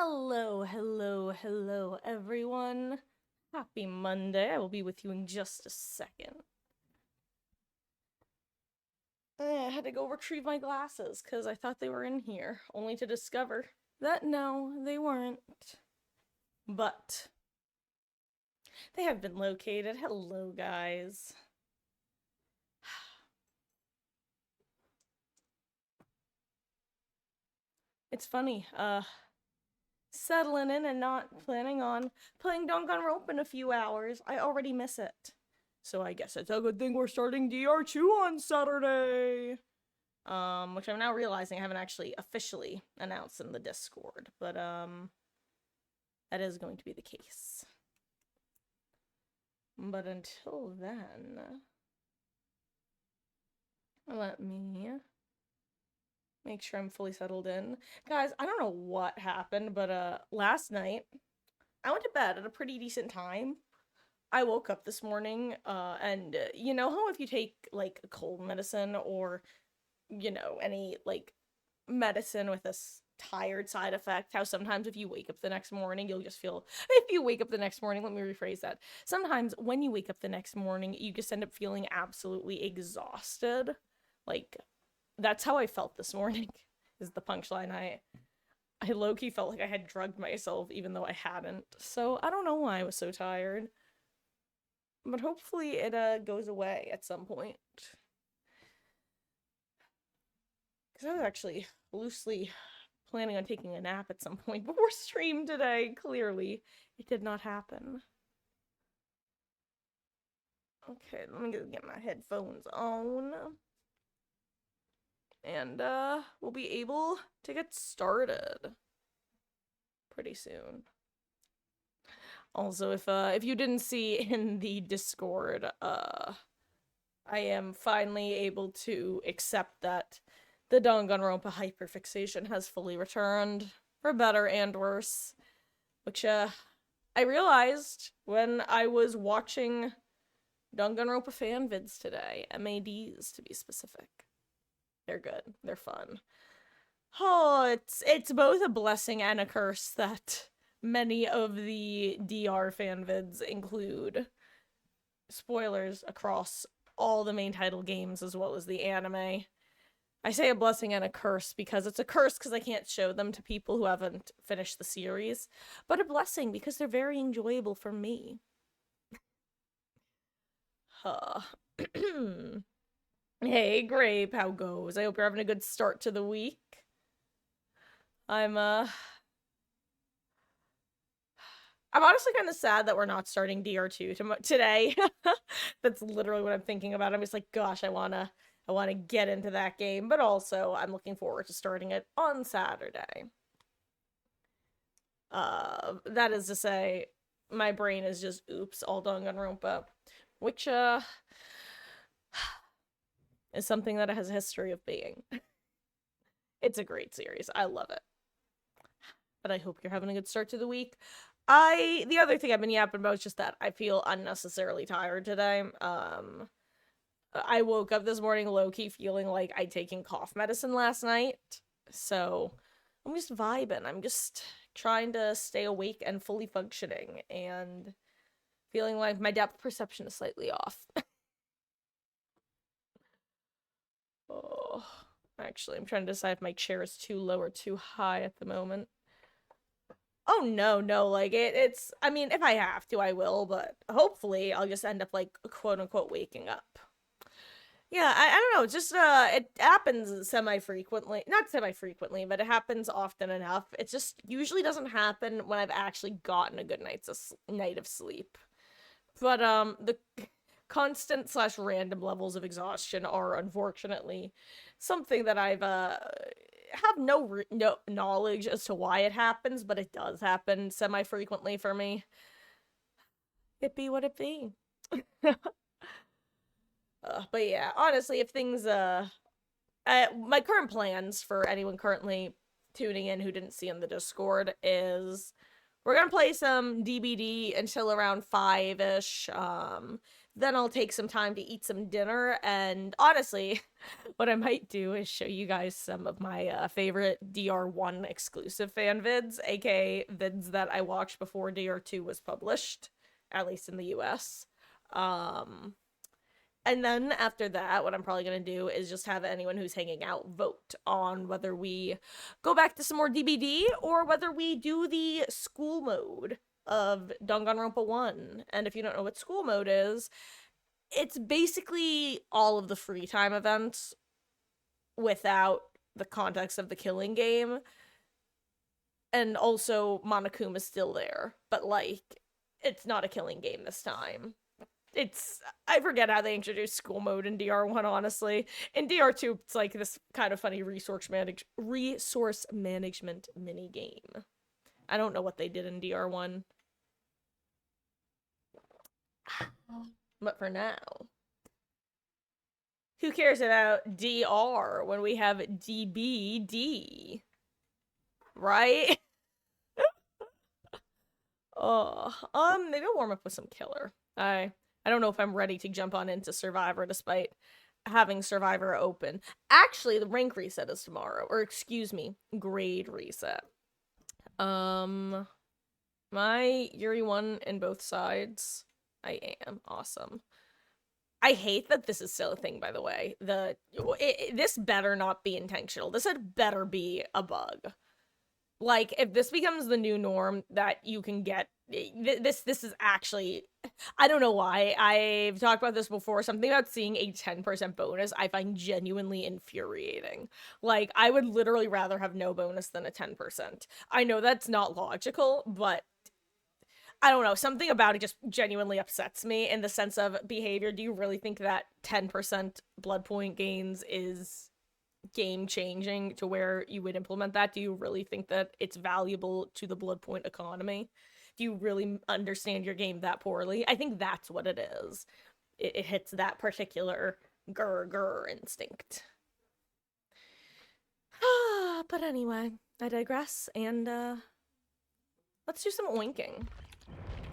Hello, hello, hello, everyone. Happy Monday. I will be with you in just a second. I had to go retrieve my glasses because I thought they were in here, only to discover that no, they weren't. But they have been located. Hello, guys. It's funny, settling in and not planning on playing Danganronpa in a few hours. I already miss it. So I guess it's a good thing we're starting DR2 on Saturday. Which I'm now realizing I haven't actually officially announced in the Discord, but that is going to be the case. But until then, let me make sure I'm fully settled in. Guys, I don't know what happened, but last night I went to bed at a pretty decent time. I woke up this morning, and you know how if you take like cold medicine or any like medicine with this tired side effect, how sometimes if you wake up the next morning you'll just feel, if you wake up the next morning, let me rephrase that, sometimes when you wake up the next morning you just end up feeling absolutely exhausted. Like, that's how I felt this morning. Is the punchline. I low-key felt like I had drugged myself even though I hadn't, so I don't know why I was so tired, but hopefully it goes away at some point. Because I was actually loosely planning on taking a nap at some point before stream today. Clearly, it did not happen. Okay, let me get my headphones on. And, we'll be able to get started pretty soon. Also, if you didn't see in the Discord, I am finally able to accept that the Danganronpa hyperfixation has fully returned, for better and worse, which, I realized when I was watching Danganronpa fan vids today, MADs to be specific. They're good. They're fun. Oh, it's both a blessing and a curse that many of the DR fan vids include spoilers across all the main title games as well as the anime. I say a blessing and a curse because it's a curse because I can't show them to people who haven't finished the series, but a blessing because they're very enjoyable for me. Huh. Hey, Grape, how goes? I hope you're having a good start to the week. I'm honestly kind of sad that we're not starting DR2 today. That's literally what I'm thinking about. I'm just like, gosh, I wanna get into that game, but also I'm looking forward to starting it on Saturday. That is to say, my brain is just oops, all Danganronpa, which is something that it has a history of being. It's a great series. I love it. But I hope you're having a good start to the week. The other thing I've been yapping about is just that I feel unnecessarily tired today. I woke up this morning low-key feeling like I'd taken cough medicine last night. So I'm just vibing. I'm just trying to stay awake and fully functioning and feeling like my depth perception is slightly off. Oh, actually, I'm trying to decide if my chair is too low or too high at the moment. Oh, no, like, it's, I mean, if I have to, I will, but hopefully I'll just end up, like, quote-unquote waking up. Yeah, I don't know, just, it happens semi-frequently, not semi-frequently, but it happens often enough. It just usually doesn't happen when I've actually gotten a good night of sleep. But, the constant / random levels of exhaustion are, unfortunately, something that I've, have no knowledge as to why it happens, but it does happen semi-frequently for me. It be what it be. But yeah, honestly, if things, my current plans for anyone currently tuning in who didn't see in the Discord is we're gonna play some DBD until around 5-ish, Then I'll take some time to eat some dinner, and honestly, what I might do is show you guys some of my favorite DR1 exclusive fan vids, aka vids that I watched before DR2 was published, at least in the US. And then after that, what I'm probably going to do is just have anyone who's hanging out vote on whether we go back to some more DBD or whether we do the school mode of Danganronpa 1. And if you don't know what school mode is, it's basically all of the free time events without the context of the killing game. And also, Monokuma's still there, but like, it's not a killing game this time. I forget how they introduced school mode in DR1, honestly. In DR2, it's like this kind of funny resource management mini game. I don't know what they did in DR1. But for now, who cares about DR when we have DBD? Right? Oh, maybe I'll warm up with some killer. I don't know if I'm ready to jump on into Survivor despite having Survivor open. Actually, the rank reset is tomorrow. Or excuse me, grade reset. My Yuri 1 in both sides. I am. Awesome. I hate that this is still a thing, by the way. This better not be intentional. This had better be a bug. Like, if this becomes the new norm that you can get, this is actually, I don't know why. I've talked about this before. Something about seeing a 10% bonus I find genuinely infuriating. Like, I would literally rather have no bonus than a 10%. I know that's not logical, but I don't know. Something about it just genuinely upsets me in the sense of behavior. Do you really think that 10% blood point gains is game changing to where you would implement that? Do you really think that it's valuable to the blood point economy? Do you really understand your game that poorly? I think that's what it is. It hits that particular grr instinct. But anyway, I digress, and let's do some oinking.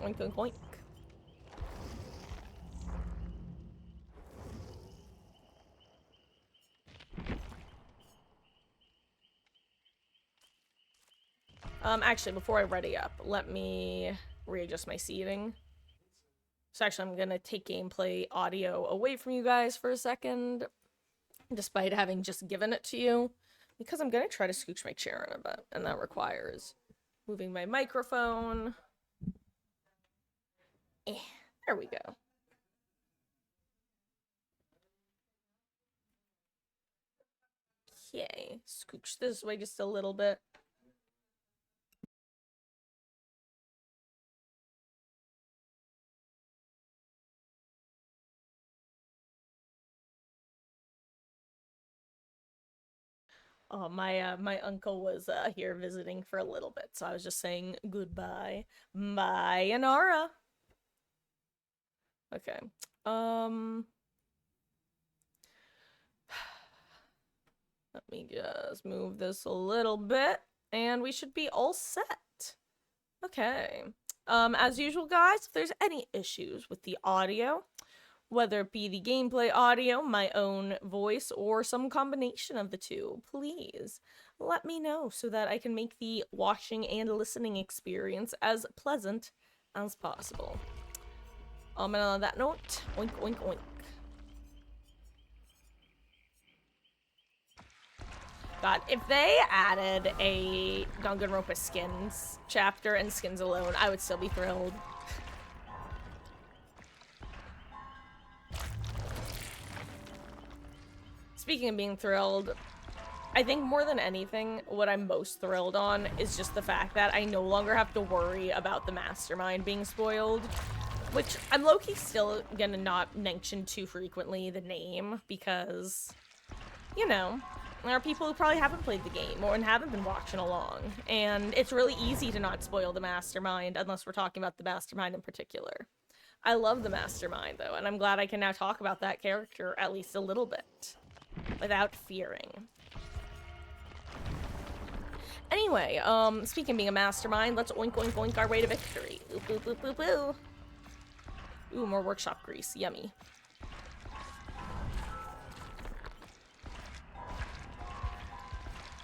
Oink oink oink. Actually, before I ready up, let me readjust my seating. So actually, I'm gonna take gameplay audio away from you guys for a second, despite having just given it to you, because I'm gonna try to scooch my chair in a bit, and that requires moving my microphone. There we go. Okay, scooch this way just a little bit. Oh, my uncle was here visiting for a little bit, so I was just saying goodbye. Bye, Anara. Okay. Let me just move this a little bit, and we should be all set. Okay. As usual, guys, if there's any issues with the audio, whether it be the gameplay audio, my own voice, or some combination of the two, please let me know so that I can make the watching and listening experience as pleasant as possible. And on that note, oink oink oink. God, if they added a Danganronpa skins chapter and skins alone, I would still be thrilled. Speaking of being thrilled, I think more than anything, what I'm most thrilled on is just the fact that I no longer have to worry about the mastermind being spoiled, which I'm low-key still gonna not mention too frequently the name, because, you know, there are people who probably haven't played the game or and haven't been watching along, and it's really easy to not spoil the mastermind unless we're talking about the mastermind in particular. I love the mastermind, though, and I'm glad I can now talk about that character at least a little bit without fearing. Anyway, speaking of being a mastermind, let's oink oink oink our way to victory. Oop oop oop oop oop. Ooh, more workshop grease. Yummy.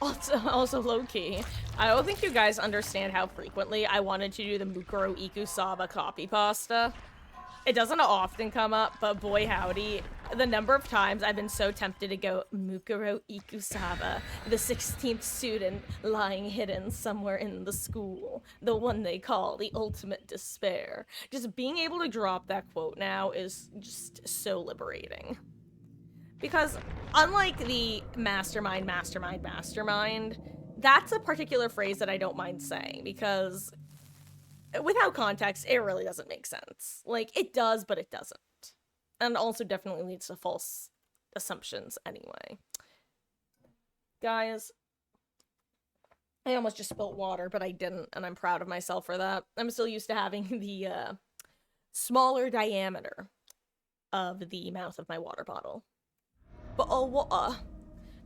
Also low-key, I don't think you guys understand how frequently I wanted to do the Mukuro Ikusaba copy pasta. It doesn't often come up, but boy howdy, the number of times I've been so tempted to go Mukuro Ikusaba, the 16th student lying hidden somewhere in the school, the one they call the ultimate despair. Just being able to drop that quote now is just so liberating. Because unlike the mastermind, that's a particular phrase that I don't mind saying, because without context, it really doesn't make sense. Like, it does, but it doesn't. And also definitely leads to false assumptions anyway. Guys, I almost just spilt water, but I didn't, and I'm proud of myself for that. I'm still used to having the smaller diameter of the mouth of my water bottle. But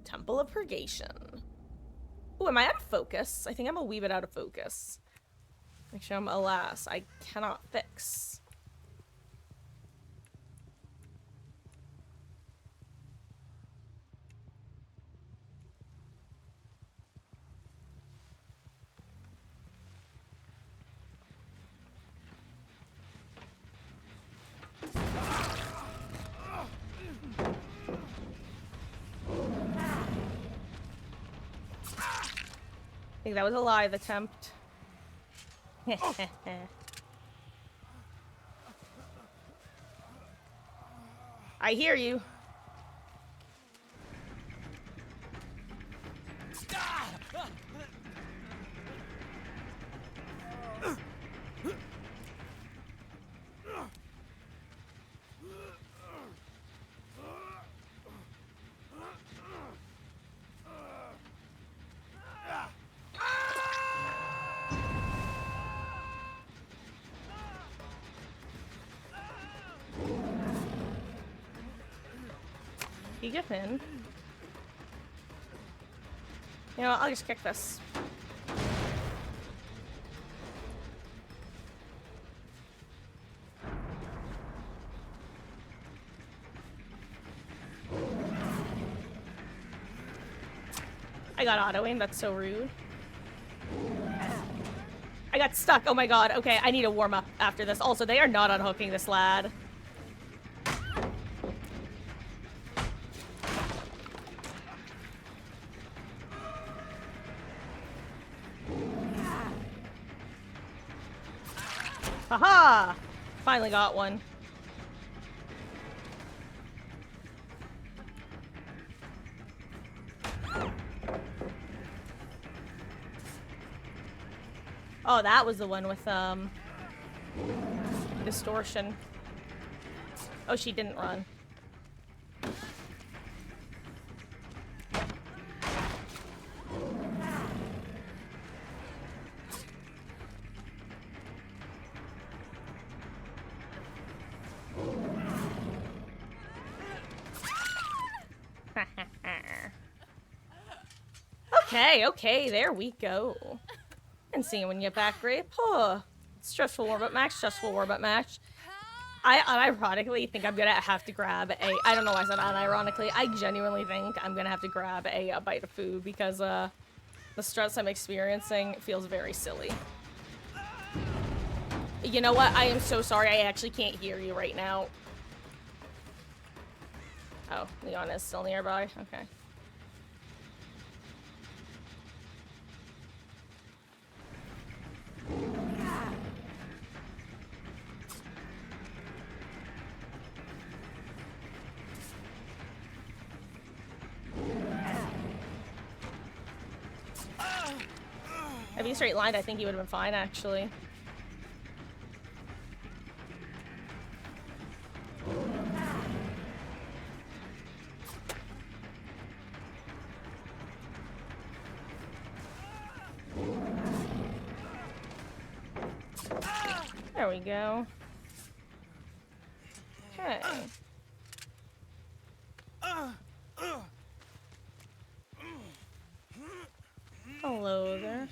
Temple of Purgation. Ooh, am I out of focus? I think I'm a wee bit out of focus. Actually, alas, I cannot fix. I think that was a live attempt. I hear you. You get in. You know what, I'll just kick this. I got auto-aim, that's so rude. I got stuck, oh my god. Okay, I need to warm up after this. Also, they are not unhooking this lad. Haha! Finally got one. Oh, that was the one with, distortion. Oh, she didn't run. Okay, there we go. And seeing when you back grape. Oh, stressful warm-up match. I unironically think I'm gonna have to grab a, I don't know why I said unironically, I genuinely think I'm gonna have to grab a bite of food because, the stress I'm experiencing feels very silly. You know what? I am so sorry, I actually can't hear you right now. Oh, Leon is still nearby? Okay. If he straight lined, I think he would have been fine, actually. There we go. Okay. Hello there.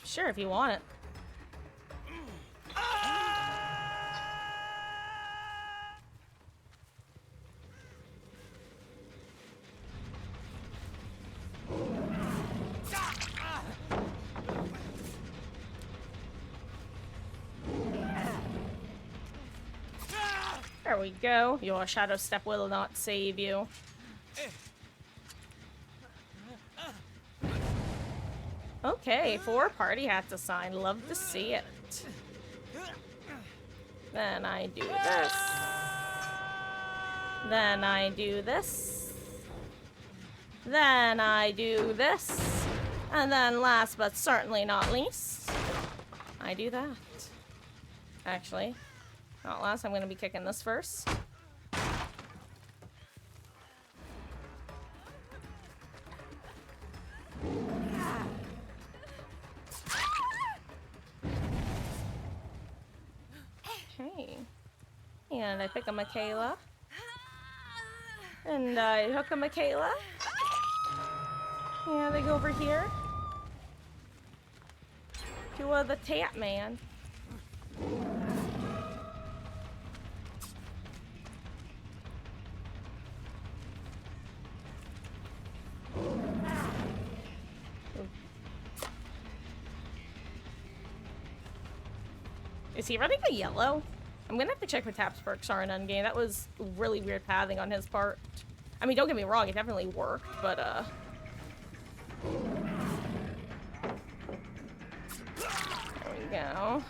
Sure, if you want it. There we go. Your shadow step will not save you. Okay, 4 party hats assigned. Love to see it. Then I do this. Then I do this. Then I do this. And then last but certainly not least, I do that. Actually, not last. I'm going to be kicking this first. Okay. And I pick a Michaela. And I hook a Michaela. And I go over here to the Tap Man. Is he running a yellow? I'm gonna have to check what Tap's perks are in endgame. That was really weird pathing on his part. I mean, don't get me wrong, it definitely worked, but there we go.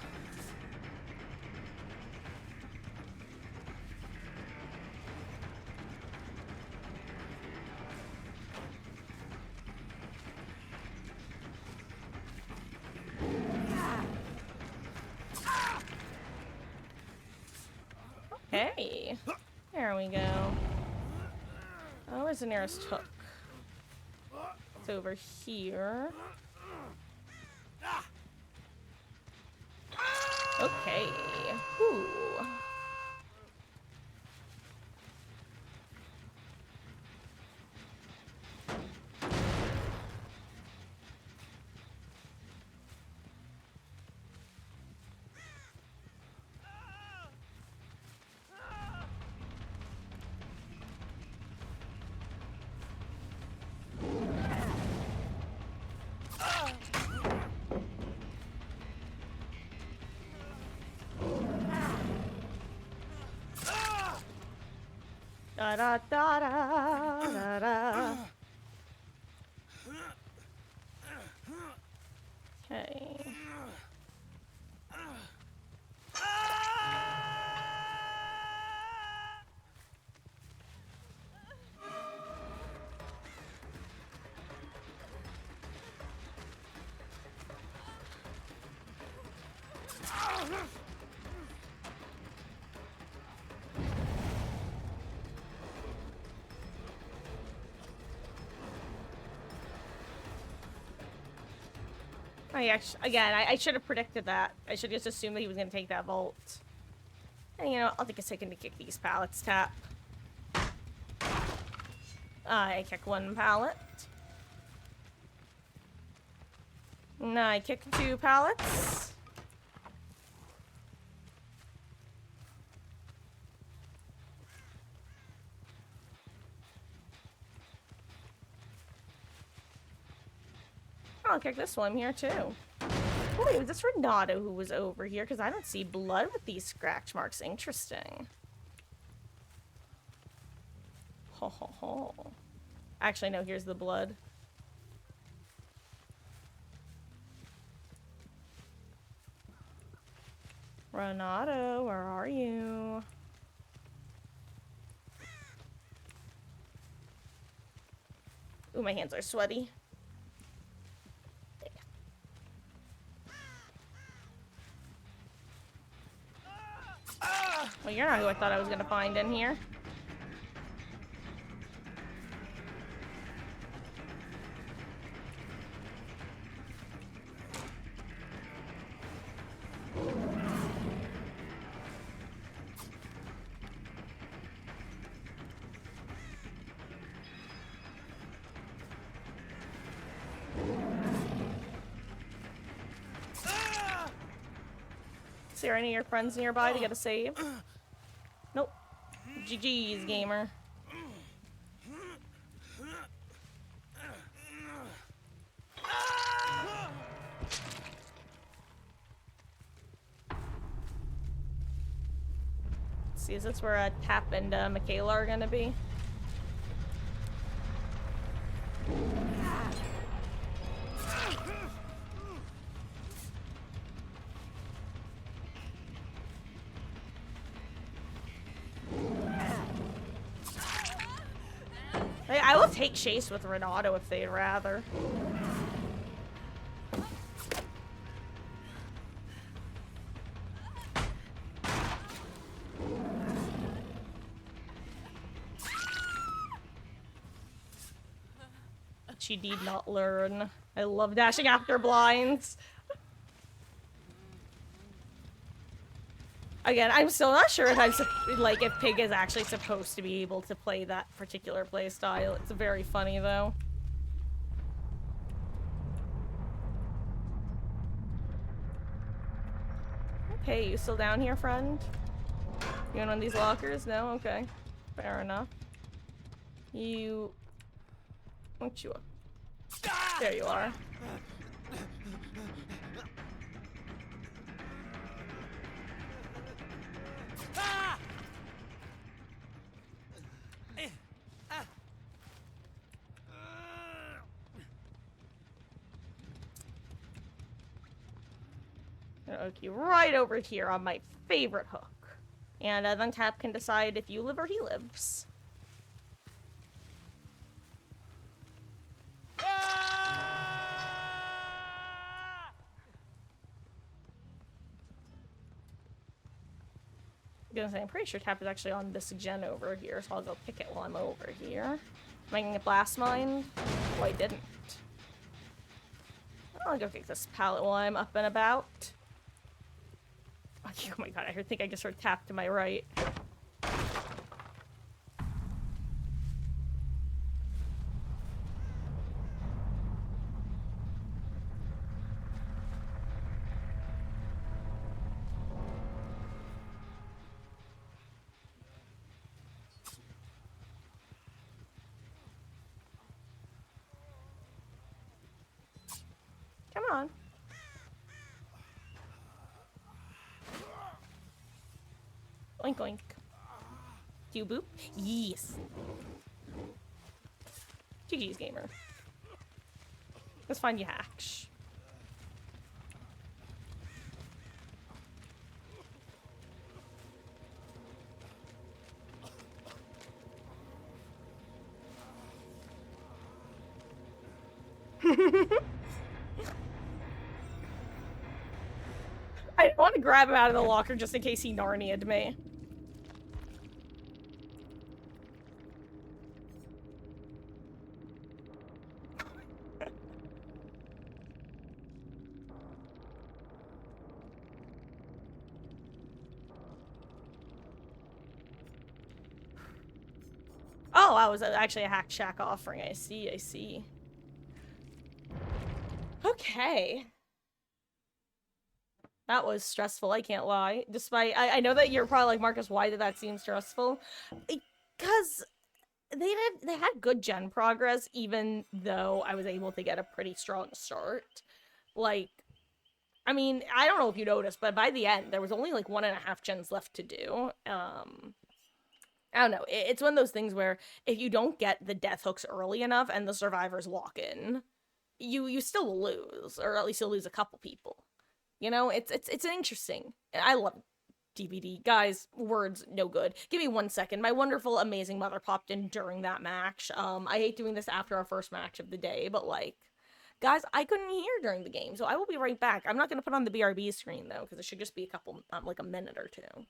Hey, there we go. Oh, where's the nearest hook? It's over here. Okay. Ooh. Da da da da da da. Okay. I should have predicted that. I should just assume that he was going to take that vault. And, you know, I'll take a second to kick these pallets, Tap. I kick 1 pallet. And I kick 2 pallets. I'll kick this one here, too. Oh, wait, was this Renato who was over here? Because I don't see blood with these scratch marks. Interesting. Ho, ho, ho. Actually, no, here's the blood. Renato, where are you? Ooh, my hands are sweaty. Well, you're not who I thought I was gonna find in here. Is there any of your friends nearby to get a save? Nope. GG's, gamer. see, is this where Tap and Michaela are gonna be? I will take Chase with Renato if they'd rather. She need not learn. I love dashing after blinds. Again, I'm still not sure if if Pig is actually supposed to be able to play that particular playstyle. It's very funny though. Okay, you still down here, friend? You in one of these lockers? No? Okay. Fair enough. You... Won't you... There you are. Okay, right over here on my favorite hook. And then Tap can decide if you live or he lives. I'm pretty sure Tap is actually on this gen over here, so I'll go pick it while I'm over here. Am I gonna get Blast Mine? Oh, I didn't. I'll go kick this pallet while I'm up and about. Oh my god, I think I just heard Tap to my right. Come on. Oink oink. Do you boop? Yes. GG's gamer. Let's find you Hatch. I want to grab him out of the locker just in case he Narnia'd me. Oh, that was actually a Hack Shack offering. I see, I see. Okay. That was stressful, I can't lie. Despite, I know that you're probably like, Marcus, why did that seem stressful? Because they had good gen progress, even though I was able to get a pretty strong start. Like, I mean, I don't know if you noticed, but by the end, there was only like 1.5 gens left to do. I don't know. It's one of those things where if you don't get the death hooks early enough and the survivors lock in, you still lose, or at least you'll lose a couple people. You know, it's interesting. I love DVD. Guys, words, no good. Give me 1 second. My wonderful, amazing mother popped in during that match. I hate doing this after our first match of the day, but like, guys, I couldn't hear during the game, so I will be right back. I'm not going to put on the BRB screen, though, because it should just be a couple, like a minute or two.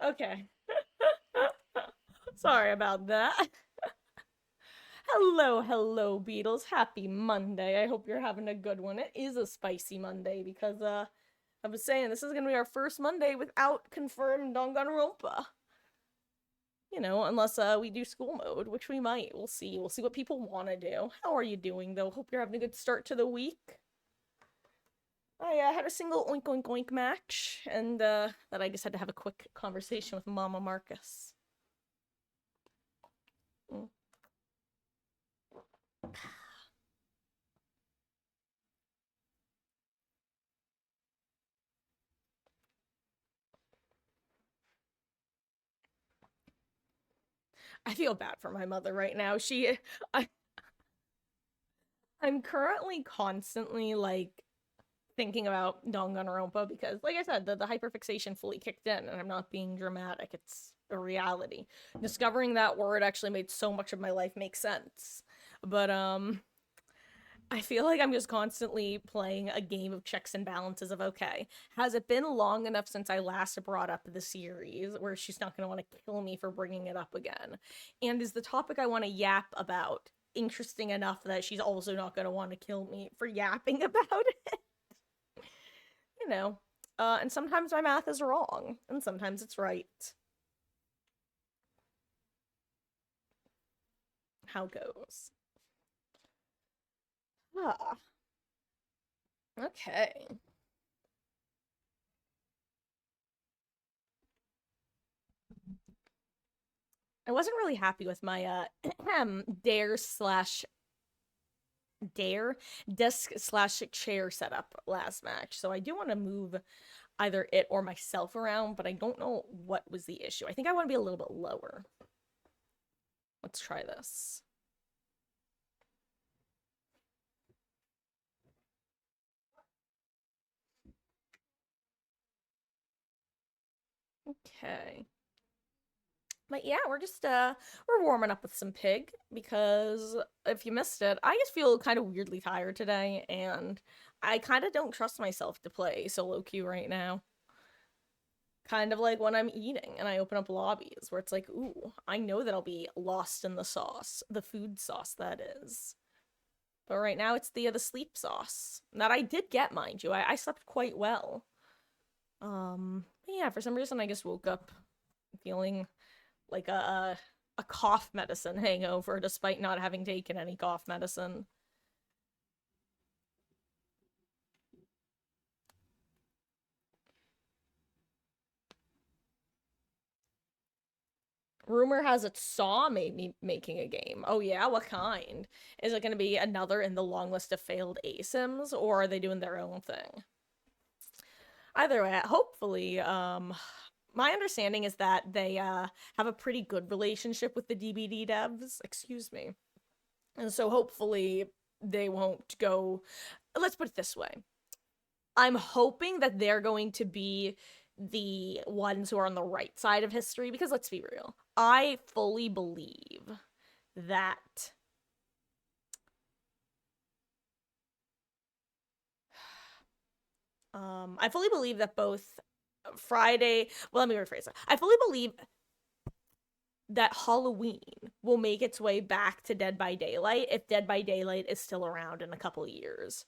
Okay. Sorry about that. Hello, hello, Beatles. Happy Monday. I hope you're having a good one. It is a spicy Monday because I was saying this is gonna be our first Monday without confirmed Danganronpa. You know, unless we do school mode, which we might. We'll see. We'll see what people want to do. How are you doing though? Hope you're having a good start to the week. I had a single oink oink oink match, and that I just had to have a quick conversation with Mama Marcus. Mm. I feel bad for my mother right now. I, I'm currently constantly like thinking about Danganronpa because, like I said, the hyperfixation fully kicked in, and I'm not being dramatic. It's a reality. Discovering that word actually made so much of my life make sense. But I feel like I'm just constantly playing a game of checks and balances of okay, has it been long enough since I last brought up the series where she's not going to want to kill me for bringing it up again? And is the topic I want to yap about interesting enough that she's also not going to want to kill me for yapping about it? You know. And sometimes my math is wrong, and sometimes it's right. How goes? Ah, okay. I wasn't really happy with my dare slash dare desk slash chair setup last match, so I do want to move either it or myself around, but I don't know what was the issue. I think I want to be a little bit lower. Let's try this. Okay. But yeah, we're just we're warming up with some pig because if you missed it, I just feel kind of weirdly tired today and I kind of don't trust myself to play solo queue right now. Kind of like when I'm eating and I open up lobbies where it's like, ooh, I know that I'll be lost in the sauce, the food sauce that is. But right now it's the sleep sauce that I did get, mind you. I slept quite well. Yeah, for some reason I just woke up feeling like a cough medicine hangover despite not having taken any cough medicine. Rumor has it Saw made me making a game. Oh yeah, what kind? Is it going to be another in the long list of failed ASIMs, or are they doing their own thing? Either way, hopefully, my understanding is that they have a pretty good relationship with the DBD devs. Excuse me. And so hopefully they won't go. Let's put it this way. I'm hoping that they're going to be the ones who are on the right side of history because let's be real. I fully believe that I fully believe that both Friday, well, let me rephrase that. I fully believe that Halloween will make its way back to Dead by Daylight if Dead by Daylight is still around in a couple of years.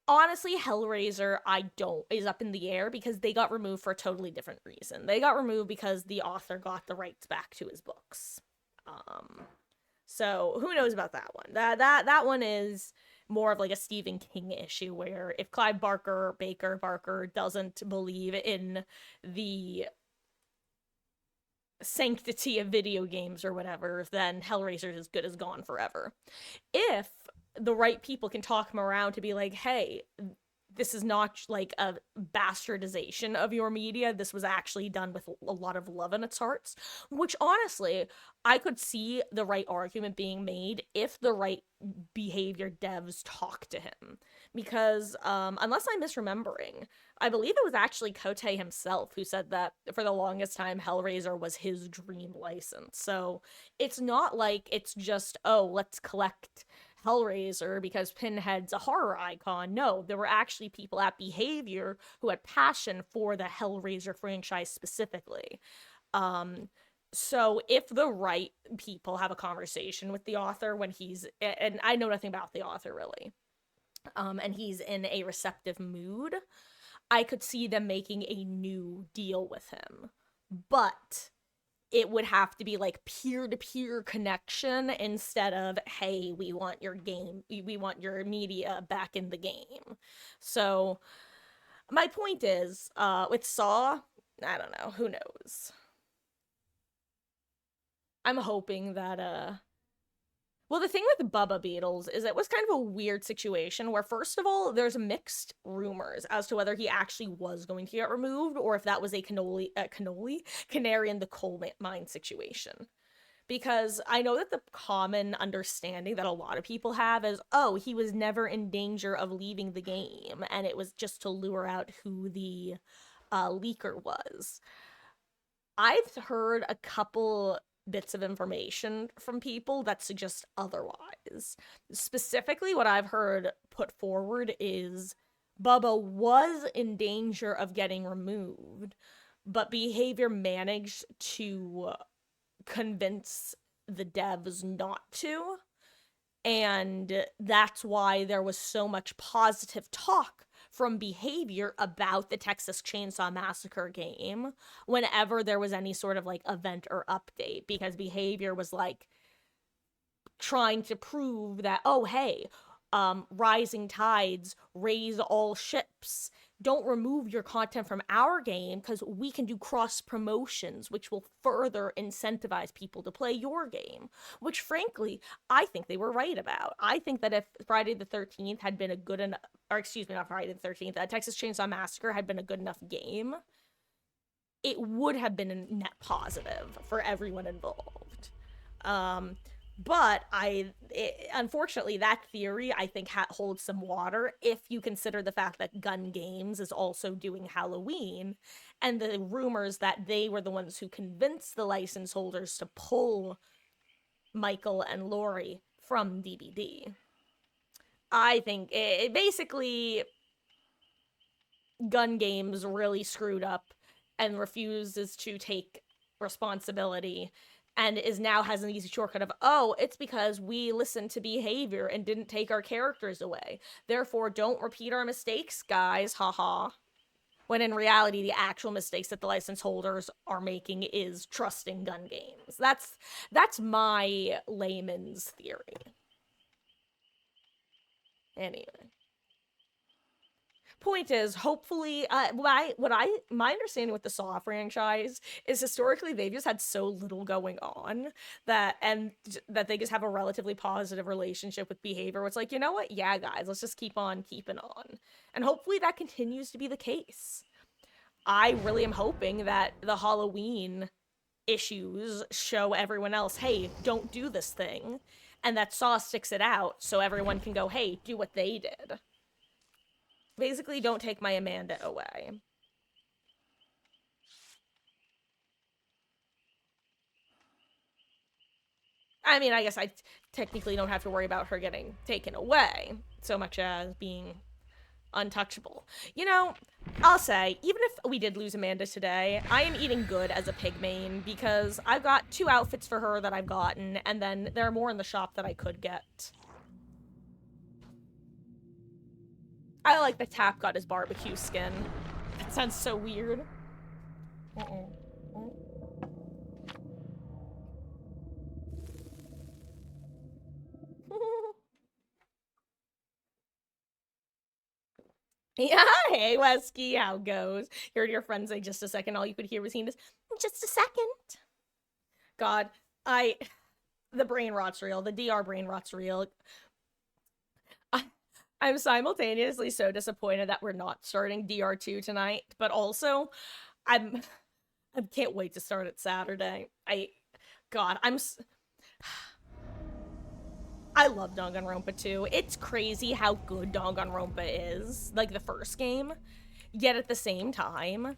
Honestly, Hellraiser I don't is up in the air because they got removed for a totally different reason. They got removed because the author got the rights back to his books. Um so who knows about that one? That one is more of like a Stephen King issue where if Clive Barker doesn't believe in the sanctity of video games or whatever, then Hellraiser is as good as gone forever. If the right people can talk him around to be like, hey, this is not like a bastardization of your media. This was actually done with a lot of love in its hearts, which honestly, I could see the right argument being made if the right behavior devs talk to him. Because unless I'm misremembering, I believe it was actually Kote himself who said that for the longest time, Hellraiser was his dream license. So it's not like it's just, oh, let's collect Hellraiser because Pinhead's a horror icon. No, there were actually people at Behavior who had passion for the Hellraiser franchise specifically. Um, so if the right people have a conversation with the author when he's, and I know nothing about the author really, and he's in a receptive mood, I could see them making a new deal with him. But it would have to be like peer-to-peer connection instead of, hey, we want your game, we want your media back in the game. So my point is, with Saw, I don't know, who knows. I'm hoping that well, the thing with the Bubba Beetles is it was kind of a weird situation where, first of all, there's mixed rumors as to whether he actually was going to get removed or if that was a canary in the coal mine situation. Because I know that the common understanding that a lot of people have is, oh, he was never in danger of leaving the game, and it was just to lure out who the leaker was. I've heard a couple bits of information from people that suggest otherwise. Specifically, what I've heard put forward is Bubba was in danger of getting removed, but Behavior managed to convince the devs not to. And that's why there was so much positive talk from Behavior about the Texas Chainsaw Massacre game whenever there was any sort of like event or update, because Behavior was like trying to prove that, oh, hey, rising tides raise all ships. Don't remove your content from our game because we can do cross promotions, which will further incentivize people to play your game. Which, frankly, I think they were right about. I think that if Friday the 13th had been a good enough, or excuse me, not Friday the 13th, Texas Chainsaw Massacre had been a good enough game, it would have been a net positive for everyone involved. But unfortunately, that theory I think holds some water if you consider the fact that Gun Games is also doing Halloween, and the rumors that they were the ones who convinced the license holders to pull Michael and Lori from DBD. I think it basically Gun Games really screwed up and refuses to take responsibility and now has an easy shortcut of, oh, it's because we listened to Behavior and didn't take our characters away. Therefore, don't repeat our mistakes, guys, haha. When in reality, the actual mistakes that the license holders are making is trusting Gun Games. That's my layman's theory. Anyway. Point is, hopefully, my understanding with the Saw franchise is historically they've just had so little going on that they just have a relatively positive relationship with Behavior. Where it's like, you know what? Yeah, guys, let's just keep on keeping on, and hopefully that continues to be the case. I really am hoping that the Halloween issues show everyone else, hey, don't do this thing, and that Saw sticks it out so everyone can go, hey, do what they did. Basically, don't take my Amanda away. I mean, I guess I technically don't have to worry about her getting taken away so much as being untouchable. You know, I'll say, even if we did lose Amanda today, I am eating good as a pig main because I've got 2 outfits for her that I've gotten, and then there are more in the shop that I could get. I like the Tap got his barbecue skin. That sounds so weird. Yeah, hey, Wesky, how goes? You heard your friend say just a second, all you could hear was Heena's, just a second. God, the brain rot's real. The DR brain rot's real. I'm simultaneously so disappointed that we're not starting DR2 tonight, but also I can't wait to start it Saturday. I love Danganronpa 2. It's crazy how good Danganronpa is, like the first game. Yet at the same time,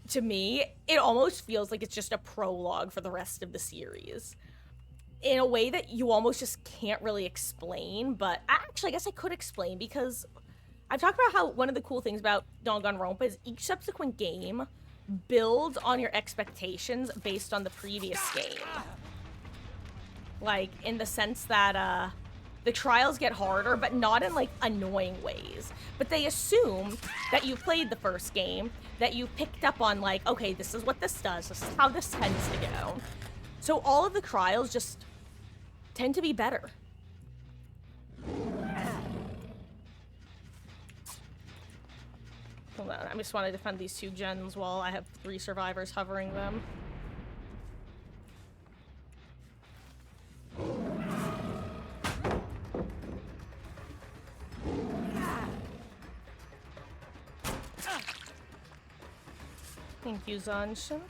to me, it almost feels like it's just a prologue for the rest of the series. in a way that you almost just can't really explain. But actually, I guess I could explain, because I've talked about how one of the cool things about Danganronpa is each subsequent game builds on your expectations based on the previous game. Like, in the sense that, the trials get harder, but not in, like, annoying ways. But they assume that you played the first game, that you picked up on, like, okay, this is what this does, this is how this tends to go. So all of the trials just tend to be better. Hold on, I just want to defend these 2 gens while I have 3 survivors hovering them. Thank you, Zanshin.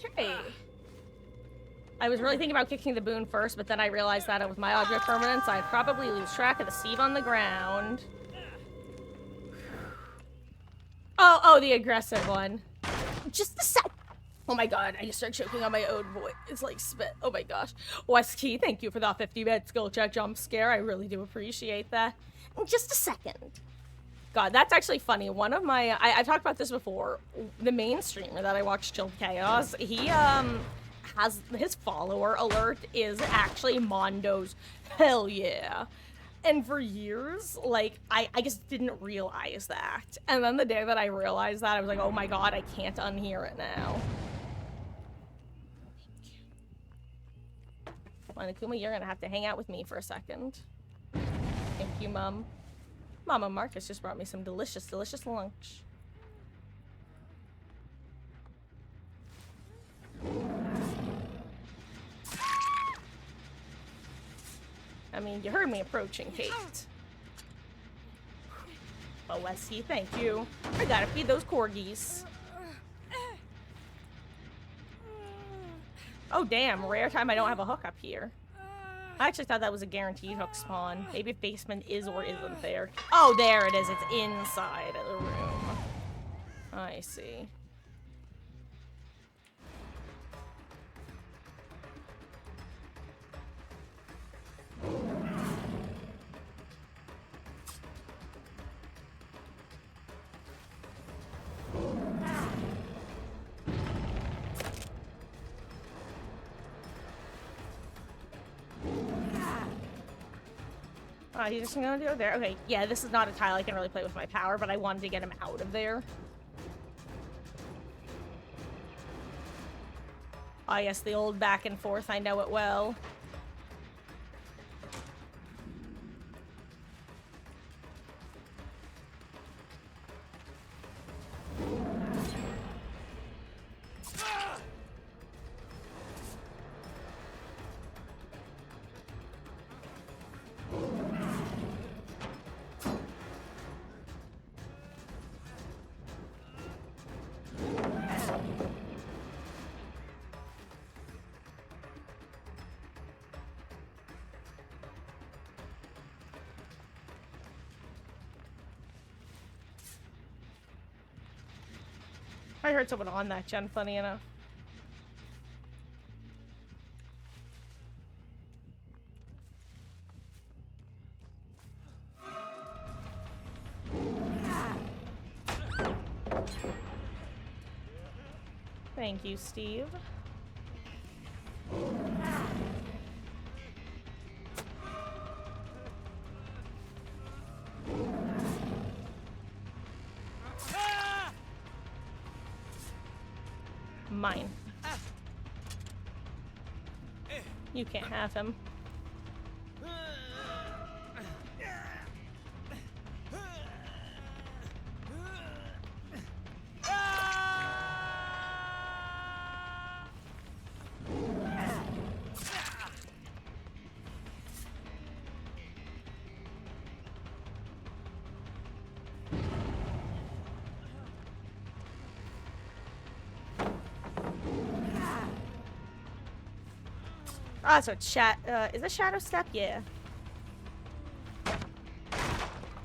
Okay. I was really thinking about kicking the boon first, but then I realized that with my object permanence, I'd probably lose track of the Steve on the ground. Oh, the aggressive one. Just a sec. Oh my god, I just started choking on my own voice. It's like spit. Oh my gosh. Westkey, thank you for that 50-bit skill check jump scare. I really do appreciate that. Just a second. God, that's actually funny. One of my... I've talked about this before. The main streamer that I watch, Chilled Chaos, he, has... His follower alert is actually Mondo's hell yeah. And for years, like, I just didn't realize that. And then the day that I realized that, I was like, oh my god, I can't unhear it now. Well, Akuma, you're gonna have to hang out with me for a second. Thank you, Mom. Mama Marcus just brought me some delicious, delicious lunch. I mean, you heard me approaching, Kate. Oh, Westy, thank you. I gotta feed those corgis. Oh, damn. Rare time I don't have a hook up here. I actually thought that was a guaranteed hook spawn. Maybe if basement is or isn't there. Oh, there it is. It's inside of the room. I see. He's just gonna do it there. Okay, yeah, this is not a tile I can really play with my power, but I wanted to get him out of there. Ah, yes, the old back and forth. I know it well. I heard someone on that gen, funny enough. Thank you, Steve. Mine. You can't have him. Ah, so it's is it Shadow Step? Yeah.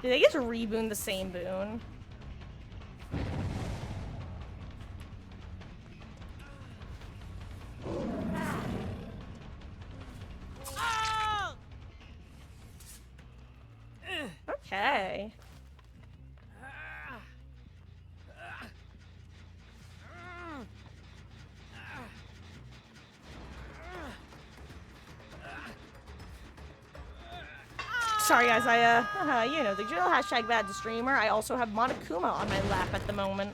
Did they just reboon the same boon? Okay. Sorry guys, you know, the drill hashtag bad streamer. I also have Monokuma on my lap at the moment.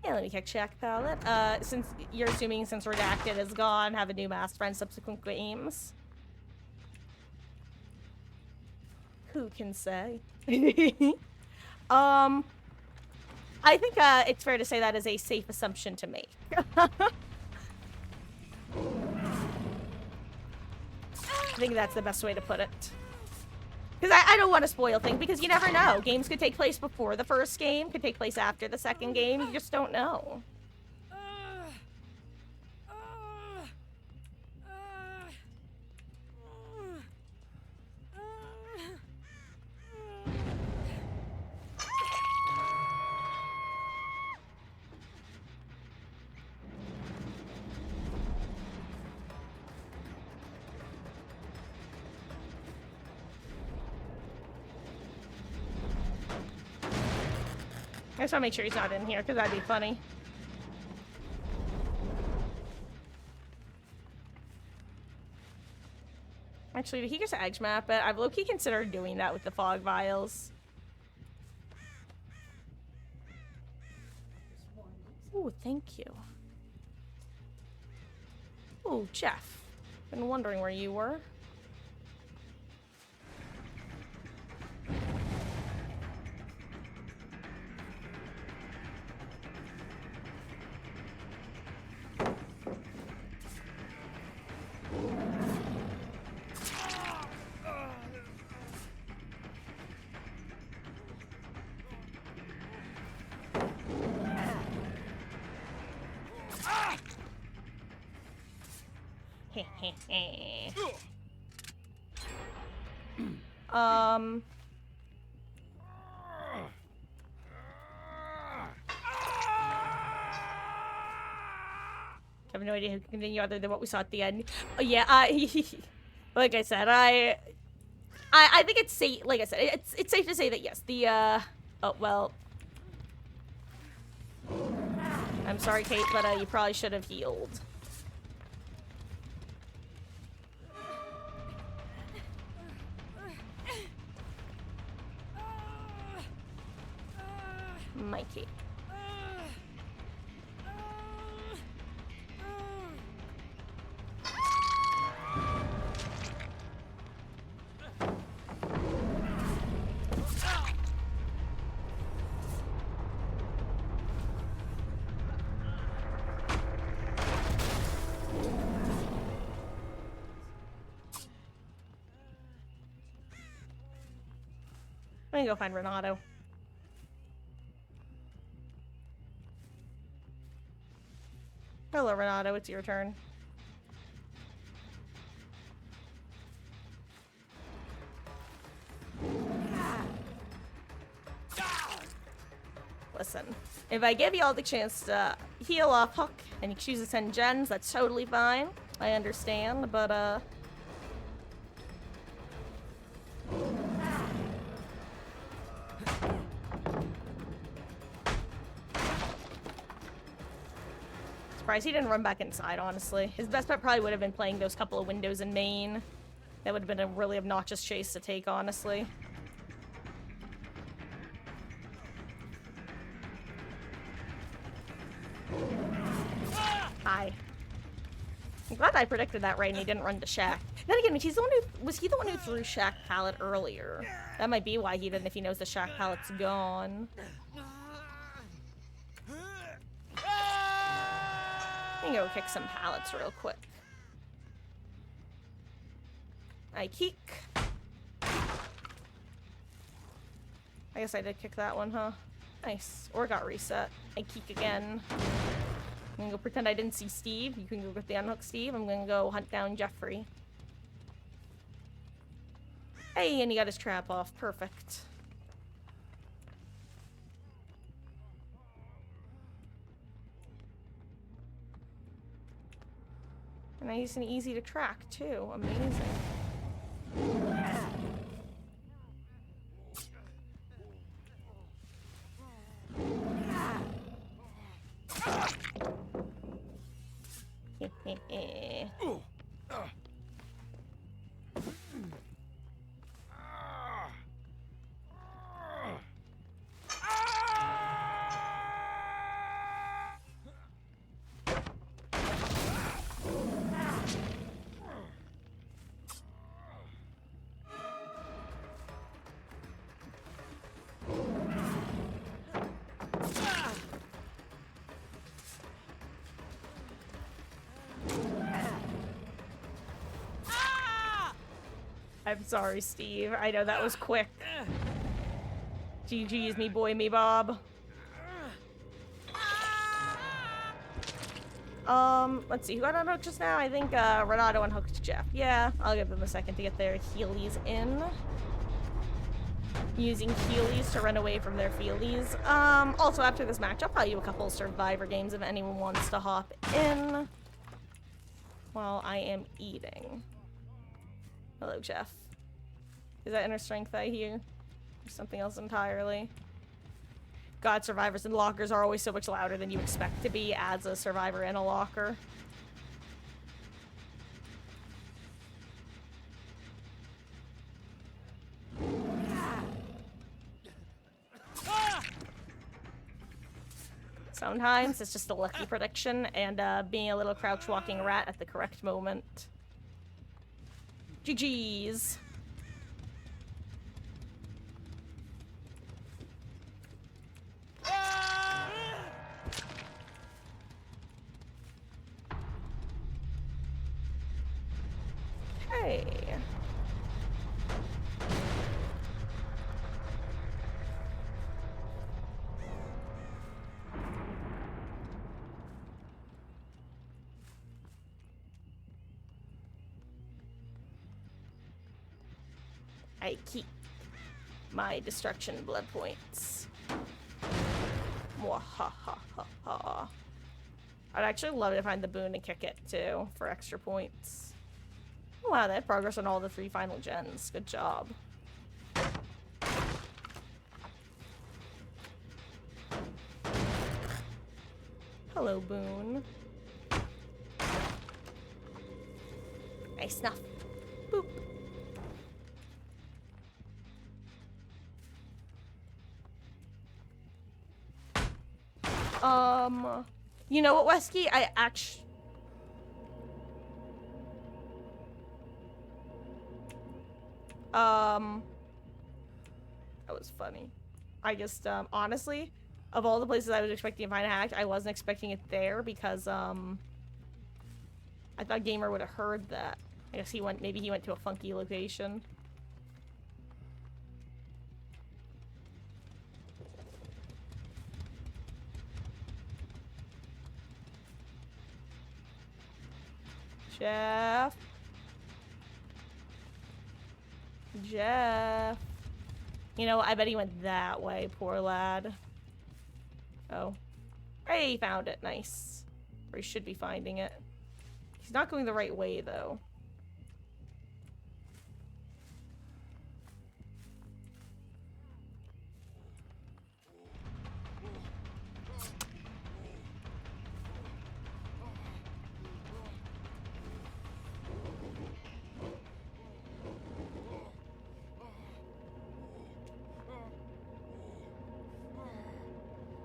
Yeah, let me check Shack palette. Since you're assuming since Redacted is gone, have a new master friend subsequent games. Who can say? I think, it's fair to say that is a safe assumption to make. I think that's the best way to put it. Because I don't want to spoil things, because you never know. Games could take place before the first game, could take place after the second game. You just don't know. I just want to make sure he's not in here, because that'd be funny. Actually, did he just edge map it? I've low-key considered doing that with the fog vials. Ooh, thank you. Ooh, Jeff. Been wondering where you were. I have no idea who can continue other than what we saw at the end. Oh, yeah, like I said, I think it's safe. Like I said, it's safe to say that yes, the oh well. I'm sorry, Kate, but you probably should have healed. Mikey. I'm gonna go find Renato. Hello, Renato. It's your turn. Listen, if I give you all the chance to heal off Hook and you choose to send gens, that's totally fine. I understand, but surprised he didn't run back inside, honestly. His best bet probably would have been playing those couple of windows in main. That would have been a really obnoxious chase to take, honestly. Hi. I'm glad I predicted that right and he didn't run to Shack. Then again, he's the one who was he the one who threw Shack pallet earlier? That might be why he didn't if he knows the Shack pallet's gone. Let me go kick some pallets real quick. I kick. I guess I did kick that one, huh? Nice. Or got reset. I kick again. I'm gonna go pretend I didn't see Steve. You can go get the unhook Steve. I'm gonna go hunt down Jeffrey. Hey, and he got his trap off. Perfect. Nice and easy to track, too. Amazing. I'm sorry, Steve. I know that was quick. GG's me boy, me Bob. Let's see. Who got unhooked just now? I think, Renato unhooked Jeff. Yeah, I'll give them a second to get their healies in. Using healies to run away from their feelies. Also, after this match, I'll probably do a couple Survivor games if anyone wants to hop in. While I am eating. Hello, Jeff. Is that inner strength I hear? Or something else entirely? God, survivors in lockers are always so much louder than you expect to be as a survivor in a locker. Sometimes it's just a lucky prediction and being a little crouch-walking rat at the correct moment. GG's. Hey. I keep my destruction blood points. Mwahahaha. I'd actually love to find the boon and kick it too for extra points. Oh, wow, they had progress on all the 3 final gens. Good job. Hello, boon. Nice snuff. Boop. You know what, Wesky? I actually... That was funny. I just, honestly, of all the places I was expecting to find a hack, I wasn't expecting it there because, I thought Gamer would have heard that. I guess maybe he went to a funky location. Jeff. Jeff. You know, I bet he went that way, poor lad. Oh. Hey, he found it. Nice. Or he should be finding it. He's not going the right way, though.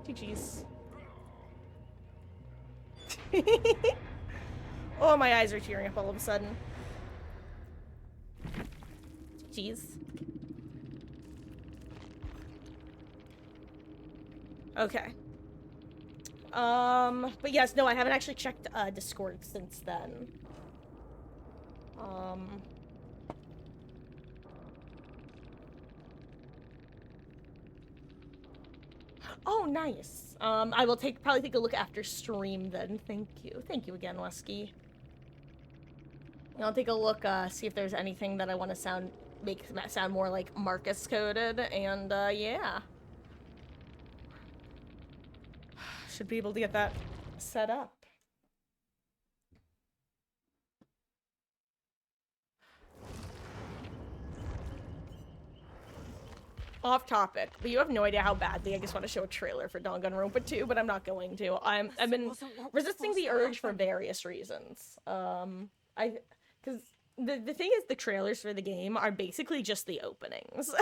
GG's. Oh, my eyes are tearing up all of a sudden. Jeez. Okay. But yes, no, I haven't actually checked, Discord since then. Oh, nice. I will probably take a look after stream then. Thank you. Thank you again, Lusky. I'll take a look, see if there's anything that I want to make sound more like Marcus coded, and, yeah. Should be able to get that set up. Off topic, but you have no idea how badly I just want to show a trailer for Danganronpa 2, but I'm not going to. I've been resisting the urge for various reasons. Because the thing is, the trailers for the game are basically just the openings.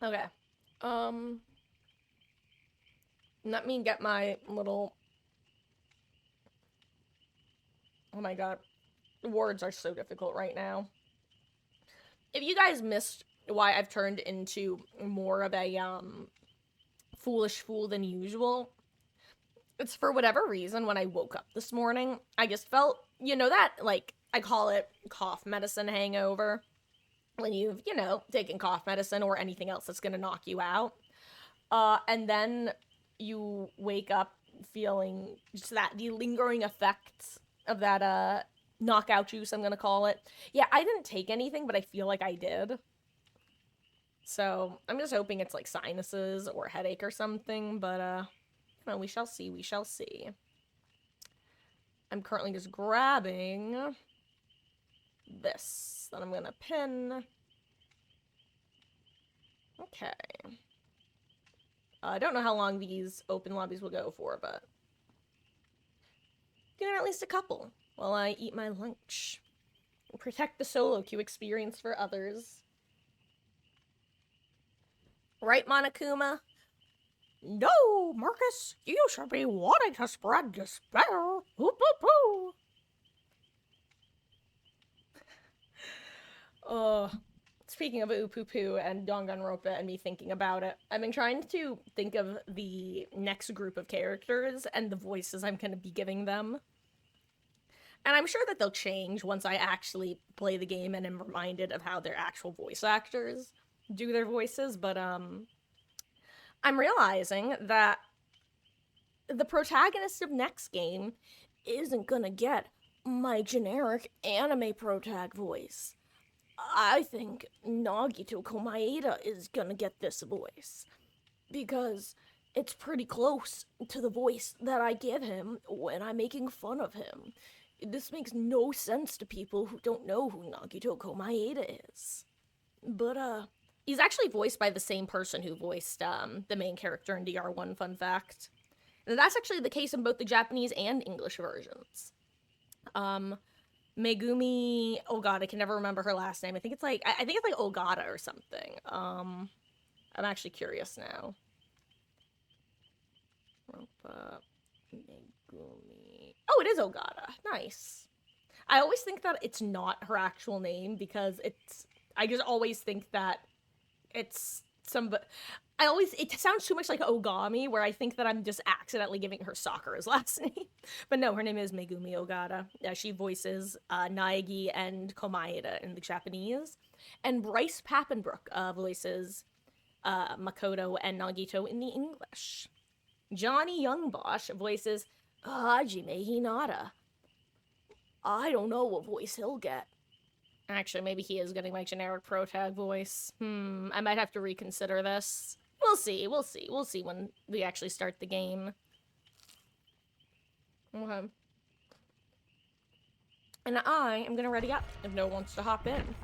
Okay. Um, Let me get my little. Oh my god. The words are so difficult right now. If you guys missed why I've turned into more of a, foolish fool than usual, it's for whatever reason when I woke up this morning, I just felt, that, like, I call it cough medicine hangover. When you've, taken cough medicine or anything else that's gonna knock you out. And then you wake up feeling just the lingering effects of that, knockout juice, I'm gonna call it. Yeah, I didn't take anything, but I feel like I did. So, I'm just hoping it's like sinuses or headache or something, but, we shall see, we shall see. I'm currently just grabbing this that I'm gonna pin. Okay. I don't know how long these open lobbies will go for, but doing at least a couple while I eat my lunch. Protect the solo queue experience for others. Right, Monokuma? No, Marcus, you should be wanting to spread despair. Hoop, hoop, hoop. Speaking of Upupu and Danganronpa and me thinking about it, I've been trying to think of the next group of characters and the voices I'm going to be giving them. And I'm sure that they'll change once I actually play the game and am reminded of how their actual voice actors do their voices, but I'm realizing that the protagonist of next game isn't gonna get my generic anime protag voice. I think Nagito Komaeda is gonna get this voice because it's pretty close to the voice that I give him when I'm making fun of him. This makes no sense to people who don't know who Nagito Komaeda is. But, he's actually voiced by the same person who voiced, the main character in DR1, fun fact. And that's actually the case in both the Japanese and English versions. Megumi, oh god, I can never remember her last name. I think it's like Ogata or something. I'm actually curious now. Megumi. Oh, it is Ogata. Nice. I always think that it's not her actual name because I just always think that it's it sounds too much like Ogami, where I think that I'm just accidentally giving her Sakura's last name. But no, her name is Megumi Ogata. She voices Naegi and Komaeda in the Japanese. And Bryce Papenbrook voices Makoto and Nagito in the English. Johnny Youngbosch voices Hajime Hinata. I don't know what voice he'll get. Actually, maybe he is getting my generic protag voice. I might have to reconsider this. We'll see, we'll see. We'll see when we actually start the game. Okay. And I am gonna ready up if no one wants to hop in.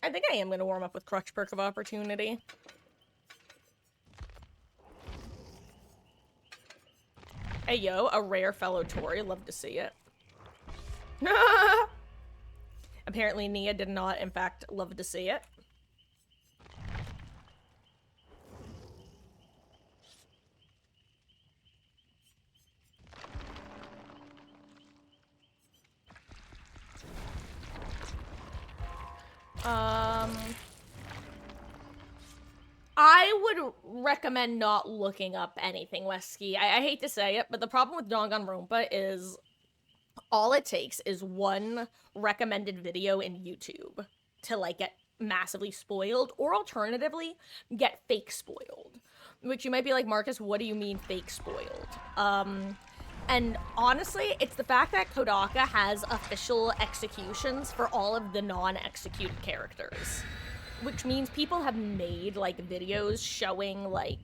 I think I am gonna warm up with Crutch Perk of Opportunity. Hey yo, a rare fellow Tory, love to see it. Apparently Nia did not, in fact, love to see it. I would recommend not looking up anything, Wesky. I hate to say it, but the problem with Danganronpa is all it takes is one recommended video in YouTube to, like, get massively spoiled, or alternatively, get fake spoiled. Which you might be like, Marcus, what do you mean fake spoiled? And honestly, it's the fact that Kodaka has official executions for all of the non-executed characters. Which means people have made, like, videos showing, like,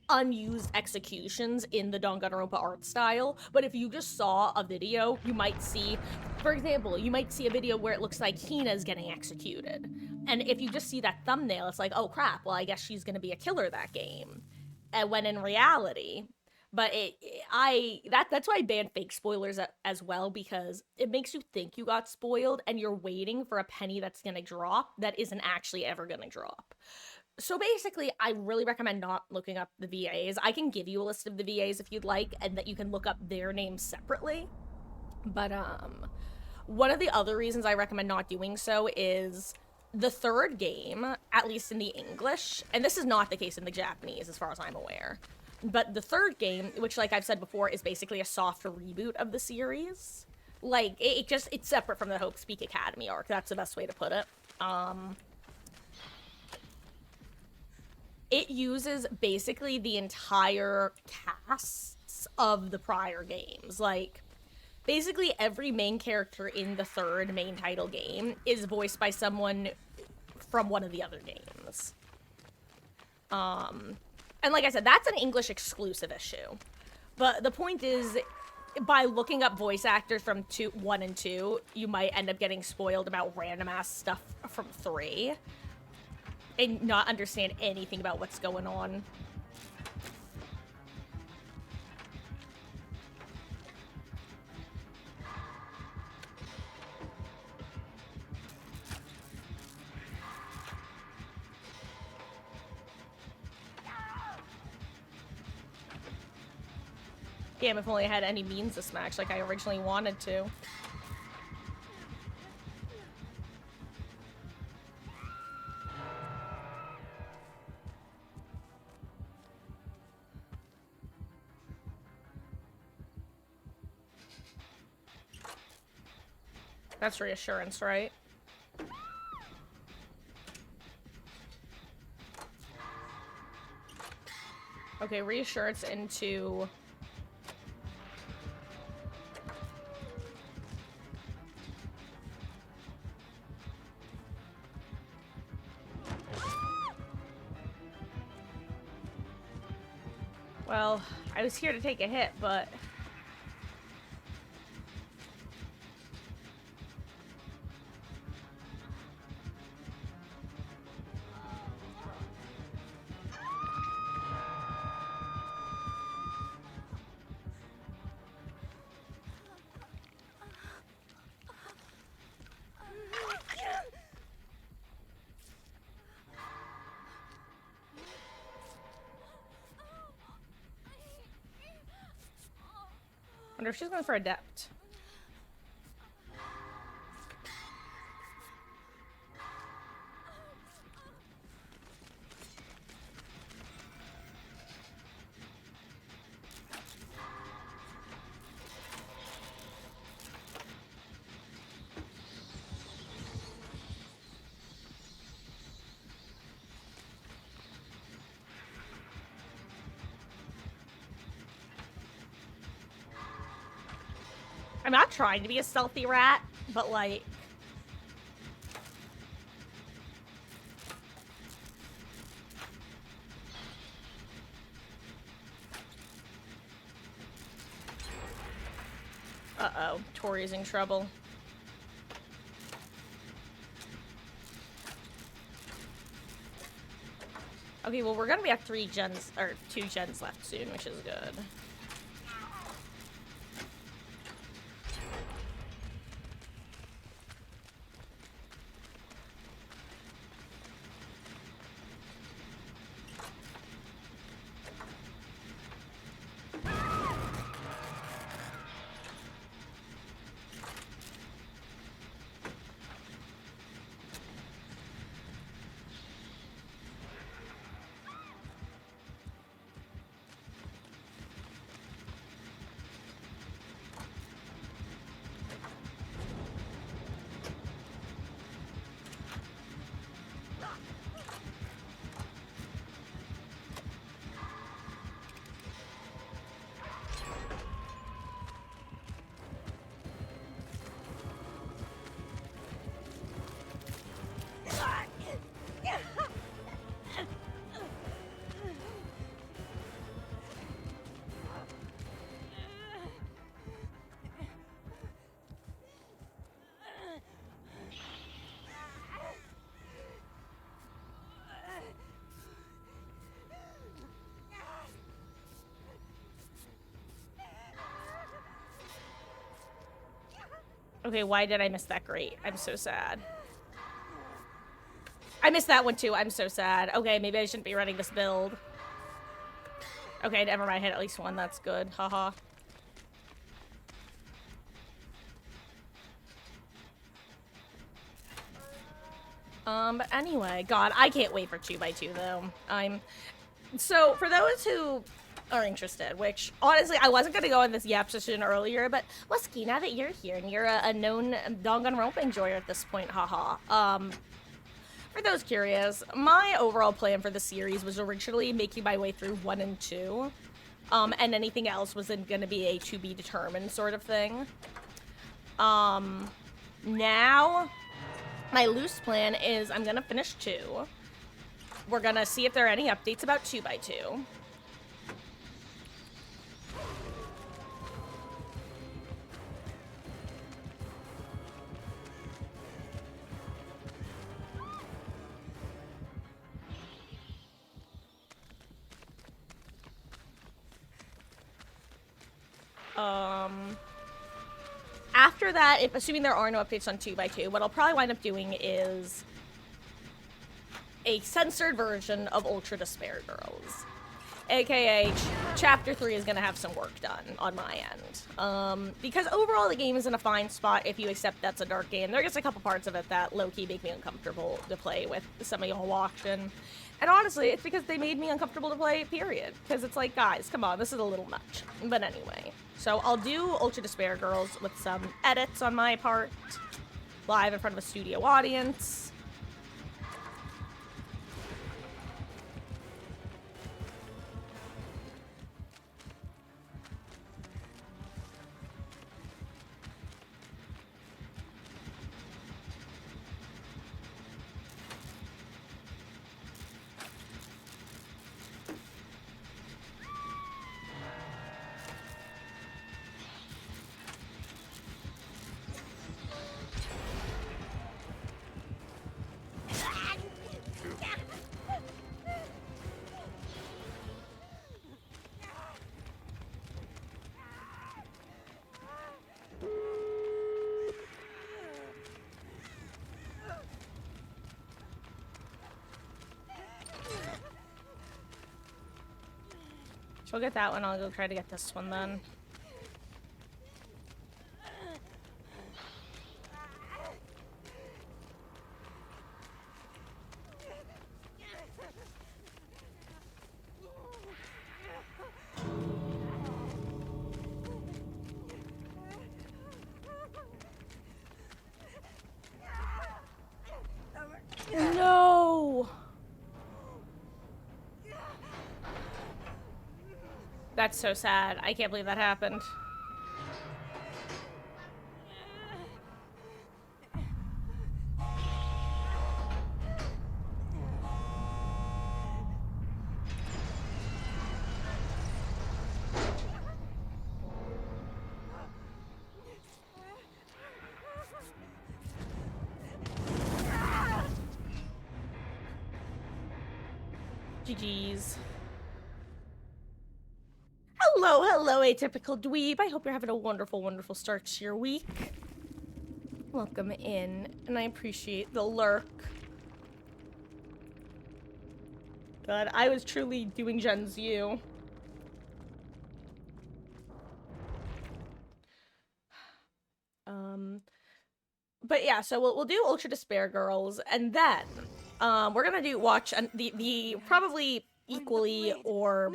unused executions in the Danganronpa art style, but if you just saw a video, you might see, for example, you might see a video where it looks like Hina's getting executed. And if you just see that thumbnail, it's like, oh crap, well, I guess she's gonna be a killer that game. And when in reality, but that's why I banned fake spoilers as well, because it makes you think you got spoiled and you're waiting for a penny that's gonna drop that isn't actually ever gonna drop. So basically, I really recommend not looking up the VAs. I can give you a list of the VAs if you'd like, and that you can look up their names separately. But one of the other reasons I recommend not doing so is the third game, at least in the English, and this is not the case in the Japanese as far as I'm aware, but the third game, which, like I've said before, is basically a soft reboot of the series. Like, it's separate from the Hope Speak Academy arc. That's the best way to put it. It uses basically the entire casts of the prior games. Like, basically every main character in the third main title game is voiced by someone from one of the other games. And like I said, that's an English exclusive issue. But the point is, by looking up voice actors from 1 and 2, you might end up getting spoiled about random ass stuff from 3. And not understand anything about what's going on. Damn, if only I had any means to smash like I originally wanted to. That's reassurance, right? Okay, reassurance into... Well, I was here to take a hit, but... wonder if she's going for Adept. I'm not trying to be a stealthy rat, but like... Uh-oh, Tori's in trouble. Okay, well, we're gonna be at 3 gens, or 2 gens left soon, which is good. Okay, why did I miss that grate? I'm so sad. I missed that one too. I'm so sad. Okay, maybe I shouldn't be running this build. Okay, never mind. I hit at least one. That's good. Haha. But anyway, God, I can't wait for 2x2 though. So for those who are interested, which honestly I wasn't gonna go in this yap session earlier, but Lusky, now that you're here and you're a known Danganronpa enjoyer at this point, haha. For those curious, my overall plan for the series was originally making my way through 1 and 2, and anything else was gonna be a to be determined sort of thing. Now my loose plan is I'm gonna finish 2. We're gonna see if there are any updates about 2x2. After that, if assuming there are no updates on 2x2, what I'll probably wind up doing is a censored version of Ultra Despair Girls. AKA, Chapter 3 is gonna have some work done on my end. Because overall the game is in a fine spot if you accept that's a dark game. There are just a couple parts of it that low-key make me uncomfortable to play with some of y'all watching. And honestly, it's because they made me uncomfortable to play, period. Because it's like, guys, come on, this is a little much. But anyway. So I'll do Ultra Despair Girls with some edits on my part. Live in front of a studio audience. She'll get that one, I'll go try to get this one then. No! That's so sad. I can't believe that happened. GG's. Hello, atypical dweeb. I hope you're having a wonderful, wonderful start to your week. Welcome in, and I appreciate the lurk. God, I was truly doing Gen's you. But yeah, so we'll do Ultra Despair Girls, and then we're gonna watch the probably equally or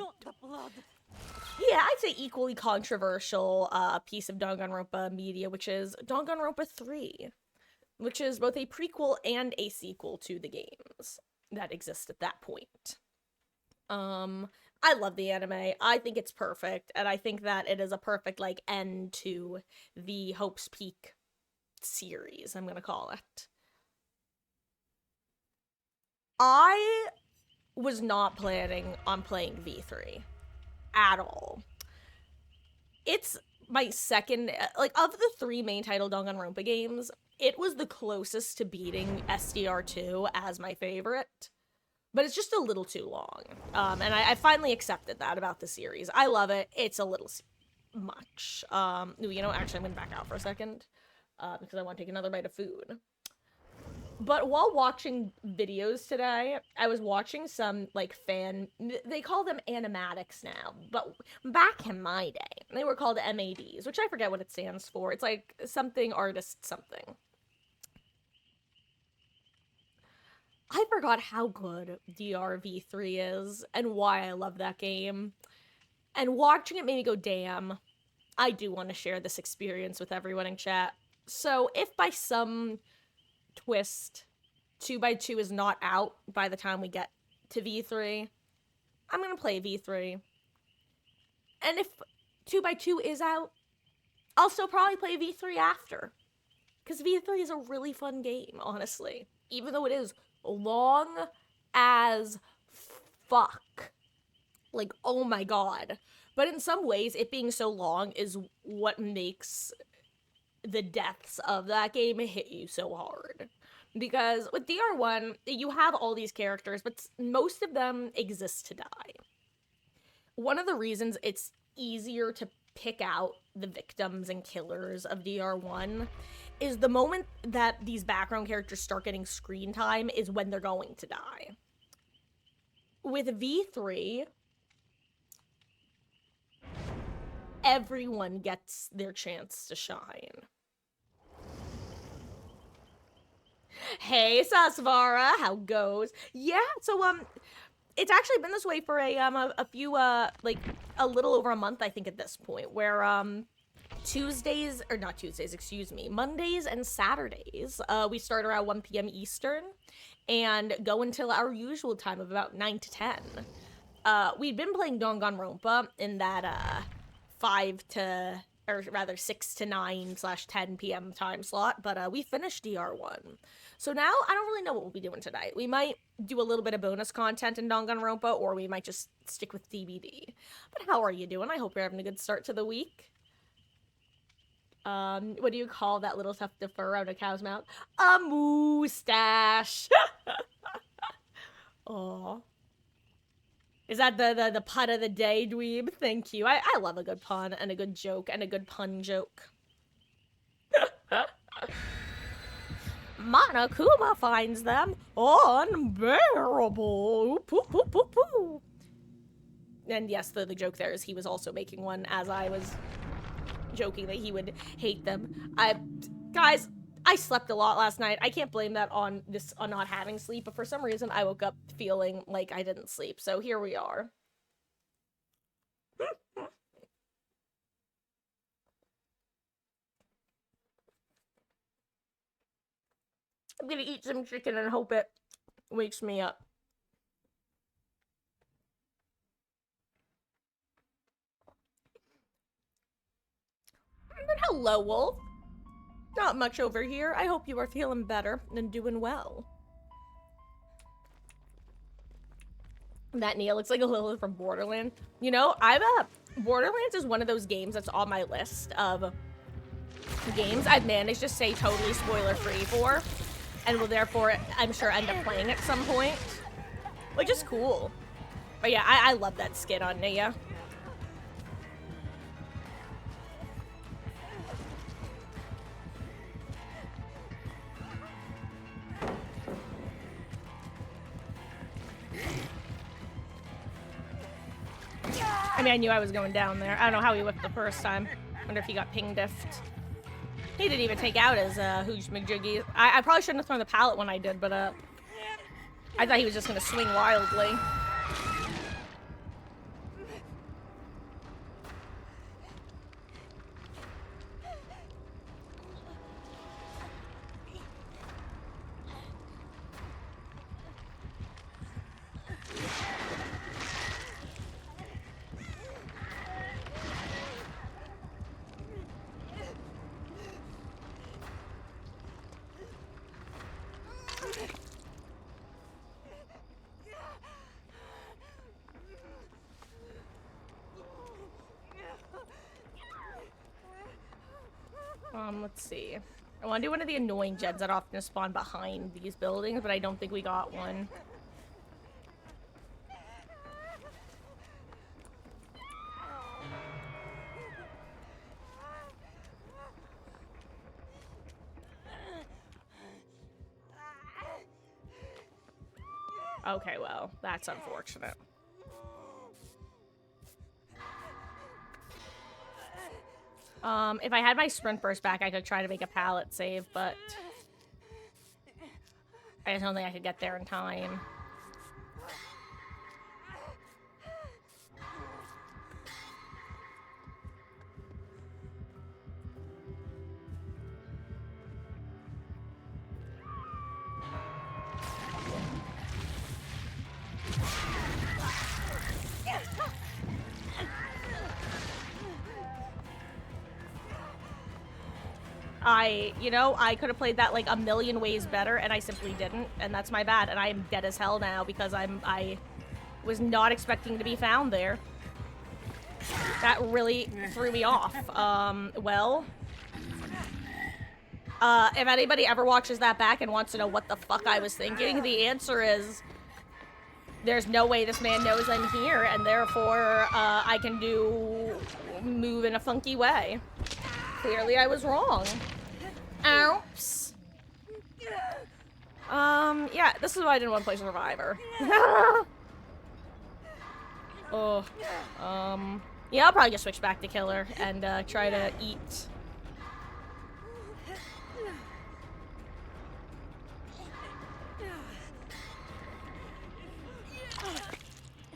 yeah, I'd say equally controversial piece of Danganronpa media, which is Danganronpa 3, which is both a prequel and a sequel to the games that exist at that point. I love the anime. I think it's perfect, and I think that it is a perfect, like, end to the Hope's Peak series, I'm gonna call it. I was not planning on playing V3 at all. It's my second, like, of the 3 main title Danganronpa games, it was the closest to beating SDR2 as my favorite. But it's just a little too long. And I finally accepted that about the series. I love it. It's a little much. You know, actually, I'm going to back out for a second. Because I want to take another bite of food. But while watching videos today, I was watching some, like, they call them animatics now. But back in my day, they were called MADs, which I forget what it stands for. It's like something artist something. I forgot how good DRV3 is and why I love that game. And watching it made me go, damn, I do want to share this experience with everyone in chat. So if by some twist 2x2 is not out by the time we get to V3, I'm going to play V3. And if 2x2 is out, I'll still probably play V3 after. Because V3 is a really fun game, honestly. Even though it is long as fuck. Like, oh my god. But in some ways, it being so long is what makes the depths of that game hit you so hard. Because with DR1, you have all these characters, but most of them exist to die. One of the reasons it's easier to pick out the victims and killers of DR1 is the moment that these background characters start getting screen time is when they're going to die. With V3, everyone gets their chance to shine. Hey, Sasvara, how goes? Yeah, so, it's actually been this way for a few, like, a little over a month, I think, at this point, where, Mondays and Saturdays, we start around 1 p.m. Eastern, and go until our usual time of about 9 to 10. We've been playing Danganronpa in that, 6 to 9/10 p.m. time slot, but we finished DR1. So now, I don't really know what we'll be doing tonight. We might do a little bit of bonus content in Danganronpa, or we might just stick with DBD. But how are you doing? I hope you're having a good start to the week. What do you call that little tuft of fur around a cow's mouth? A moustache! Aww. Is that the pun of the day, dweeb? Thank you. I love a good pun, and a good joke, and a good pun joke. Monokuma finds them unbearable. Poo, poo, poo, poo. And yes, the joke there is he was also making one as I was joking that he would hate them. Guys, I slept a lot last night. I can't blame that on not having sleep, but for some reason I woke up feeling like I didn't sleep. So here we are. I'm gonna eat some chicken and hope it wakes me up. And hello, Wolf. Not much over here. I hope you are feeling better and doing well. That Neil looks like a Lilith from Borderlands. You know, Borderlands is one of those games that's on my list of games I've managed to stay totally spoiler-free for, and will therefore, I'm sure, end up playing at some point. Which is cool. But yeah, I love that skit on Nia. I mean, I knew I was going down there. I don't know how he whipped the first time. Wonder if he got ping diffed. He didn't even take out his Hooch McJiggy. I probably shouldn't have thrown the pallet when I did, but I thought he was just gonna swing wildly. Let's see. I want to do one of the annoying gens that often spawn behind these buildings, but I don't think we got one. Okay, well, that's unfortunate. If I had my sprint burst back, I could try to make a pallet save, but I just don't think I could get there in time. I could have played that like a million ways better, and I simply didn't, and that's my bad, and I am dead as hell now because I was not expecting to be found there. That really threw me off. If anybody ever watches that back and wants to know what the fuck I was thinking, the answer is there's no way this man knows I'm here, and therefore, I can move in a funky way. Clearly I was wrong. Oops. Yeah, this is why I didn't want to play Survivor. Oh. Yeah, I'll probably just switch back to Killer and, try to eat.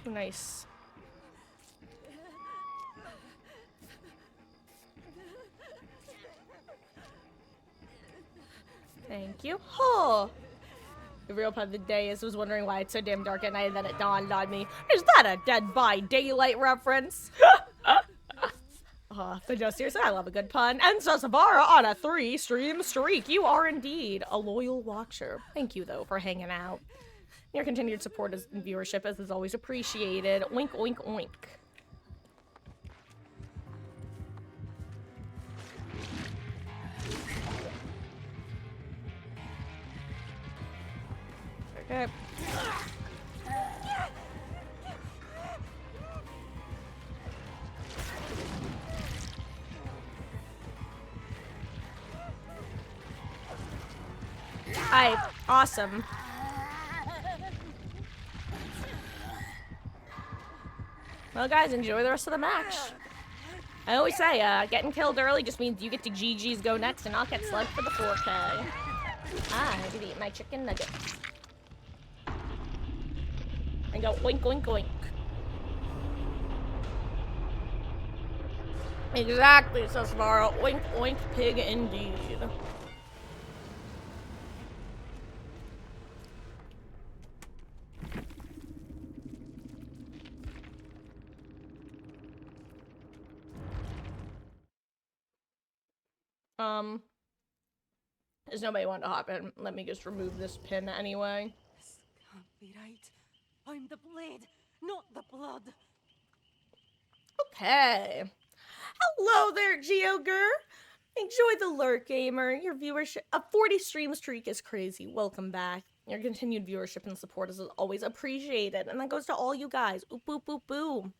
Nice. Thank you. Oh! The real part of the day was wondering why it's so damn dark at night, and then it dawned on me. Is that a Dead by Daylight reference? But no, seriously, I love a good pun. And so Savara on a 3-stream streak. You are indeed a loyal watcher. Thank you, though, for hanging out. Your continued support and viewership is always appreciated. Oink, oink, oink. Okay. Hi. Awesome. Well, guys, enjoy the rest of the match. I always say, getting killed early just means you get to GG's go next, and I'll get slugged for the 4K. I could eat my chicken nuggets. And go oink, oink, oink. Exactly, Sesvara. Oink, oink, pig indeed. There's nobody wanting to hop in. Let me just remove this pin anyway. This can't be right. I'm the blade, not the blood. Okay. Hello there, Geogur. Enjoy the lurk, gamer. Your viewership, a 40 stream streak is crazy. Welcome back. Your continued viewership and support is always appreciated, and that goes to all you guys. Oop, boop, boop, boom.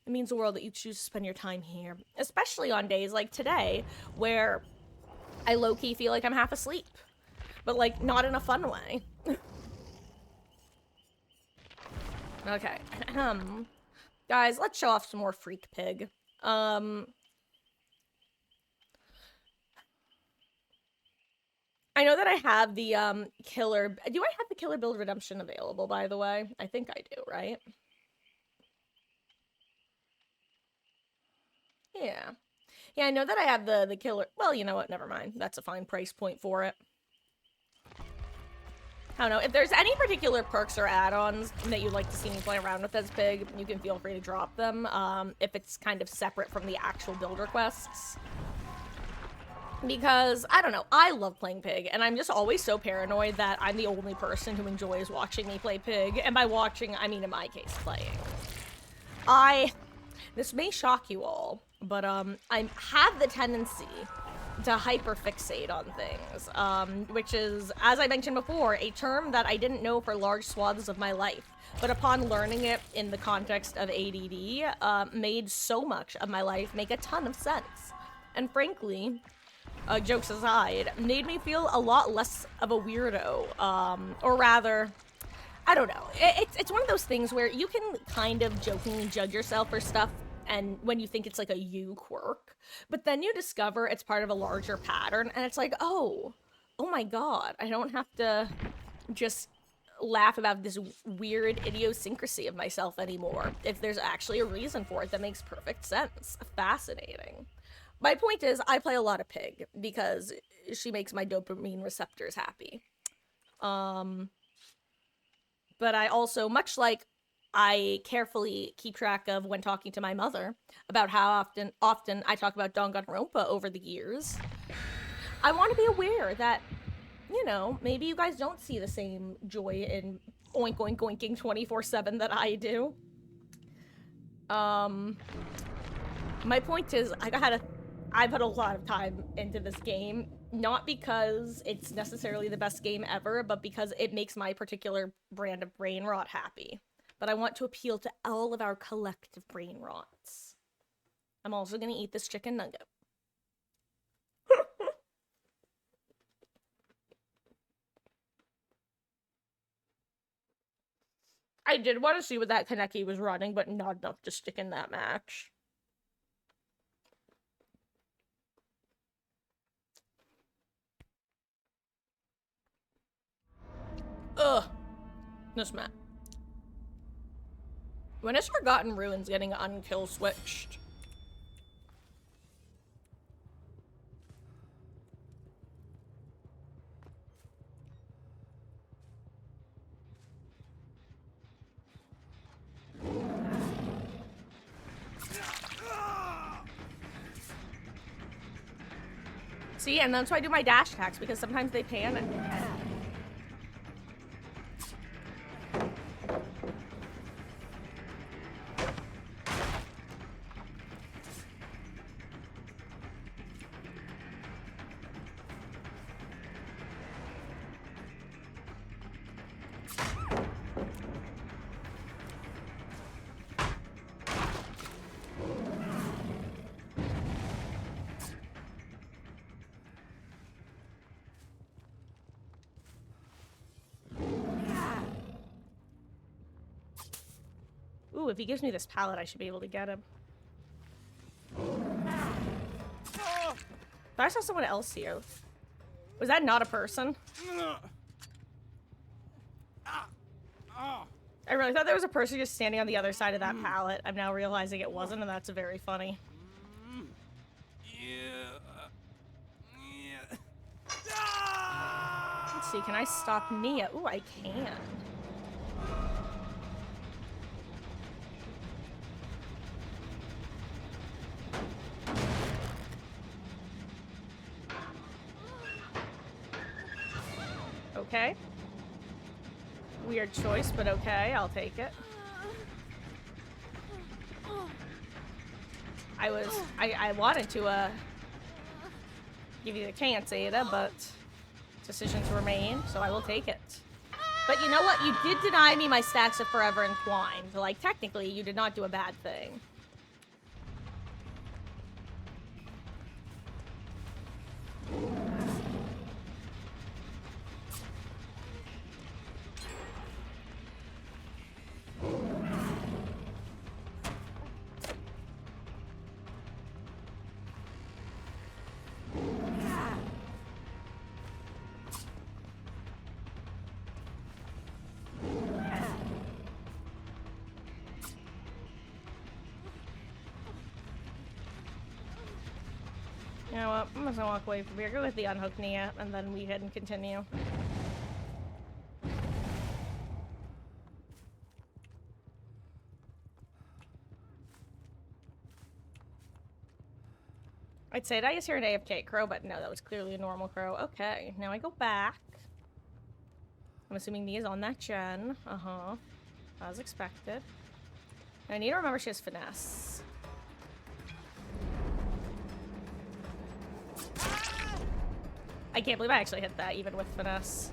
It means the world that you choose to spend your time here, especially on days like today, where I low-key feel like I'm half asleep, but like not in a fun way. Okay, guys, let's show off some more Freak Pig. I know that I have the, killer... Do I have the killer build redemption available, by the way? I think I do, right? Yeah. Yeah, I know that I have the killer... Well, you know what? Never mind. That's a fine price point for it. I don't know. If there's any particular perks or add-ons that you'd like to see me play around with as Pig, you can feel free to drop them, if it's kind of separate from the actual build requests. Because, I don't know, I love playing Pig, and I'm just always so paranoid that I'm the only person who enjoys watching me play Pig, and by watching, I mean in my case, playing. This may shock you all, but, I have the tendency to hyperfixate on things, which is, as I mentioned before, a term that I didn't know for large swaths of my life, but upon learning it in the context of ADD, made so much of my life make a ton of sense. And frankly, jokes aside, made me feel a lot less of a weirdo, or rather, I don't know. It's one of those things where you can kind of jokingly judge yourself for stuff, and when you think it's like a you quirk, but then you discover it's part of a larger pattern, and it's like, oh my god, I don't have to just laugh about this weird idiosyncrasy of myself anymore. If there's actually a reason for it that makes perfect sense. Fascinating. My point is, I play a lot of Pig because she makes my dopamine receptors happy. But I also, much like I carefully keep track of when talking to my mother about how often I talk about Danganronpa over the years, I want to be aware that, you know, maybe you guys don't see the same joy in oink oink oinking 24/7 that I do. My point is, I put a lot of time into this game, not because it's necessarily the best game ever, but because it makes my particular brand of brain rot happy. But I want to appeal to all of our collective brain rots. I'm also gonna eat this chicken nugget. I did want to see what that Kaneki was running, but not enough to stick in that match. Ugh. This map. When is Forgotten Ruins getting unkill switched? See, and that's why I do my dash attacks, because sometimes they panic. Ooh, if he gives me this pallet, I should be able to get him. But I saw someone else here. Was that not a person? I really thought there was a person just standing on the other side of that pallet. I'm now realizing it wasn't, and that's very funny. Let's see, can I stop Nia? Ooh, I can. Okay. Weird choice, but okay, I'll take it. I wanted to, give you the chance, Ada, but decisions remain, so I will take it. But you know what? You did deny me my stacks of Forever Entwined. Like, technically, you did not do a bad thing. You know what? I'm just gonna walk away from here. Go with the unhooked Nia, and then we can continue. I'd say I just hear an AFK crow, but no, that was clearly a normal crow. Okay, now I go back. I'm assuming Nia's on that gen. Uh-huh. As expected. I need to remember she has finesse. I can't believe I actually hit that, even with finesse.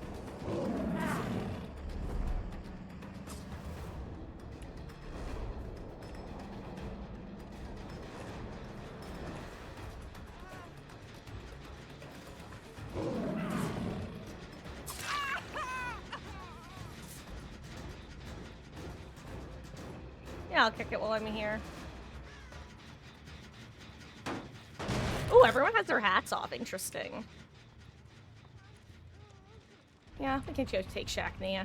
Yeah, I'll kick it while I'm here. Ooh, everyone has their hats off. Interesting. Yeah, we can go take Shaq Nia.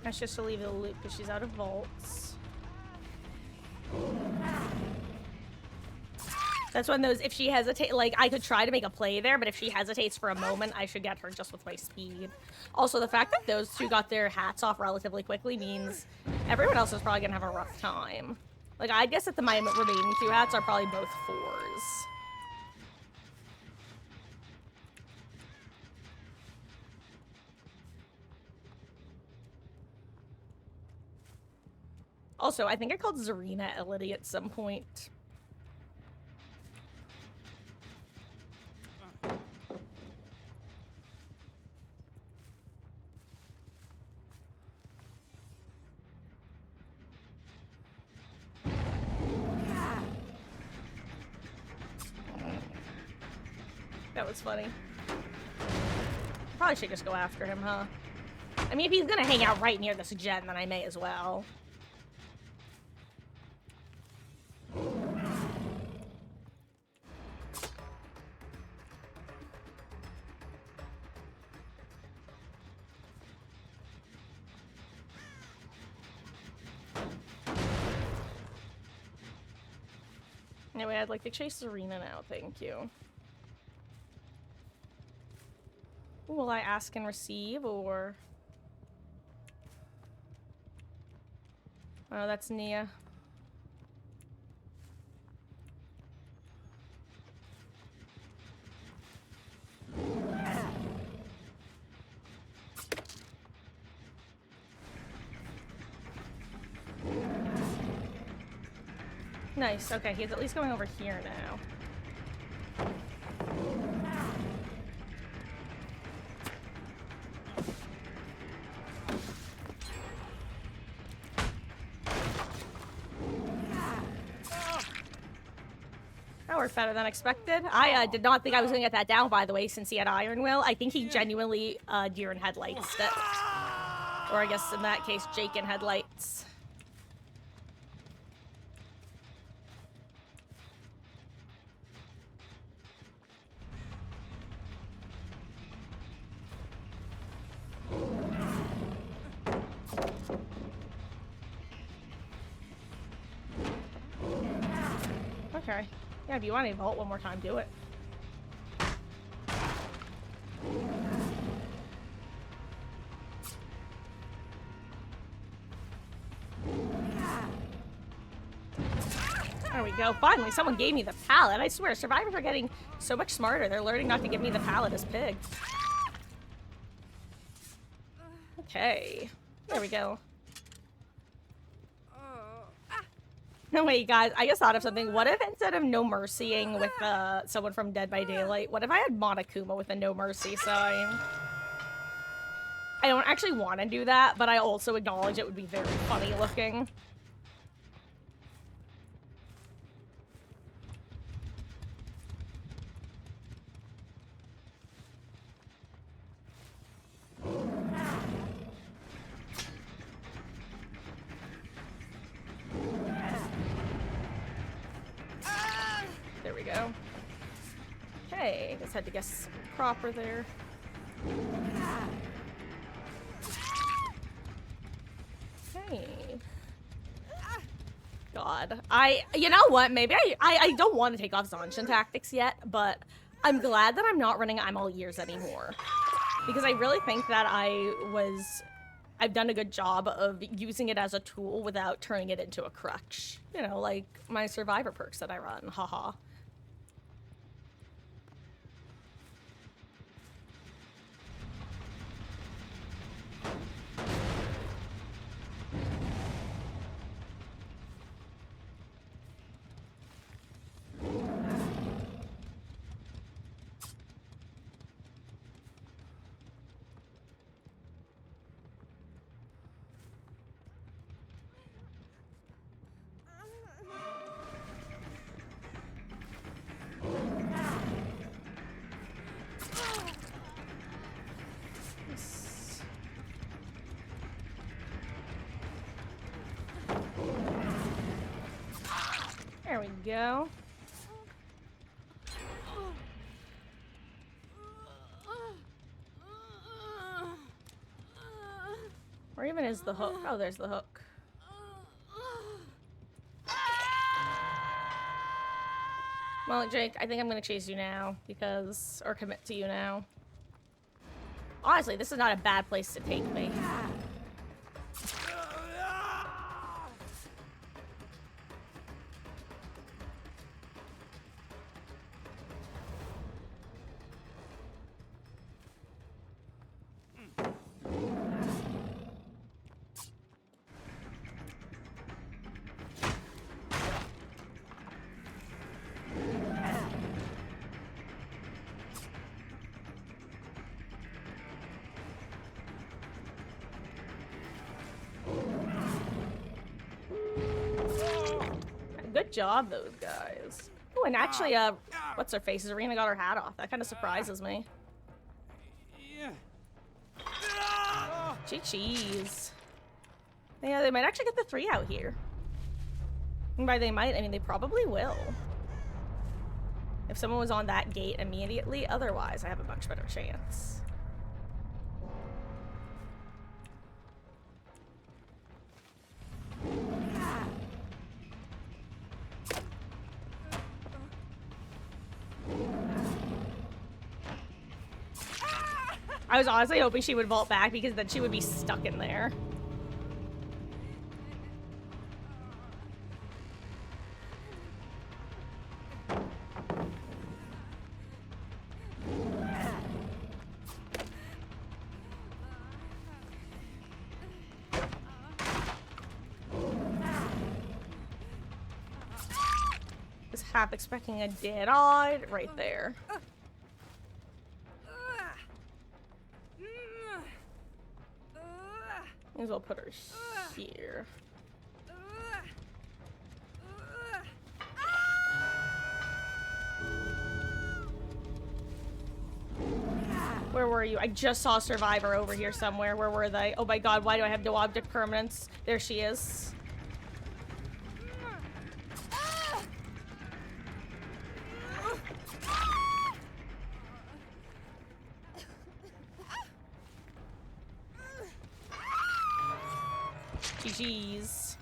That's just to leave the loop because she's out of vaults. That's one of those, if she hesitates, like, I could try to make a play there, but if she hesitates for a moment, I should get her just with my speed. Also, the fact that those two got their hats off relatively quickly means everyone else is probably gonna have a rough time. Like, I guess that my remaining two hats are probably both 4s. Also, I think I called Zarina Elodie at some point. That was funny. Probably should just go after him, huh? I mean, if he's gonna hang out right near this gen, then I may as well. Anyway, I'd like to chase Serena now, thank you. Will I ask and receive, or... Oh, that's Nia. Nice, okay, he's at least going over here now. That worked better than expected. I did not think I was gonna get that down, by the way, since he had Iron Will. I think he genuinely deer in headlights it. Or I guess in that case, Jake in headlights. Okay. Yeah, if you want to vault one more time, do it. There we go. Finally, someone gave me the pallet. I swear, survivors are getting so much smarter. They're learning not to give me the pallet as pigs. Okay. There we go. No, wait, guys. I just thought of something. What if instead of no mercying with someone from Dead by Daylight, what if I had Monokuma with a no mercy sign? I don't actually want to do that, but I also acknowledge it would be very funny looking. There we go. Okay, just had to guess proper there. Okay. God. You know what? Maybe I don't want to take off Zanshin tactics yet, but I'm glad that I'm not running I'm all ears anymore. Because I really think that I've done a good job of using it as a tool without turning it into a crutch. You know, like my survivor perks that I run. Haha. There we go. Where even is the hook? Oh, there's the hook. Well, Jake, I think I'm gonna chase you now because, or commit to you now. Honestly, this is not a bad place to take me. Good job, those guys. Oh, and actually, what's her face? Arena got her hat off. That kind of surprises me. Cheese. Yeah, they might actually get the 3 out here. And by they might, I mean they probably will. If someone was on that gate immediately, otherwise I have a much better chance. I was honestly hoping she would vault back because then she would be stuck in there. Was half expecting a dead eye right there. May as well put her here. Where were you? I just saw Survivor over here somewhere. Where were they? Oh my god, why do I have no object permanence? There she is. GG's.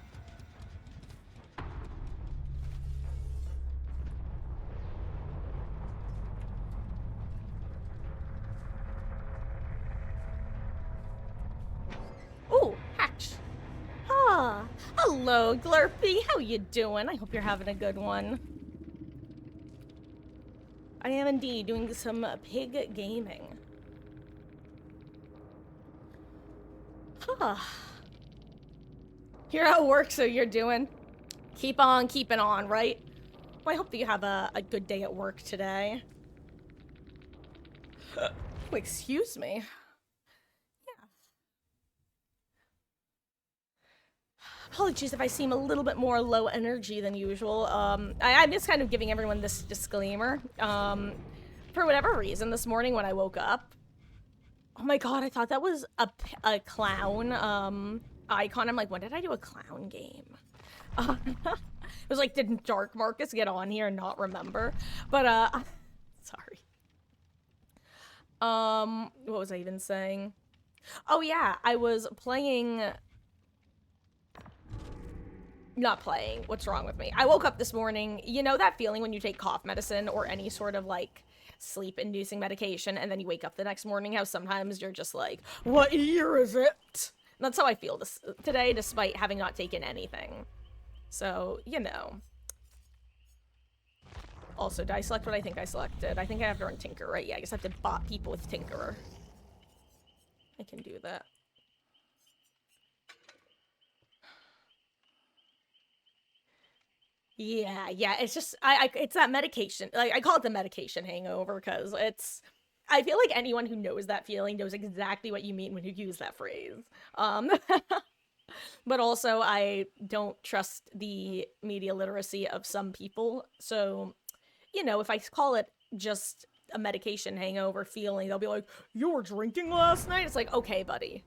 Ooh, hatch. Ah, a Hello, Glurpy. How you doing? I hope you're having a good one. I am indeed doing some pig gaming. Huh. You're at work, so you're doing. Keep on keeping on, right? Well, I hope that you have a good day at work today. Oh, excuse me. Yeah. Apologies if I seem a little bit more low energy than usual. I'm just kind of giving everyone this disclaimer. For whatever reason, this morning when I woke up, oh my god, I thought that was a clown, icon. I'm like, when did I do a clown game? It was like, didn't Dark Marcus get on here and not remember? But, sorry. What was I even saying? Oh yeah, I was playing... Not playing. What's wrong with me? I woke up this morning, you know that feeling when you take cough medicine or any sort of, like, sleep-inducing medication, and then you wake up the next morning, how sometimes you're just like, what year is it? And that's how I feel today, despite having not taken anything. So, you know. Also, did I select what I think I selected? I think I have to run Tinker, right? Yeah, I guess I have to bot people with Tinkerer. I can do that. Yeah, it's just, it's that medication, like, I call it the medication hangover, because I feel like anyone who knows that feeling knows exactly what you mean when you use that phrase. But also, I don't trust the media literacy of some people, so, you know, if I call it just a medication hangover feeling, they'll be like, you were drinking last night? It's like, okay, buddy.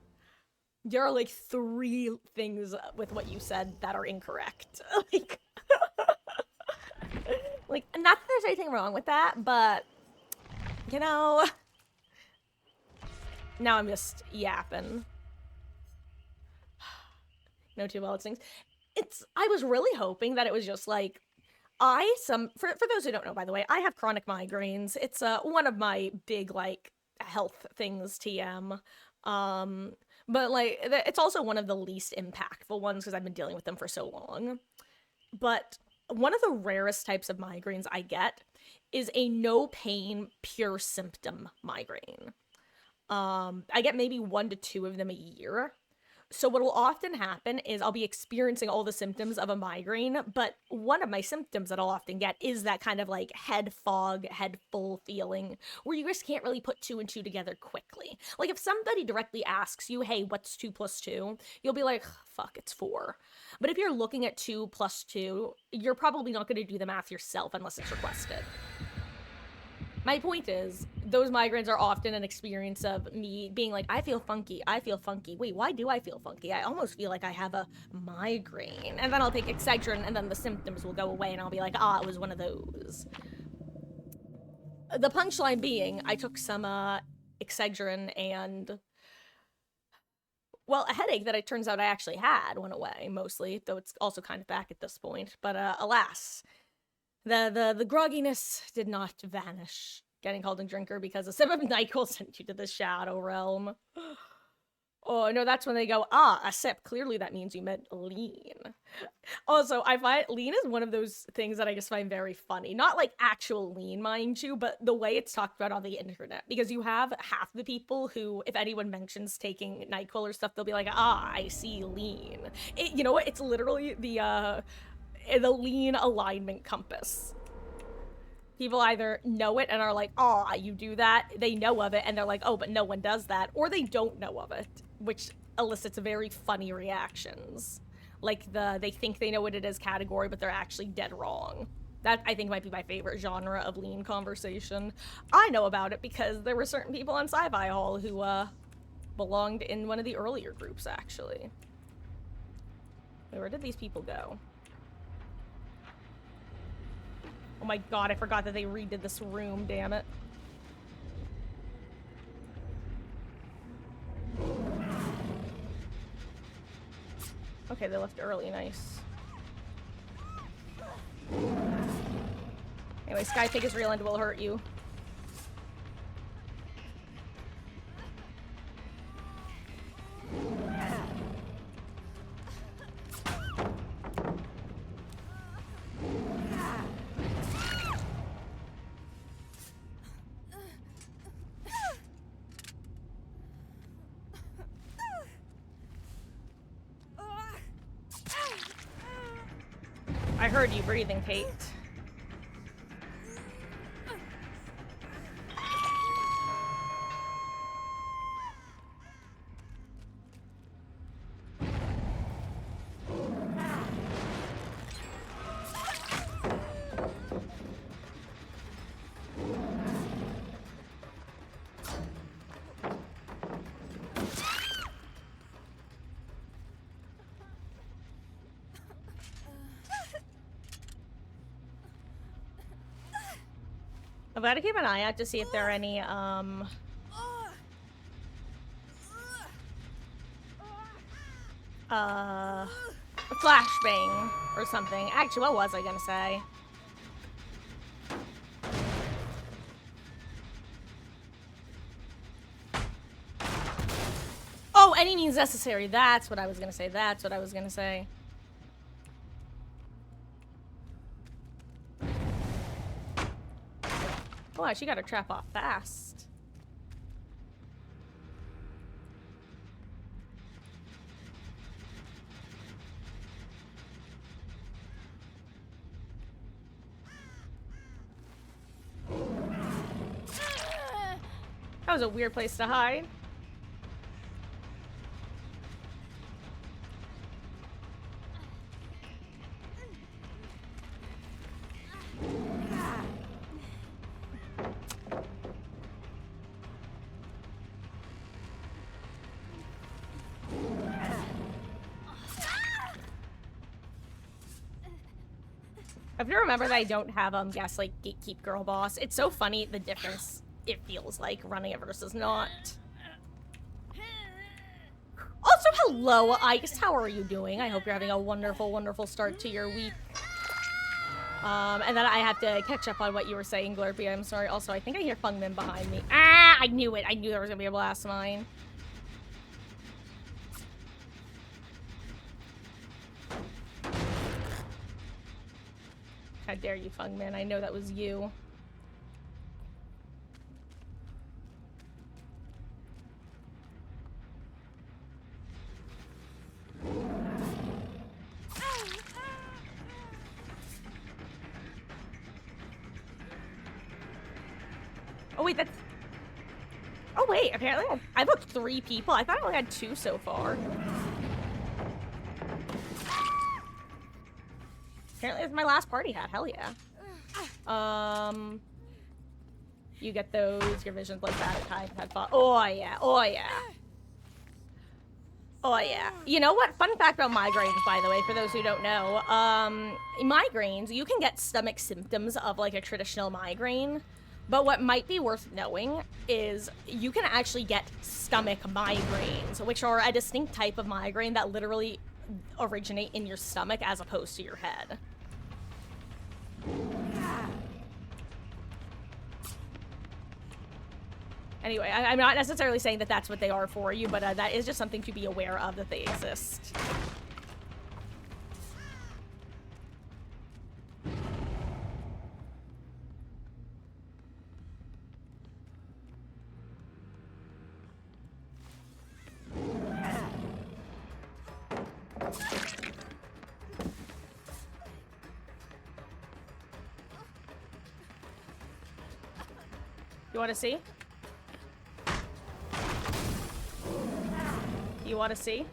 There are, like, 3 things with what you said that are incorrect. Like... Like, not that there's anything wrong with that, but, you know, now I'm just yapping. No too well, it sings. I was really hoping that it was just like, for those who don't know, by the way, I have chronic migraines. It's, one of my big, like, health things, TM. But, like, it's also one of the least impactful ones because I've been dealing with them for so long. But one of the rarest types of migraines I get is a no pain, pure symptom migraine. I get maybe 1 to 2 of them a year. So what will often happen is I'll be experiencing all the symptoms of a migraine, but one of my symptoms that I'll often get is that kind of like head fog, head full feeling where you just can't really put 2 and 2 together quickly. Like if somebody directly asks you, hey, what's 2 plus 2? You'll be like, fuck, it's 4. But if you're looking at 2 plus 2, you're probably not going to do the math yourself unless it's requested. My point is, those migraines are often an experience of me being like, I feel funky. Wait, why do I feel funky? I almost feel like I have a migraine. And then I'll take Excedrin, and then the symptoms will go away, and I'll be like, it was one of those. The punchline being, I took some Excedrin, and... well, a headache that it turns out I actually had went away, mostly, though it's also kind of back at this point. But alas... The grogginess did not vanish. Getting called a drinker because a sip of NyQuil sent you to the Shadow Realm. Oh, no, that's when they go, a sip. Clearly that means you meant lean. Also, I find lean is one of those things that I just find very funny. Not like actual lean, mind you, but the way it's talked about on the internet. Because you have half the people who, if anyone mentions taking NyQuil or stuff, they'll be like, I see lean. You know what? It's literally the lean alignment compass. People either know it and are like, you do that, they know of it, and they're like, but no one does that, or they don't know of it, which elicits very funny reactions. Like they think they know what it is category, but they're actually dead wrong. That, I think, might be my favorite genre of lean conversation. I know about it because there were certain people on Sci-Fi Hall who, belonged in one of the earlier groups, actually. Wait, where did these people go? Oh my god, I forgot that they redid this room, damn it. Okay, they left early, nice. Anyway, Sky Pig is real and will hurt you. I heard you breathing, Kate. I've got to keep an eye out to see if there are any, flashbang or something. Actually, what was I gonna say? Oh, any means necessary. That's what I was gonna say. That's what I was gonna say. Oh, she got her trap off fast. That was a weird place to hide. I have to remember that I don't have Gaslight Gatekeep Girl Boss. It's so funny the difference it feels like running it versus not. Also, hello, Ice. How are you doing? I hope you're having a wonderful, wonderful start to your week. And then I have to catch up on what you were saying, Glurpy. I'm sorry. Also, I think I hear Fungmin behind me. Ah, I knew it. I knew there was gonna be a blast mine. How dare you, Fungman? I know that was you. Oh wait, that's... Oh wait, apparently I've hooked 3 people. I thought I only had 2 so far. Apparently it's my last party hat. Hell yeah. You get those. Your vision's like that at time. Had fun. Oh yeah. Oh yeah. Oh yeah. You know what? Fun fact about migraines, by the way, for those who don't know. Migraines, you can get stomach symptoms of like a traditional migraine. But what might be worth knowing is you can actually get stomach migraines, which are a distinct type of migraine that literally originate in your stomach as opposed to your head. Anyway, I'm not necessarily saying that that's what they are for you, but that is just something to be aware of, that they exist. You want to see? You want to see?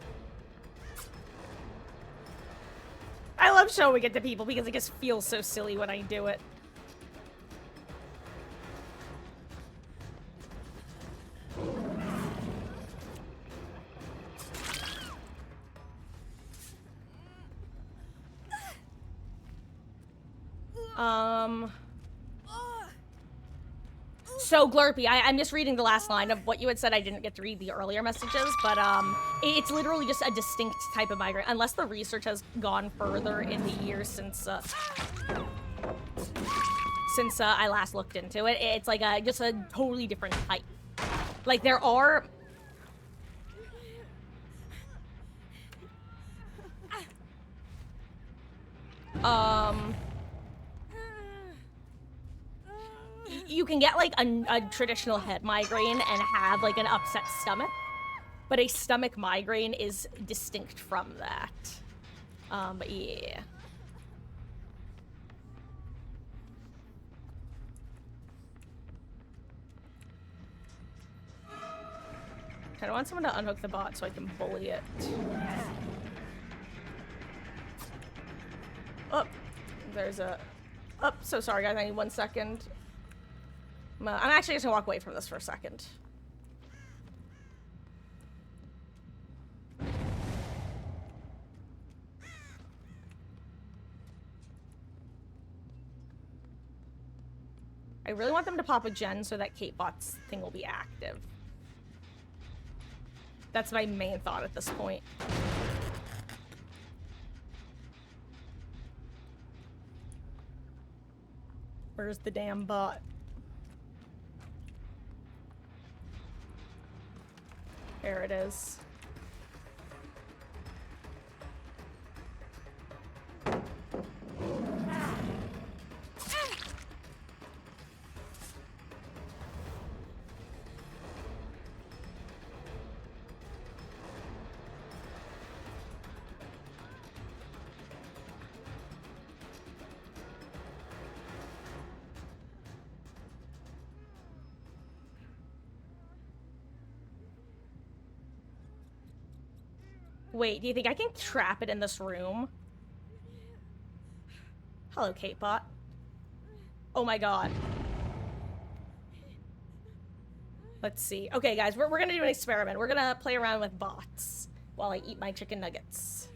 I love showing it to people because it just feels so silly when I do it. So, Glurpy, I'm just reading the last line of what you had said. I didn't get to read the earlier messages, but it's literally just a distinct type of migraine, unless the research has gone further in the years since I last looked into it. It's like just a totally different type. Like, there are... You can get like a traditional head migraine and have like an upset stomach, but a stomach migraine is distinct from that. But yeah. I want someone to unhook the bot so I can bully it. Oh, there's a... Oh, so sorry guys, I need 1 second. I'm actually just gonna walk away from this for a second. I really want them to pop a gen so that Katebot's thing will be active. That's my main thought at this point. Where's the damn bot? There it is. Wait, do you think I can trap it in this room? Hello, Katebot. Oh my god. Let's see. Okay, guys, we're gonna do an experiment. We're gonna play around with bots while I eat my chicken nuggets.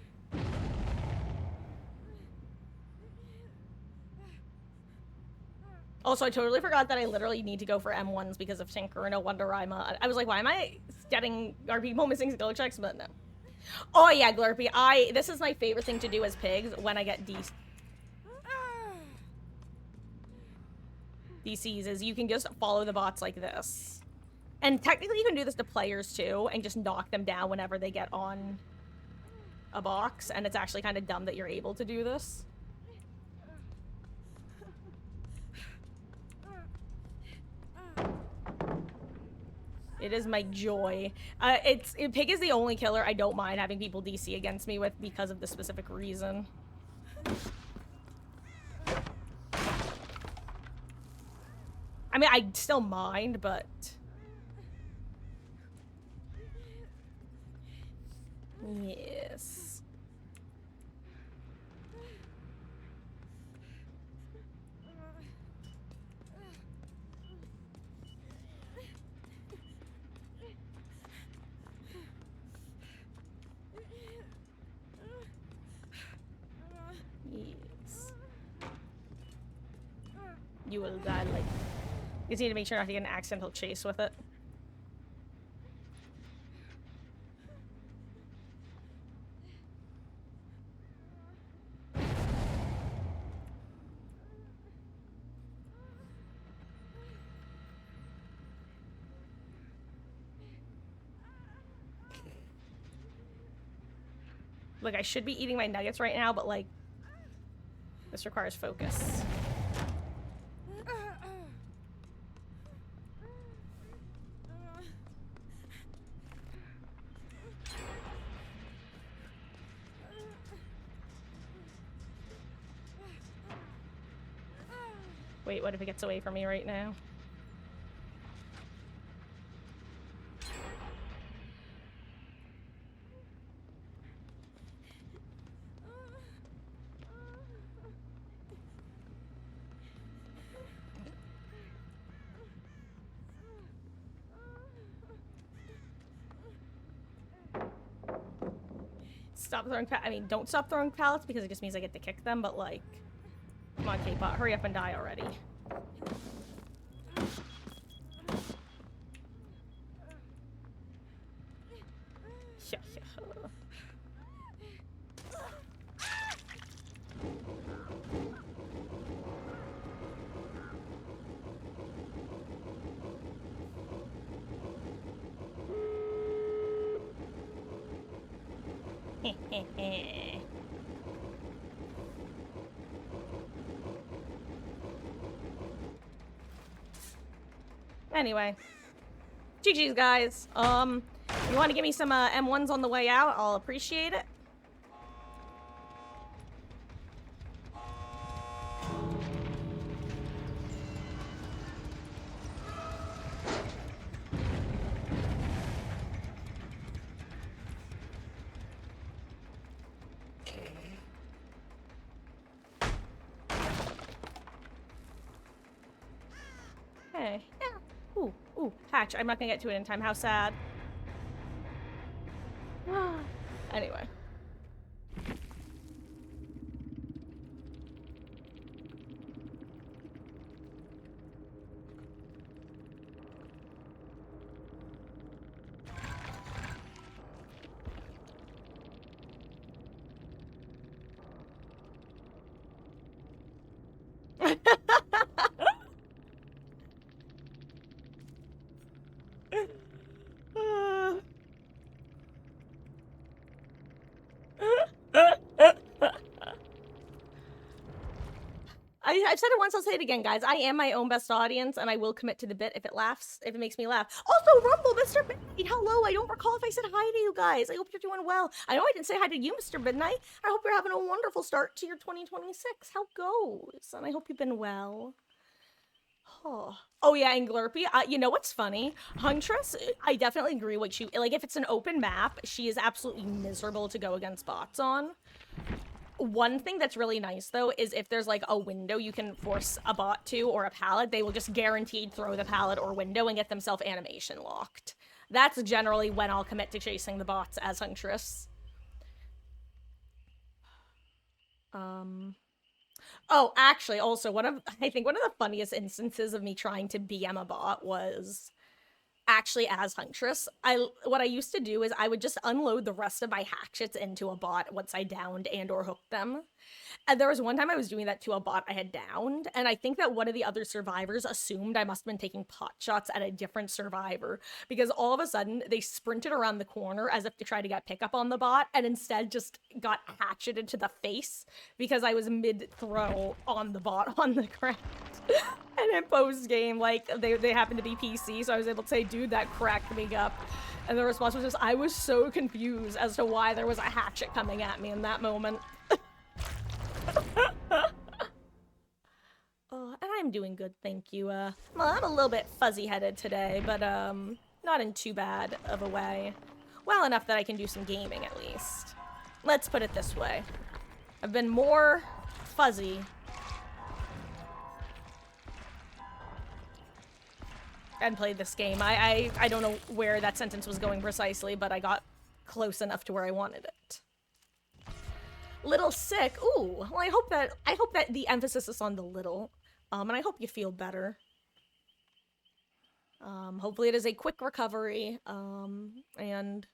Also, I totally forgot that I literally need to go for M1s because of Tinker. No wonder I was like, why am I getting... Are people missing skill checks? But no. Oh yeah, Glurpy. This is my favorite thing to do as pigs when I get DCs is you can just follow the bots like this. And technically you can do this to players too and just knock them down whenever they get on a box, and it's actually kind of dumb that you're able to do this. It is my joy. Pig is the only killer I don't mind having people DC against me with because of the specific reason. I mean, I still mind, but... Yes. Yes. You will die like... You just need to make sure not to get an accidental chase with it. Look, I should be eating my nuggets right now, but like, this requires focus. Wait, what if it gets away from me right now? Stop throwing I mean, don't stop throwing pallets because it just means I get to kick them, but like... Come on, K-Pot, hurry up and die already. Anyway, GG's guys. You want to give me some M1s on the way out? I'll appreciate it. Okay. Yeah. Ooh, ooh, hatch. I'm not gonna get to it in time. How sad. Anyway. I've said it once, I'll say it again, guys. I am my own best audience, and I will commit to the bit if it makes me laugh. Also, Rumble, Mr. Midnight, hello. I don't recall if I said hi to you guys. I hope you're doing well. I know I didn't say hi to you, Mr. Midnight. I hope you're having a wonderful start to your 2026. How goes? And I hope you've been well. Oh yeah, and Glurpy, you know what's funny? Huntress, I definitely agree with you. Like, if it's an open map, she is absolutely miserable to go against bots on. One thing that's really nice, though, is if there's, like, a window you can force a bot to, or a pallet, they will just guaranteed throw the pallet or window and get themselves animation locked. That's generally when I'll commit to chasing the bots as Huntress. Oh, actually, also, I think one of the funniest instances of me trying to BM a bot was actually as Huntress. What I used to do is I would just unload the rest of my hatchets into a bot once I downed and or hooked them. And there was one time I was doing that to a bot I had downed, and I think that one of the other survivors assumed I must have been taking pot shots at a different survivor, because all of a sudden they sprinted around the corner as if to try to get pickup on the bot, and instead just got hatcheted to the face because I was mid-throw on the bot on the ground. And in post-game, like, they happened to be PC, so I was able to say, dude, that cracked me up. And the response was just, I was so confused as to why there was a hatchet coming at me in that moment. And I'm doing good, thank you. Well, I'm a little bit fuzzy-headed today, but, not in too bad of a way. Well enough that I can do some gaming, at least. Let's put it this way. I've been more fuzzy and played this game. I don't know where that sentence was going precisely, but I got close enough to where I wanted it. Little sick. Ooh, well, I hope that the emphasis is on the little. And I hope you feel better. Hopefully it is a quick recovery. And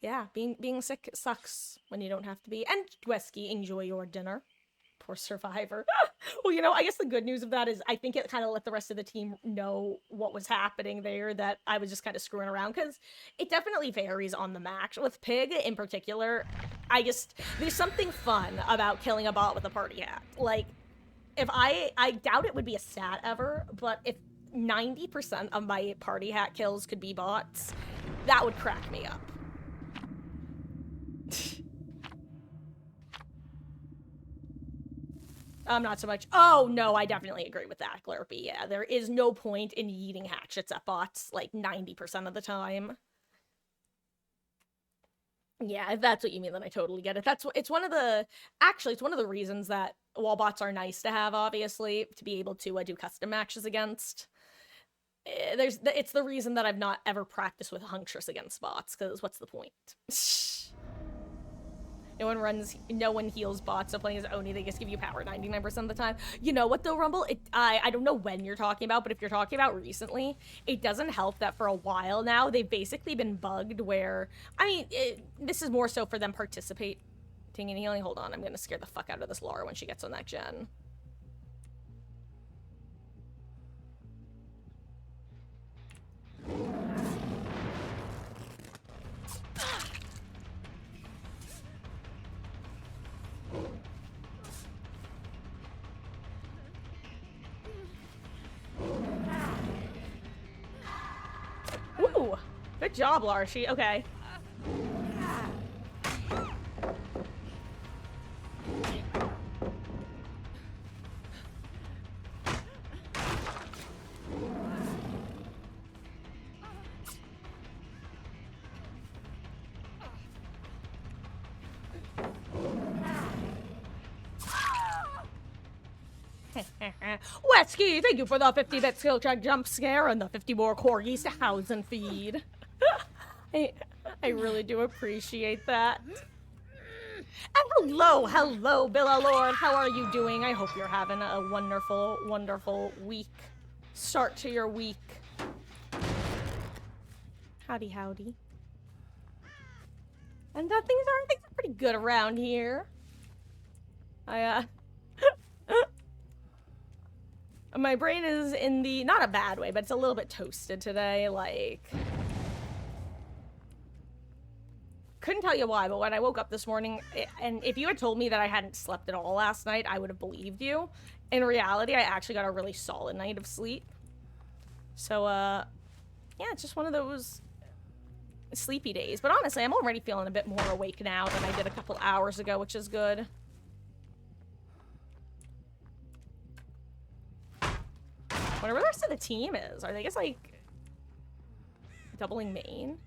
yeah, being sick sucks when you don't have to be. And Dweski, enjoy your dinner. Poor survivor. Well, you know, I guess the good news of that is I think it kind of let the rest of the team know what was happening there, that I was just kind of screwing around, because it definitely varies on the match. With Pig in particular, there's something fun about killing a bot with a party hat. Like, if I doubt it would be a stat ever, but if 90% of my party hat kills could be bots, that would crack me up. Not so much. Oh, no, I definitely agree with that, Glurpy. Yeah, there is no point in yeeting hatchets at bots, like, 90% of the time. Yeah, if that's what you mean, then I totally get it. It's one of the reasons that, while bots are nice to have, obviously, to be able to do custom matches against, it's the reason that I've not ever practiced with Huntress against bots, because what's the point? No one heals bots, so playing as Oni, they just give you power 99% of the time. You know what, though, Rumble? I don't know when you're talking about, but if you're talking about recently, it doesn't help that for a while now, they've basically been bugged where, I mean, this is more so for them participating in healing. Hold on, I'm gonna scare the fuck out of this Lara when she gets on that gen. Ooh, good job, Larshi. Okay. Wesky, thank you for the 50-bit skill check jump scare and the 50 more corgis to house and feed. I really do appreciate that. And hello, Billa Lord. How are you doing? I hope you're having a wonderful, wonderful week. Start to your week. Howdy, howdy. And things are pretty good around here. My brain is in the, not a bad way, but it's a little bit toasted today, like... Couldn't tell you why, but when I woke up this morning, and if you had told me that I hadn't slept at all last night, I would have believed you. In reality, I actually got a really solid night of sleep. So, yeah, it's just one of those sleepy days. But honestly, I'm already feeling a bit more awake now than I did a couple hours ago, which is good. Wonder where the rest of the team is. Are they just, like, doubling main?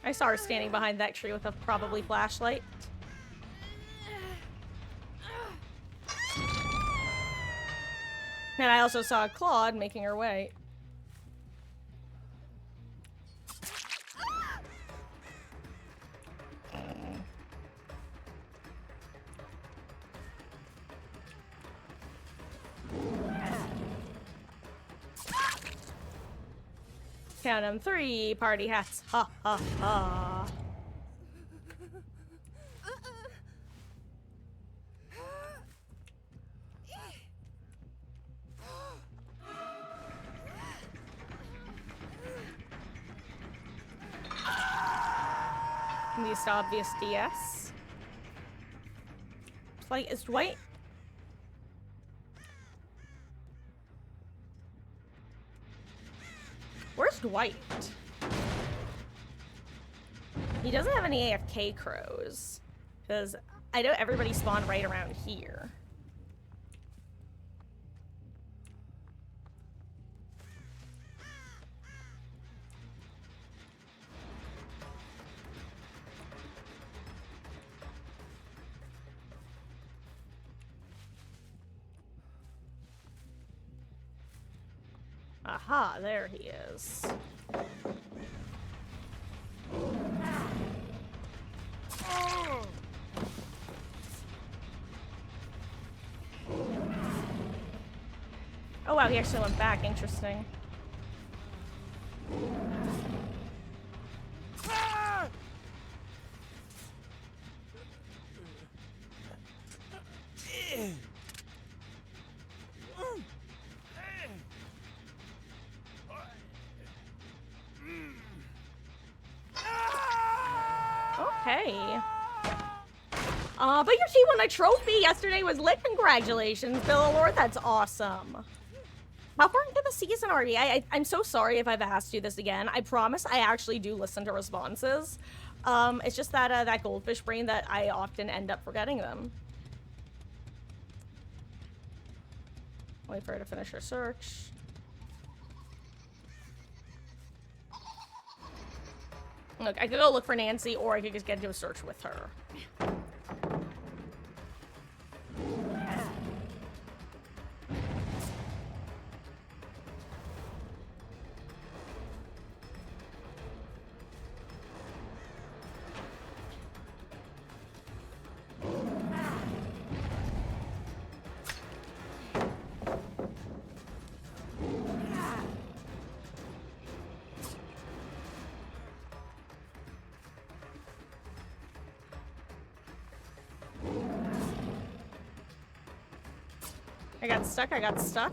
I saw her standing behind that tree with a probably flashlight. And I also saw Claude making her way. Count 'em 3 party hats. Ha ha ha. Least obvious DS. Like, is Dwight? Where's Dwight? He doesn't have any AFK crows. Because I know everybody spawned right around here. Aha, there he is. Oh wow, he actually went back. Interesting. Okay. But your team won a trophy yesterday was lit. Congratulations, Bill Lord. That's awesome. How far into the season are we? I'm so sorry if I've asked you this again. I promise I actually do listen to responses. It's just that that goldfish brain that I often end up forgetting them. Wait for her to finish her search. Look, I could go look for Nancy, or I could just get into a search with her. I got stuck.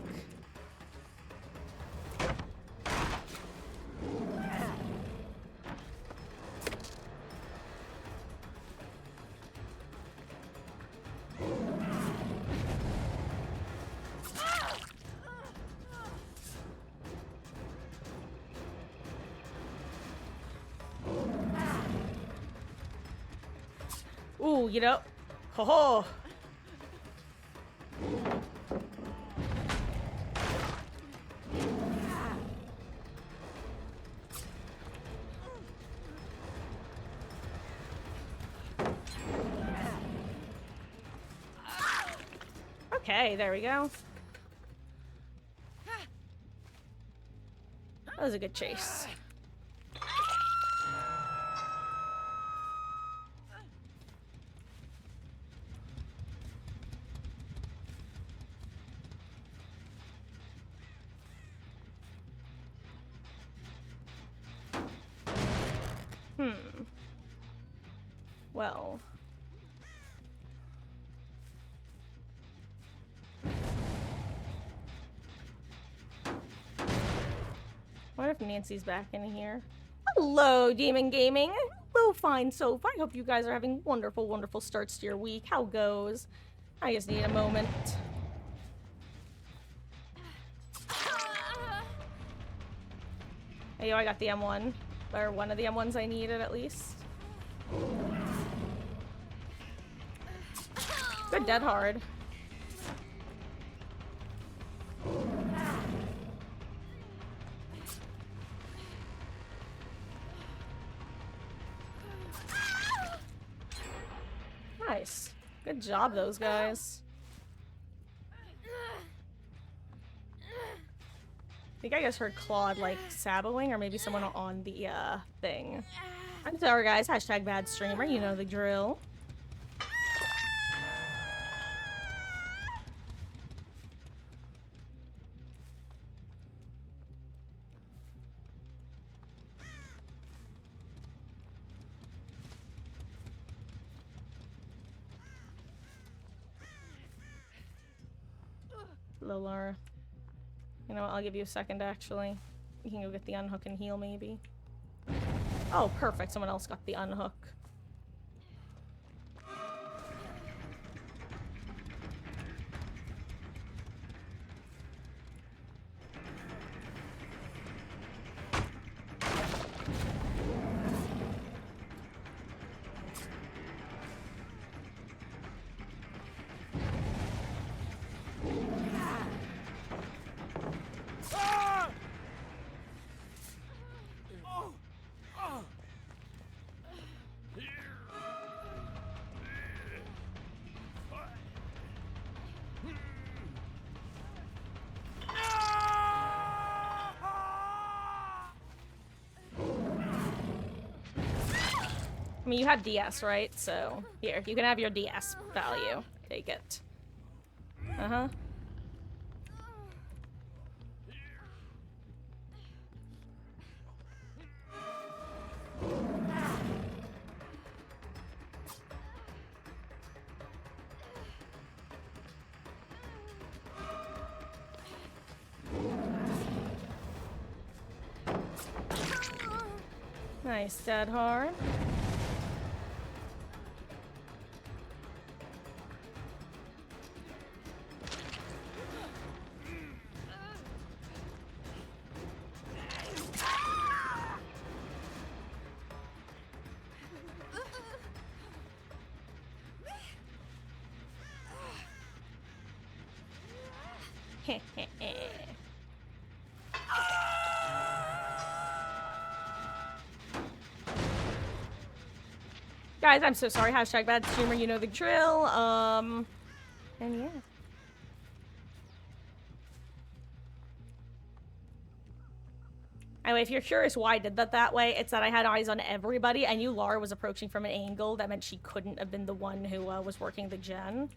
Ooh, you know. Ho ho. Okay, there we go. That was a good chase. Well. What if Nancy's back in here? Hello, Demon Gaming. Hello, fine soap. I hope you guys are having wonderful, wonderful starts to your week. How goes? I just need a moment. Hey, yo, I got the M1. Or one of the M1s I needed, at least. Good dead hard. Nice. Good job, those guys. I think I just heard Claude, like, saboing, or maybe someone on the, thing. I'm sorry, guys. Hashtag bad streamer. You know the drill. Lolar. You know what? I'll give you a second, actually. You can go get the unhook and heal, maybe. Oh, perfect. Someone else got the unhook. I mean, you had DS, right? So, here, you can have your DS value. Take it. Uh-huh. Nice, dead hard. Guys, I'm so sorry. Hashtag bad streamer, you know the drill. And yeah. Anyway, if you're curious why I did that way, it's that I had eyes on everybody. I knew Lara was approaching from an angle. That meant she couldn't have been the one who was working the gen.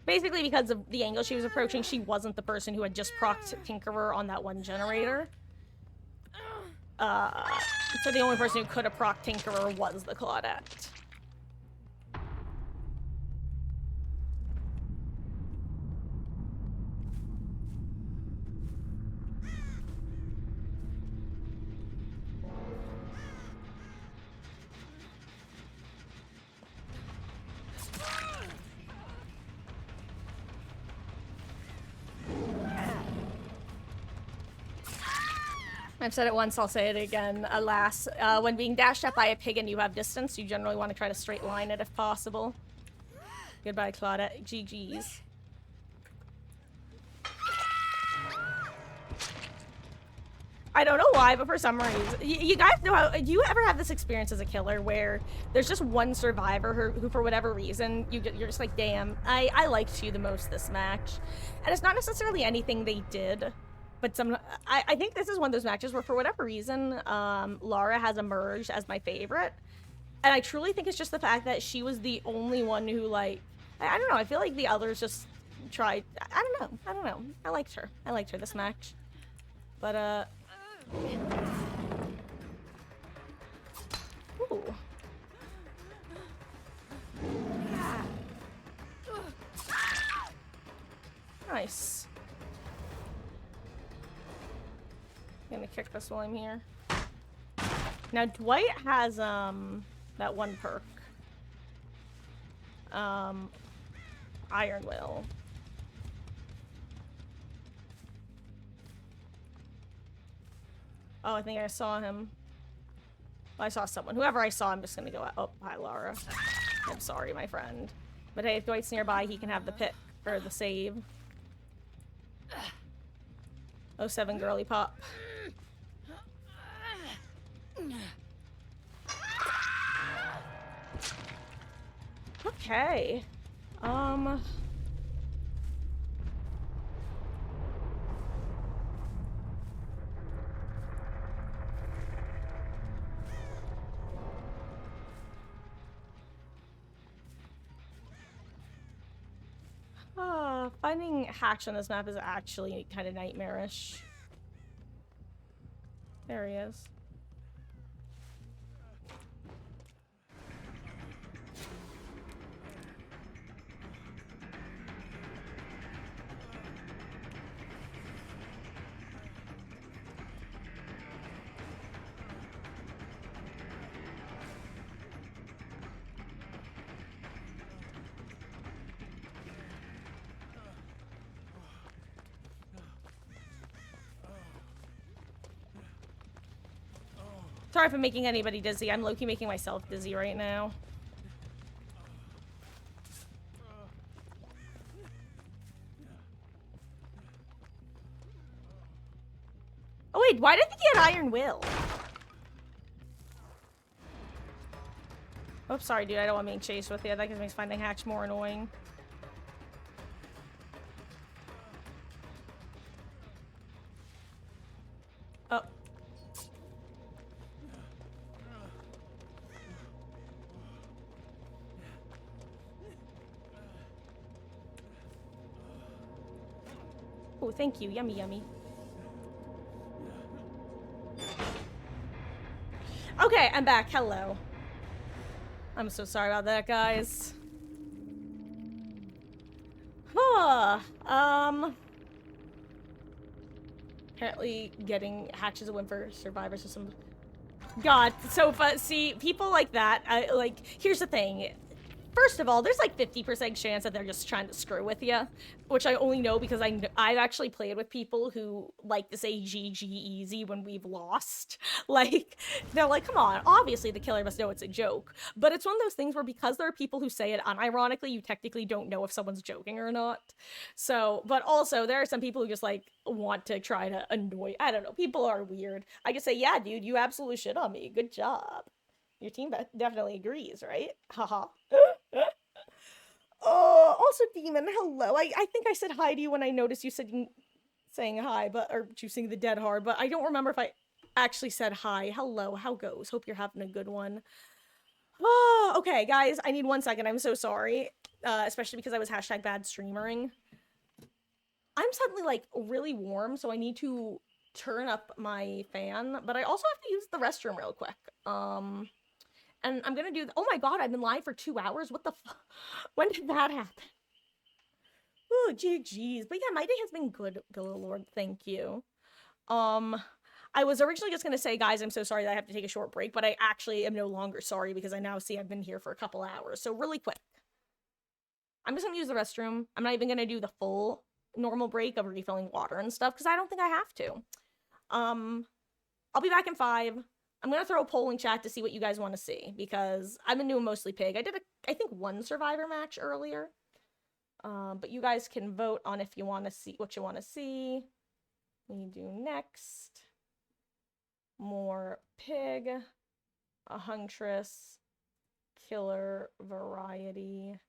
Basically because of the angle she was approaching, she wasn't the person who had just procced Tinkerer on that one generator. So the only person who could have procced Tinkerer was the Claudette. I've said it once, I'll say it again. Alas, when being dashed at by a pig and you have distance, you generally want to try to straight line it if possible. Goodbye, Claudette. GG's. I don't know why, but for some reason, you guys know how. Do you ever have this experience as a killer where there's just one survivor who for whatever reason, you're just like, damn, I liked you the most this match, and it's not necessarily anything they did, but I think this is one of those matches where for whatever reason, Lara has emerged as my favorite, and I truly think it's just the fact that she was the only one who like, I don't know. I feel like the others just tried. I don't know. I liked her this match, but Ooh. Nice. I'm gonna kick this while I'm here. Now Dwight has that one perk. Iron Will. Oh, I think I saw him. Well, I saw someone. Whoever I saw, I'm just gonna go out. Oh, hi, Lara. I'm sorry, my friend. But hey, if Dwight's nearby, he can have the pick, or the save. 07 girly pop. Okay. Finding hacks on this map is actually kind of nightmarish. There he is. Sorry if I'm making anybody dizzy. I'm low-key making myself dizzy right now. Oh wait, why did he get Iron Will? Oh, sorry, dude. I don't want being chased with you. That just makes finding hacks more annoying. Oh. Oh, thank you. Yummy, yummy. Okay, I'm back. Hello. I'm so sorry about that, guys. Huh. Apparently getting hatches a win for survivors or some... God, so fun. See, people like that, like, here's the thing. First of all, there's like 50% chance that they're just trying to screw with you, which I only know because I've actually played with people who like to say GG easy when we've lost. Like, they're like, come on, obviously the killer must know it's a joke. But it's one of those things where because there are people who say it unironically, you technically don't know if someone's joking or not. So, but also there are some people who just like want to try to annoy, I don't know, people are weird. I just say, yeah, dude, you absolutely shit on me. Good job. Your team definitely agrees, right? Haha. Oh, also, Demon, hello. I think I said hi to you when I noticed you said saying hi, or choosing the dead hard, but I don't remember if I actually said hi. Hello, how goes? Hope you're having a good one. Oh, okay, guys, I need 1 second. I'm so sorry, especially because I was hashtag bad streamering. I'm suddenly like really warm, so I need to turn up my fan, but I also have to use the restroom real quick. And I'm gonna do. Oh my god, I've been live for 2 hours. What the? When did that happen? Oh, GG's. But yeah, my day has been good, Bill Lord. Thank you. I was originally just gonna say, guys, I'm so sorry that I have to take a short break, but I actually am no longer sorry because I now see I've been here for a couple hours. So really quick, I'm just gonna use the restroom. I'm not even gonna do the full normal break of refilling water and stuff because I don't think I have to. I'll be back in 5. I'm gonna throw a poll in chat to see what you guys want to see because I've been doing mostly pig. I did I think one survivor match earlier, but you guys can vote on if you want to see what you want to see. We do next more pig, a huntress, killer, variety,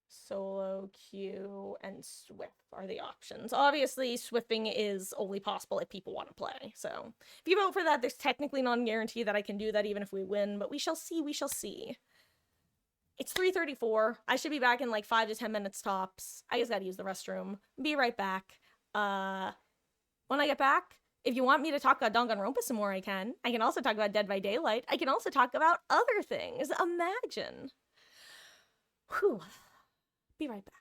solo, queue, and swift are the options. Obviously, swifting is only possible if people want to play. So if you vote for that, there's technically non-guarantee that I can do that even if we win, but we shall see, we shall see. It's 3:34. I should be back in like 5 to 10 minutes tops. I just gotta use the restroom. Be right back. When I get back, if you want me to talk about Danganronpa some more, I can. I can also talk about Dead by Daylight. I can also talk about other things. Imagine. Whew. Be right back.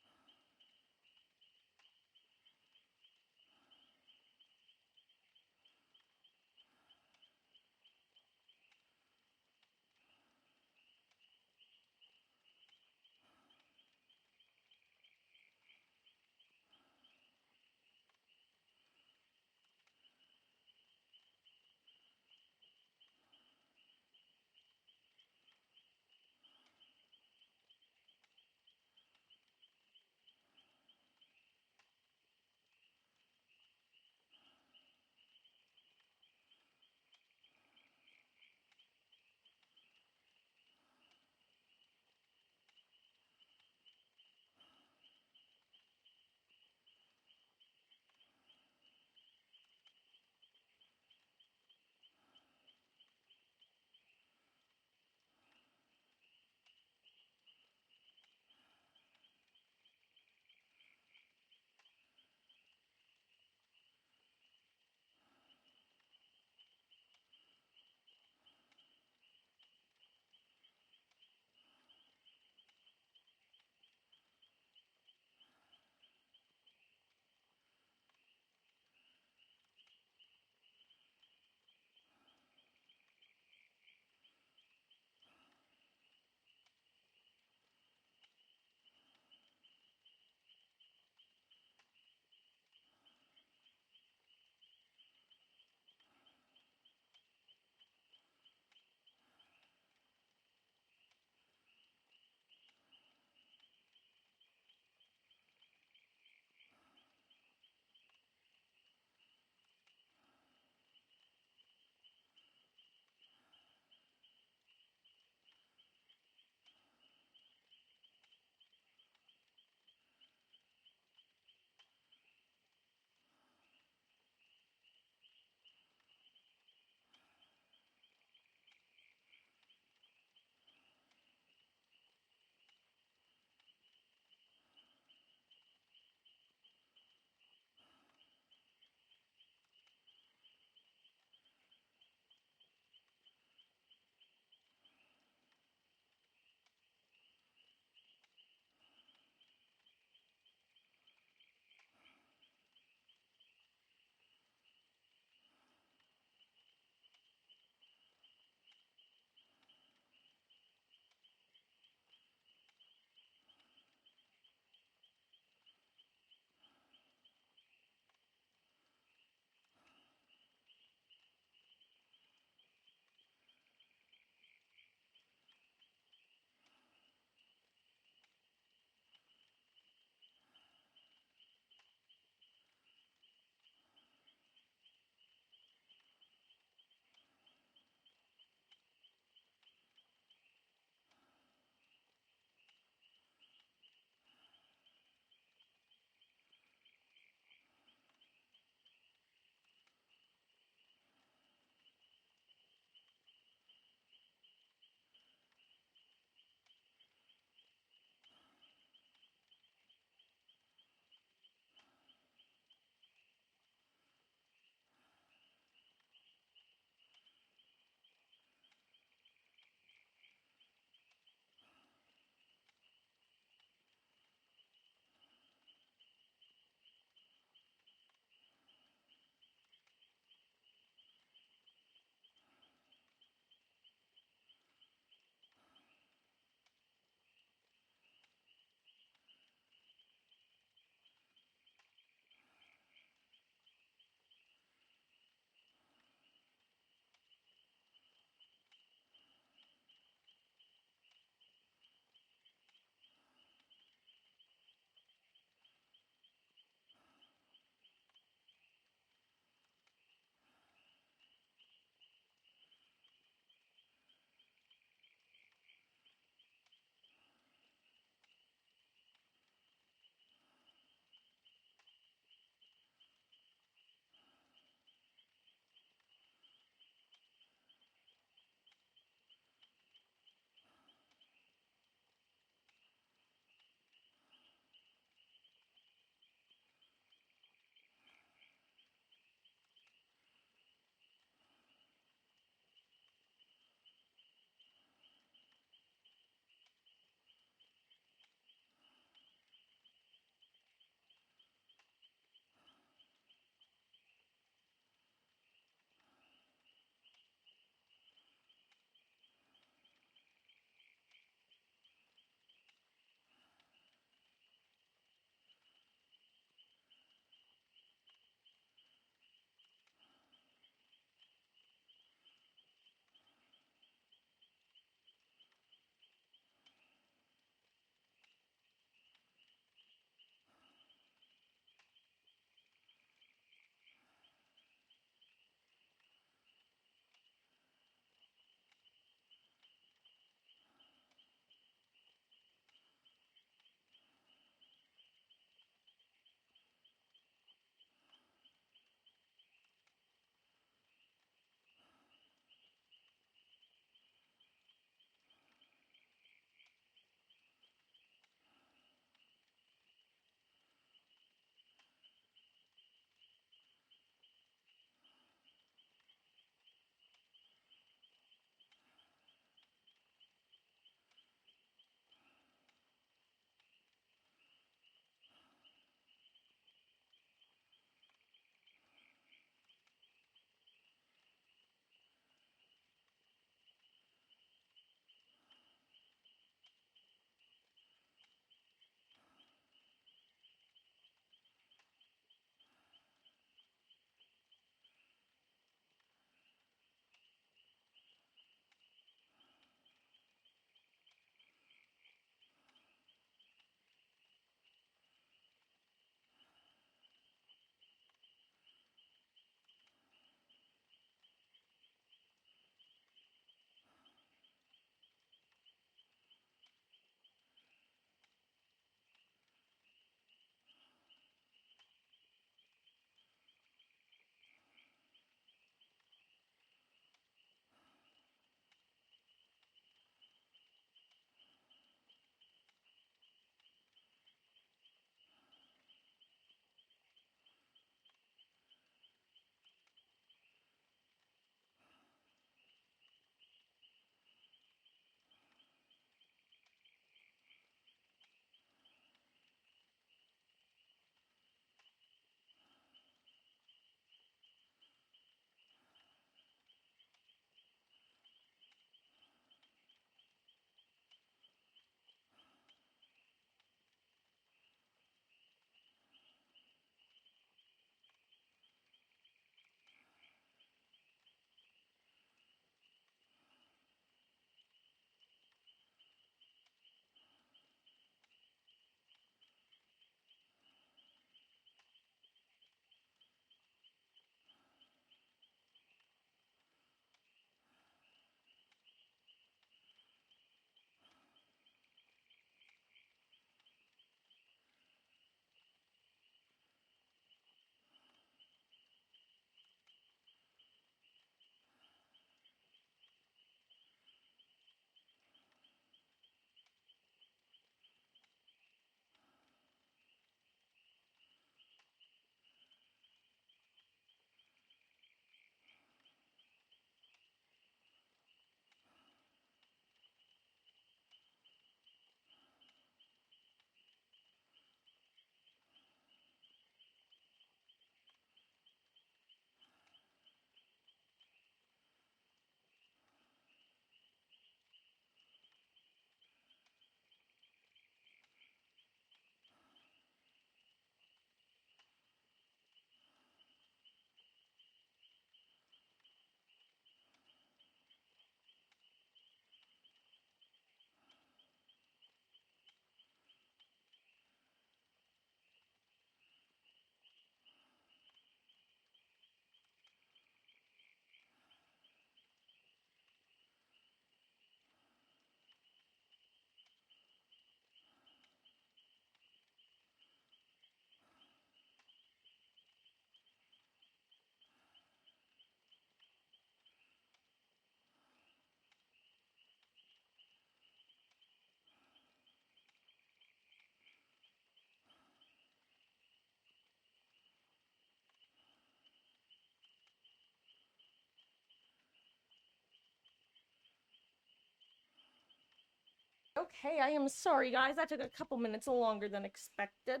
Okay, I am sorry, guys. That took a couple minutes longer than expected.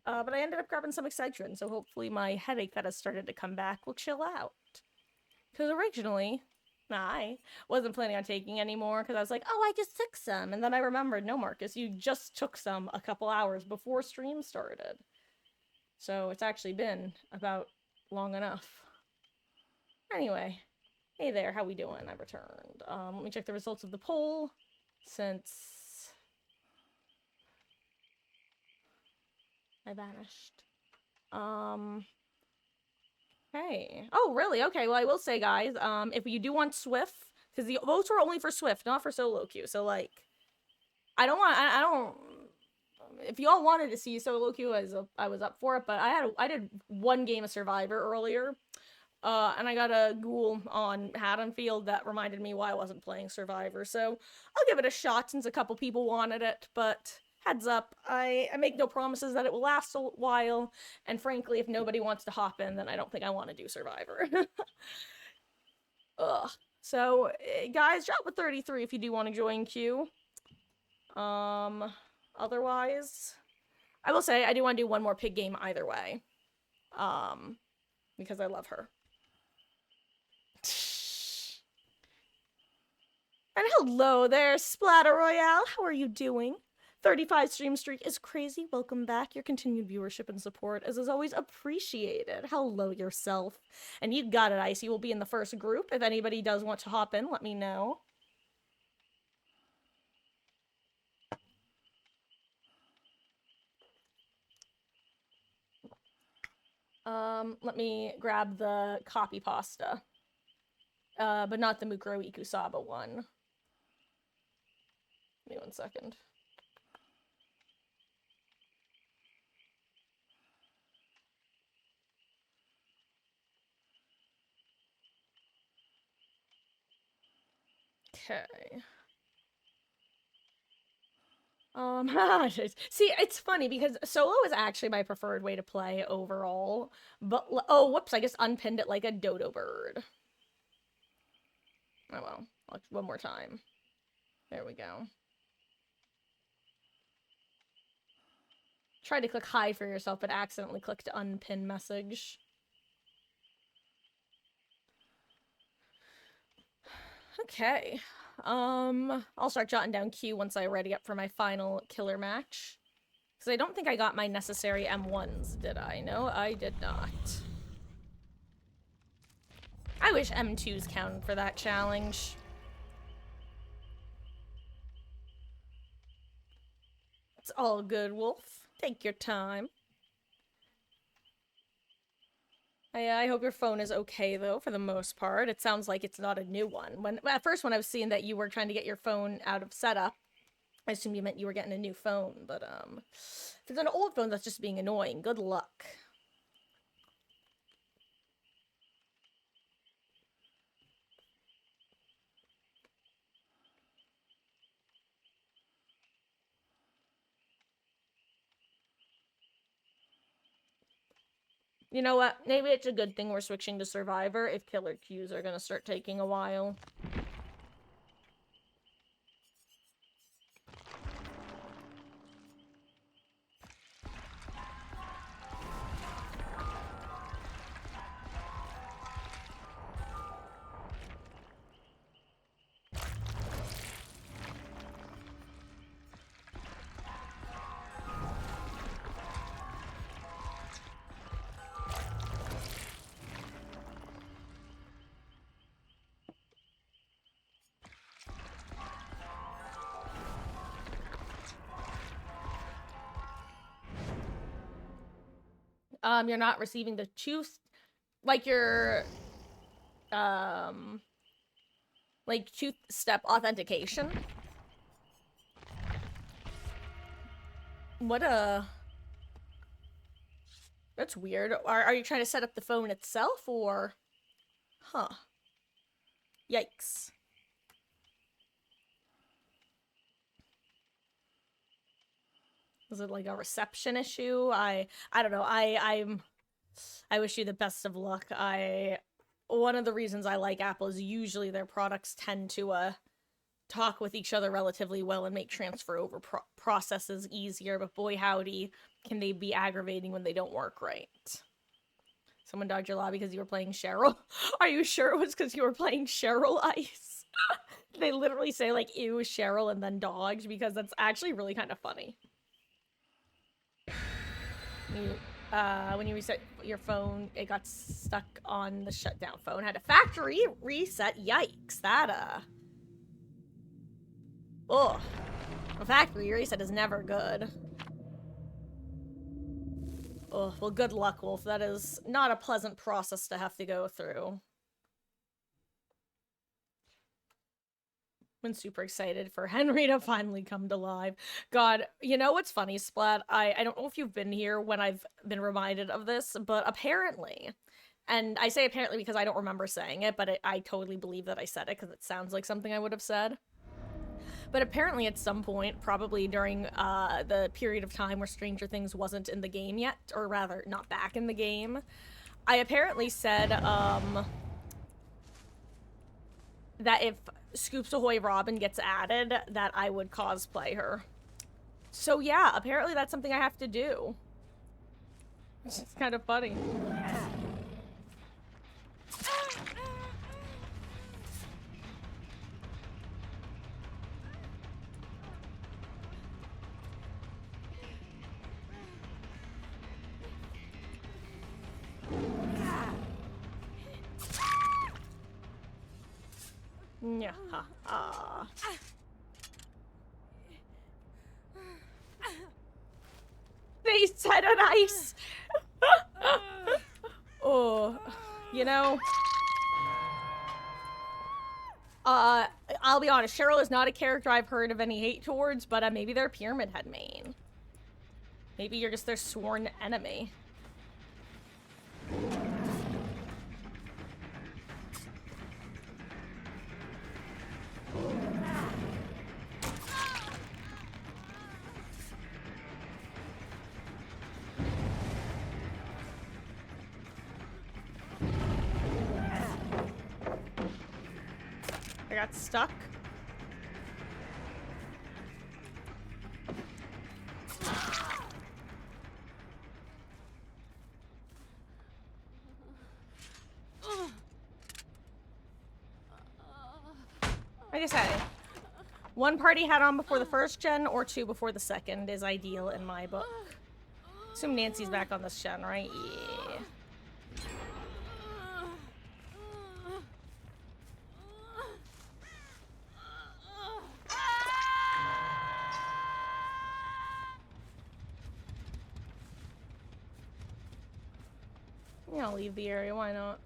But I ended up grabbing some Excedrin, so hopefully my headache that has started to come back will chill out. Because originally, I wasn't planning on taking any more because I was like, oh, I just took some. And then I remembered, no, Marcus, you just took some a couple hours before stream started. So it's actually been about long enough. Anyway, hey there, how we doing? I returned. Let me check the results of the poll since I vanished. Hey. Oh, really? Okay, well, I will say, guys, if you do want Swift, because the votes were only for Swift, not for solo queue, so, like, I don't, if y'all wanted to see solo queue, I was up for it, but I did one game of Survivor earlier, and I got a ghoul on Haddonfield that reminded me why I wasn't playing Survivor, so I'll give it a shot since a couple people wanted it, but heads up, I make no promises that it will last a while, and frankly, if nobody wants to hop in, then I don't think I want to do Survivor. Ugh. So, guys, drop a 33 if you do want to join queue. Otherwise, I will say I do want to do one more pig game either way. Because I love her. And hello there, Splatter Royale. How are you doing? 35 stream streak is crazy. Welcome back. Your continued viewership and support is always appreciated. Hello yourself. And you got it, Ice. You will be in the first group. If anybody does want to hop in, let me know. Let me grab the copy pasta. But not the Mukuro Ikusaba one. Give me 1 second. Okay. See, it's funny because solo is actually my preferred way to play overall. But, oh, whoops, I just unpinned it like a dodo bird. Oh well, one more time. There we go. Tried to click hide for yourself, but accidentally clicked unpin message. Okay. I'll start jotting down Q once I ready up for my final killer match. Because I don't think I got my necessary M1s, did I? No, I did not. I wish M2s counted for that challenge. It's all good, Wolf. Take your time. I hope your phone is okay, though, for the most part. It sounds like it's not a new one. At first, when I was seeing that you were trying to get your phone out of setup, I assumed you meant you were getting a new phone, but, if it's an old phone that's just being annoying, good luck. You know what? Maybe it's a good thing we're switching to Survivor if killer queues are gonna start taking a while. You're not receiving the like your, like two-step authentication. That's weird. Are you trying to set up the phone itself, or? Huh. Yikes. Is it like a reception issue? I don't know. I wish you the best of luck. One of the reasons I like Apple is usually their products tend to talk with each other relatively well and make transfer over processes easier, but boy howdy, can they be aggravating when they don't work right. Someone dogged your lobby because you were playing Cheryl? Are you sure it was because you were playing Cheryl Ice? They literally say, like, ew, Cheryl, and then dogged, because that's actually really kind of funny. When you reset your phone, it got stuck on the shutdown phone. Had a factory reset. Yikes. Ugh. A factory reset is never good. Oh, well, good luck, Wolf. That is not a pleasant process to have to go through. Been super excited for Henry to finally come to live. God, you know what's funny, Splat? I don't know if you've been here when I've been reminded of this, but apparently, and I say apparently because I don't remember saying it, but I totally believe that I said it because it sounds like something I would have said. But apparently at some point, probably during the period of time where Stranger Things wasn't in the game yet, or rather, not back in the game, I apparently said, that if Scoops Ahoy Robin gets added, that I would cosplay her. So yeah, apparently that's something I have to do. It's kind of funny. Yeah. They said an ice. Oh, you know. I'll be honest. Cheryl is not a character I've heard of any hate towards, but maybe they're Pyramid Head main. Maybe you're just their sworn enemy. I got stuck. Like I said, one party hat on before the first gen or two before the second is ideal in my book. Assume Nancy's back on this gen, right? Yeah. Yeah, I'll leave the area, why not?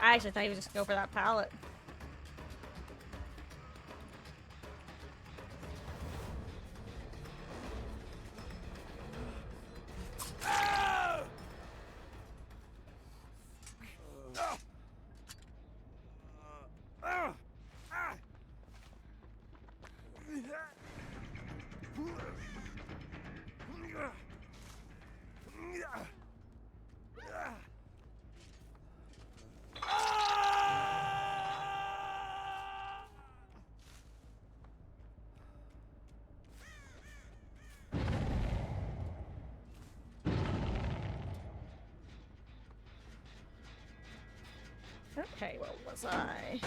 I actually thought he was just gonna go for that pallet. Okay, what was I?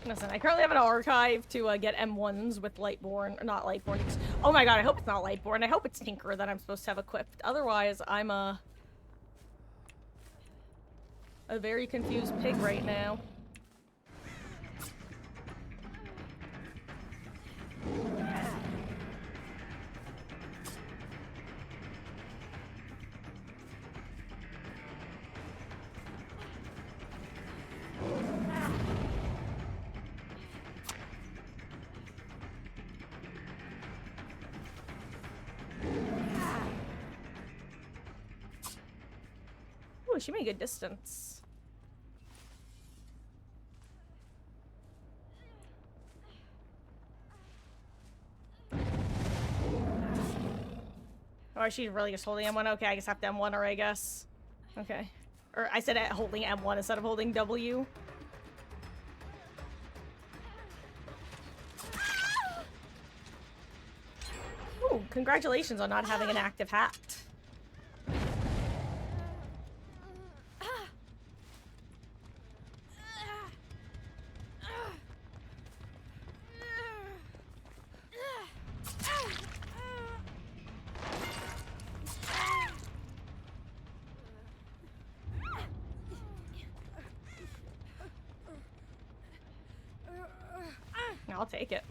Listen, I currently have an archive to get M1s with Lightborn, or not Lightborn. Oh my god, I hope it's not Lightborn. I hope it's Tinker that I'm supposed to have equipped. Otherwise, I'm a very confused pig right now. Ooh, she made good distance. Or she's really just holding M1. Okay, I just have to M1 her, I guess. Okay. Or I said holding M1 instead of holding W. Ooh, congratulations on not having an active hat. I'll take it.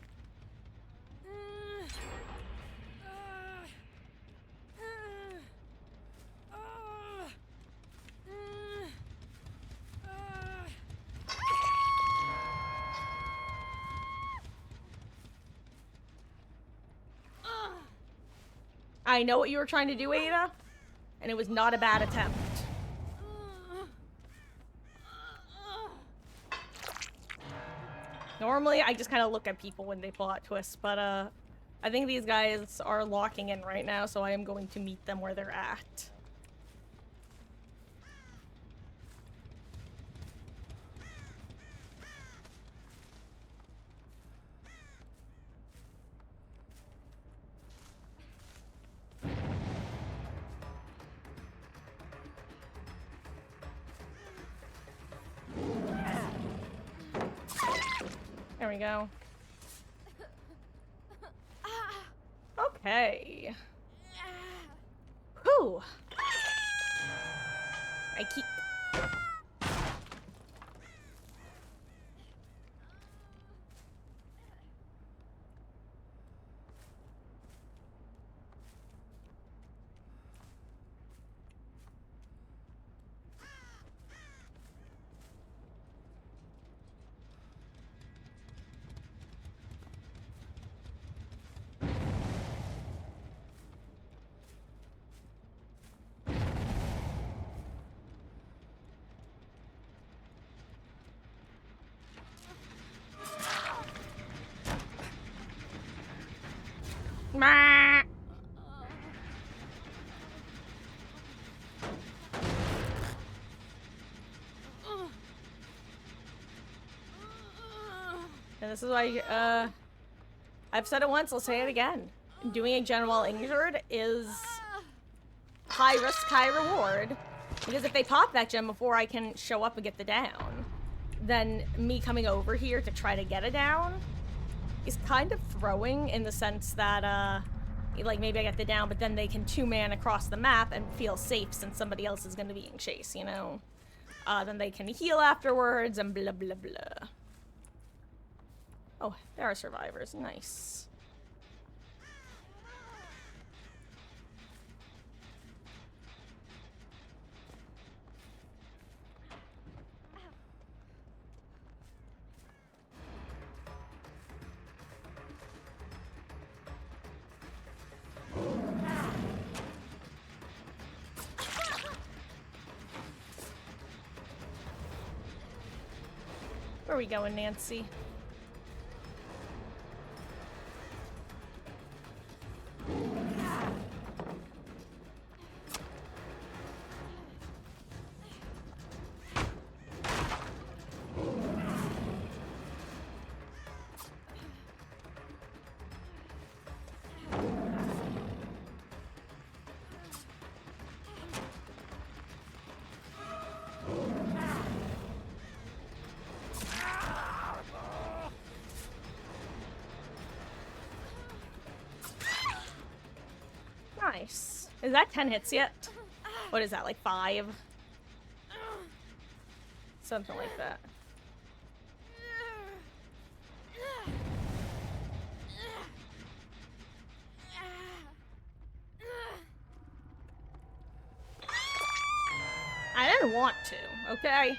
I know what you were trying to do, Ada, and it was not a bad attempt. Normally, I just kind of look at people when they plot twists, but I think these guys are locking in right now, so I am going to meet them where they're at. There we go. Okay. Whew. I keep... Mah. And this is why, I've said it once, I'll say it again. Doing a gen while injured is high risk, high reward. Because if they pop that gen before I can show up and get the down, then me coming over here to try to get a down is kind of throwing, in the sense that, like, maybe I get the down, but then they can two-man across the map and feel safe since somebody else is going to be in chase, you know? Then they can heal afterwards and blah, blah, blah. Oh, there are survivors. Nice. Where are we going, Nancy? Nice. Is that 10 hits yet? What is that, like 5? Something like that. I didn't want to, okay?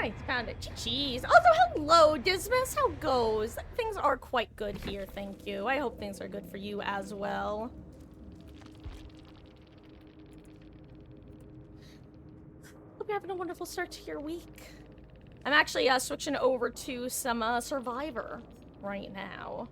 I found it. Jeez. Also, hello, Dismas. How goes? Things are quite good here, thank you. I hope things are good for you as well. Hope you're having a wonderful start to your week. I'm actually switching over to some Survivor right now.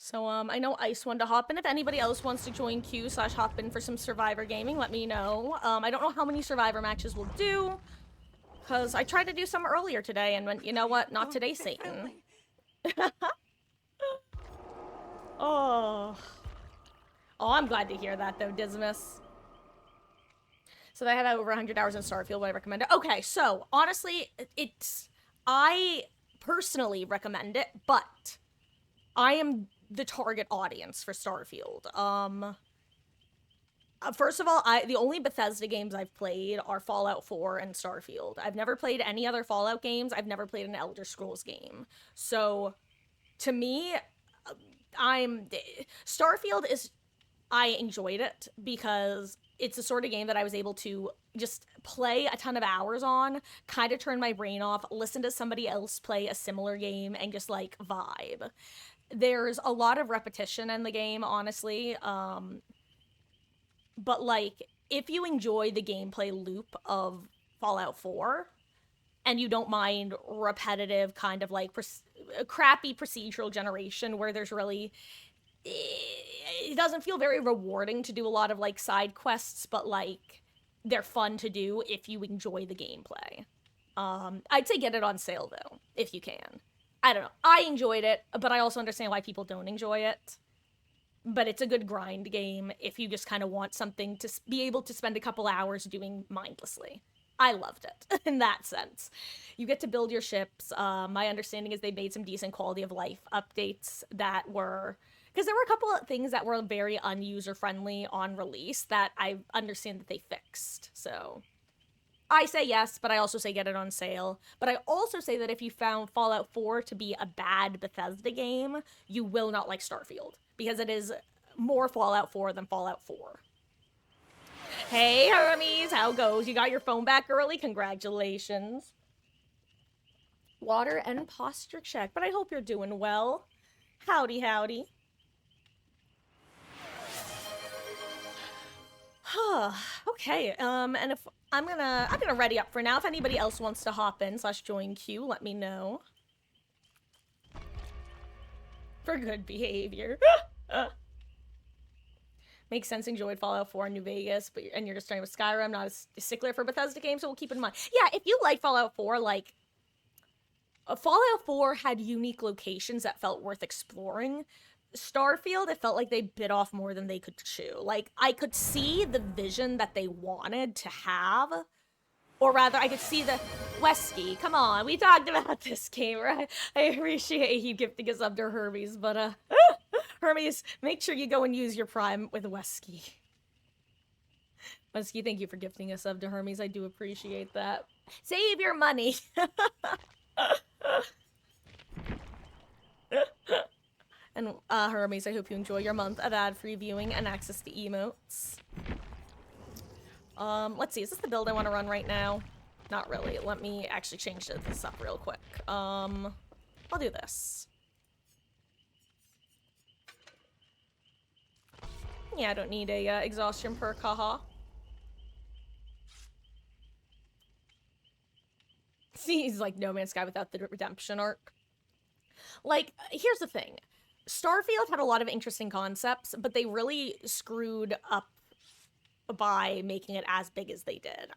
So, I know Ice wanted to hop in. If anybody else wants to join Q/hop in for some Survivor gaming, let me know. I don't know how many Survivor matches we'll do, because I tried to do some earlier today and went, you know what? Not today, Satan. Oh. Oh, I'm glad to hear that, though, Dismas. So they have over 100 hours in Starfield, would I recommend it? Okay, so, honestly, I personally recommend it, but I am the target audience for Starfield. First of all, the only Bethesda games I've played are Fallout 4 and Starfield. I've never played any other Fallout games. I've never played an Elder Scrolls game. So, to me, Starfield is... I enjoyed it because it's the sort of game that I was able to just play a ton of hours on, kind of turn my brain off, listen to somebody else play a similar game, and just, like, vibe. There's a lot of repetition in the game, honestly, but, like, if you enjoy the gameplay loop of Fallout 4, and you don't mind repetitive, kind of, like, crappy procedural generation where there's really... It doesn't feel very rewarding to do a lot of, like, side quests, but, like, they're fun to do if you enjoy the gameplay. I'd say get it on sale, though, if you can. I don't know. I enjoyed it, but I also understand why people don't enjoy it. But it's a good grind game if you just kind of want something to be able to spend a couple hours doing mindlessly. I loved it in that sense. You get to build your ships. My understanding is they made some decent quality of life updates that were... Because there were a couple of things that were very unuser-friendly on release that I understand that they fixed. So I say yes, but I also say get it on sale. But I also say that if you found Fallout 4 to be a bad Bethesda game, you will not like Starfield. Because it is more Fallout 4 than Fallout 4. Hey, Hermes, how goes? You got your phone back early? Congratulations. Water and posture check, but I hope you're doing well. Howdy, howdy. Okay, and if I'm gonna ready up for now. If anybody else wants to hop in / join queue, let me know. For good behavior. Makes sense, enjoyed Fallout 4 in New Vegas, and you're just starting with Skyrim, not a stickler for Bethesda games, so we'll keep in mind. Yeah, if you like Fallout 4, like, Fallout 4 had unique locations that felt worth exploring. Starfield, it felt like they bit off more than they could chew. Like, I could see the vision that they wanted to have, or rather, I could see the... Wesky, come on, we talked about this game, right? I appreciate you gifting us up to Hermes, but, Hermes, make sure you go and use your Prime with Wesky. Wesky, thank you for gifting us up to Hermes, I do appreciate that. Save your money! And, Hermes, I hope you enjoy your month of ad-free viewing and access to emotes. Let's see, is this the build I want to run right now? Not really. Let me actually change this up real quick. I'll do this. Yeah, I don't need a, exhaustion perk, haha. See, he's like No Man's Sky without the redemption arc. Like, here's the thing. Starfield had a lot of interesting concepts, but they really screwed up by making it as big as they did.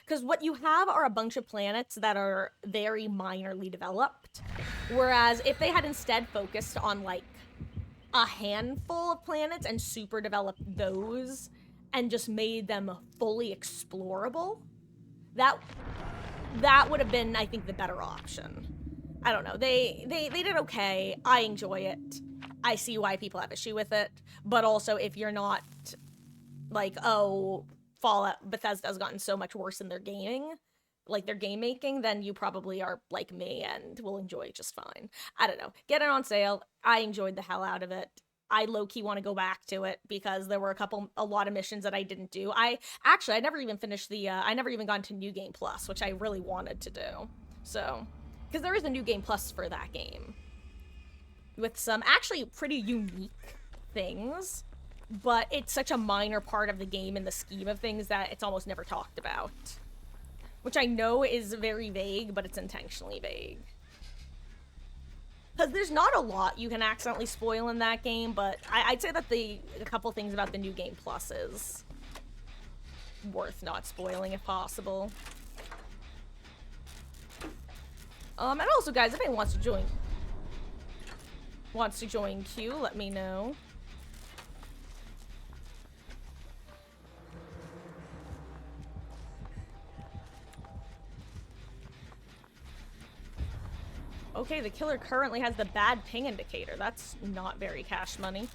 Because what you have are a bunch of planets that are very minorly developed, whereas if they had instead focused on, like, a handful of planets and super developed those and just made them fully explorable, that would have been, I think, the better option. I don't know. They did okay. I enjoy it. I see why people have issue with it. But also, if you're not, like, oh, Fallout, Bethesda's gotten so much worse in their gaming, like their game making, then you probably are like me and will enjoy it just fine. I don't know. Get it on sale. I enjoyed the hell out of it. I low-key want to go back to it because there were a lot of missions that I didn't do. I never even finished I never even got to New Game Plus, which I really wanted to do. So, because there is a New Game Plus for that game with some actually pretty unique things, but it's such a minor part of the game in the scheme of things that it's almost never talked about. Which I know is very vague, but it's intentionally vague. Because there's not a lot you can accidentally spoil in that game, but I'd say that a couple things about the New Game Plus is worth not spoiling if possible. And also, guys, if anyone wants to join queue, let me know. Okay, the killer currently has the bad ping indicator. That's not very cash money.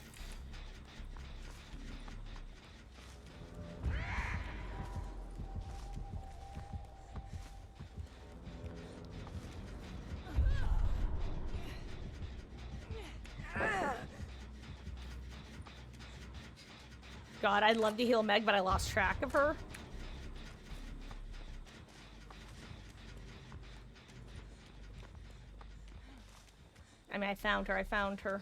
God, I'd love to heal Meg, but I lost track of her. I mean, I found her.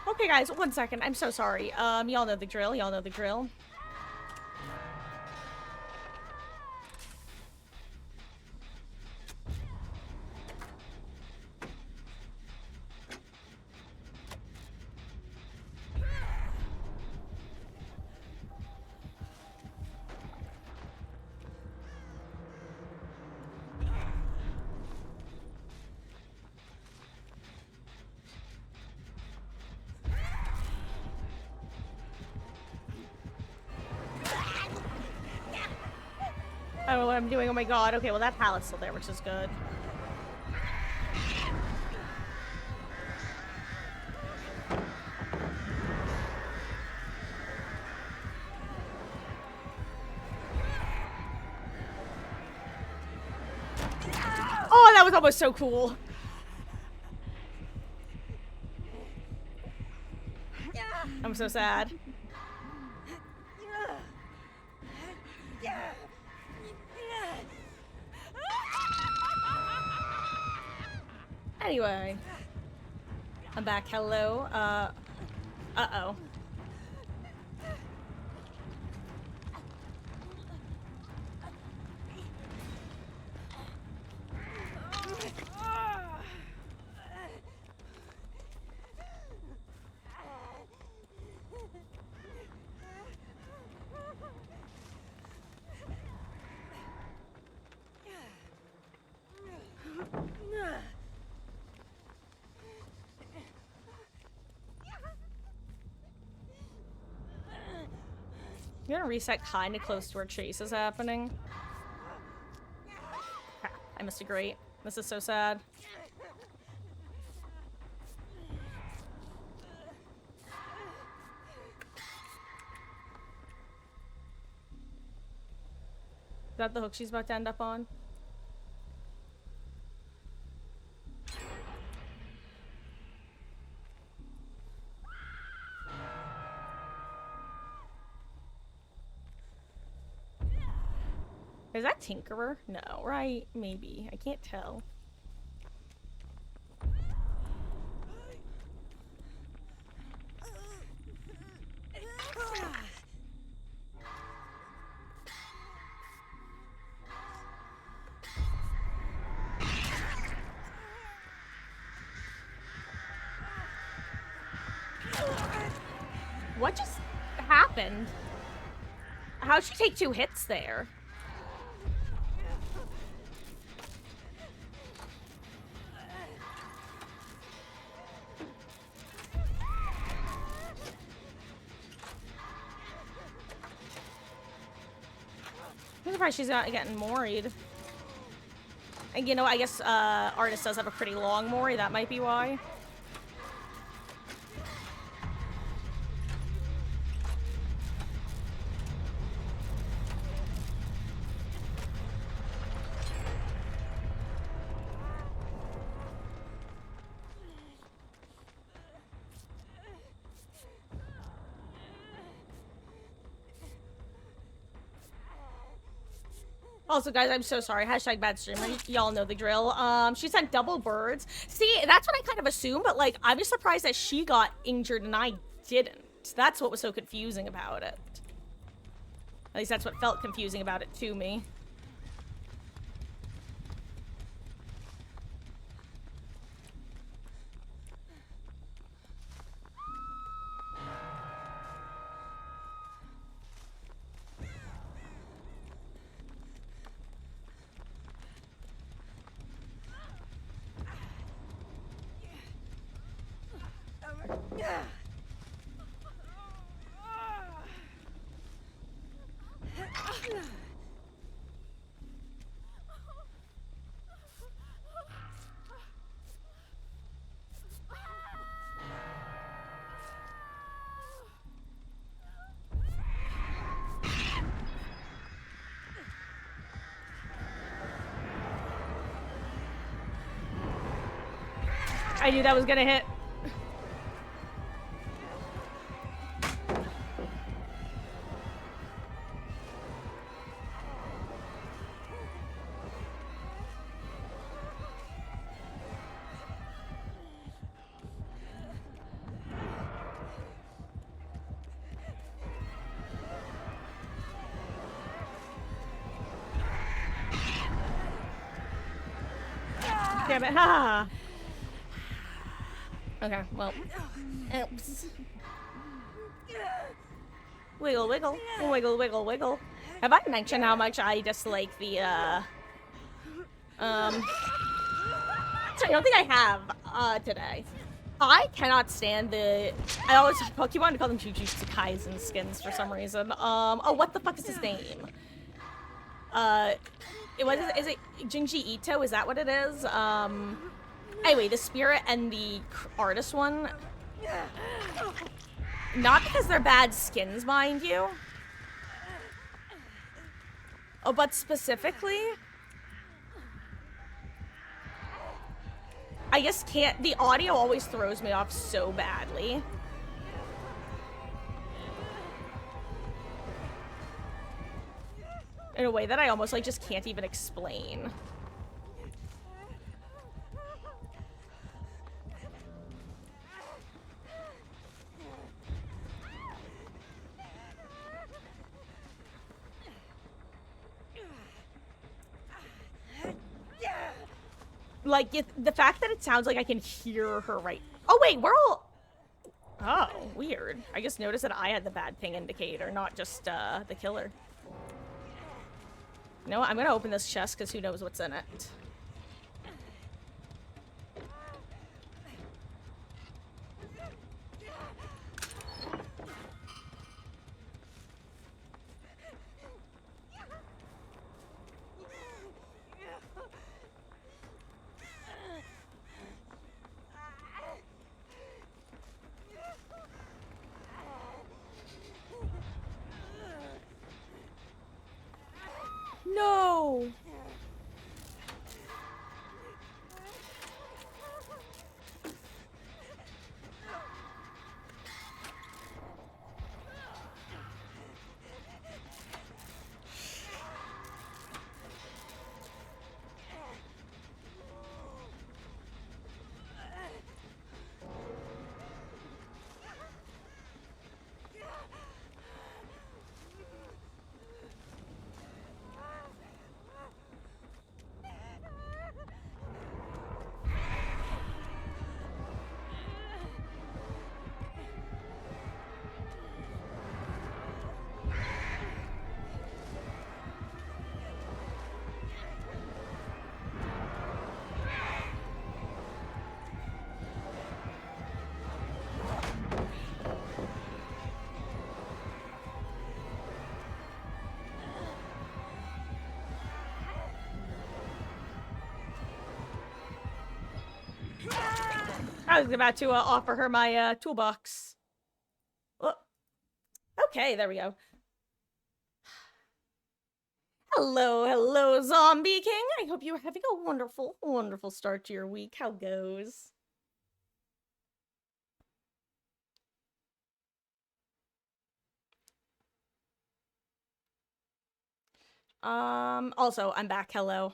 Okay, guys, 1 second. I'm so sorry. Y'all know the drill. Y'all know the drill. I don't know what I'm doing. Oh my god. Okay, well that pallet's still there, which is good. Oh, that was almost so cool. I'm so sad. Anyway. I'm back. Hello. Uh-oh. You're gonna reset kinda close to where Chase is happening. Crap, I missed a great. This is so sad. that the hook she's about to end up on? Is that Tinkerer? No, right? Maybe. I can't tell. What just happened? How'd she take 2 hits there? I'm surprised she's not getting moried. And you know, I guess Artist does have a pretty long mori, that might be why. Also, guys, I'm so sorry. Hashtag bad streamer. Y'all know the drill. She sent double birds. See, that's what I kind of assumed, but, like, I was surprised that she got injured and I didn't. That's what was so confusing about it. At least that's what felt confusing about it to me. I knew that was gonna hit. Damn it, ha! Okay, well. Oops. Wiggle, wiggle. Wiggle, wiggle, wiggle. Have I mentioned how much I dislike the, Sorry, I don't think I have, today. I cannot stand the... I always keep wanting to call them Jujutsu Kaisen skins for some reason. Oh, what the fuck is his name? Is it Junji Ito? Is that what it is? Anyway, the spirit and the artist one. Not because they're bad skins, mind you. Oh, but specifically... I just can't... The audio always throws me off so badly. In a way that I almost, like, just can't even explain. Like, the fact that it sounds like I can hear her right... Oh, wait, we're all... Oh, weird. I just noticed that I had the bad ping indicator, not just, the killer. You know what? I'm gonna open this chest, because who knows what's in it. No! I was about to offer her my toolbox. Oh, okay, there we go. Hello, hello, Zombie King. I hope you're having a wonderful, wonderful start to your week. How goes? Also, I'm back. Hello.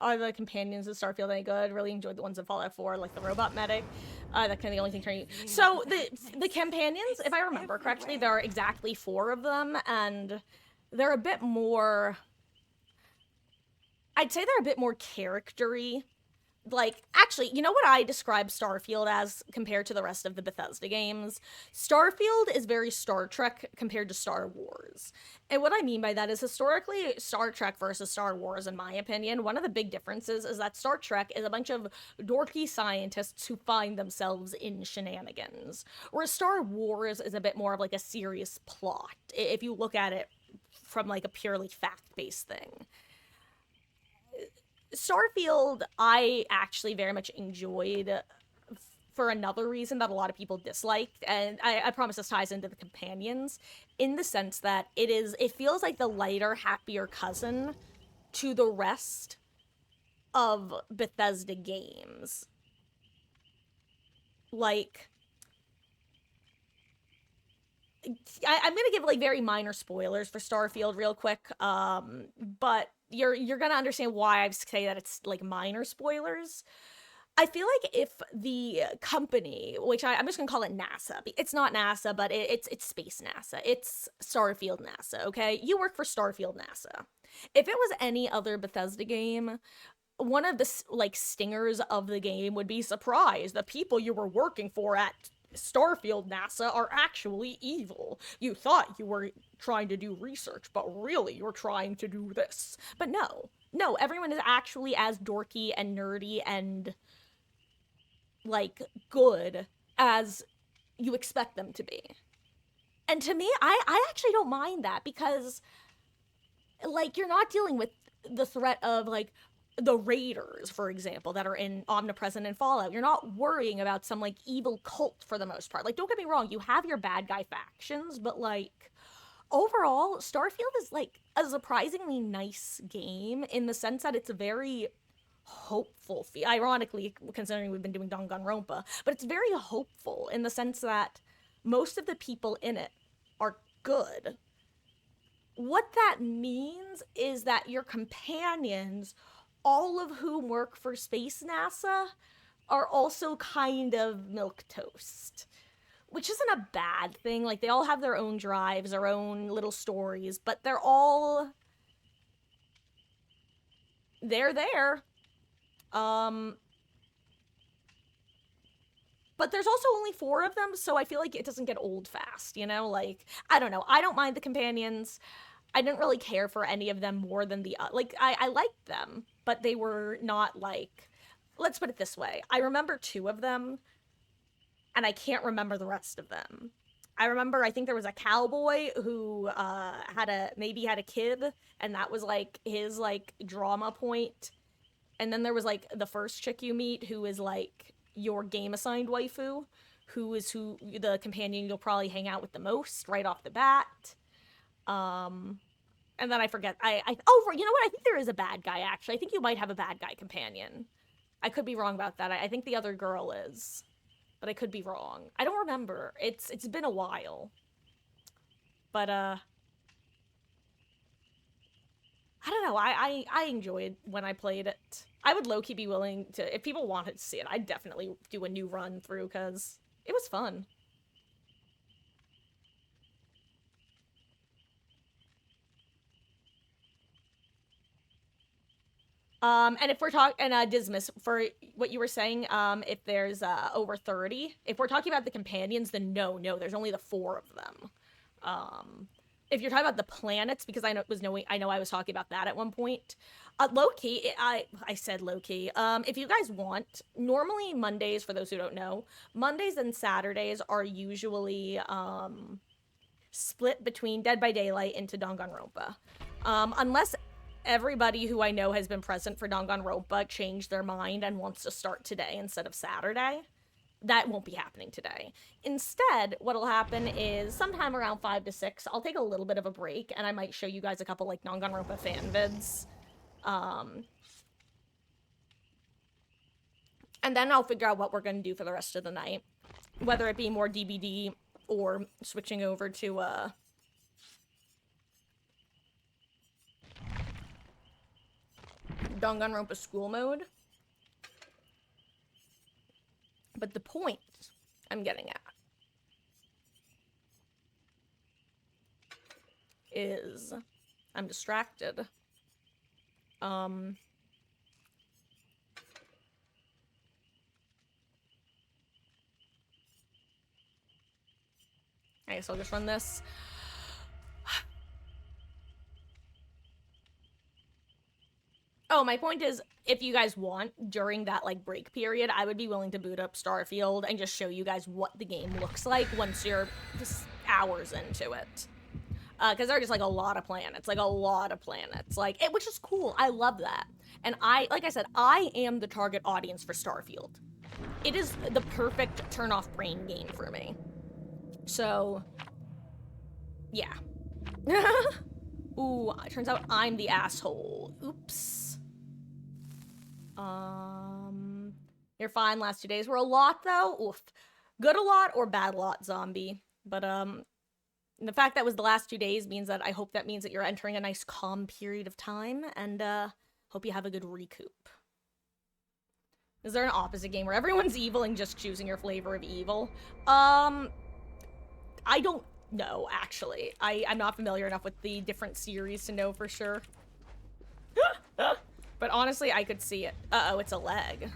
Are the companions of Starfield any good? Really enjoyed the ones in Fallout 4, like the robot medic. That kind of the only thing turning. So the companions, if I remember correctly, there are exactly 4 of them, and they're a bit more. I'd say they're a bit more charactery. Like, actually, you know what I describe Starfield as compared to the rest of the Bethesda games? Starfield is very Star Trek compared to Star Wars. And what I mean by that is historically, Star Trek versus Star Wars, in my opinion, one of the big differences is that Star Trek is a bunch of dorky scientists who find themselves in shenanigans. Whereas Star Wars is a bit more of like a serious plot, if you look at it from like a purely fact-based thing. Starfield, I actually very much enjoyed for another reason that a lot of people disliked, and I promise this ties into the companions, in the sense that it feels like the lighter, happier cousin to the rest of Bethesda games. Like, I'm gonna give like very minor spoilers for Starfield real quick, but you're gonna understand why I say that it's like minor spoilers. I feel like if the company, which I'm just gonna call it NASA, it's not NASA, but it's Space NASA, it's Starfield NASA. Okay, you work for Starfield NASA. If it was any other Bethesda game, one of the like stingers of the game would be surprise. The people you were working for at Starfield NASA are actually evil. You thought you were trying to do research, but really you're trying to do this. But no, everyone is actually as dorky and nerdy and like good as you expect them to be. And to me, I actually don't mind that because like you're not dealing with the threat of like the raiders, for example, that are in Omnipresent and Fallout. You're not worrying about some like evil cult for the most part. Like, don't get me wrong, you have your bad guy factions, but like overall, Starfield is like a surprisingly nice game in the sense that it's very hopeful. Ironically, considering we've been doing Danganronpa, but it's very hopeful in the sense that most of the people in it are good. What that means is that your companions, all of whom work for Space NASA, are also kind of milk toast. Which isn't a bad thing. Like, they all have their own drives, their own little stories, but they're there. Um, but there's also only 4 of them, so I feel like it doesn't get old fast, you know? Like, I don't know. I don't mind the companions. I didn't really care for any of them more than like I liked them, but they were not like, let's put it this way. I remember 2 of them and I can't remember the rest of them. I remember I think there was a cowboy who maybe had a kid and that was like his like drama point. And then there was like the first chick you meet who is like your game assigned waifu, who the companion you'll probably hang out with the most right off the bat. Um, and then I forget. You know what? I think there is a bad guy actually. I think you might have a bad guy companion. I could be wrong about that. I think the other girl is, but I could be wrong. I don't remember. It's been a while. But I don't know. I enjoyed when I played it. I would low key be willing to, if people wanted to see it, I'd definitely do a new run through because it was fun. And if we're talking, and Dismas, for what you were saying, if there's over 30, if we're talking about the companions, then no, there's only the 4 of them. If you're talking about the planets, because I know I was talking about that at one point. Low key, I said low key. If you guys want, normally Mondays, for those who don't know, Mondays and Saturdays are usually split between Dead by Daylight into Danganronpa. Unless everybody who I know has been present for Danganronpa changed their mind and wants to start today instead of Saturday. That won't be happening today. Instead, what'll happen is sometime around 5 to 6, I'll take a little bit of a break, and I might show you guys a couple, like, Danganronpa fan vids. And then I'll figure out what we're gonna do for the rest of the night. Whether it be more DBD or switching over to, Danganronpa school mode. But the point I'm getting at is I'm distracted. I guess I'll just run this. Oh, my point is, if you guys want, during that, like, break period, I would be willing to boot up Starfield and just show you guys what the game looks like once you're just hours into it. Because there are just, like, a lot of planets. Like, which is cool. I love that. And like I said, I am the target audience for Starfield. It is the perfect turn-off brain game for me. So, yeah. Ooh, it turns out I'm the asshole. Oops. You're fine. Last 2 days were a lot, though. Oof. Good a lot or bad lot, zombie. But, the fact that was the last 2 days means that I hope that means that you're entering a nice calm period of time, and, hope you have a good recoup. Is there an opposite game where everyone's evil and just choosing your flavor of evil? I don't know, actually. I'm not familiar enough with the different series to know for sure. But honestly, I could see it. Uh-oh, it's a leg.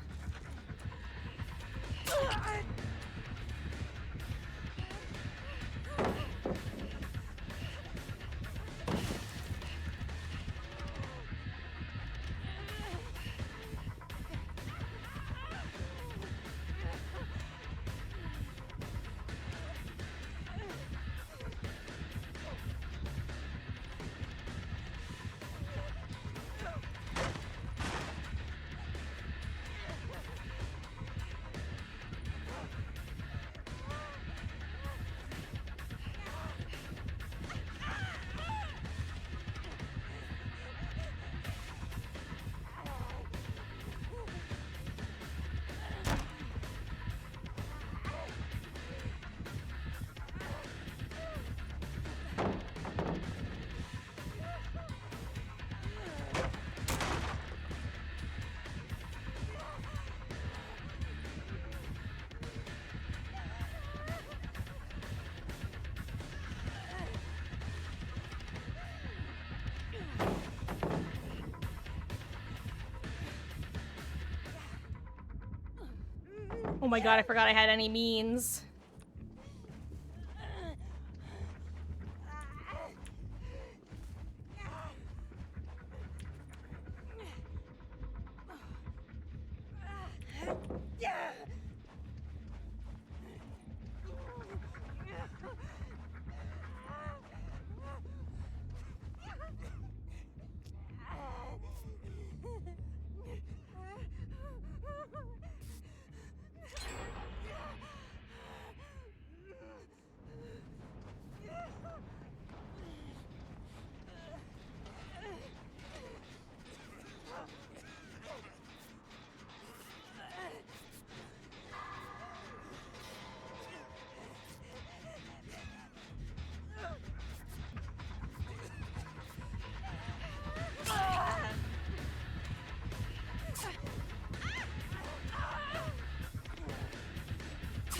Oh my god, I forgot I had any means.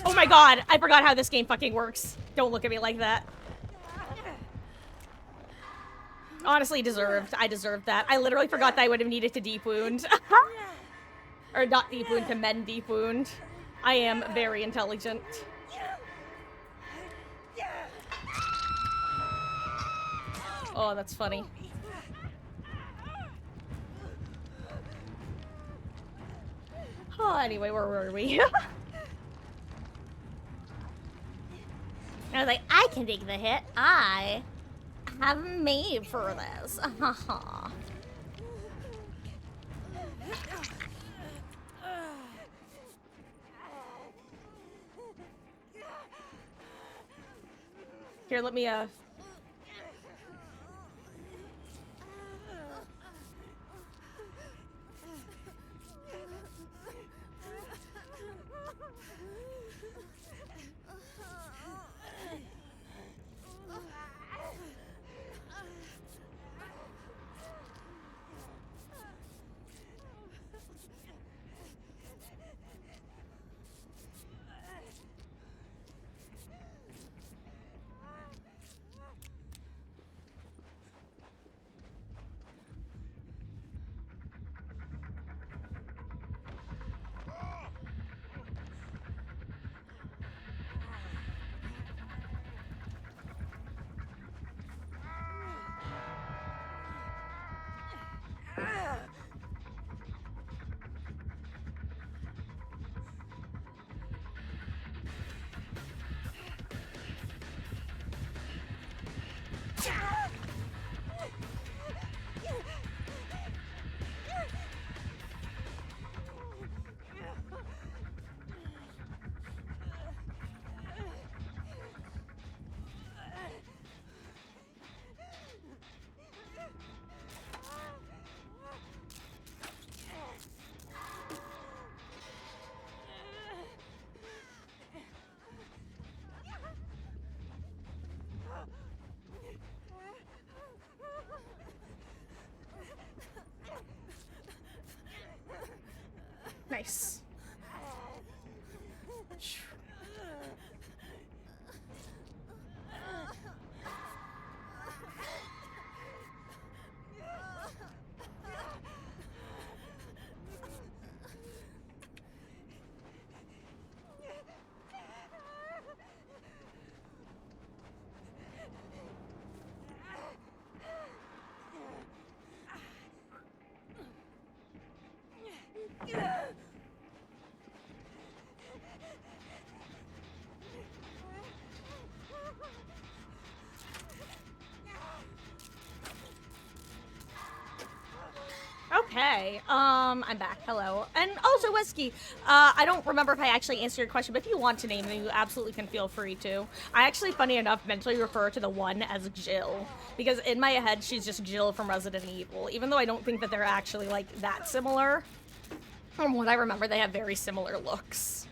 Oh my god, I forgot how this game fucking works. Don't look at me like that. Honestly, deserved. I deserved that. I literally forgot that I would have needed to deep wound. Or not deep wound, to mend deep wound. I am very intelligent. Oh, that's funny. Oh, anyway, where were we? I was like, I can take the hit. I have made for this. Here, let me, nice. Okay, I'm back. Hello. And also, Whiskey, I don't remember if I actually answered your question, but if you want to name them, you absolutely can feel free to. I actually, funny enough, mentally refer to the one as Jill, because in my head, she's just Jill from Resident Evil, even though I don't think that they're actually, like, that similar. From what I remember, they have very similar looks.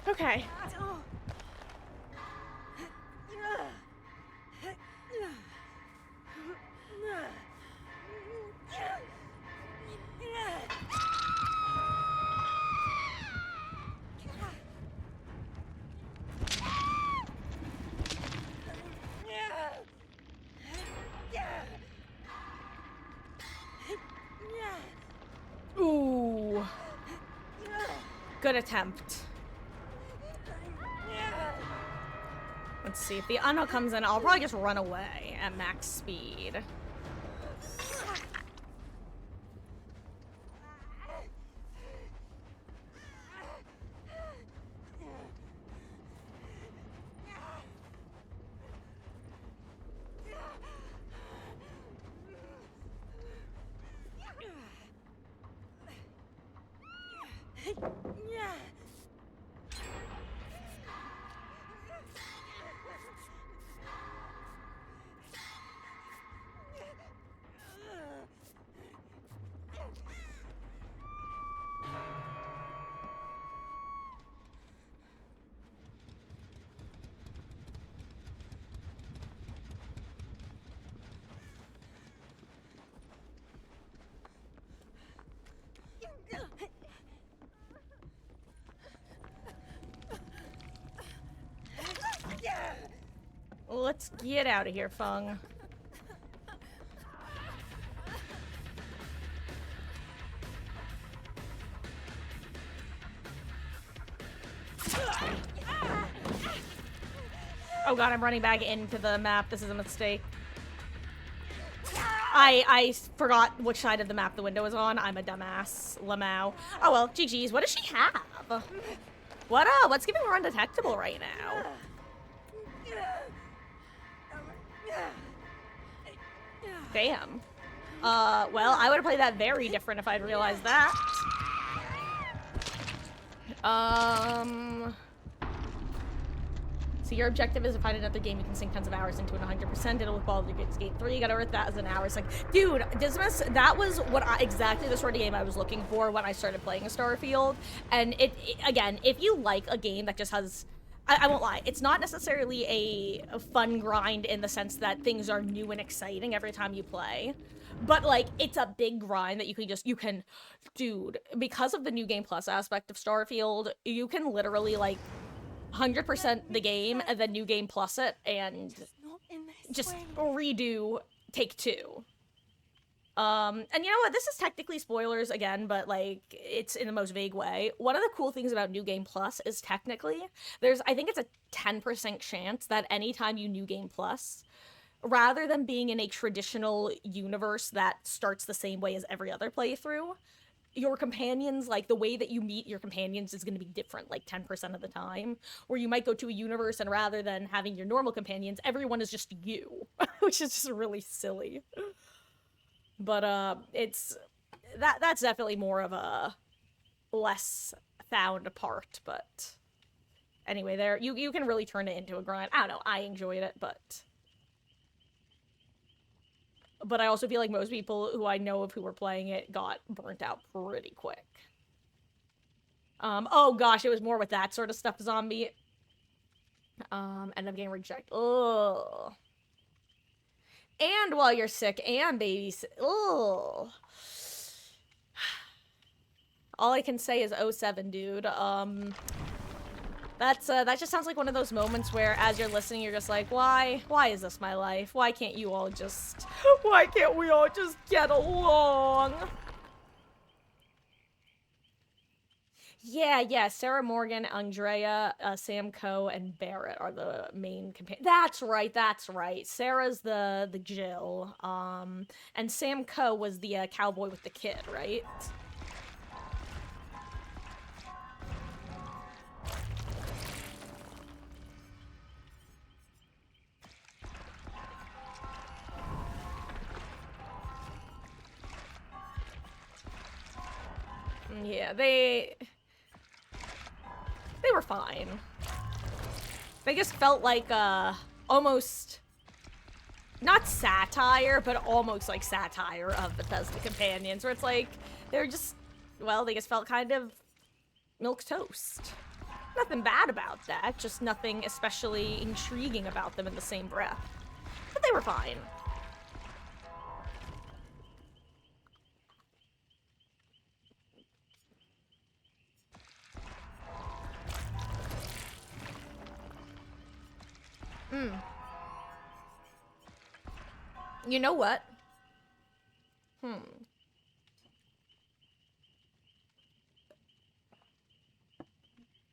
Okay. Ooh. Good attempt. Let's see, if the Uno comes in, I'll probably just run away at max speed. Let's get out of here, Fung. Oh god, I'm running back into the map. This is a mistake. I forgot which side of the map the window is on. I'm a dumbass. Lamau. Oh well, GG's. What does she have? What's giving her undetectable right now? Damn. Well, I would have played that very different if I'd realized that. So your objective is to find another game you can sink tons of hours into and 100% it'll with Baldur's Gate 3. You gotta earn 1,000 hours. Like, dude, Dismas, that was what exactly the sort of game I was looking for when I started playing a Starfield. And again, if you like a game that just has, I won't lie, it's not necessarily a fun grind in the sense that things are new and exciting every time you play. But, like, it's a big grind that you can, dude, because of the New Game Plus aspect of Starfield, you can literally, like, 100% the game and then New Game Plus it and just redo take two. And you know what? This is technically spoilers again, but like it's in the most vague way. One of the cool things about New Game Plus is technically I think it's a 10% chance that anytime you New Game Plus, rather than being in a traditional universe that starts the same way as every other playthrough, your companions, like the way that you meet your companions is going to be different like 10% of the time, where you might go to a universe and rather than having your normal companions, everyone is just you, which is just really silly. But that's definitely more of a less found part. But anyway, there you can really turn it into a grind. I don't know, I enjoyed it, but I also feel like most people who I know of who were playing it got burnt out pretty quick. Oh gosh, it was more with that sort of stuff, zombie. End up getting rejected. Ugh. And while you're sick and babysit. Ugh. All I can say is 07, dude. That just sounds like one of those moments where as you're listening, you're just like, why is this my life? Why can't we all just get along? Yeah, Sarah Morgan, Andrea, Sam Coe, and Barrett are the main companions. That's right. Sarah's the Jill, and Sam Coe was the cowboy with the kid, right? Yeah, they were fine. They just felt like almost not satire, but almost like satire of Bethesda companions, where it's like they're just, well, they just felt kind of milquetoast. Nothing bad about that, just nothing especially intriguing about them in the same breath. But they were fine. You know what?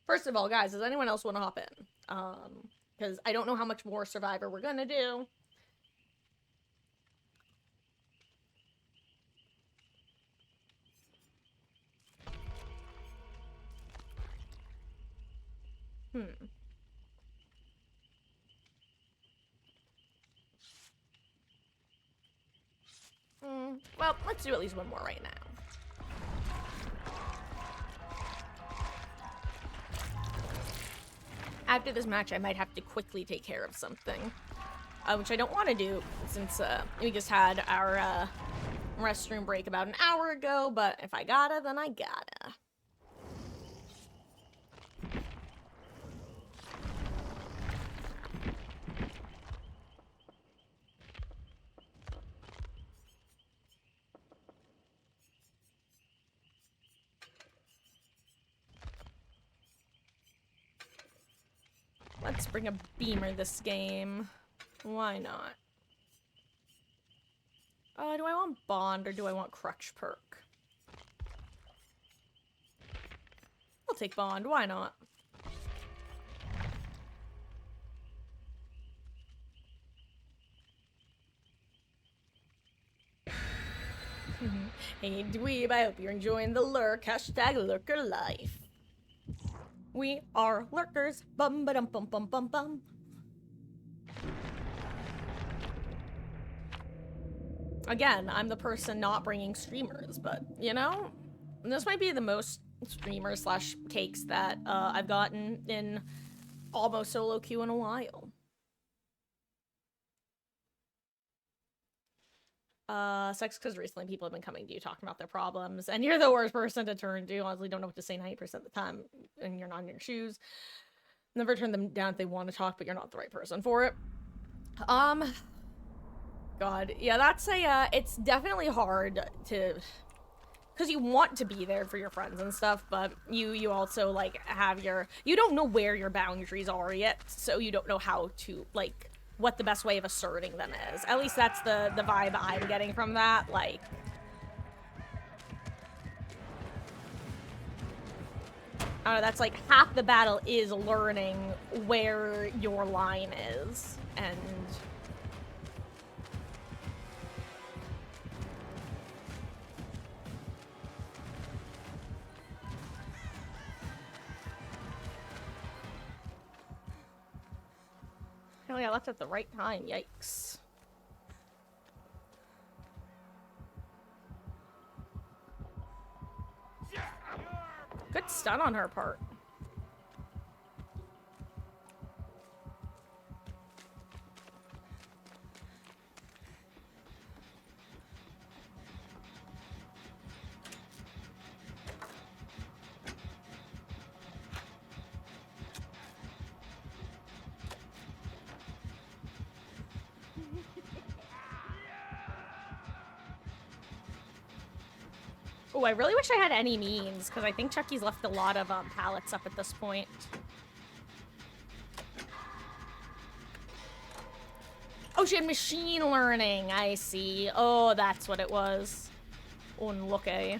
First of all, guys, does anyone else want to hop in? Because I don't know how much more Survivor we're gonna do. Well, let's do at least one more right now. After this match, I might have to quickly take care of something. Which I don't want to do, since we just had our restroom break about an hour ago, but if I gotta, then I gotta. Let's bring a beamer this game. Why not? Do I want Bond or do I want Crutch Perk? I'll take Bond, why not? Hey dweeb, I hope you're enjoying the lurk. Hashtag lurker life. We are lurkers. Bum ba dum bum bum bum bum. Again, I'm the person not bringing streamers, but you know, this might be the most streamers slash takes that I've gotten in almost solo queue in a while. Sucks because recently people have been coming to you talking about their problems, and you're the worst person to turn to. Honestly, don't know what to say 90% of the time, and you're not in your shoes. Never turn them down if they want to talk, but you're not the right person for it. God, yeah, that's it's definitely hard to, because you want to be there for your friends and stuff, but you also, like, have you don't know where your boundaries are yet, so you don't know how to, like, what the best way of asserting them is. At least that's the vibe I'm getting from that, like... I don't know, that's, like, half the battle is learning where your line is, and... Apparently I left at the right time, yikes. Good stun on her part. Oh, I really wish I had any means, because I think Chucky's left a lot of pallets up at this point. Oh, she had machine learning, I see. Oh, that's what it was. Unlucky.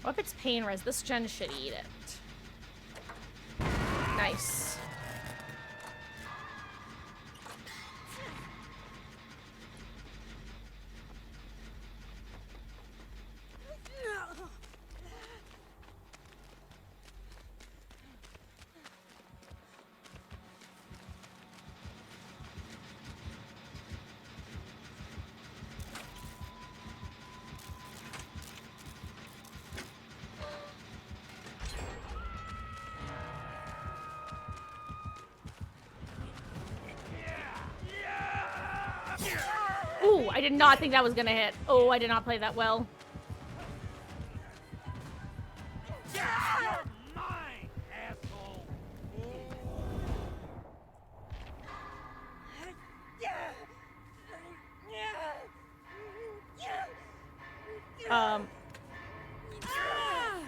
What if it's pain res? This gen should eat it. Nice. Ooh, I did not think that was gonna hit. Oh, I did not play that well. You're mine, asshole.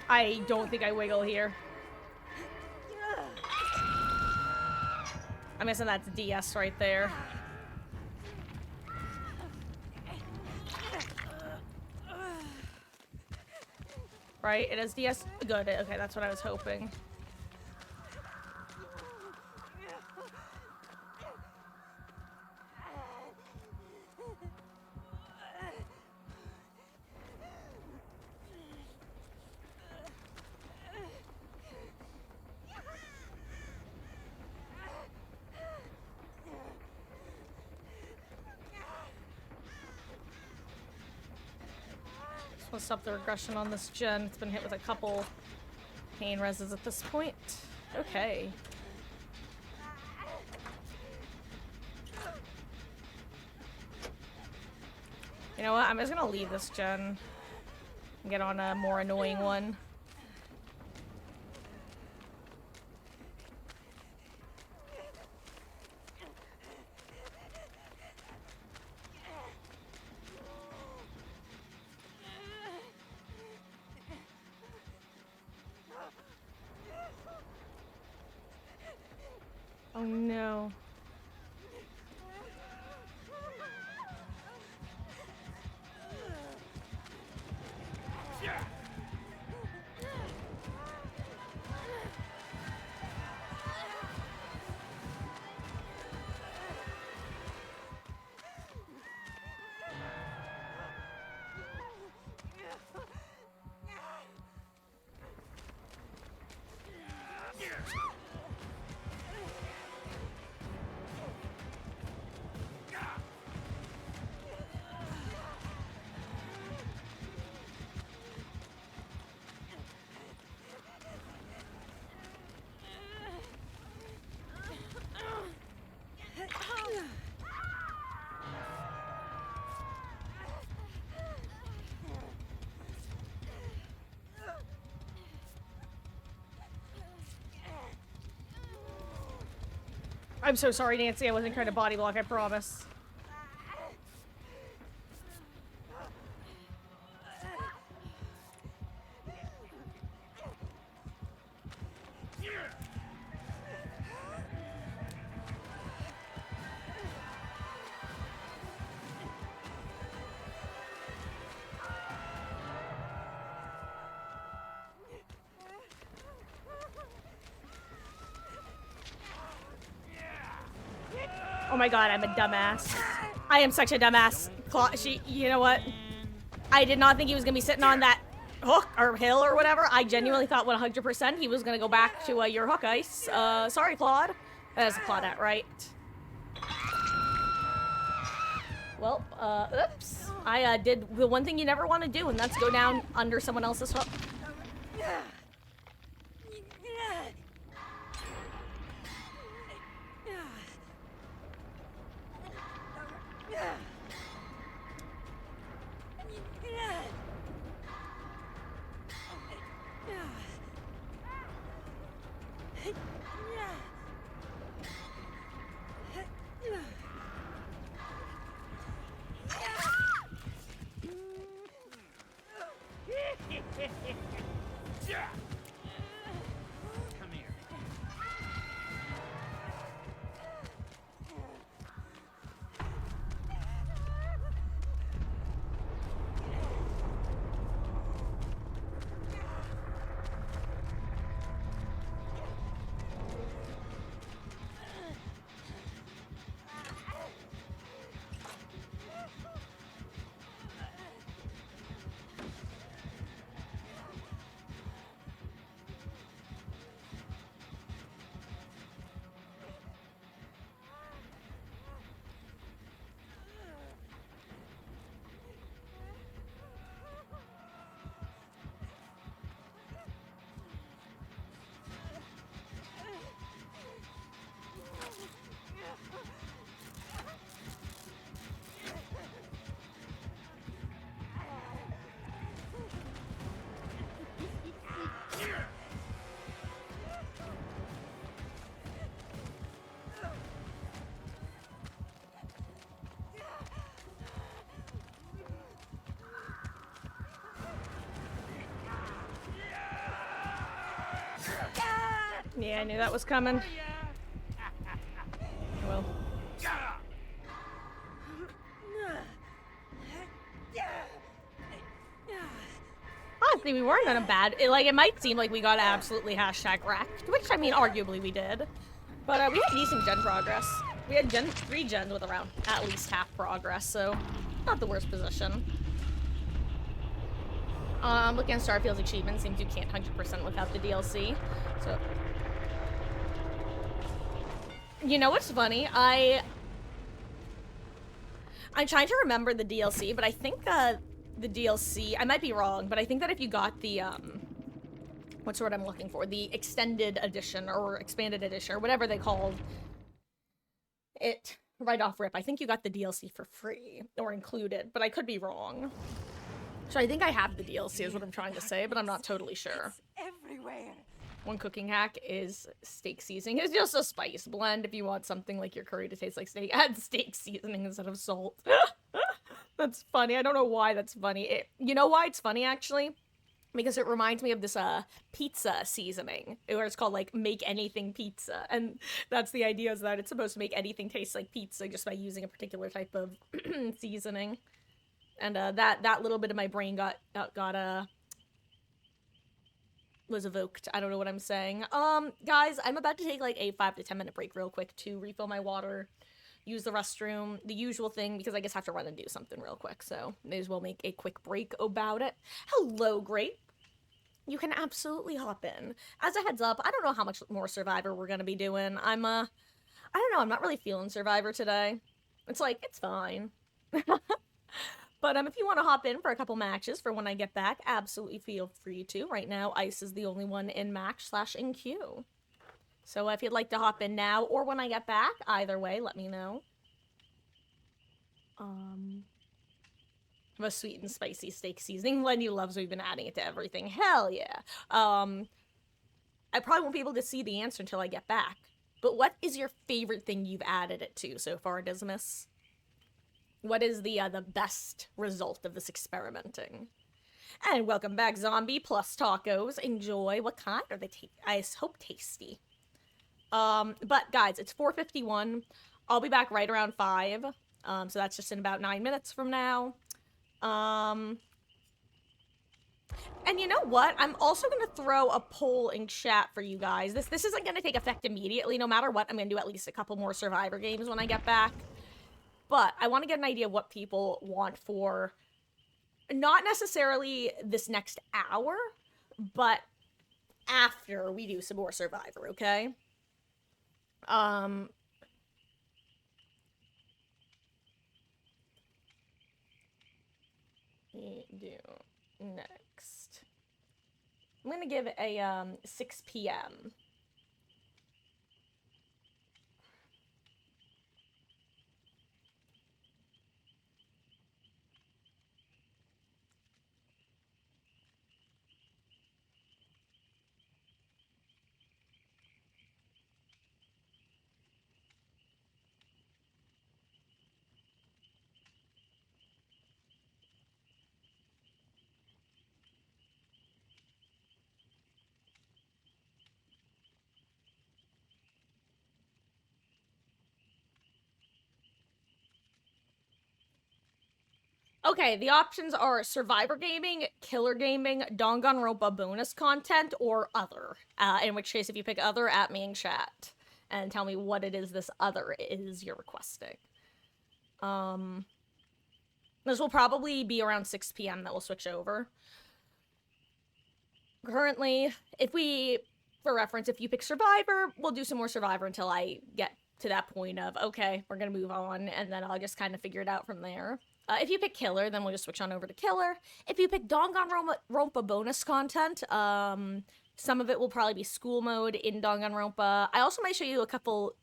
I don't think I wiggle here. I'm guessing that's DS right there. Right? It is DS? Good. Okay, that's what I was hoping. Let's stop the regression on this gen. It's been hit with a couple pain reses at this point. Okay. You know what? I'm just gonna leave this gen and get on a more annoying one. Oh no. I'm so sorry, Nancy. I wasn't trying to body block, I promise. Oh my god, I'm a dumbass. I am such a dumbass. You know what? I did not think he was gonna be sitting on that hook or hill or whatever. I genuinely thought 100% he was gonna go back to your hook ice. Sorry, Claude. That is Claudette, right? Well, oops. I did the one thing you never want to do, and that's go down under someone else's hook. Come here. Yeah, I knew that was coming. Well. Honestly, we weren't in a bad... it might seem like we got absolutely hashtag wrecked, which, I mean, arguably we did. But we had decent gen progress. We had 3 gens with around at least half progress, so not the worst position. Looking at Starfield's achievement, seems you can't 100% without the DLC, so... You know what's funny? I'm trying to remember the DLC, but I think, the DLC. I might be wrong, but I think that if you got the, what's the word I'm looking for? The extended edition or expanded edition or whatever they called it right off rip. I think you got the DLC for free or included, but I could be wrong. So I think I have the DLC is what I'm trying to say, but I'm not totally sure. It's everywhere. One cooking hack is steak seasoning. It's just a spice blend. If you want something like your curry to taste like steak, add steak seasoning instead of salt. That's funny. I don't know why that's funny. You know why it's funny, actually? Because it reminds me of this pizza seasoning, where it's called like make anything pizza, and that's the idea, is that it's supposed to make anything taste like pizza just by using a particular type of seasoning. And that little bit of my brain was evoked. I don't know what I'm saying. Guys, I'm about to take like a 5 to 10 minute break real quick to refill my water, use the restroom, the usual thing, because I guess I have to run and do something real quick, so may as well make a quick break about it. Hello, Grape. You can absolutely hop in. As a heads up, I don't know how much more Survivor we're gonna be doing. I don't know, I'm not really feeling Survivor today. It's like, it's fine. But if you want to hop in for a couple matches for when I get back, absolutely feel free to. Right now, Ice is the only one in match/in queue. So if you'd like to hop in now or when I get back, either way, let me know. A sweet and spicy steak seasoning. Lenny loves we've been adding it to everything. Hell yeah. I probably won't be able to see the answer until I get back. But what is your favorite thing you've added it to so far, Dismas? What is the best result of this experimenting? And welcome back, Zombie plus tacos. Enjoy. What kind are they? I hope tasty. But guys, it's 4:51. I'll be back right around 5. So that's just in about 9 minutes from now. And you know what? I'm also gonna throw a poll in chat for you guys. This isn't gonna take effect immediately. No matter what, I'm gonna do at least a couple more Survivor games when I get back. But I want to get an idea of what people want for, not necessarily this next hour, but after we do some more Survivor, okay? We do next. I'm gonna give it a 6 p.m. Okay, the options are Survivor Gaming, Killer Gaming, Danganronpa bonus content, or Other. In which case, if you pick Other, at me in chat and tell me what it is this Other is you're requesting. This will probably be around 6 p.m. that we'll switch over. Currently, for reference, if you pick Survivor, we'll do some more Survivor until I get to that point of, okay, we're gonna move on, and then I'll just kind of figure it out from there. If you pick Killer, then we'll just switch on over to Killer. If you pick Danganronpa bonus content, some of it will probably be school mode in Danganronpa. I also might show you a couple,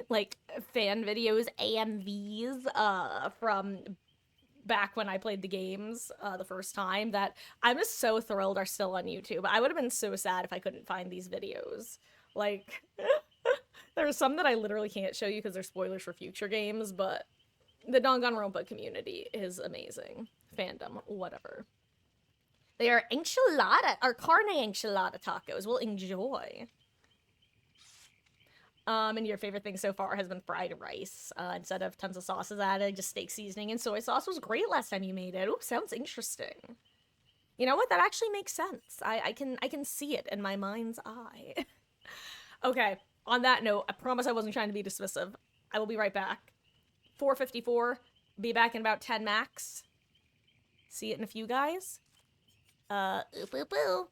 like, fan videos, AMVs, from back when I played the games the first time, that I'm just so thrilled are still on YouTube. I would have been so sad if I couldn't find these videos. Like, there are some that I literally can't show you because they're spoilers for future games, but the Danganronpa community is amazing. Fandom, whatever. They are carne enchilada tacos. We'll enjoy. And your favorite thing so far has been fried rice. Instead of tons of sauces added, just steak seasoning and soy sauce was great last time you made it. Ooh, sounds interesting. You know what? That actually makes sense. I can see it in my mind's eye. Okay, on that note, I promise I wasn't trying to be dismissive. I will be right back. 4:54. Be back in about 10 max. See it in a few, guys. Boo.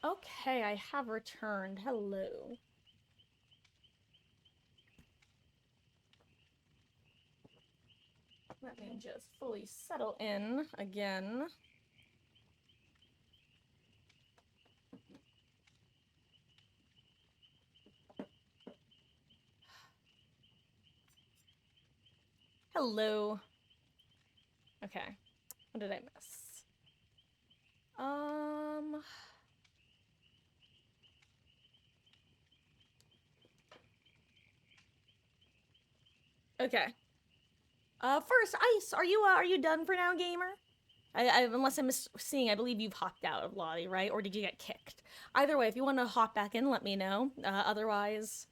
Okay, I have returned. Hello. Let me just fully settle in again. Hello. Okay. What did I miss? Okay. First, Ice, are you done for now, gamer? Unless I'm seeing, I believe you've hopped out of lobby, right? Or did you get kicked? Either way, if you want to hop back in, let me know. Otherwise,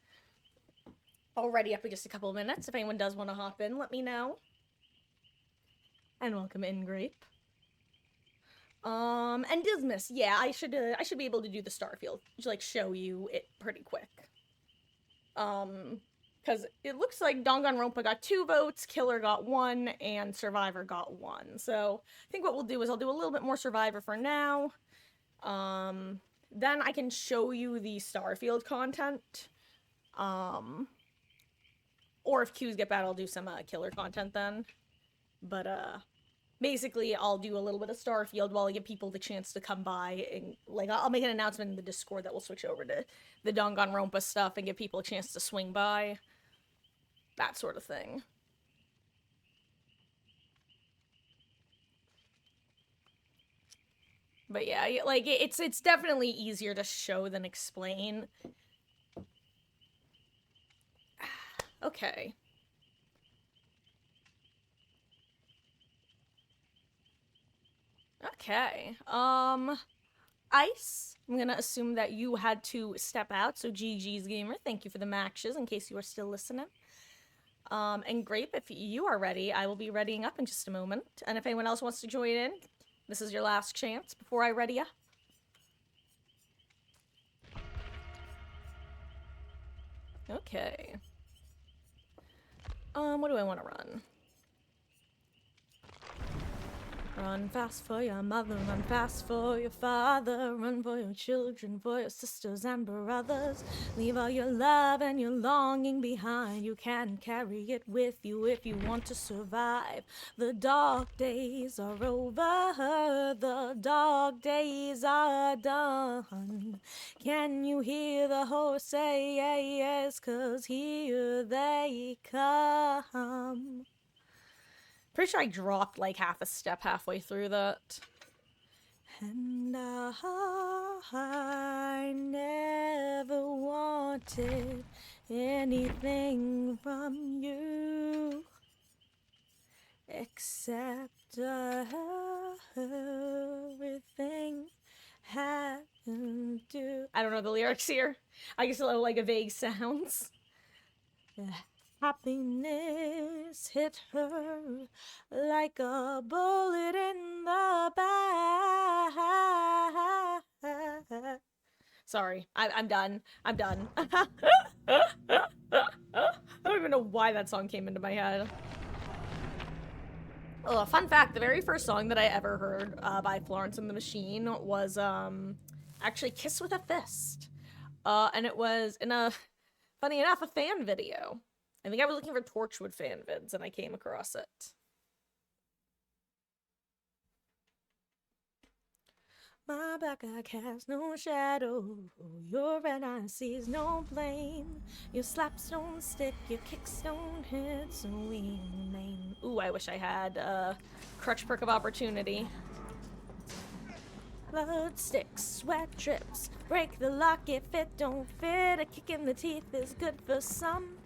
I'll ready up in just a couple of minutes. If anyone does want to hop in, let me know. And welcome in, Grape. And Dismas, yeah, I should be able to do the Starfield. Just, like, show you it pretty quick. Because it looks like Danganronpa got 2 votes, Killer got 1, and Survivor got 1. So I think what we'll do is I'll do a little bit more Survivor for now. Then I can show you the Starfield content. Or if queues get bad, I'll do some Killer content then. But basically, I'll do a little bit of Starfield while I give people the chance to come by. And, like, I'll make an announcement in the Discord that will switch over to the Danganronpa stuff and give people a chance to swing by. That sort of thing. But yeah, like, it's definitely easier to show than explain. Okay. Okay. Ice, I'm gonna assume that you had to step out, so GG's gamer, thank you for the matches, in case you are still listening. And Grape, if you are ready, I will be readying up in just a moment. And if anyone else wants to join in, this is your last chance before I ready up. Okay. What do I want to run? Run fast for your mother, run fast for your father, run for your children, for your sisters and brothers. Leave all your love and your longing behind. You can carry it with you if you want to survive. The dark days are over, the dark days are done. Can you hear the horse say yes, 'cause here they come. Pretty sure I dropped like half a step halfway through that. And I never wanted anything from you except everything happened to. I don't know the lyrics here. I guess it'll like a vague sounds. Happiness hit her like a bullet in the back. Sorry, I'm done. I'm done. I don't even know why that song came into my head. Oh, fun fact, the very first song that I ever heard by Florence and the Machine was actually Kiss with a Fist. And it was in a, funny enough, a fan video. I think I was looking for Torchwood fan vids and I came across it. My black eye casts no shadow, your red eye sees no blame. Your slaps don't stick, your kicks don't hit, so we remain. Ooh, I wish I had Crutch Perk of Opportunity. Blood sticks, sweat drips, break the lock if it don't fit. A kick in the teeth is good for some.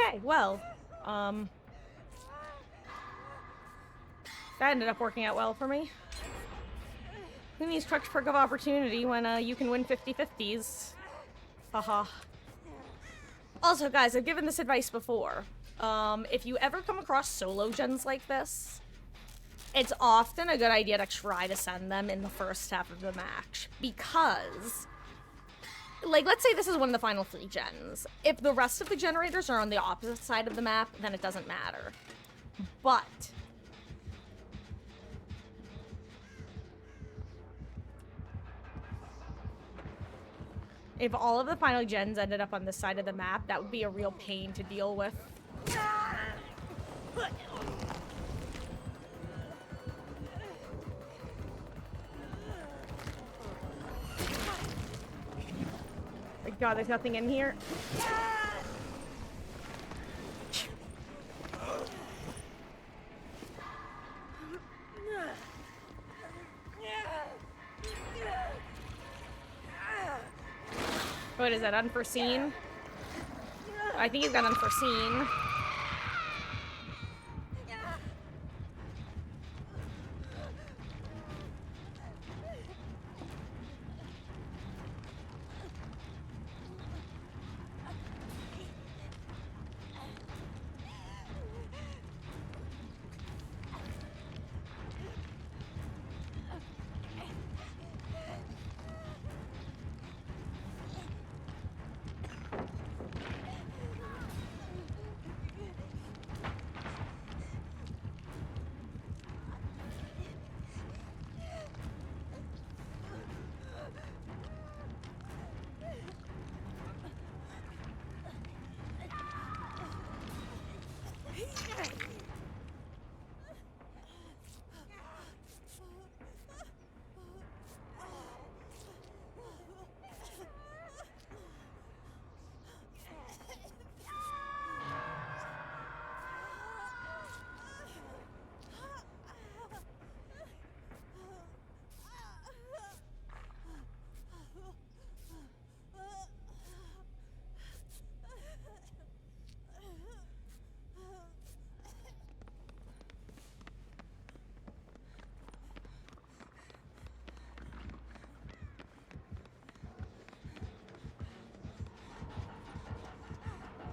Okay, well, that ended up working out well for me. Who needs crutch perk of opportunity when, you can win 50/50s? Haha. Also, guys, I've given this advice before. If you ever come across solo gens like this, it's often a good idea to try to send them in the first half of the match. Because, like, let's say this is one of the final 3 gens. If the rest of the generators are on the opposite side of the map, then it doesn't matter. But if all of the final gens ended up on this side of the map, that would be a real pain to deal with. My god, there's nothing in here. What is that, unforeseen? I think he's got unforeseen.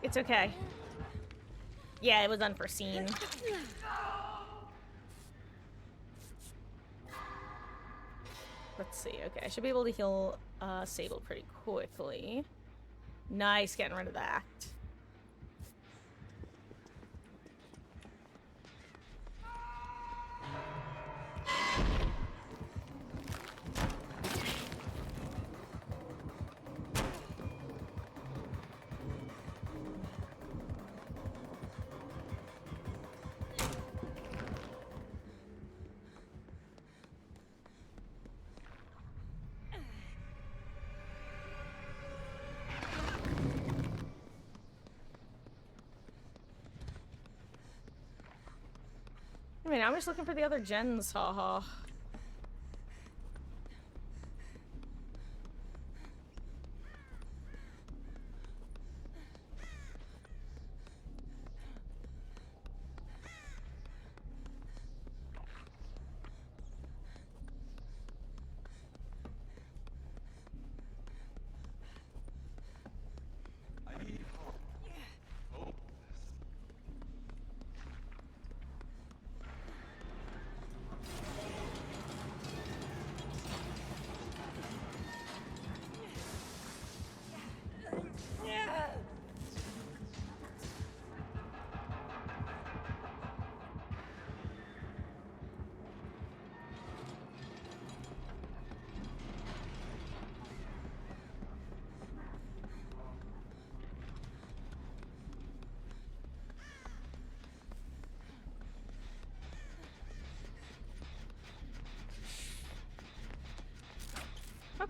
It's okay. Yeah, it was unforeseen. Let's see. Okay, I should be able to heal Sable pretty quickly. Nice, getting rid of that. I mean, I'm just looking for the other gens, haha.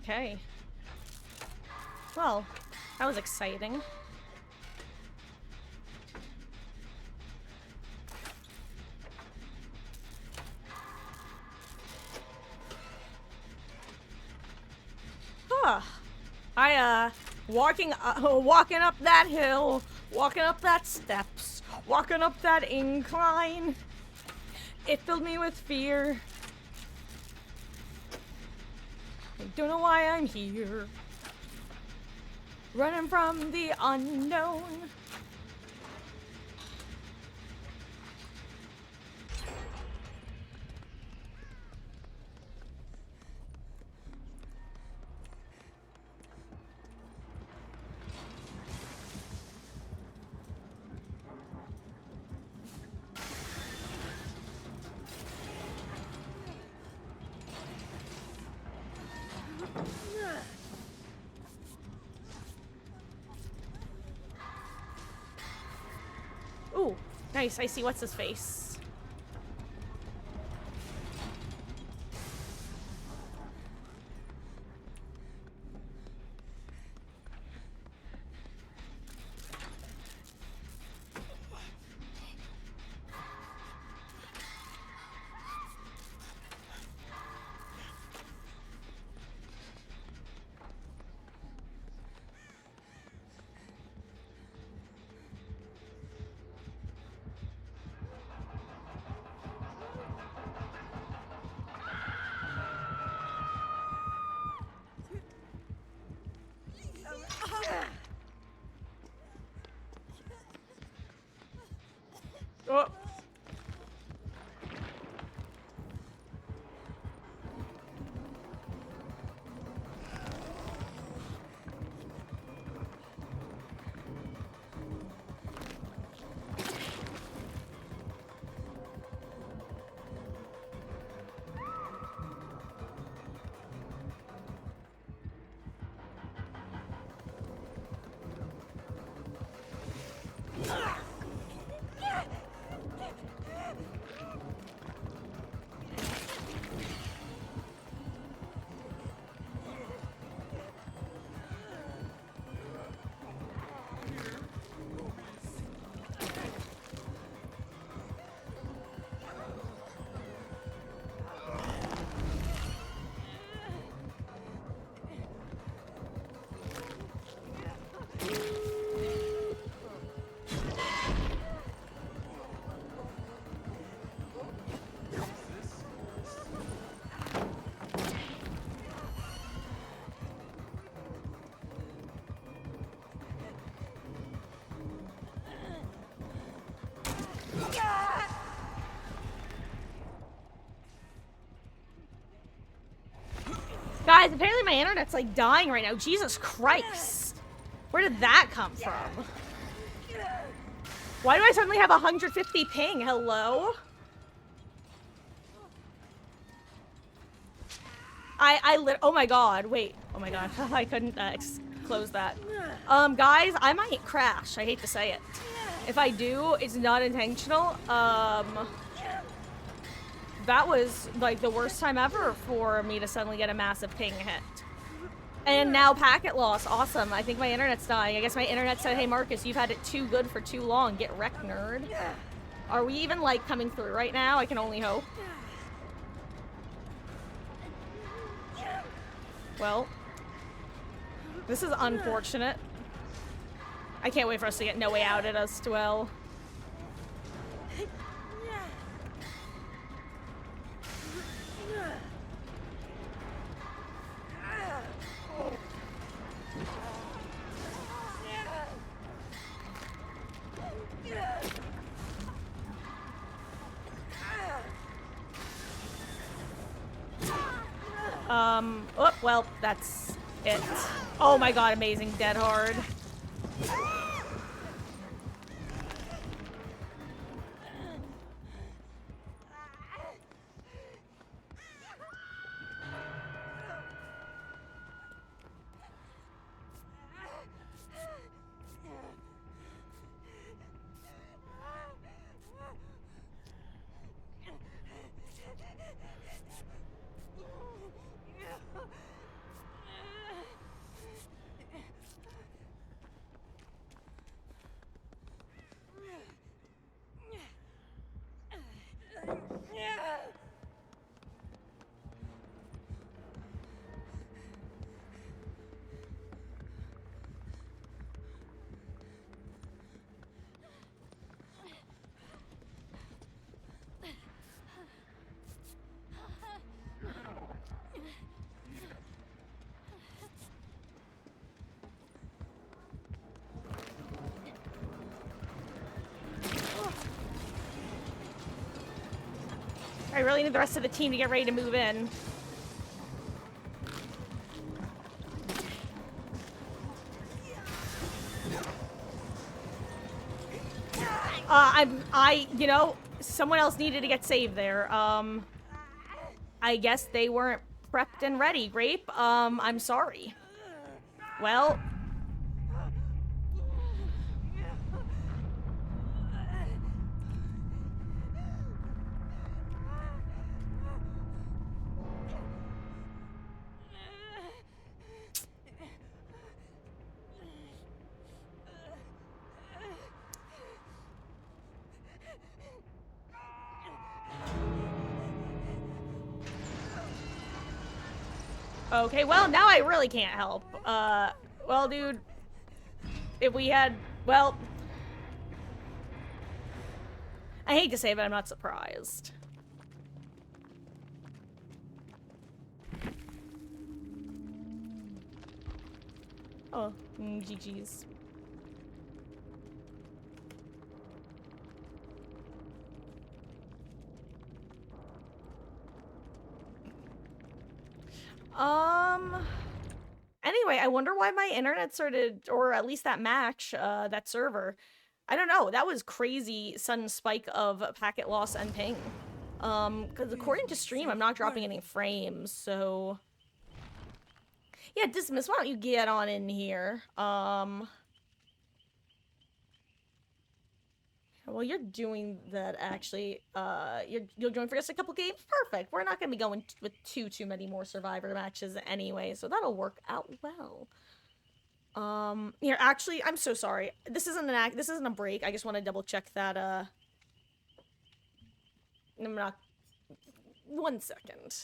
Okay. Well, that was exciting. Huh. Walking up that hill Walking up that steps, walking up that incline. It filled me with fear. I don't know why I'm here. Running from the unknown. Ooh, nice. I see what's his face. Oh. Guys, apparently my internet's like dying right now. Jesus Christ. Where did that come from? Why do I suddenly have 150 ping? Hello? Oh my god, wait. Oh my god, I couldn't close that. Guys, I might crash. I hate to say it. If I do, it's not intentional. That was like the worst time ever for me to suddenly get a massive ping hit. And now packet loss. Awesome. I think my internet's dying. I guess my internet said, hey Marcus, you've had it too good for too long. Get wrecked, nerd. Are we even like coming through right now? I can only hope. Well, this is unfortunate. I can't wait for us to get No Way Out at us as well. Oh, well, that's it. Oh my god, amazing. Dead hard. I really need the rest of the team to get ready to move in. You know, someone else needed to get saved there. I guess they weren't prepped and ready, Grape. I'm sorry. Well... Okay, well, now I really can't help. Well, dude, if we had, well, I hate to say it, but I'm not surprised. Oh, GG's. Anyway, I wonder why my internet started, or at least that match, that server. I don't know, that was crazy sudden spike of packet loss and ping. Because according to stream, I'm not dropping any frames, so... Yeah, Dismiss, why don't you get on in here? Well, you're doing that, actually. You'll join for just a couple games? Perfect. We're not going to be going with too many more Survivor matches anyway, so that'll work out well. Here, actually, I'm so sorry. This isn't a break. I just want to double check that, I'm not... 1 second.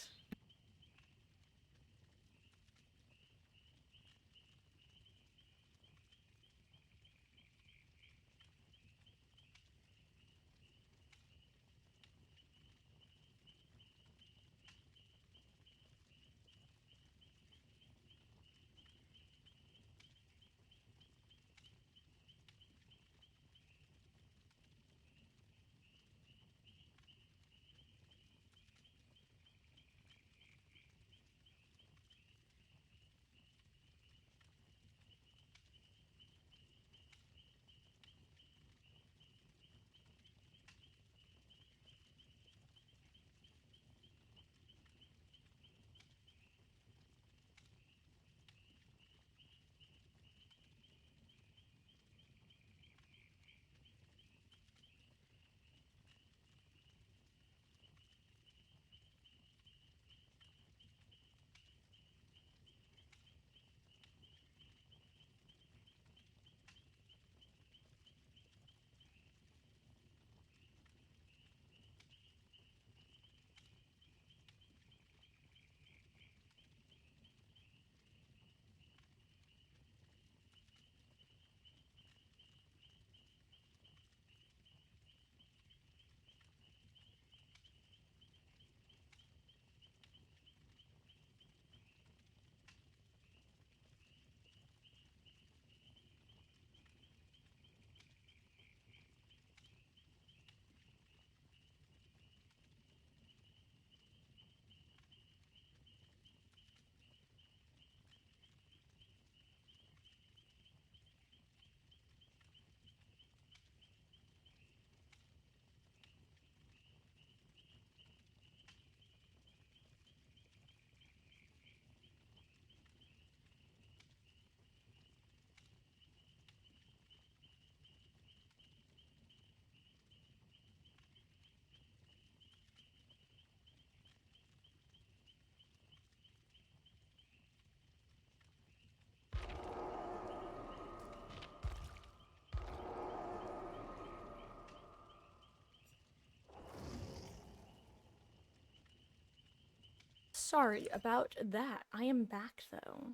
Sorry about that. I am back, though.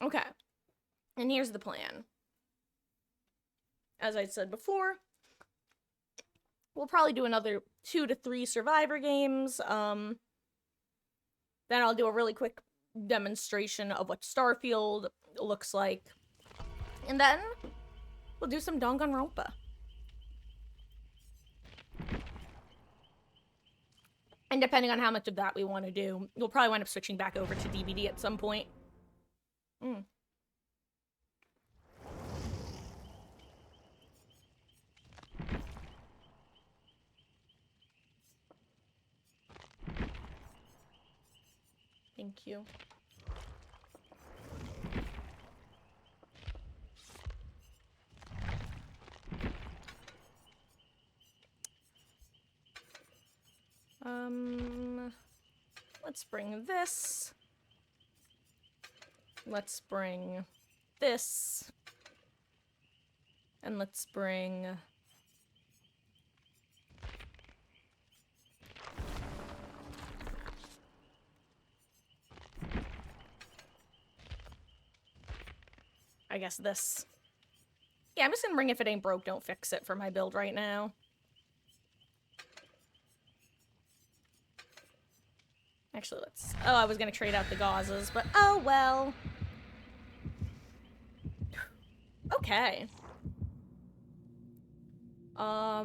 Okay. And here's the plan. As I said before, we'll probably do another 2 to 3 Survivor games. Then I'll do a really quick demonstration of what Starfield looks like. And then we'll do some Danganronpa. And depending on how much of that we want to do, we'll probably wind up switching back over to DVD at some point. Thank you. Let's bring this. Let's bring this. And let's bring... I guess this. Yeah, I'm just gonna bring If It Ain't Broke, Don't Fix It for my build right now. Actually, let's... Oh, I was gonna trade out the gauzes, but oh well. Okay. I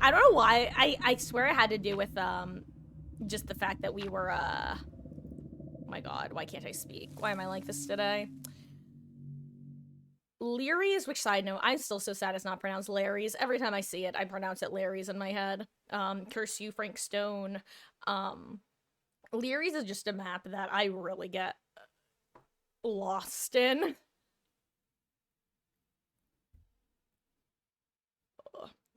don't know why. I swear it had to do with, just the fact that we were, oh my god, why can't I speak? Why am I like this today? Leary's, which side note, I'm still so sad it's not pronounced Larry's. Every time I see it, I pronounce it Larry's in my head. Curse you, Frank Stone. Leary's is just a map that I really get lost in.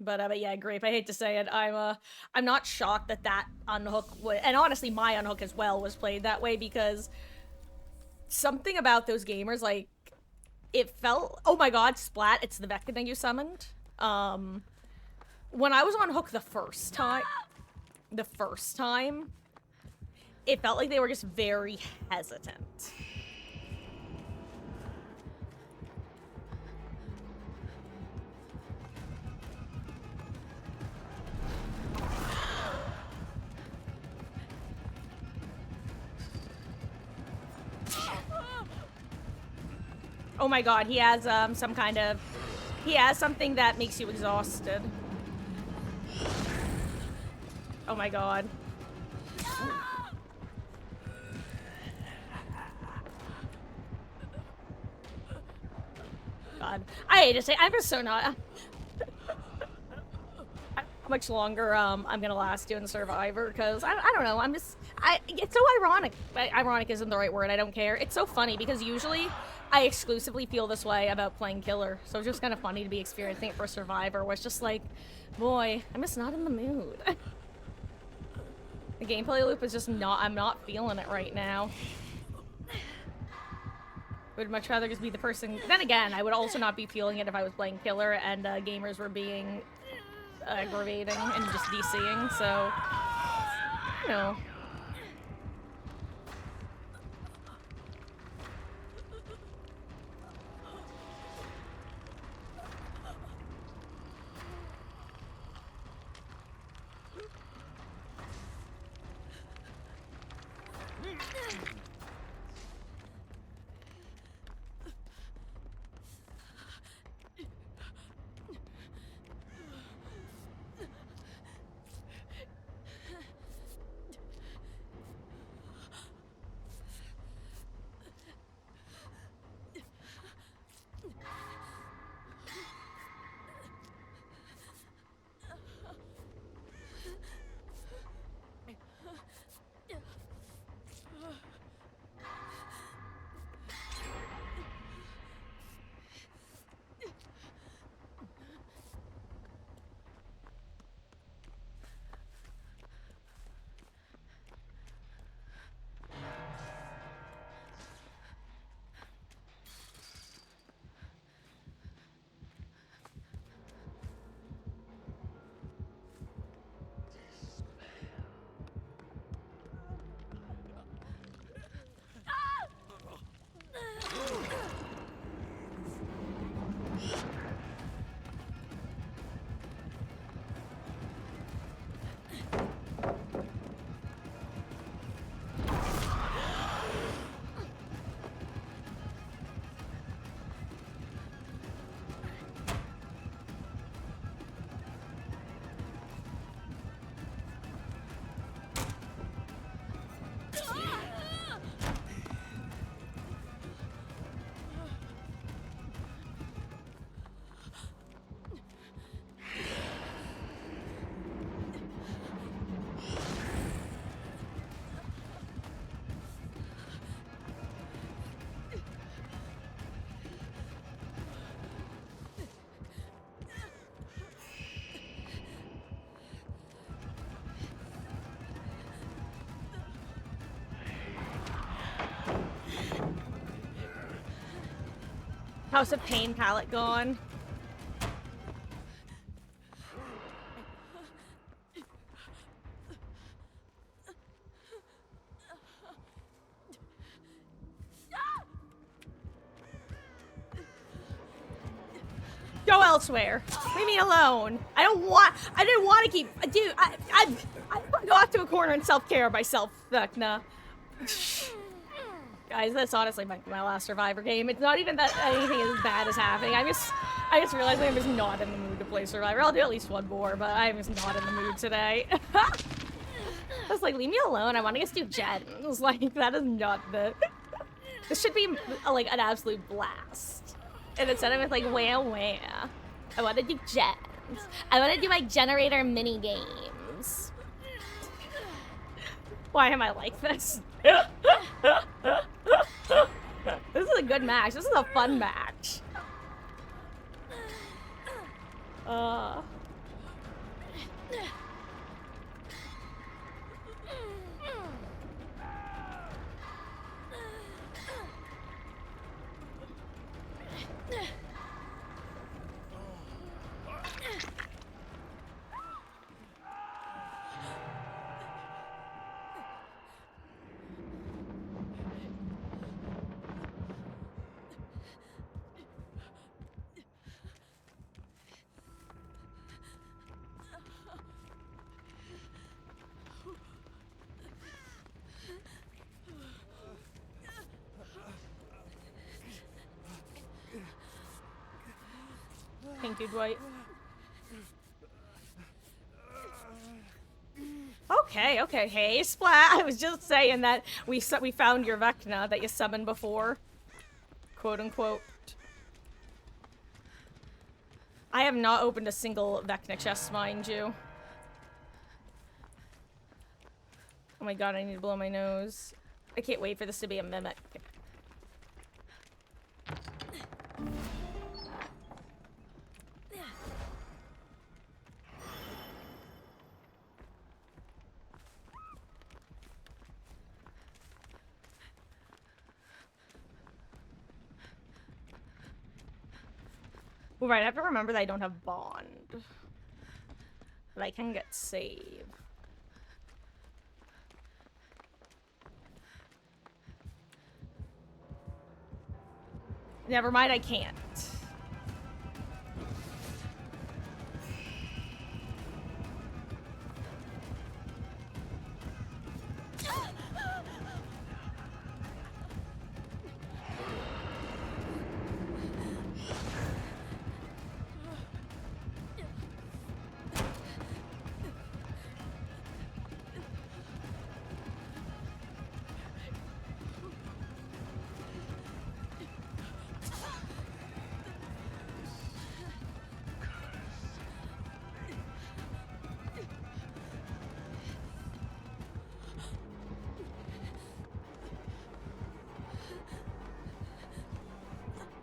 But yeah, Grape, I hate to say it, I'm not shocked that that unhook and honestly my unhook as well was played that way, because something about those gamers, like, it felt, oh my god, Splat, it's the Vecna thing you summoned. When I was on hook the first time, it felt like they were just very hesitant. Oh my god, he has some kind of... He has something that makes you exhausted. Oh my god. God. I hate to say, I'm just so not... How much longer I'm gonna last doing Survivor, because I don't know, I'm just... It's so ironic. Ironic isn't the right word, I don't care. It's so funny, because usually I exclusively feel this way about playing Killer, so it's just kind of funny to be experiencing it for Survivor, where it's just like, boy, I'm just not in the mood. The gameplay loop is just not... I'm not feeling it right now. Would much rather just be the person... Then again, I would also not be feeling it if I was playing Killer and gamers were being aggravating and just DCing, so... You know... House of Pain palette gone. Go elsewhere. Leave me alone. I didn't want to keep. Dude, I go off to a corner and self-care myself, Vecna. Guys, that's honestly my last Survivor game. It's not even that anything as bad is happening. I just realized I'm just not in the mood to play Survivor. I'll do at least one more, but I'm just not in the mood today. I was like, leave me alone. I want to just do gens. Like, that is not the... This should be, like, an absolute blast. And instead of it's like, where? I want to do gens. I want to do my generator mini games. Why am I like this? This is a good match. This is a fun match. Thank you, Dwight. Okay. Hey, Splat. I was just saying that we found your Vecna that you summoned before. Quote unquote. I have not opened a single Vecna chest, mind you. Oh my god, I need to blow my nose. I can't wait for this to be a mimic. Right, I have to remember that I don't have Bond. But I can get save. Never mind, I can't.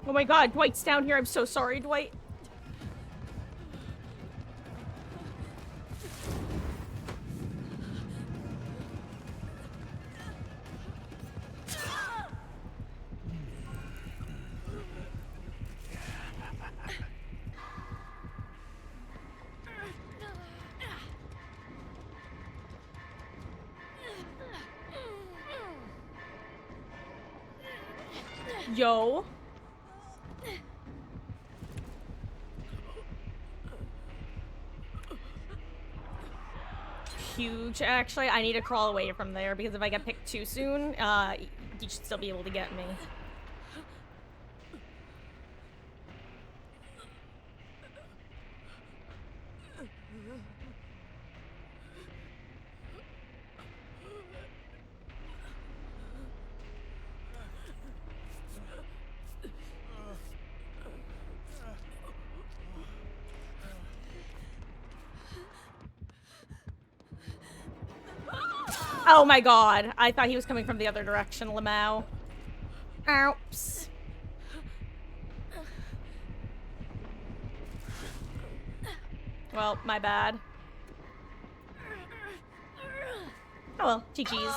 Oh my god, Dwight's down here. I'm so sorry, Dwight. Yo. Huge, actually. I need to crawl away from there because if I get picked too soon, you should still be able to get me. Oh my god. I thought he was coming from the other direction, Lamau. Oops. Well, my bad. Oh well, GG's.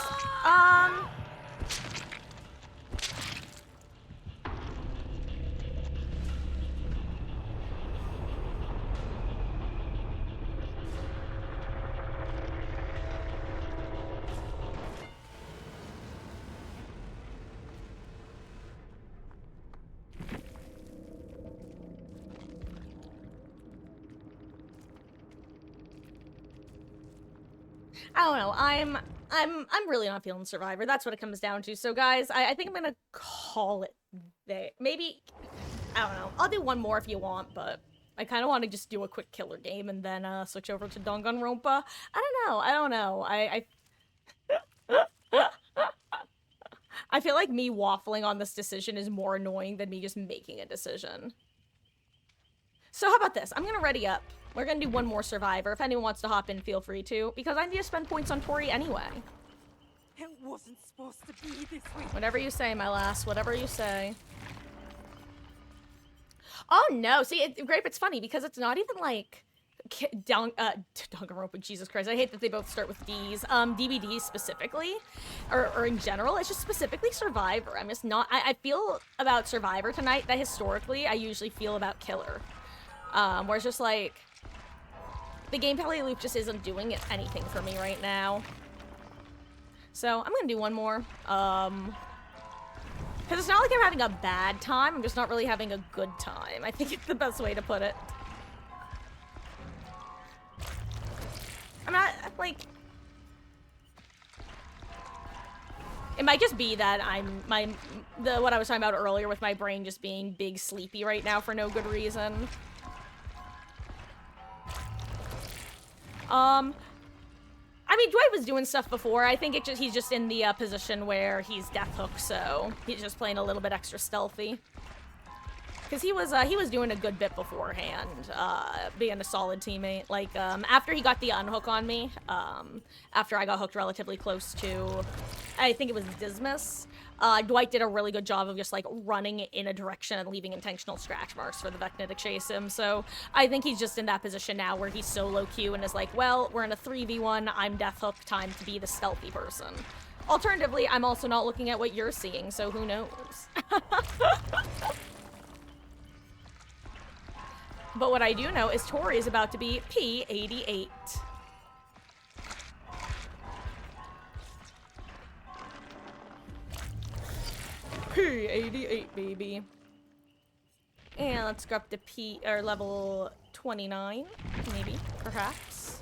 I don't know. I'm really not feeling Survivor. That's what it comes down to. So guys, I think I'm gonna call it there. Maybe, I don't know. I'll do one more if you want, but I kind of want to just do a quick killer game and then switch over to Danganronpa. I don't know. I feel like me waffling on this decision is more annoying than me just making a decision. So how about this? I'm gonna ready up. We're gonna do one more Survivor. If anyone wants to hop in, feel free to, because I need to spend points on Tori anyway. It wasn't supposed to be this way. Whatever you say, my lass. Whatever you say. Oh no! See, Grape, it's funny because it's not even like Danganronpa. Jesus Christ! I hate that they both start with D's. DVDs specifically, or in general. It's just specifically Survivor. I'm just not. I feel about Survivor tonight that historically I usually feel about Killer. Where it's just like the gameplay loop just isn't doing anything for me right now. So I'm gonna do one more. Because it's not like I'm having a bad time, I'm just not really having a good time. I think it's the best way to put it. I'm not, like... It might just be that what I was talking about earlier with my brain just being big sleepy right now for no good reason. I mean, Dwight was doing stuff before. I think he's just in the position where he's Death Hook, so he's just playing a little bit extra stealthy. Because he was doing a good bit beforehand, being a solid teammate. Like, after he got the unhook on me, after I got hooked relatively close to, I think it was Dismas, Dwight did a really good job of just, like, running in a direction and leaving intentional scratch marks for the Vecna to chase him. So I think he's just in that position now where he's solo queue and is like, well, we're in a 3v1, I'm Death Hook, time to be the stealthy person. Alternatively, I'm also not looking at what you're seeing, so who knows? But what I do know is Tori is about to be P88. P88, baby. And let's go up to level 29, maybe, perhaps.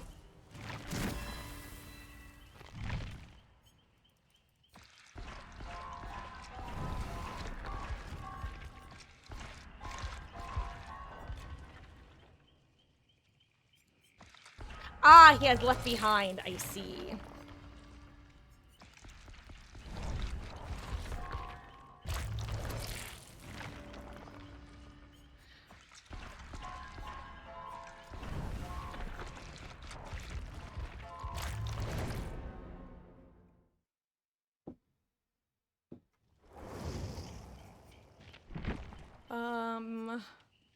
Ah, he has Left Behind, I see.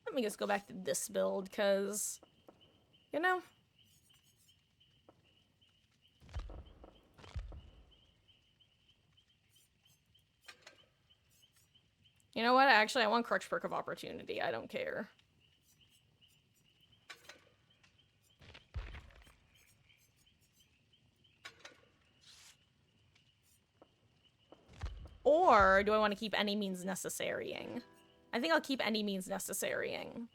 Let me just go back to this build, because, you know, what? Actually, I want Crutch Perk of Opportunity. I don't care. Or do I want to keep Any Means Necessarying? I think I'll keep Any Means Necessarying.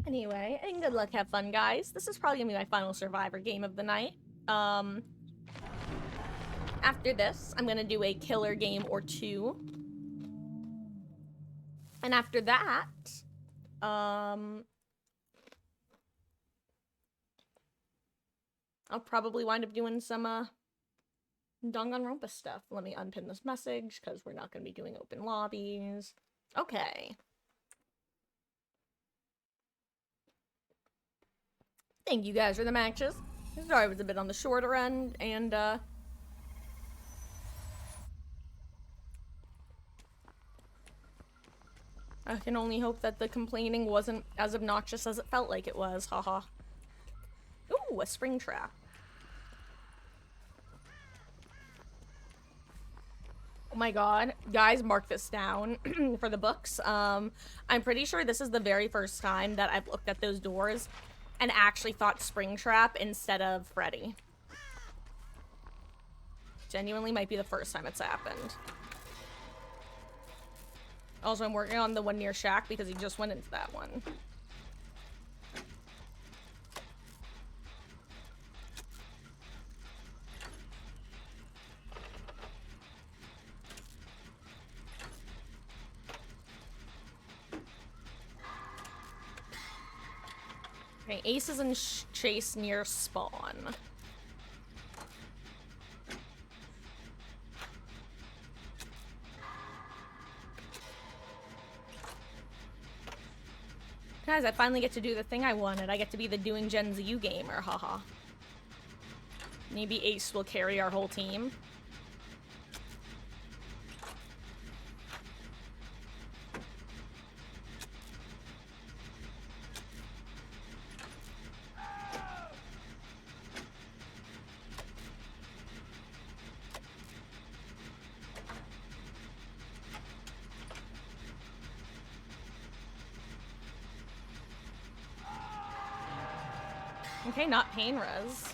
Anyway, and good luck, have fun, guys. This is probably gonna be my final Survivor game of the night. After this, I'm gonna do a killer game or two. And after that, I'll probably wind up doing some, Danganronpa stuff. Let me unpin this message, because we're not gonna be doing open lobbies. Okay. Thank you guys for the matches. Sorry it was a bit on the shorter end, and I can only hope that the complaining wasn't as obnoxious as it felt like it was, haha. Ooh, a spring trap. Oh my god. Guys, mark this down for the books. I'm pretty sure this is the very first time that I've looked at those doors and actually thought Springtrap instead of Freddy. Genuinely might be the first time it's happened. Also, I'm working on the one near Shaq because he just went into that one. Okay, Ace is in Chase near spawn. Guys, I finally get to do the thing I wanted. I get to be the Doing Gen Z gamer, haha. Maybe Ace will carry our whole team. Okay, not pain res.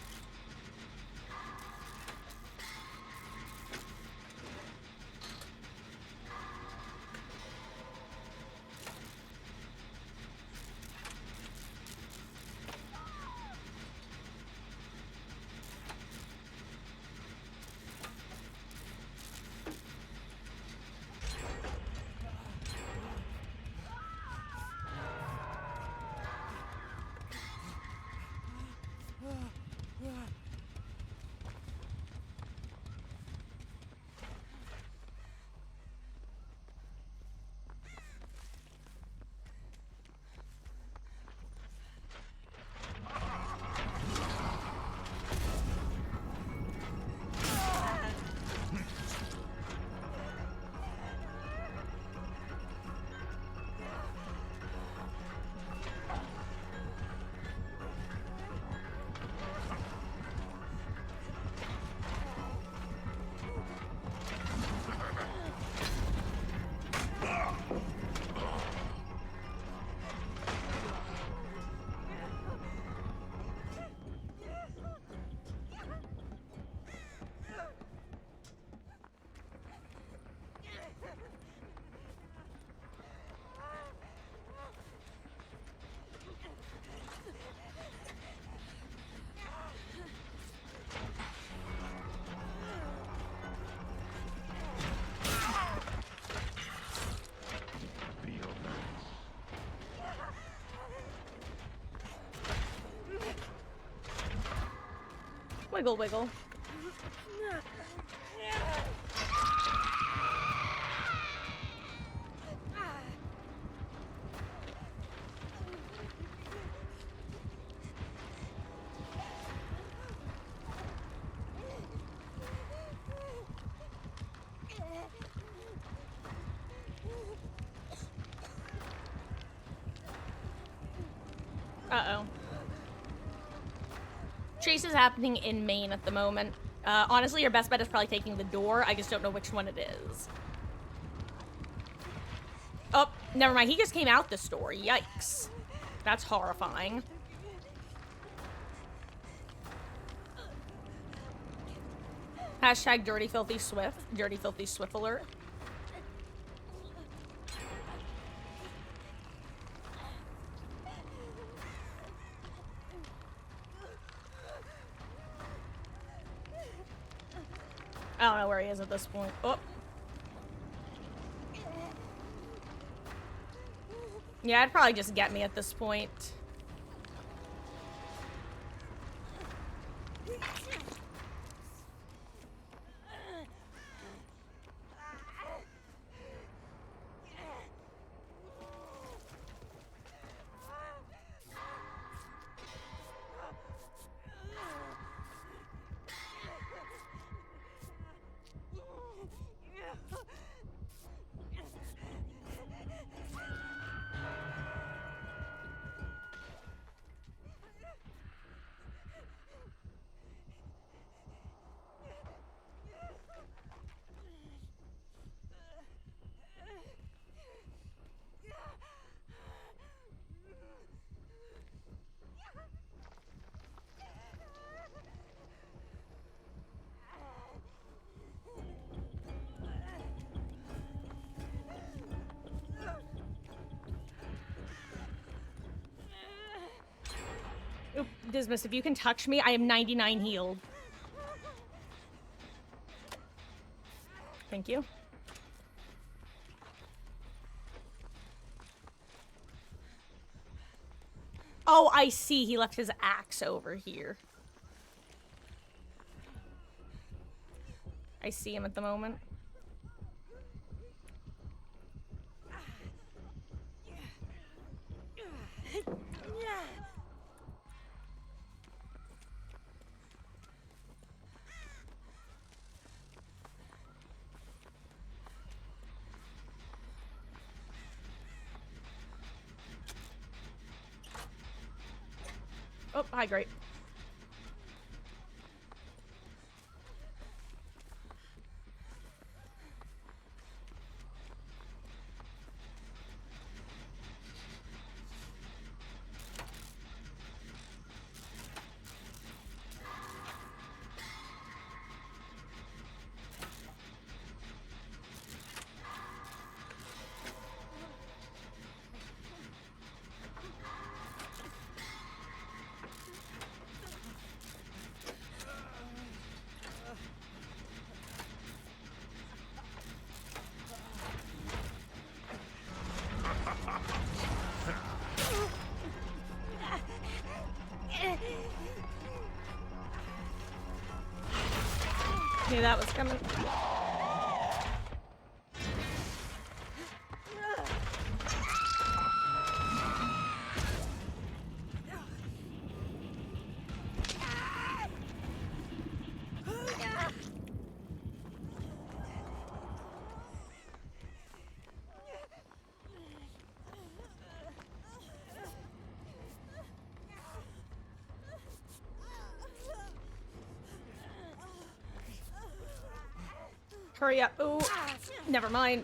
Wiggle, wiggle. Uh-oh. Chase is happening in Maine at the moment. Honestly, your best bet is probably taking the door. I just don't know which one it is. Oh, never mind. He just came out this door. Yikes. That's horrifying. Hashtag dirty filthy swift. Dirty filthy swift alert. I don't know where he is at this point. Oh. Yeah, it'd probably just get me at this point. Dismas, if you can touch me, I am 99 healed. Thank you. Oh, I see. He left his axe over here. I see him at the moment. Oh, hi, great. Knew that was coming. Hurry up. Ooh. Never mind.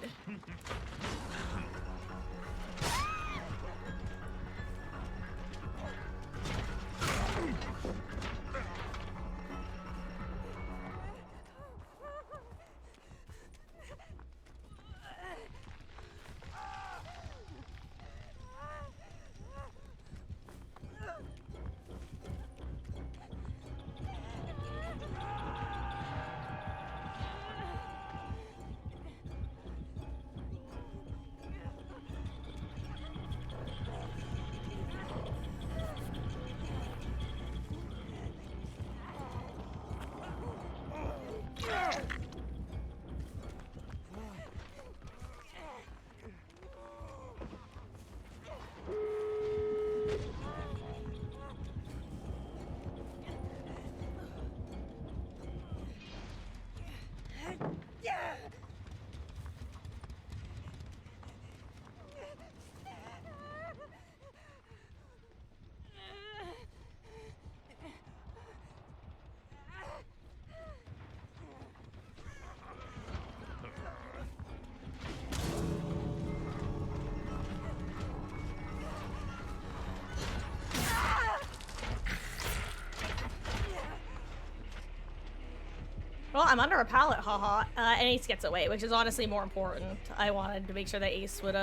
Well, I'm under a pallet, haha. And Ace gets away, which is honestly more important. I wanted to make sure that Ace would,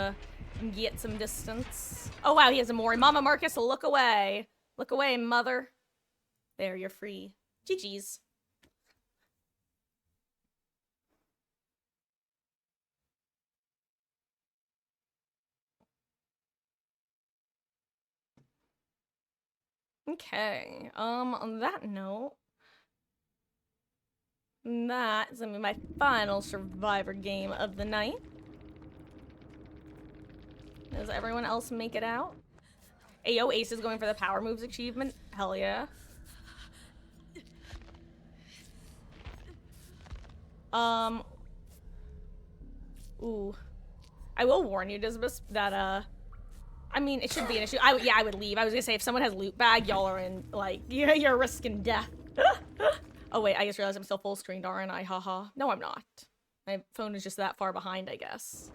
get some distance. Oh, wow, he has a Mori. Mama Marcus, look away. Look away, mother. There, you're free. GG's. Okay, on that note, that is gonna be my final Survivor game of the night. Does everyone else make it out? Ayo, Ace is going for the power moves achievement. Hell yeah. Ooh. I will warn you, Dismas, that, I mean, it shouldn't be an issue. Yeah, I would leave. I was gonna say, if someone has loot bag, y'all are in, like, you're risking death. Oh, wait, I just realized I'm still full screened, aren't I? Haha. No, I'm not. My phone is just that far behind, I guess.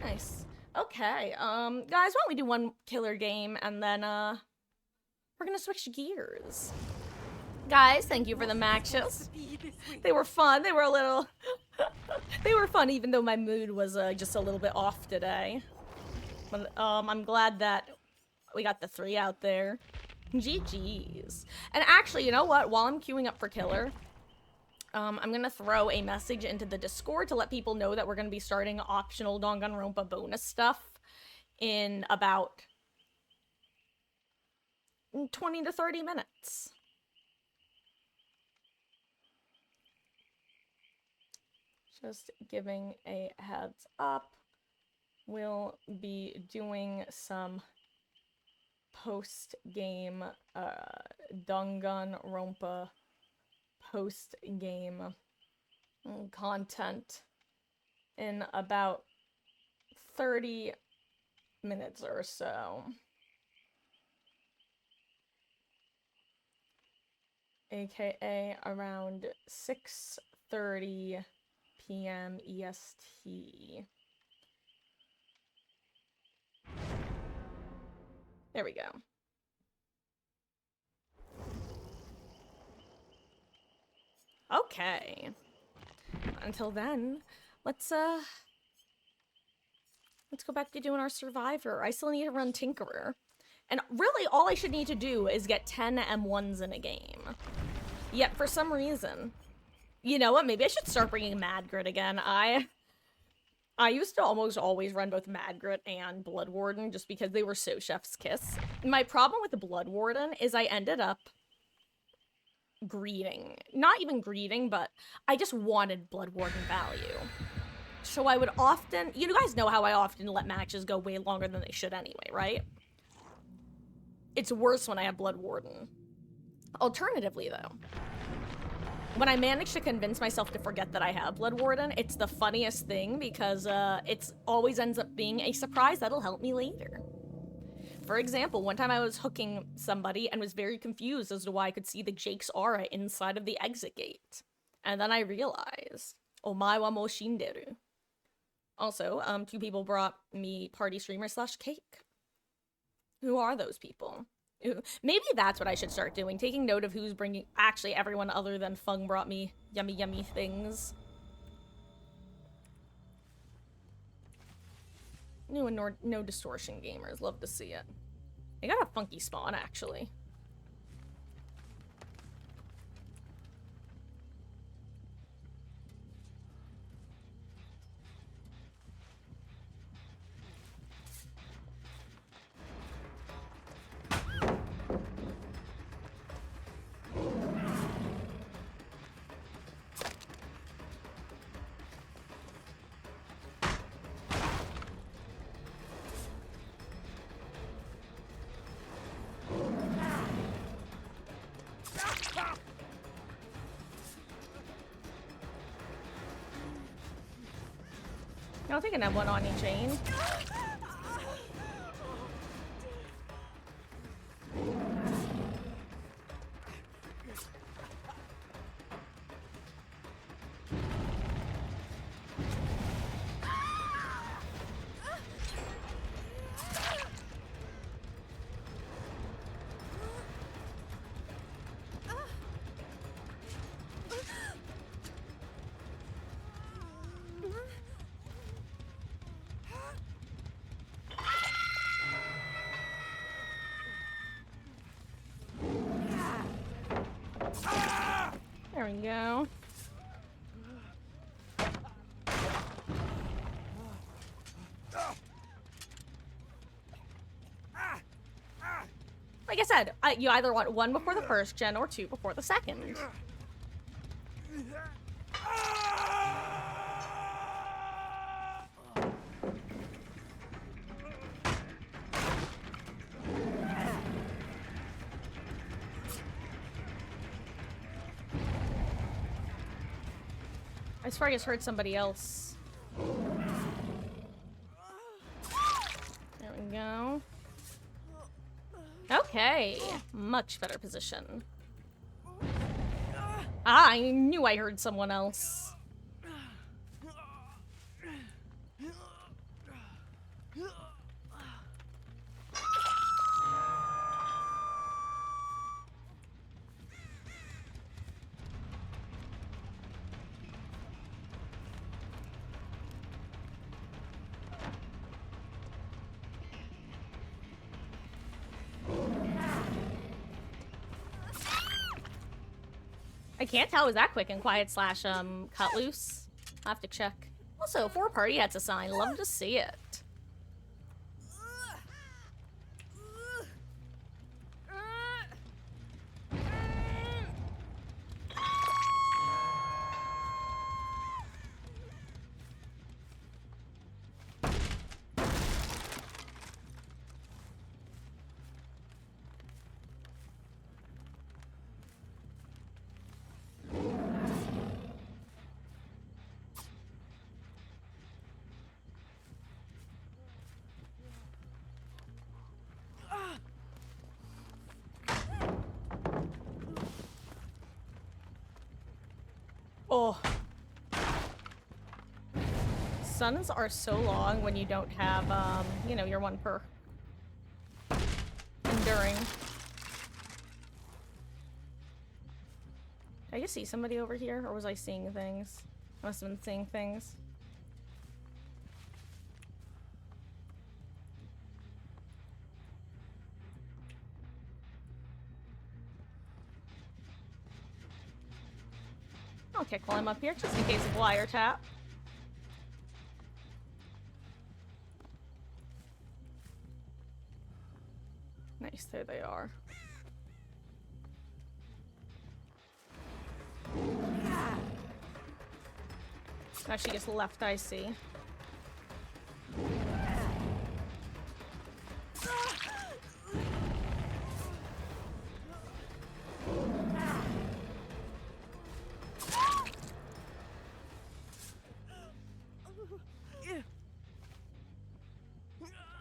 Nice. Okay, guys, why don't we do one killer game, and then, we're gonna switch gears. Guys, thank you for the matches. They were fun. They were a little They were fun, even though my mood was just a little bit off today. But I'm glad that we got the 3 out there. GG's. And actually, you know what? While I'm queuing up for Killer, I'm gonna throw a message into the Discord to let people know that we're gonna be starting optional Danganronpa bonus stuff in about 20 to 30 minutes. Just giving a heads up. We'll be doing some post-game Danganronpa post-game content in about 30 minutes or so. AKA around 6:30 p.m. EST. There we go. Okay. Until then, let's go back to doing our Survivor. I still need to run Tinkerer. And really, all I should need to do is get 10 M1s in a game. Yet, for some reason... You know what? Maybe I should start bringing Madgrid again. I used to almost always run both Madgrid and Bloodwarden just because they were so chef's kiss. My problem with the Bloodwarden is I ended up greeting. Not even greeting, but I just wanted Bloodwarden value. So I would often... You guys know how I often let matches go way longer than they should anyway, right? It's worse when I have Bloodwarden. Alternatively, though, when I manage to convince myself to forget that I have Bloodwarden, it's the funniest thing because it always ends up being a surprise that'll help me later. For example, one time I was hooking somebody and was very confused as to why I could see the Jake's aura inside of the exit gate. And then I realized, omae wa mo shinderu. Also, 2 people brought me party streamer / cake. Who are those people? Maybe that's what I should start doing, taking note of who's bringing... Actually, everyone other than Fung brought me yummy, yummy things. New and no distortion gamers. Love to see it. They got a funky spawn, actually. I think I can have one on each chain. There we go. Like I said, you either want 1 before the first gen or 2 before the second. I swear I just heard somebody else. There we go. Okay, much better position. Ah, I knew I heard someone else. I can't tell. It was that quick and quiet slash cut loose. I'll have to check. Also, 4 party hats assigned. Love to see it. Oh. Suns are so long when you don't have, you know, your 1 per. Enduring. Did I just see somebody over here, or was I seeing things? I must have been seeing things. Okay, climb up here just in case of wiretap. Nice, there they are. Now she gets left, I see.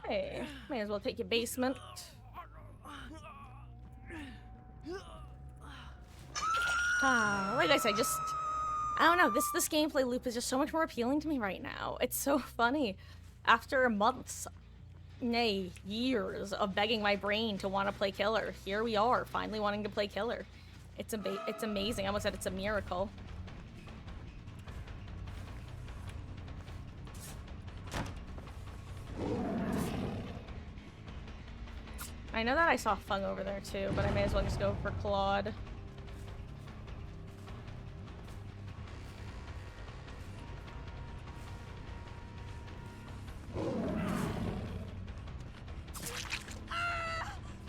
Hey, may as well take your basement. Like I said, I don't know, this gameplay loop is just so much more appealing to me right now. It's so funny. After months, nay, years of begging my brain to want to play Killer, here we are, finally wanting to play Killer. It's amazing. I almost said it's a miracle. I know that I saw Fung over there too, but I may as well just go for Claude.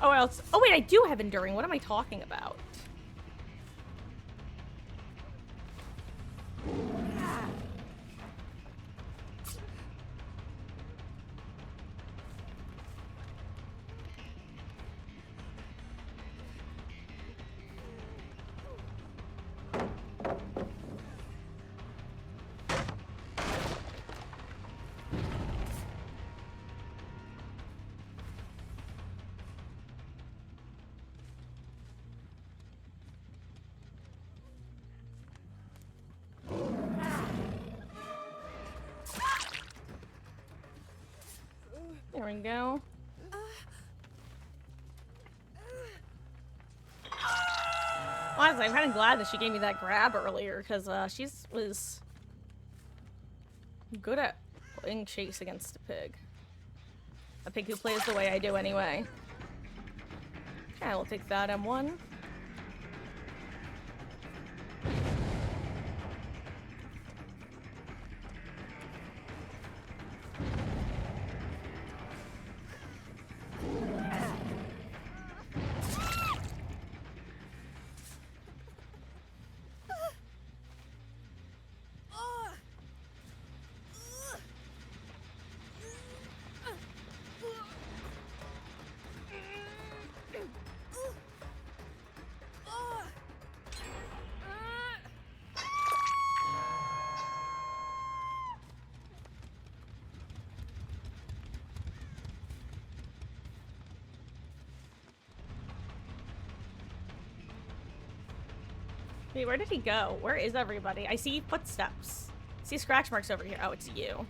Oh, else. Oh, wait, I do have Enduring. What am I talking about? There we go. Honestly, I'm kind of glad that she gave me that grab earlier, because she was good at playing chase against a pig. A pig who plays the way I do anyway. Okay, we'll take that M1. Wait, where did he go? Where is everybody? I see footsteps. I see scratch marks over here. Oh, it's you.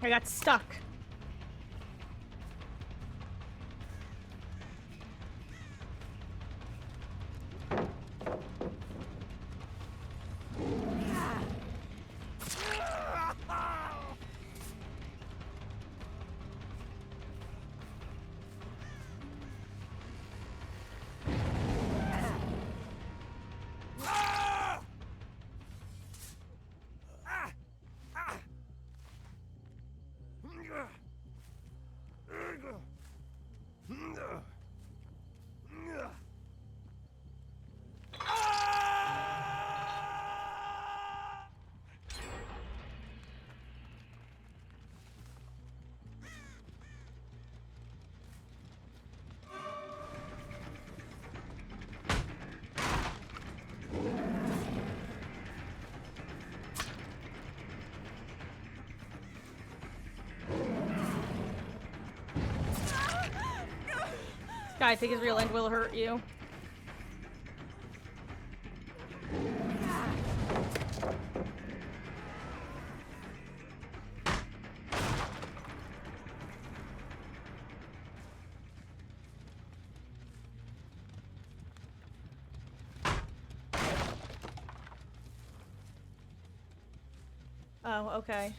I got stuck. I think his real end will hurt you. Oh, okay.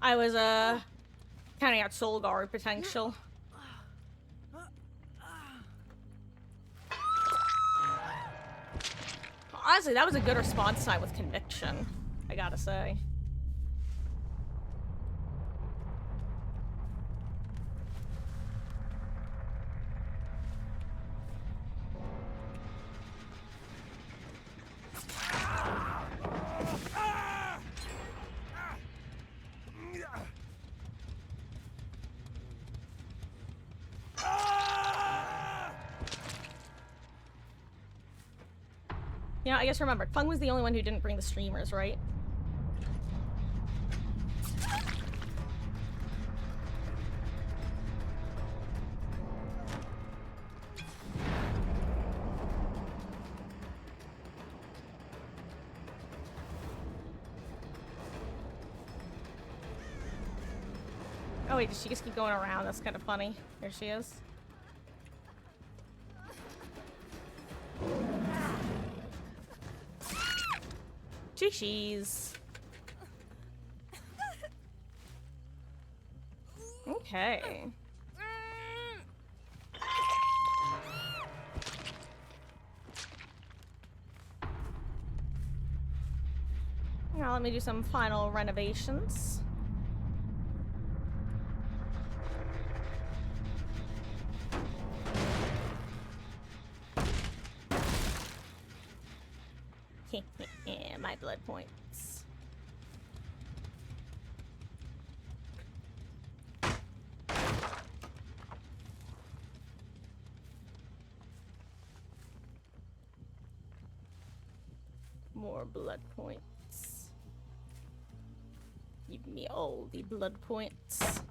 I was, counting out soul guard potential. Honestly, that was a good response time with conviction, I gotta say. You know, I guess remember, Fung was the only one who didn't bring the streamers, right? Oh wait, does she just keep going around? That's kind of funny. There she is. Cheese. Okay. Now let me do some final renovations. My blood points. More blood points. Give me all the blood points.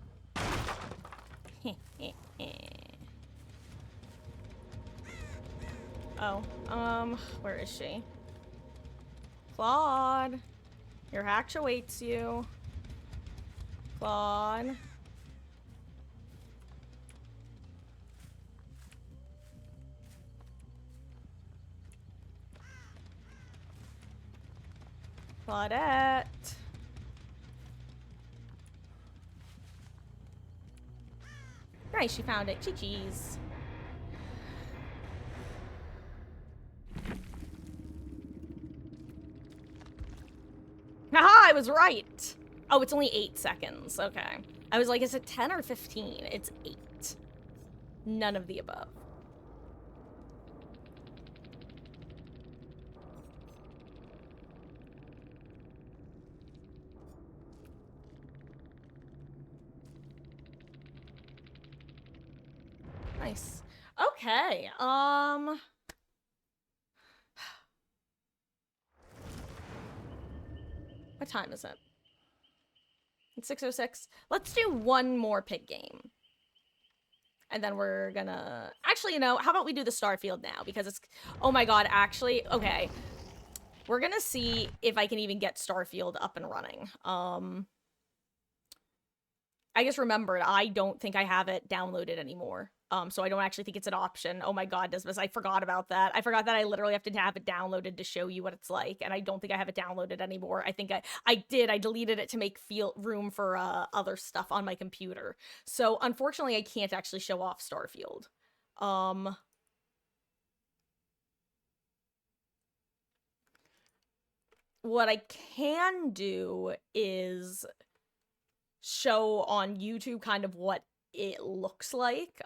Oh, where is she? Claude, your hatch awaits you. Claude. Claudette. Nice, she found it. Chi-chi's. Haha, I was right! Oh, it's only 8 seconds. Okay. I was like, is it 10 or 15? It's 8. None of the above. Nice. Okay, what time is it? It's 6:06. Let's do one more pig game. And then we're gonna... Actually, you know, how about we do the Starfield now? Because it's... Oh my god, actually... Okay. We're gonna see if I can even get Starfield up and running. I just remembered, I don't think I have it downloaded anymore. So I don't actually think it's an option. Oh my god, Dismas, I forgot about that. I forgot that I literally have to have it downloaded to show you what it's like, and I don't think I have it downloaded anymore. I think I did. I deleted it to make room for other stuff on my computer. So unfortunately, I can't actually show off Starfield. What I can do is show on YouTube kind of what it looks like.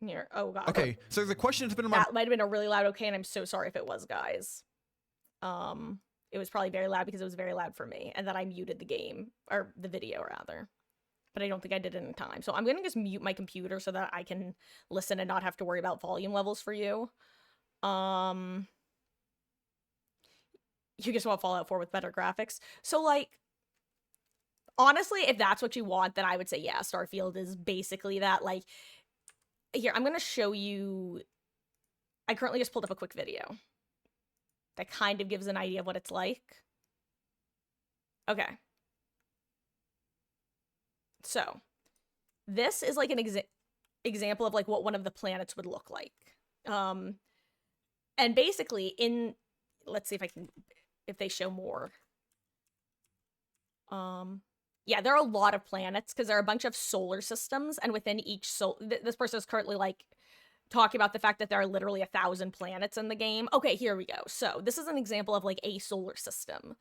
Here. Oh god. Okay, so the question has been in my That might have been a really loud okay, and I'm so sorry if it was, guys. It was probably very loud because it was very loud for me, and then I muted the game, or the video rather. But I don't think I did it in time. So I'm gonna just mute my computer so that I can listen and not have to worry about volume levels for you. You just want Fallout 4 with better graphics. So, like, honestly, if that's what you want, then I would say, yeah, Starfield is basically that. Like, here, I'm gonna show you. I currently just pulled up a quick video that kind of gives an idea of what it's like. Okay. So, this is like an example of like what one of the planets would look like. And basically let's see if they show more. Yeah, there are a lot of planets because there are a bunch of solar systems, and within each this person is currently like talking about the fact that there are literally 1,000 planets in the game. Okay, here we go. So this is an example of like a solar system.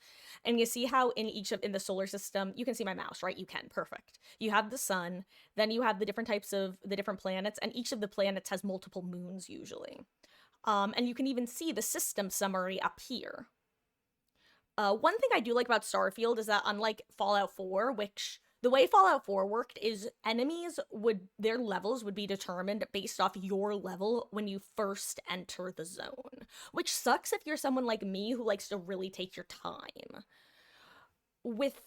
And you see how in the solar system, you can see my mouse, right? You can, perfect. You have the sun, then you have the different types of the different planets, and each of the planets has multiple moons usually. And you can even see the system summary up here. One thing I do like about Starfield is that unlike Fallout 4, which the way Fallout 4 worked is their levels would be determined based off your level when you first enter the zone, which sucks if you're someone like me who likes to really take your time. With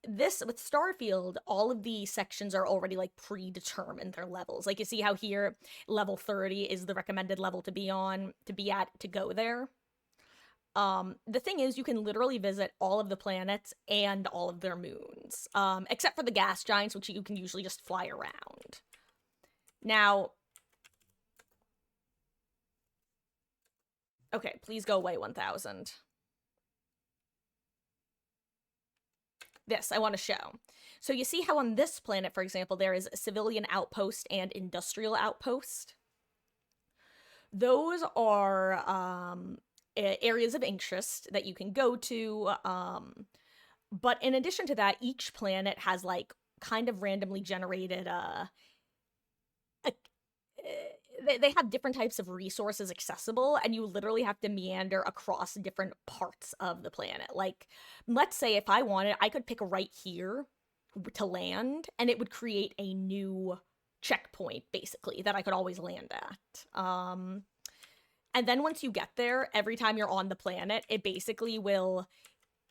Starfield, all of the sections are already like predetermined, their levels. Like you see how here level 30 is the recommended level to be at to go there. The thing is, you can literally visit all of the planets and all of their moons, except for the gas giants, which you can usually just fly around. Now, okay, please go away, 1000. This I want to show. So you see how on this planet, for example, there is a civilian outpost and industrial outpost. Those are, areas of interest that you can go to, but in addition to that, each planet has like kind of randomly generated they have different types of resources accessible, and you literally have to meander across different parts of the planet. Like, let's say if I wanted, I could pick right here to land, and it would create a new checkpoint basically that I could always land at. And then once you get there, every time you're on the planet, it basically will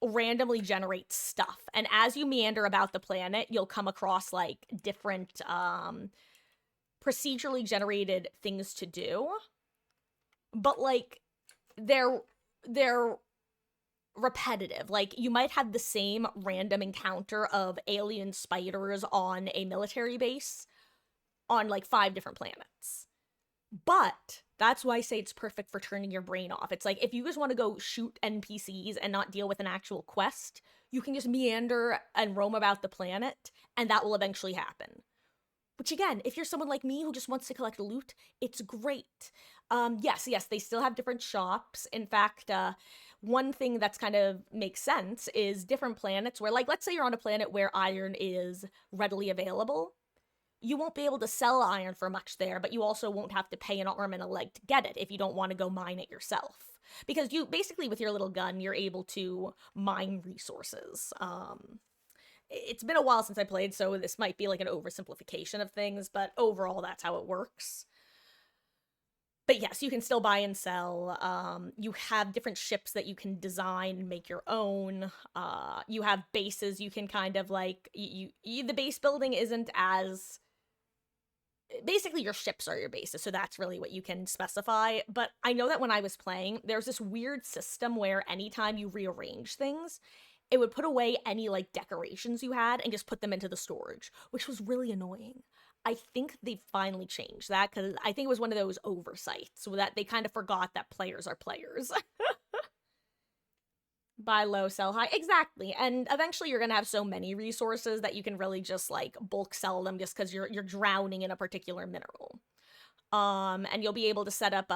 randomly generate stuff. And as you meander about the planet, you'll come across like different procedurally generated things to do. But like they're repetitive. Like you might have the same random encounter of alien spiders on a military base on like 5 different planets. But that's why I say it's perfect for turning your brain off. It's like, if you just want to go shoot NPCs and not deal with an actual quest, you can just meander and roam about the planet, and that will eventually happen. Which again, if you're someone like me who just wants to collect loot, it's great. Yes, they still have different shops. In fact, one thing that's kind of makes sense is different planets where, like, let's say you're on a planet where iron is readily available. You won't be able to sell iron for much there, but you also won't have to pay an arm and a leg to get it if you don't want to go mine it yourself. Because you, basically with your little gun, you're able to mine resources. It's been a while since I played, so this might be like an oversimplification of things, but overall that's how it works. But yes, you can still buy and sell. You have different ships that you can design and make your own. You have bases you can kind of like, the base building isn't as... Basically, your ships are your bases, so that's really what you can specify. But I know that when I was playing, there's this weird system where anytime you rearrange things, it would put away any, like, decorations you had and just put them into the storage, which was really annoying. I think they finally changed that, because I think it was one of those oversights, so that they kind of forgot that players are players. Buy low, sell high. Exactly. And eventually you're gonna have so many resources that you can really just like bulk sell them just because you're drowning in a particular mineral. And you'll be able to set up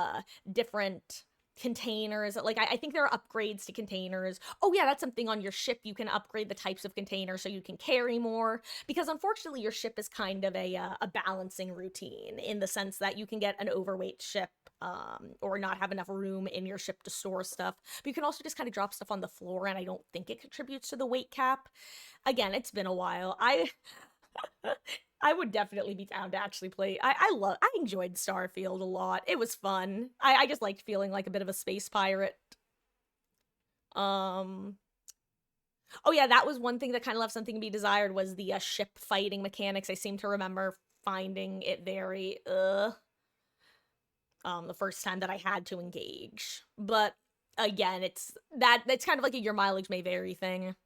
different containers. Like, I think there are upgrades to containers. Oh yeah, that's something on your ship. You can upgrade the types of containers so you can carry more. Because unfortunately, your ship is kind of a balancing routine in the sense that you can get an overweight ship, or not have enough room in your ship to store stuff. But you can also just kind of drop stuff on the floor, and I don't think it contributes to the weight cap. Again, it's been a while. I would definitely be down to actually play. I enjoyed Starfield a lot. It was fun. I just liked feeling like a bit of a space pirate. Oh yeah, that was one thing that kind of left something to be desired, was the ship fighting mechanics. I seem to remember finding it very the first time that I had to engage. But again, it's kind of like a your mileage may vary thing.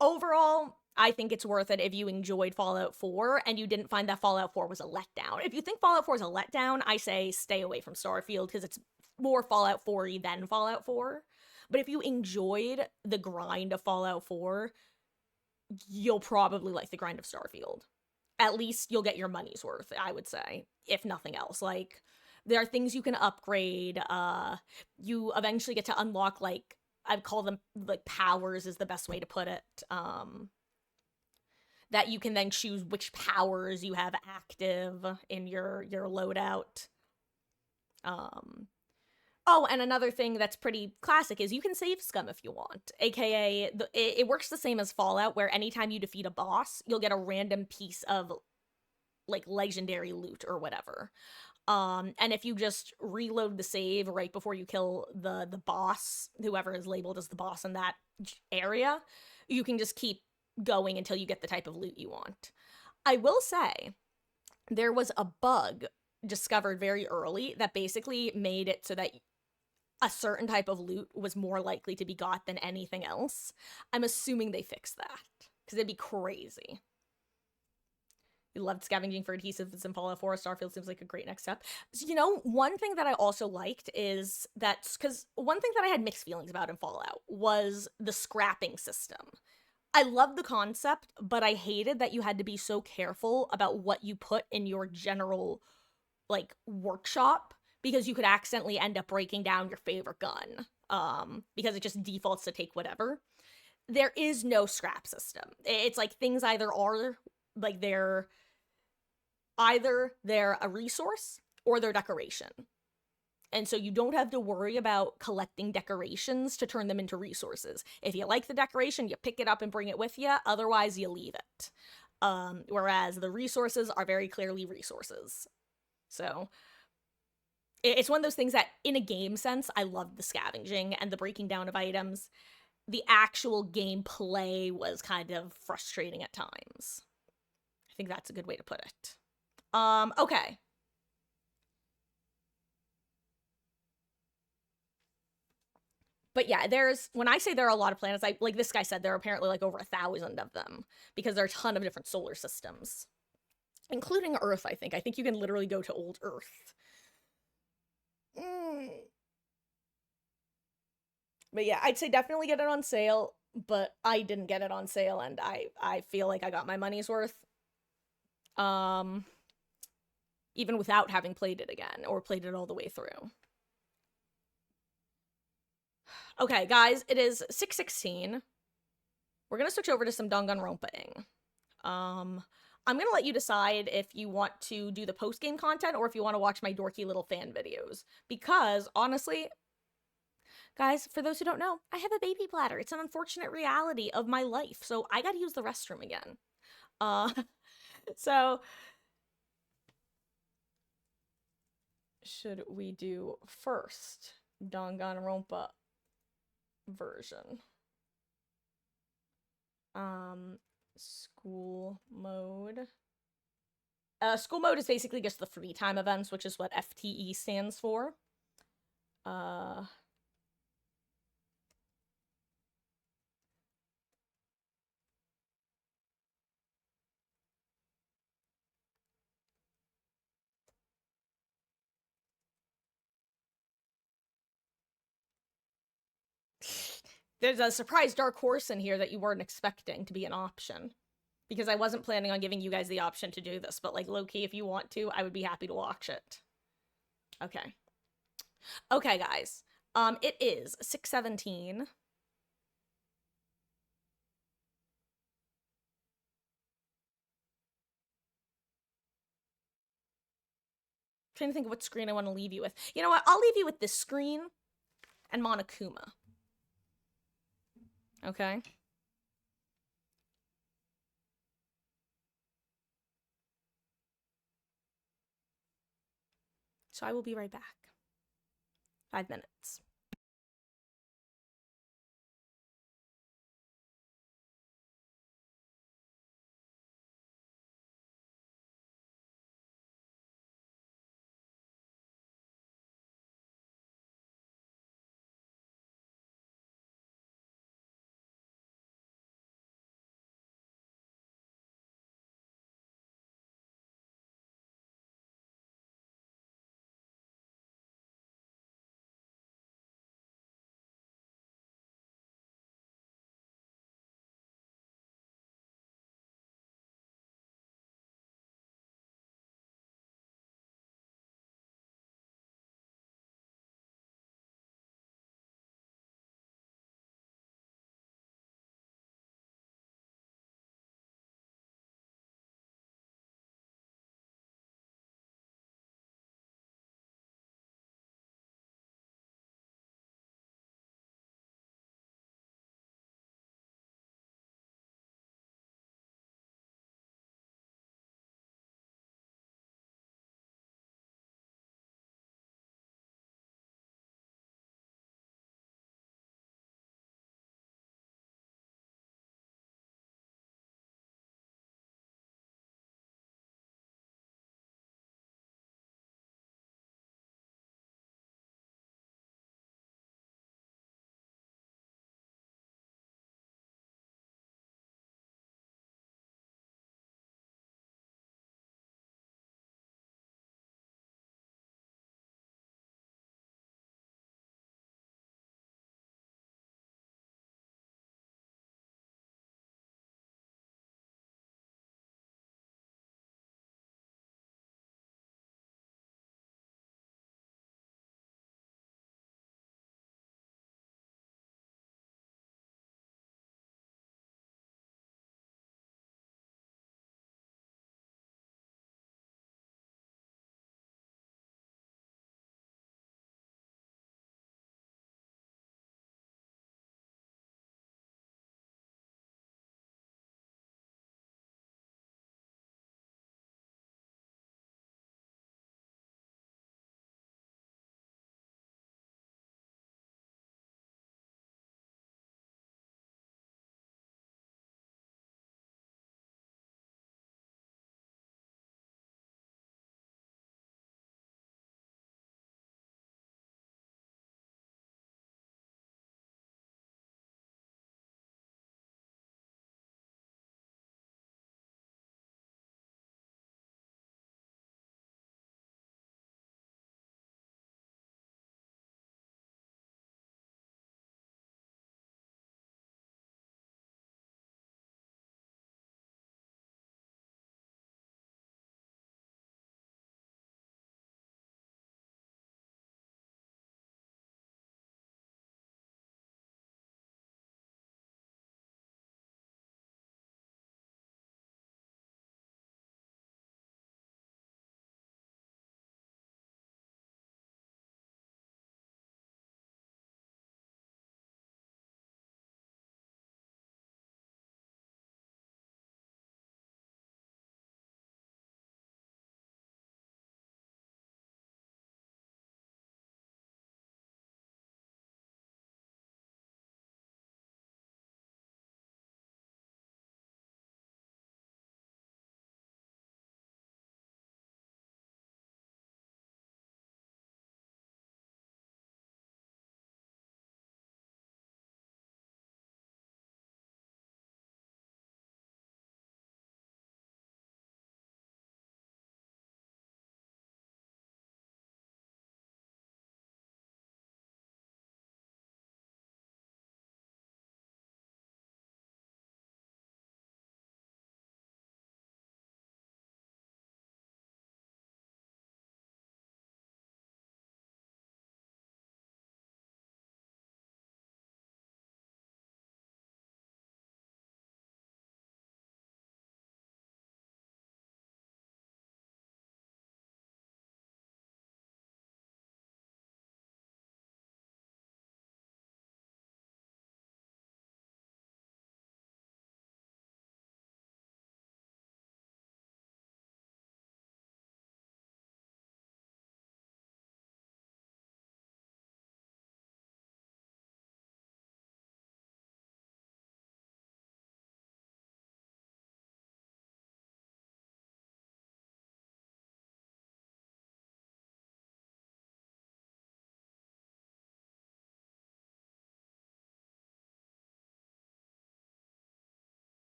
Overall, I think it's worth it if you enjoyed Fallout 4 and you didn't find that Fallout 4 was a letdown. If you think Fallout 4 is a letdown, I say stay away from Starfield because it's more Fallout 4-y than Fallout 4. But if you enjoyed the grind of Fallout 4, you'll probably like the grind of Starfield. At least you'll get your money's worth, I would say, if nothing else. Like, there are things you can upgrade. You eventually get to unlock, like, I'd call them, like, powers is the best way to put it. That you can then choose which powers you have active in your loadout. Oh, and another thing that's pretty classic is you can save scum if you want. AKA, it works the same as Fallout, where anytime you defeat a boss, you'll get a random piece of, like, legendary loot or whatever. And if you just reload the save right before you kill the boss, whoever is labeled as the boss in that area, you can just keep going until you get the type of loot you want. I will say, there was a bug discovered very early that basically made it so that a certain type of loot was more likely to be got than anything else. I'm assuming they fixed that, because it'd be crazy. You loved scavenging for adhesives in Fallout 4. Starfield seems like a great next step. So, you know, one thing that I also liked is that, because one thing that I had mixed feelings about in Fallout was the scrapping system. I loved the concept, but I hated that you had to be so careful about what you put in your general, like, workshop, because you could accidentally end up breaking down your favorite gun, because it just defaults to take whatever. There is no scrap system. It's like things either are, like, they're a resource or they're decoration. And so you don't have to worry about collecting decorations to turn them into resources. If you like the decoration, you pick it up and bring it with you. Otherwise, you leave it. Whereas the resources are very clearly resources. So it's one of those things that, in a game sense, I loved the scavenging and the breaking down of items. The actual gameplay was kind of frustrating at times. I think that's a good way to put it. Okay. But yeah, when I say there are a lot of planets, like this guy said, there are apparently like over 1,000 of them, because there are a ton of different solar systems, including Earth, I think. I think you can literally go to old Earth. But yeah, I'd say definitely get it on sale, but I didn't get it on sale, and I feel like I got my money's worth. Even without having played it again, or played it all the way through. Okay, guys, it is 6:16. We're gonna switch over to some Danganronpa-ing. I'm gonna let you decide if you want to do the post-game content or if you want to watch my dorky little fan videos. Because, honestly, guys, for those who don't know, I have a baby bladder. It's an unfortunate reality of my life, so I gotta use the restroom again. So, should we do first Danganronpa version? School mode. School mode is basically just the free time events, which is what FTE stands for. There's a surprise dark horse in here that you weren't expecting to be an option. Because I wasn't planning on giving you guys the option to do this, but, like, low-key, if you want to, I would be happy to watch it. Okay. Okay, guys. It is 6:17. Trying to think of what screen I want to leave you with. You know what? I'll leave you with this screen and Monokuma. Okay? So I will be right back. 5 minutes.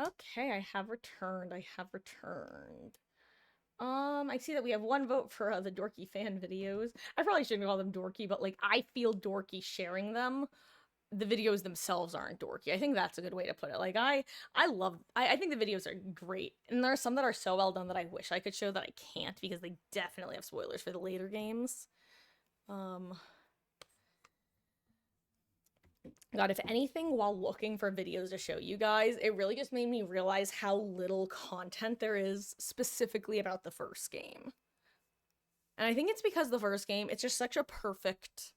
Okay, I have returned. I have returned. I see that we have one vote for the dorky fan videos. I probably shouldn't call them dorky, but like I feel dorky sharing them. The videos themselves aren't dorky. I think that's a good way to put it. Like I think the videos are great. And there are some that are so well done that I wish I could show that I can't because they definitely have spoilers for the later games. God, if anything, while looking for videos to show you guys, it really just made me realize how little content there is specifically about the first game. And I think it's because the first game, it's just such a perfect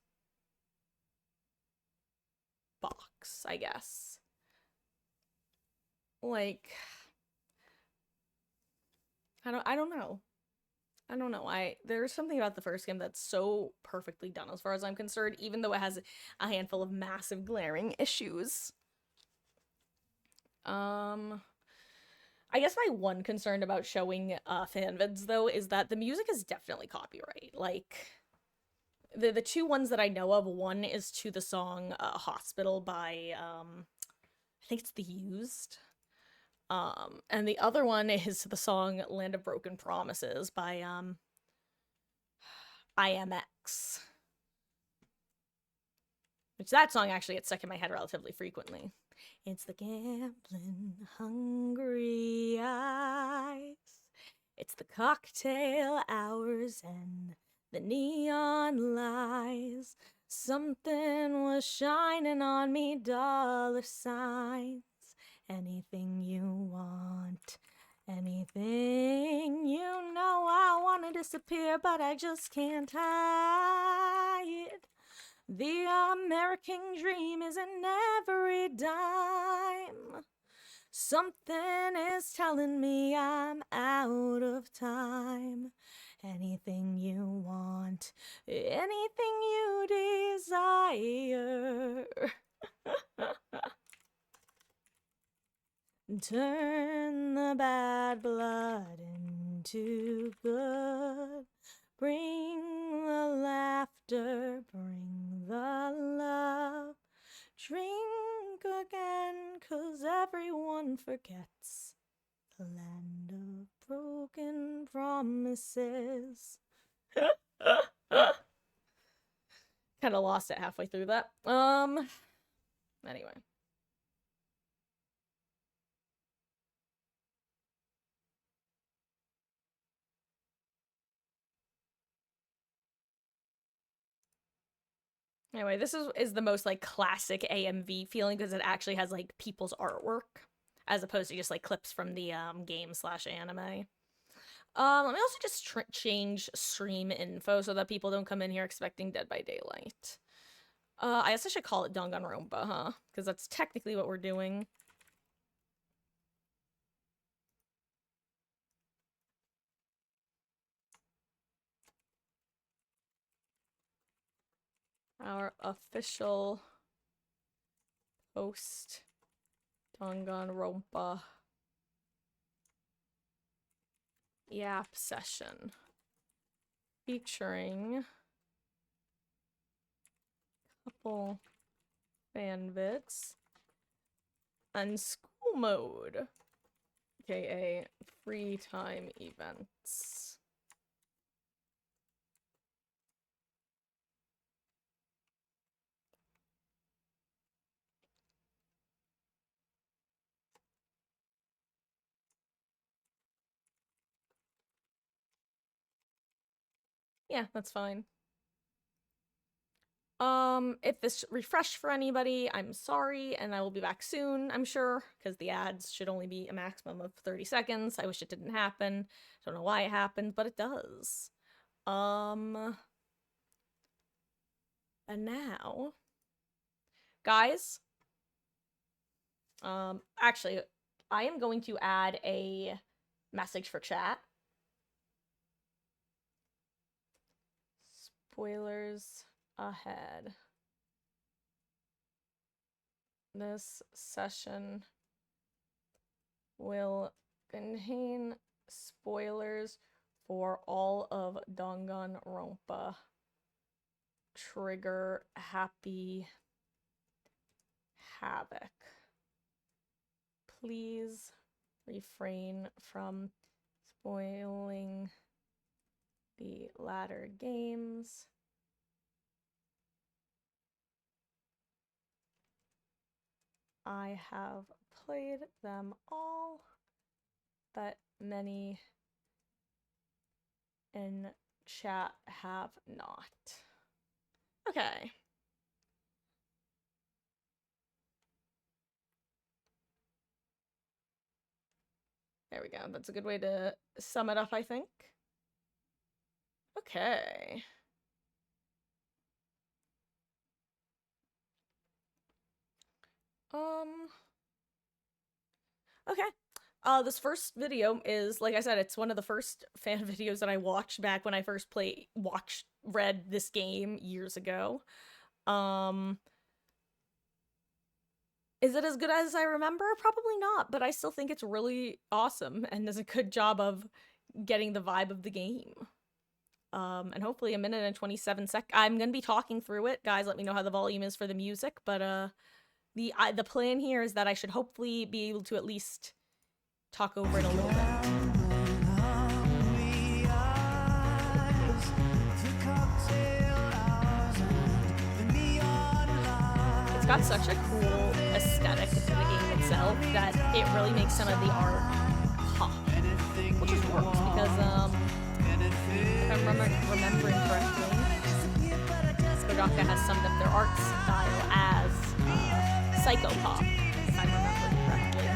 box, I guess. Like I don't know. I don't know. There's something about the first game that's so perfectly done as far as I'm concerned, even though it has a handful of massive glaring issues. I guess my one concern about showing fan vids though is that the music is definitely copyright. Like the two ones that I know of, one is to the song Hospital by I think it's The Used. And the other one is to the song Land of Broken Promises by IMX. Which that song actually gets stuck in my head relatively frequently. It's the gambling hungry eyes. It's the cocktail hours and the neon lights. Something was shining on me, dollar signs. Anything you want, anything you know. I want to disappear, but I just can't hide. The American dream is in every dime. Something is telling me I'm out of time. Anything you want, anything you desire. Turn the bad blood into good. Bring the laughter, bring the love. Drink again, 'cause everyone forgets the land of broken promises. Kind of lost it halfway through that. Anyway. Anyway, this is the most like classic AMV feeling because it actually has like people's artwork as opposed to just like clips from the game/anime. Let me also just change stream info so that people don't come in here expecting Dead by Daylight. I guess I should call it Danganronpa, huh? Because that's technically what we're doing. Our official post Danganronpa Yap session featuring a couple fan vids and school mode, aka free time events. Yeah, that's fine. If this refreshed for anybody, I'm sorry, and I will be back soon, I'm sure, because the ads should only be a maximum of 30 seconds. I wish it didn't happen. Don't know why it happened, but it does. And now, guys, actually, I am going to add a message for chat. Spoilers ahead. This session will contain spoilers for all of Danganronpa. Trigger happy havoc. please refrain from spoiling the latter games. I have played them all, but many in chat have not. Okay. There we go. That's a good way to sum it up, I think. Okay. Okay. This first video is, like I said, it's one of the first fan videos that I watched back when I first read this game years ago. Is it as good as I remember? Probably not, but I still think it's really awesome and does a good job of getting the vibe of the game. And hopefully a minute and 27 I'm gonna be talking through it. Guys, let me know how the volume is for the music, but the plan here is that I should hopefully be able to at least talk over it a little bit. It's got such a cool aesthetic to the game itself that it really makes some of the art pop, which just works because if I'm remembering correctly, Kodaka has summed up their art style as psychopop, if I'm remembering correctly.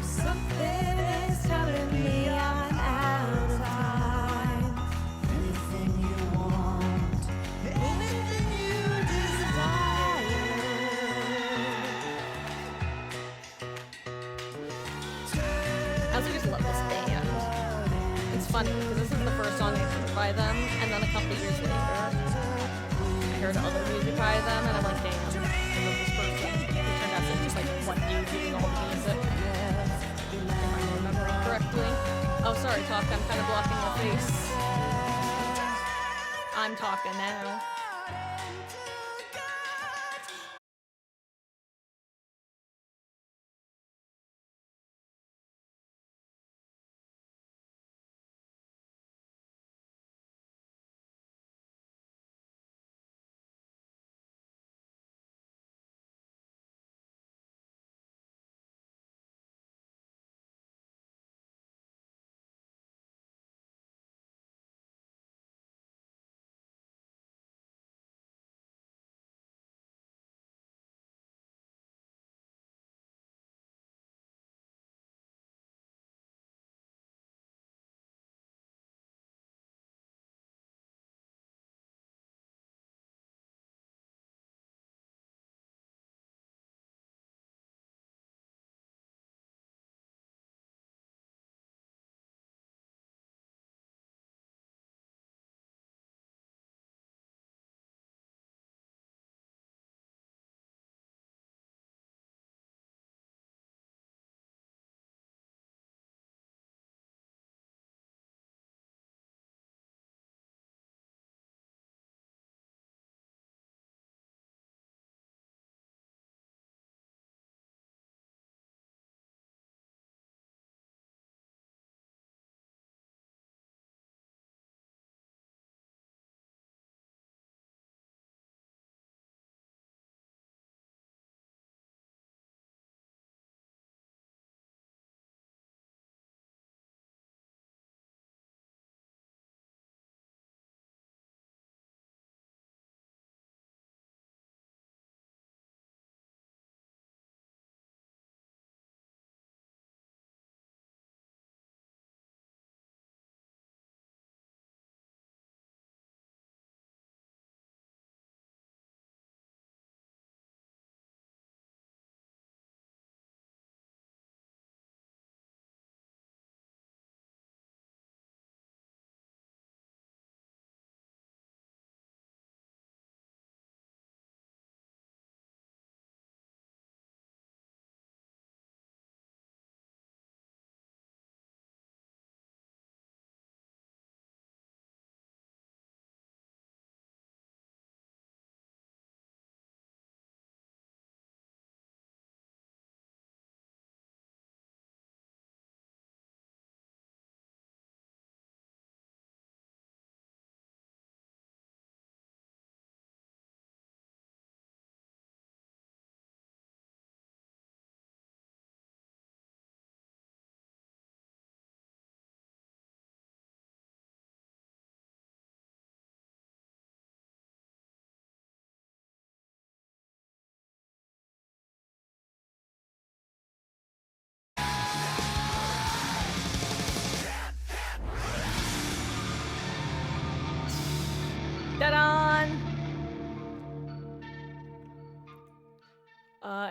Something is telling me I'm out of time. Anything you want, anything you desire. I also just love this band. It's funny because this is the first song I heard by them, and then a couple years later, I heard other music by them, and I'm like, damn, I love this person. It turned out to be just like one dude doing all the music. If I'm remembering correctly. Oh, sorry, Talk, I'm kind of blocking your face. I'm talking now.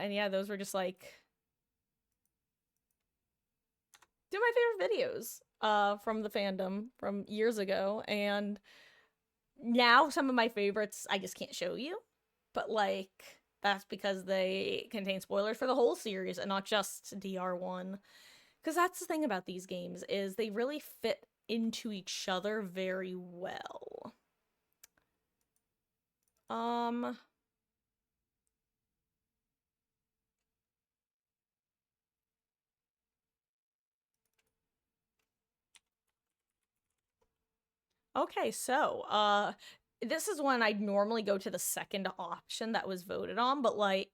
And yeah, those were just like two of my favorite videos from the fandom from years ago. And now some of my favorites I just can't show you. But like that's because they contain spoilers for the whole series and not just DR1. Because that's the thing about these games is they really fit into each other very well. Okay, so this is when I'd normally go to the second option that was voted on, but like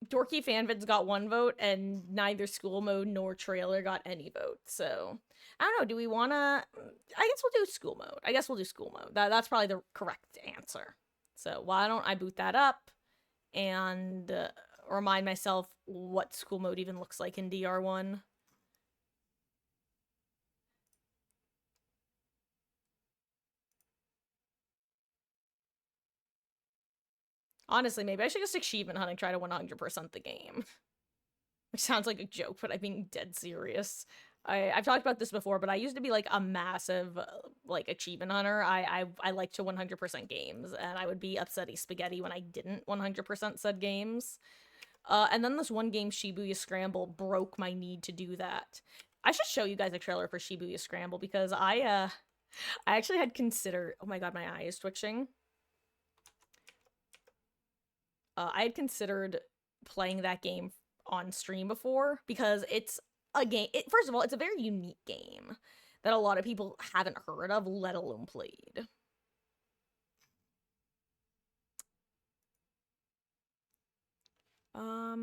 Dorky Fanvids got 1 vote, and neither school mode nor trailer got any votes. So I don't know. Do we want to? I guess we'll do school mode. I guess we'll do school mode. That's probably the correct answer. So why don't I boot that up and remind myself what school mode even looks like in DR1? Honestly, maybe I should just achievement hunt and try to 100% the game. Which sounds like a joke, but I'm being dead serious. I've talked about this before, but I used to be like a massive like achievement hunter. I like to 100% games, and I would be upsetty spaghetti when I didn't 100% said games. And then this one game, Shibuya Scramble, broke my need to do that. I should show you guys a trailer for Shibuya Scramble because I actually had considered. Oh my god, my eye is twitching. I had considered playing that game on stream before because it's a game. First of all, it's a very unique game that a lot of people haven't heard of, let alone played.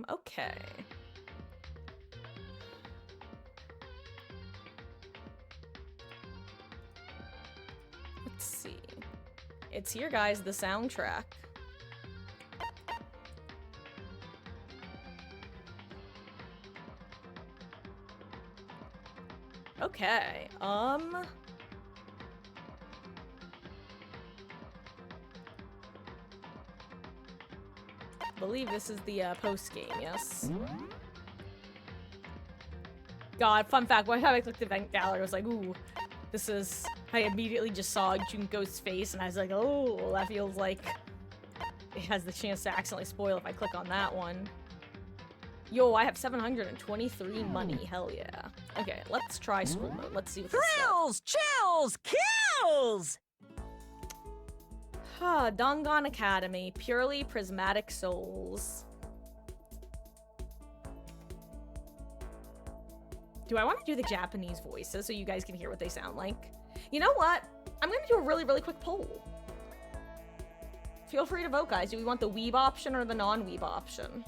Okay. Let's see. It's here, guys, the soundtrack. Okay, I believe this is the post game, yes? God, fun fact, one time I clicked the event gallery, I was like, ooh, this is... I immediately just saw Junko's face, and I was like, oh, that feels like it has the chance to accidentally spoil if I click on that one. Yo, I have 723 money, hell yeah. Okay, let's try school mode. Let's see what this Thrills, chills, kills! Dangan Academy, purely prismatic souls. Do I want to do the Japanese voices so you guys can hear what they sound like? You know what? I'm gonna do a really, really quick poll. Feel free to vote, guys. Do we want the weeb option or the non-weeb option?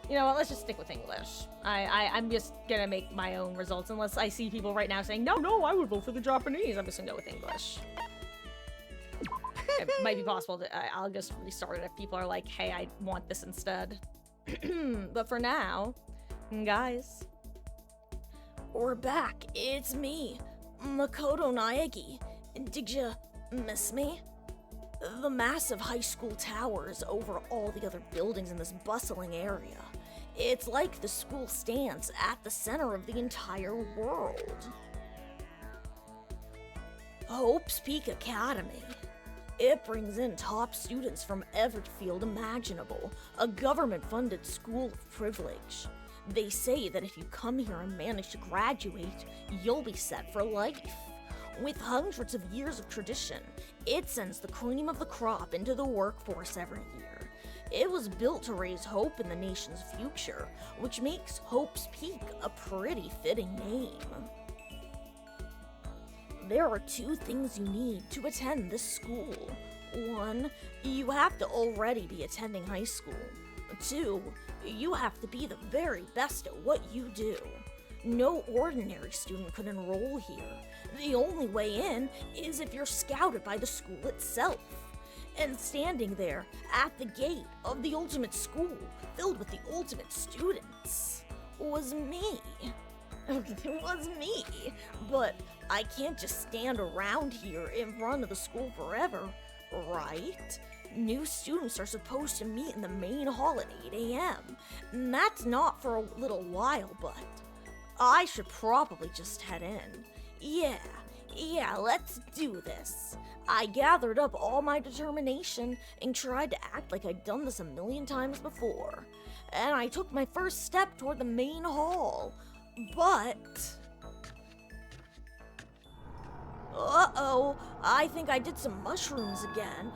You know what, let's just stick with English. I'm just gonna make my own results unless I see people right now saying, no, I would vote for the Japanese. I'm just gonna go with English. It might be possible that I'll just restart it if people are like, hey, I want this instead. But for now, guys, we're back. It's me, Makoto Naegi. Did you miss me? The massive high school towers over all the other buildings in this bustling area. It's like the school stands at the center of the entire world. Hope's Peak Academy. It brings in top students from every field imaginable, a government-funded school of privilege. They say that if you come here and manage to graduate, you'll be set for life. With hundreds of years of tradition, it sends the cream of the crop into the workforce every year. It was built to raise hope in the nation's future, which makes Hope's Peak a pretty fitting name. There are 2 things you need to attend this school. 1, you have to already be attending high school. too, you have to be the very best at what you do. No ordinary student could enroll here. The only way in is if you're scouted by the school itself. And standing there at the gate of the ultimate school, filled with the ultimate students, was me. It was me. But I can't just stand around here in front of the school forever, right? New students are supposed to meet in the main hall at 8 a.m. And that's not for a little while, but I should probably just head in. Yeah, let's do this. I gathered up all my determination and tried to act like I'd done this a million times before. And I took my first step toward the main hall. But... uh-oh, I think I did some mushrooms again.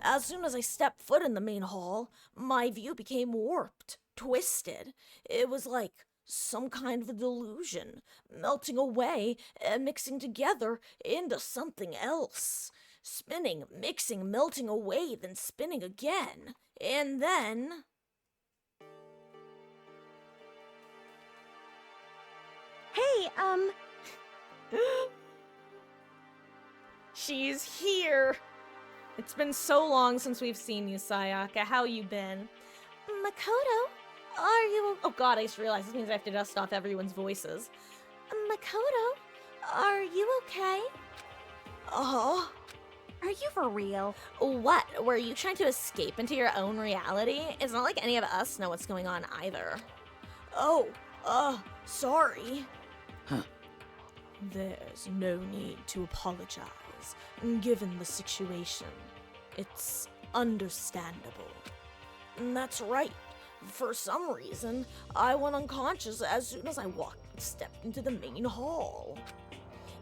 As soon as I stepped foot in the main hall, my view became warped, twisted. It was like some kind of a delusion, melting away and mixing together into something else. Spinning, mixing, melting away, then spinning again. And then... Hey, She's here! It's been so long since we've seen you, Sayaka. How you been? Makoto, Are you... Oh god, I just realized this means I have to dust off everyone's voices. Makoto, are you okay? Uh-huh. Are you for real? What? Were you trying to escape into your own reality? It's not like any of us know what's going on either. Oh, sorry. Huh. There's no need to apologize, given the situation. It's understandable. That's right. For some reason, I went unconscious as soon as I stepped into the main hall.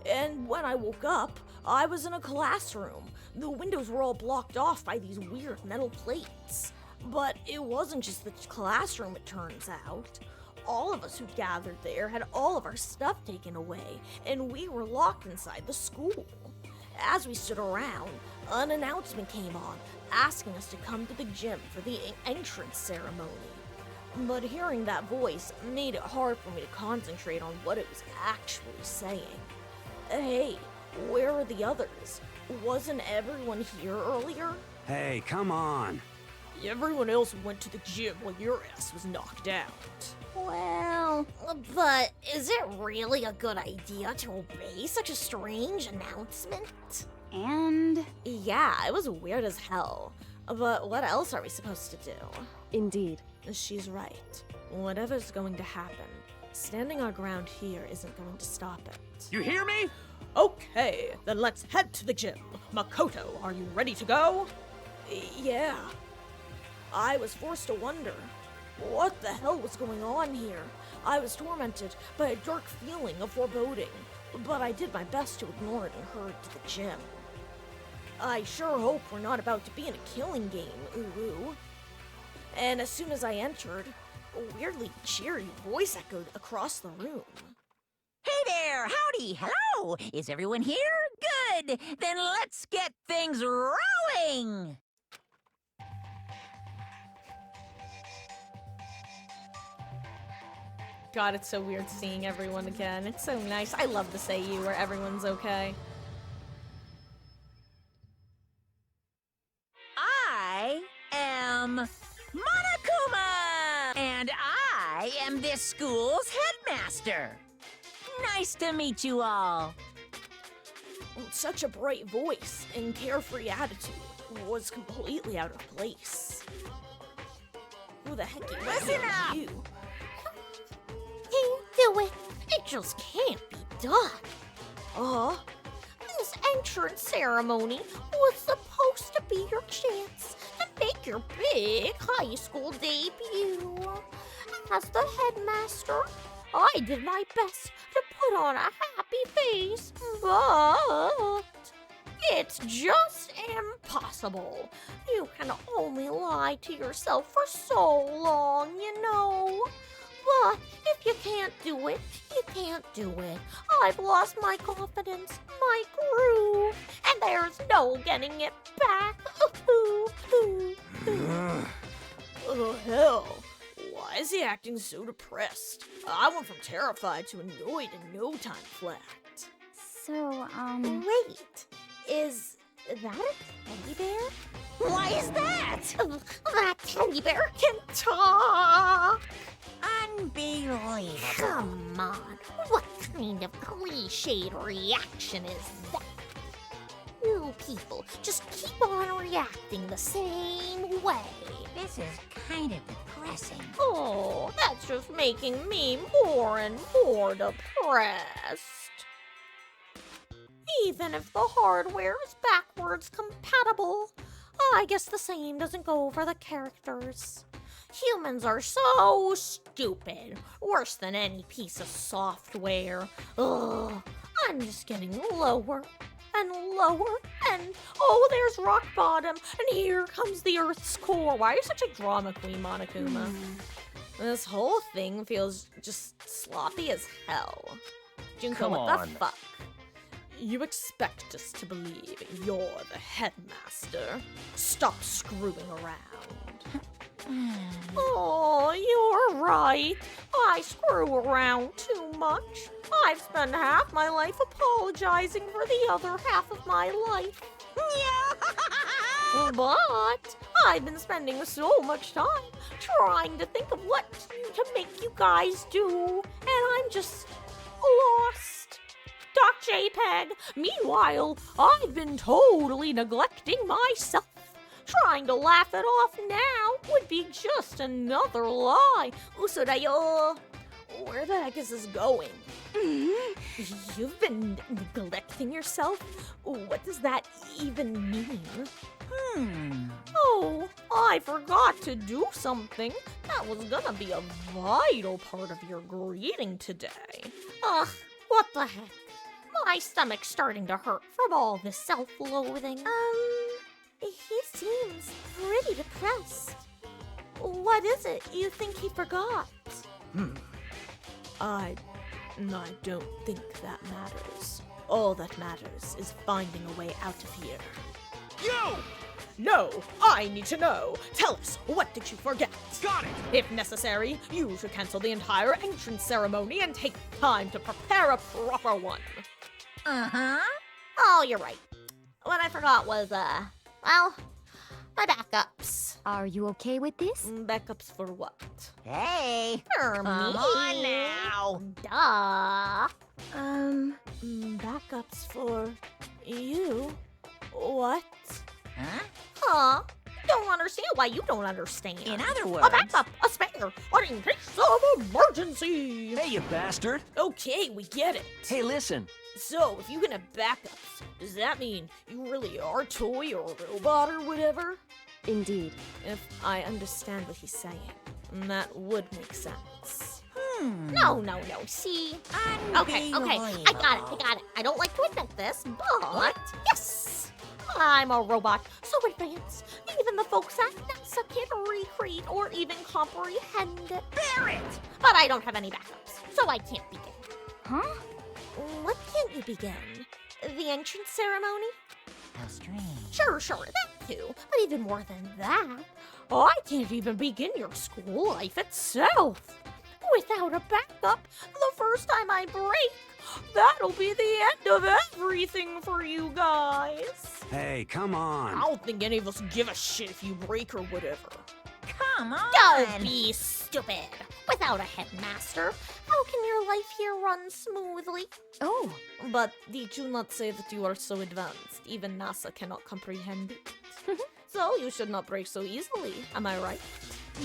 And when I woke up, I was in a classroom. The windows were all blocked off by these weird metal plates. But it wasn't just the classroom, it turns out. All of us who gathered there had all of our stuff taken away, and we were locked inside the school. As we stood around, an announcement came on, asking us to come to the gym for the entrance ceremony. But hearing that voice made it hard for me to concentrate on what it was actually saying. Hey, where are the others? Wasn't everyone here earlier? Hey, come on. Everyone else went to the gym while your ass was knocked out. Well, but is it really a good idea to obey such a strange announcement? And Yeah, it was weird as hell. But what else are we supposed to do? indeed, She's right. Whatever's going to happen, standing our ground here isn't going to stop it. You hear me? Okay, then let's head to the gym. Makoto, are you ready to go? Yeah. I was forced to wonder, what the hell was going on here? I was tormented by a dark feeling of foreboding, but I did my best to ignore it and hurried to the gym. I sure hope we're not about to be in a killing game, Uru. And as soon as I entered, a weirdly cheery voice echoed across the room. Hey there, howdy, hello! Is everyone here? Good! Then let's get things rolling! God, it's so weird seeing everyone again. It's so nice. I love the Seiyu where everyone's okay. I am Monokuma! And I am this school's headmaster. Nice to meet you all. Such a bright voice and carefree attitude was completely out of place. Who the heck is Listen up! you? Can't do it. It just can't be done. This entrance ceremony was supposed to be your chance to make your big high school debut. As the headmaster, I did my best to put on a happy face, but it's just impossible. You can only lie to yourself for so long, you know. But if you can't do it, you can't do it. I've lost my confidence, my groove, and there's no getting it back. Oh, hell. Why is he acting so depressed? I went from terrified to annoyed in no time flat. So, Wait, is that a teddy bear? Why is that? That teddy bear can talk! Unbelievable. Come on, what kind of cliched reaction is that? You people just keep on reacting the same way. This is kind of depressing. Oh, that's just making me more and more depressed. Even if the hardware is backwards compatible, I guess the same doesn't go for the characters. Humans are so stupid, worse than any piece of software. Ugh, I'm just getting lower and lower, and oh, there's rock bottom, and here comes the Earth's core. Why are you such a drama queen, Monokuma? This whole thing feels just sloppy as hell. Junko, Come what on. the fuck? You expect us to believe you're the headmaster. Stop screwing around. Oh, you're right. I screw around too much. I've spent half my life apologizing for the other half of my life. But I've been spending so much time trying to think of what to make you guys do, and I'm just lost. .jpg. Meanwhile, I've been totally neglecting myself. Trying to laugh it off now would be just another lie. Usodayo. Where the heck is this going? You've been neglecting yourself? What does that even mean? Oh, I forgot to do something. That was gonna be a vital part of your greeting today. Ugh, what the heck? My stomach's starting to hurt from all this self-loathing. He seems pretty depressed. What is it you think he forgot? I don't think that matters. All that matters is finding a way out of here. You! No, I need to know. Tell us, what did you forget? Got it! If necessary, you should cancel the entire entrance ceremony and take time to prepare a proper one. Oh, you're right. What I forgot was, well, my backups. are you okay with this? Backups for what? Hey, For come me. on now. Duh. Backups for you? What? Huh? Huh? Don't understand why you don't understand. In other words, A backup, a spare, or in case of emergency. Hey, you bastard! Okay, we get it. Hey, listen. So, if you can have backups, does that mean you really are a toy or a robot or whatever? Indeed. If I understand what he's saying, that would make sense. No. See? Okay. I got it. I don't like to admit this, but yes, I'm a robot so advanced, even the folks at NASA can't recreate or even comprehend it. Bear it! But I don't have any backups, so I can't begin. Huh? What can't you begin? The entrance ceremony? How strange. Sure, that too. But even more than that, I can't even begin your school life itself. Without a backup, the first time I break, that'll be the end of everything for you guys. Hey, come I on. don't think any of us give a shit if you break or whatever. Come on. Don't be stupid. Without a headmaster, how can your life here run smoothly? Oh, But did you not say that you are so advanced, even NASA cannot comprehend it? So you should not break so easily, am I right?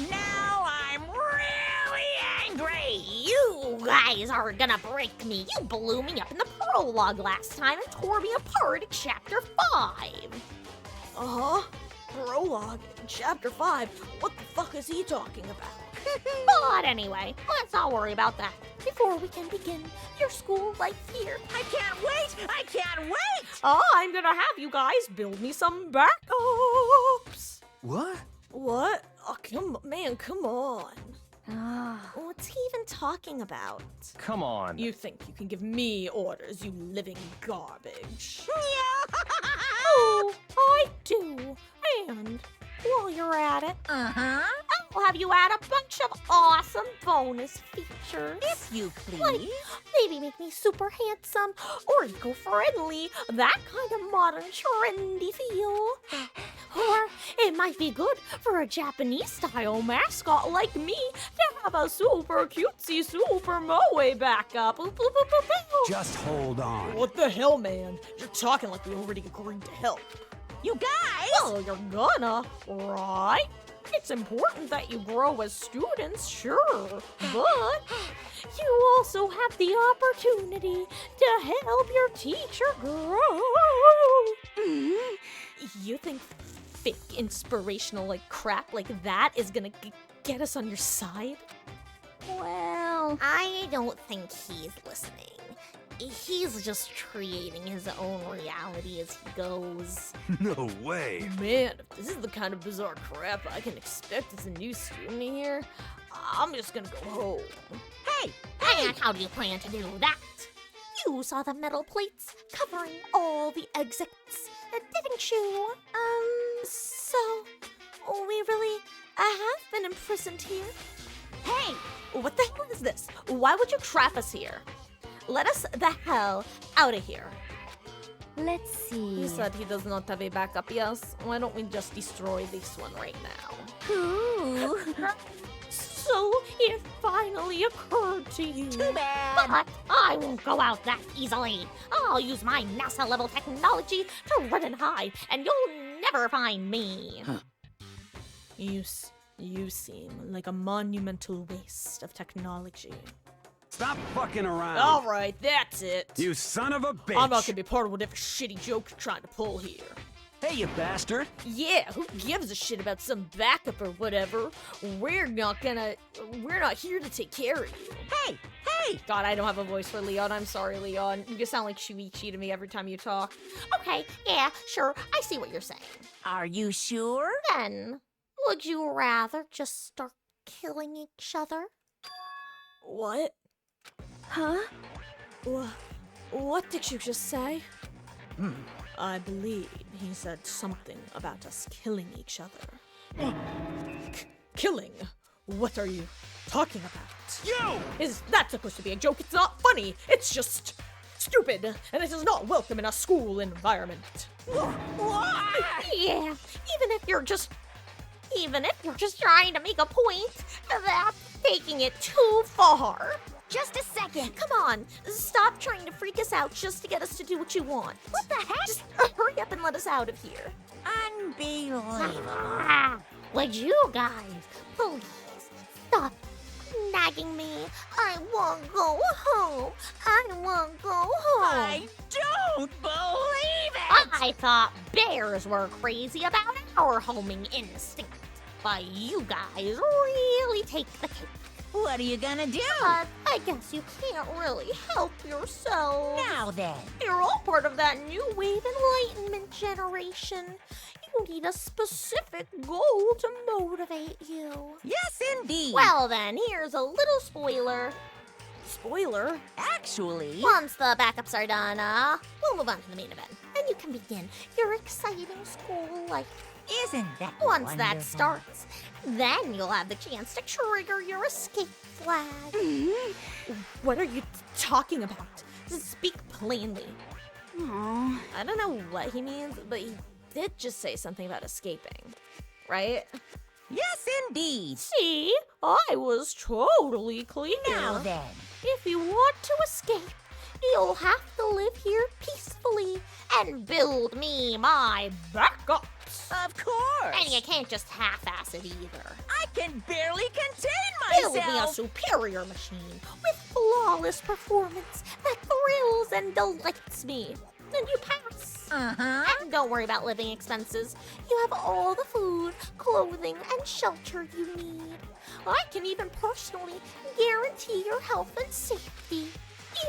Now I'm really angry. You guys are gonna break me. You blew me up in the prologue last time and tore me apart in chapter 5. Uh-huh. Prologue, chapter 5. What the fuck is he talking about? But anyway, let's not worry about that. Before we can begin your school life here, I can't wait. I can't wait. I'm gonna have you guys build me some backups. What? What? Oh, come on. ah, What's he even talking about? Come on. You think you can give me orders, you living garbage. oh, I do. And while you're at it, Uh-huh. I'll have you add a bunch of awesome bonus features. If you please. Like, maybe make me super handsome or eco-friendly, that kind of modern trendy feel. Or it might be good for a Japanese-style mascot like me to have a super cutesy super moe backup. Just hold on. What the hell, man? You're talking like we already agreed to help. You guys! Oh, Well, you're gonna, right? It's important that you grow as students, sure, but you also have the opportunity to help your teacher grow. You think fake inspirational like crap like that is gonna get us on your side? well, I don't think he's listening. He's just creating his own reality as he goes. No way. Man, if this is the kind of bizarre crap I can expect as a new student here, I'm just gonna go home. Hey! And how do you plan to do that? You saw the metal plates covering all the exits, didn't you? So we really have been imprisoned here. Hey, what the hell is this? Why would you trap us here? Let us the hell out of here. Let's see. He said he does not have a backup, yes? Why don't we just destroy this one right now? Ooh. So it finally occurred to you. Too bad! But I won't go out that easily. I'll use my NASA-level technology to run and hide, and you'll never find me. You seem like a monumental waste of technology. Stop fucking around. All right, that's it. You son of a bitch. I'm not gonna be part of whatever shitty joke you're trying to pull here. Hey, you bastard! Yeah, who gives a shit about some backup or whatever? We're not here to take care of you. Hey! Hey! God, I don't have a voice for Leon. I'm sorry, Leon. You just sound like Shuichi to me every time you talk. Okay, yeah, sure, I see what you're saying. Are you sure? Then, would you rather just start killing each other? What? Huh? What did you just say? I believe he said something about us killing each other. Killing? What are you talking about? You! Is that supposed to be a joke? It's not funny. It's just stupid, and it is not welcome in a school environment. Yeah, even if you're just trying to make a point, that's taking it too far. Just a second. Come on, stop trying to freak us out just to get us to do what you want. What the heck? Just hurry up and let us out of here. Unbelievable. Would you guys please stop nagging me? I want to go home. I want to go home. I don't believe it! I thought bears were crazy about our homing instinct, but you guys really take the cake. What are you gonna do? But I guess you can't really help yourselves. Now then. You're all part of that new wave enlightenment generation. You need a specific goal to motivate you. Yes, indeed. Well then, here's a little spoiler. Spoiler? actually, Once the backups are done, we'll move on to the main event. And you can begin your exciting school life. isn't that Once that wonderful? starts, then you'll have the chance to trigger your escape flag. What are you talking about? Speak plainly. Aw. I don't know what he means, but he did just say something about escaping, right? Yes, indeed. See? I was totally clear. Now then. If you want to escape, you'll have to live here peacefully and build me my backups. Of course. And you can't just half-ass it either. I can barely contain Build me a myself. superior machine with flawless performance that thrills and delights me. Then you pass. Uh-huh. And don't worry about living expenses. You have all the food, clothing, and shelter you need. I can even personally guarantee your health and safety.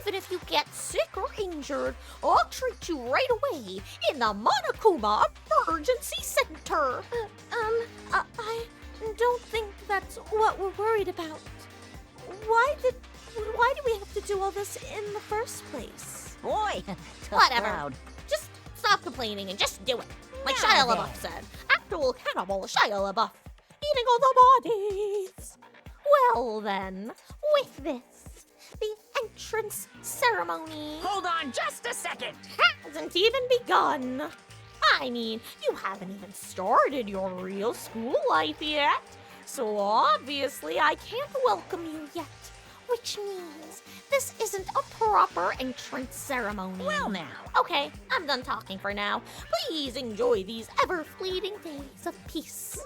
Even if you get sick or injured, I'll treat you right away in the Monokuma Emergency Center. I don't think that's what we're worried about. Why do we have to do all this in the first place? Boy, tough Whatever. crowd. Just stop complaining and just do it. Like Now Shia then. LaBeouf said. Actual cannibal Shia LaBeouf. eating all the bodies. Well then, with this, the entrance ceremony Hold on just a second. hasn't even begun. I mean, you haven't even started your real school life yet, so obviously I can't welcome you yet, which means this isn't a proper entrance ceremony. Well now. Okay, I'm done talking for now. Please enjoy these ever-fleeting days of peace.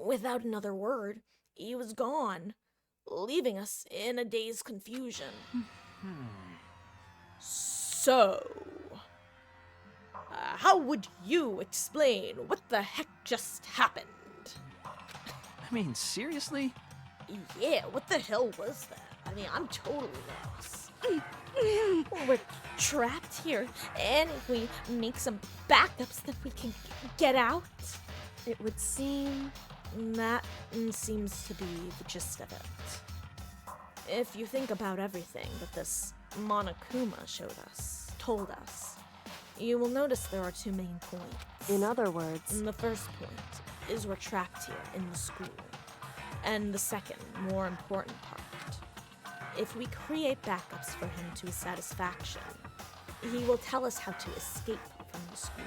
Without another word, he was gone, leaving us in a dazed confusion. So, how would you explain what the heck just happened? I mean, seriously? Yeah, what the hell was that? I mean, I'm totally lost. We're trapped here, and if we make some backups, then we can get out. It would seem. That seems to be the gist of it. If you think about everything that this Monokuma told us, you will notice there are two main points. In other words, And the first point is we're trapped here in the school. And the second, more important part, if we create backups for him to his satisfaction, he will tell us how to escape from the school.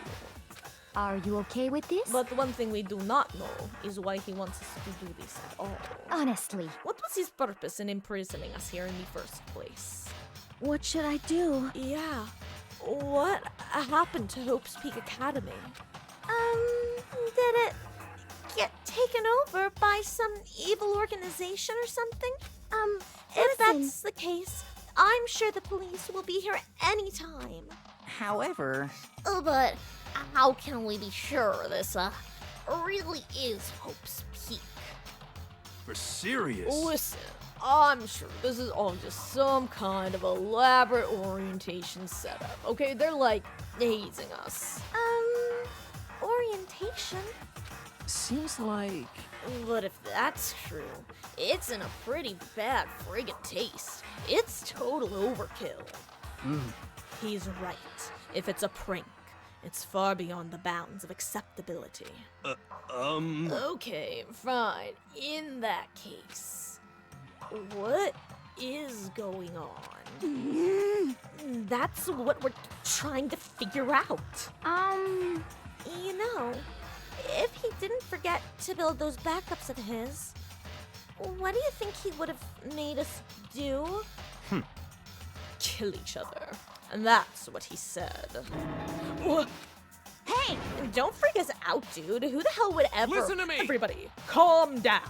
are you okay with this? But the one thing we do not know is why he wants us to do this at all. Honestly, What was his purpose in imprisoning us here in the first place? what should I do? Yeah, what happened to Hope's Peak Academy? Did it get taken over by some evil organization or something? If listen. that's the case, I'm sure the police will be here anytime. However, But how can we be sure this, really is Hope's Peak? For serious? Listen, I'm sure this is all just some kind of elaborate orientation setup. Okay, they're like hazing us. Orientation? Seems like... But if that's true, it's in a pretty bad friggin' taste. It's total overkill. He's right. If it's a prank, it's far beyond the bounds of acceptability. Okay, fine. In that case, what is going on? That's what we're trying to figure out. You know, if he didn't forget to build those backups of his, what do you think he would have made us do? Kill each other. And that's what he said. What? Hey! Don't freak us out, dude. Who the hell would ever... Listen to me! Everybody, calm down.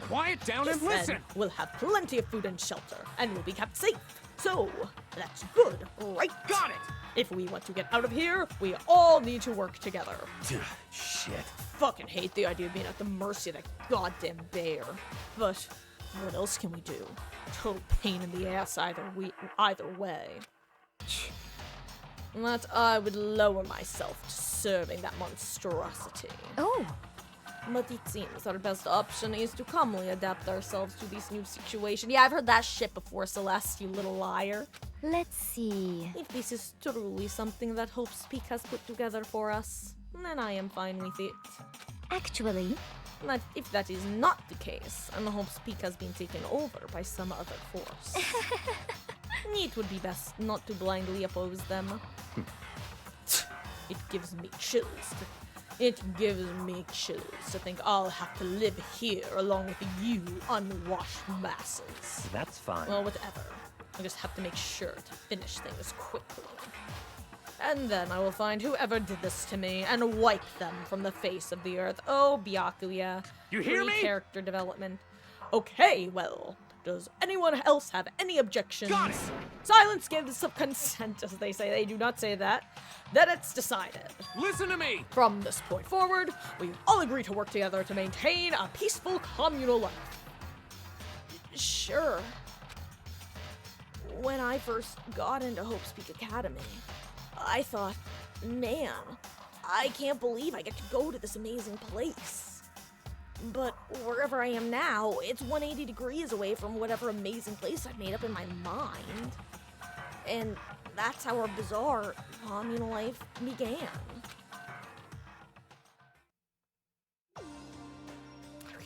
Quiet down and Then listen! we'll have plenty of food and shelter, and we'll be kept safe. So, that's good, right? Got it! If we want to get out of here, we all need to work together. Shit. Fucking hate the idea of being at the mercy of that goddamn bear. But what else can we do? Total pain in the ass either way. That I would lower myself to serving that monstrosity. Oh, But it seems our best option is to calmly adapt ourselves to this new situation. Yeah, I've heard that shit before, Celeste, you little liar. let's see. If this is truly something that Hope's Peak has put together for us, then I am fine with it. Actually, But if that is not the case, and Hope's Peak has been taken over by some other force, it would be best not to blindly oppose them. It gives me chills. It gives me chills to think I'll have to live here along with you unwashed masses. That's fine. Well, whatever. I just have to make sure to finish things quickly. And then I will find whoever did this to me and wipe them from the face of the earth. Oh, Byakuya. You hear Free me? character development. Okay, well, does anyone else have any objections? Got it. Silence gives of consent, as they say. They do not say that. Then it's decided. Listen to me! From this point forward, we all agree to work together to maintain a peaceful communal life. Sure. When I first got into Hope's Peak Academy, I thought, man, I can't believe I get to go to this amazing place. But wherever I am now, it's 180 degrees away from whatever amazing place I've made up in my mind. And that's how our bizarre communal life began.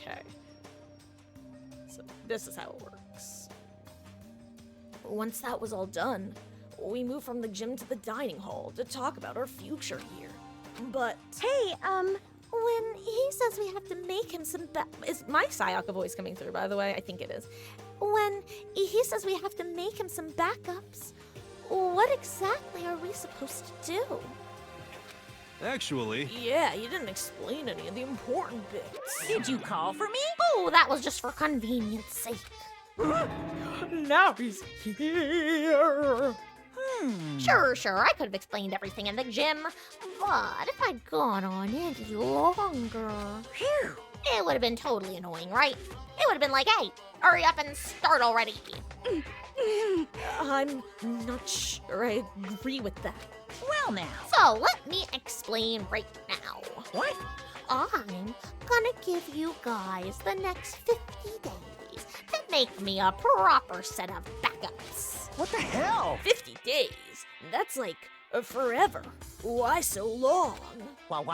Okay. So this is how it works. Once that was all done, we moved from the gym to the dining hall to talk about our future here. But Hey, when he says we have to make him some is my Sayaka voice coming through, by the way? I think it is. when he says we have to make him some backups, what exactly are we supposed to do? Actually, Yeah, you didn't explain any of the important bits. Did you call for me? Oh, that was just for convenience sake. Now he's here. Sure, I could have explained everything in the gym, but if I'd gone on any longer, it would have been totally annoying, right? It would have been like, hey, hurry up and start already. I'm not sure I agree with that. Well, now. So let me explain right now. What? I'm gonna give you guys the next 50 days to make me a proper set of backups. What the hell? 50 days? That's like forever. Why so long? What?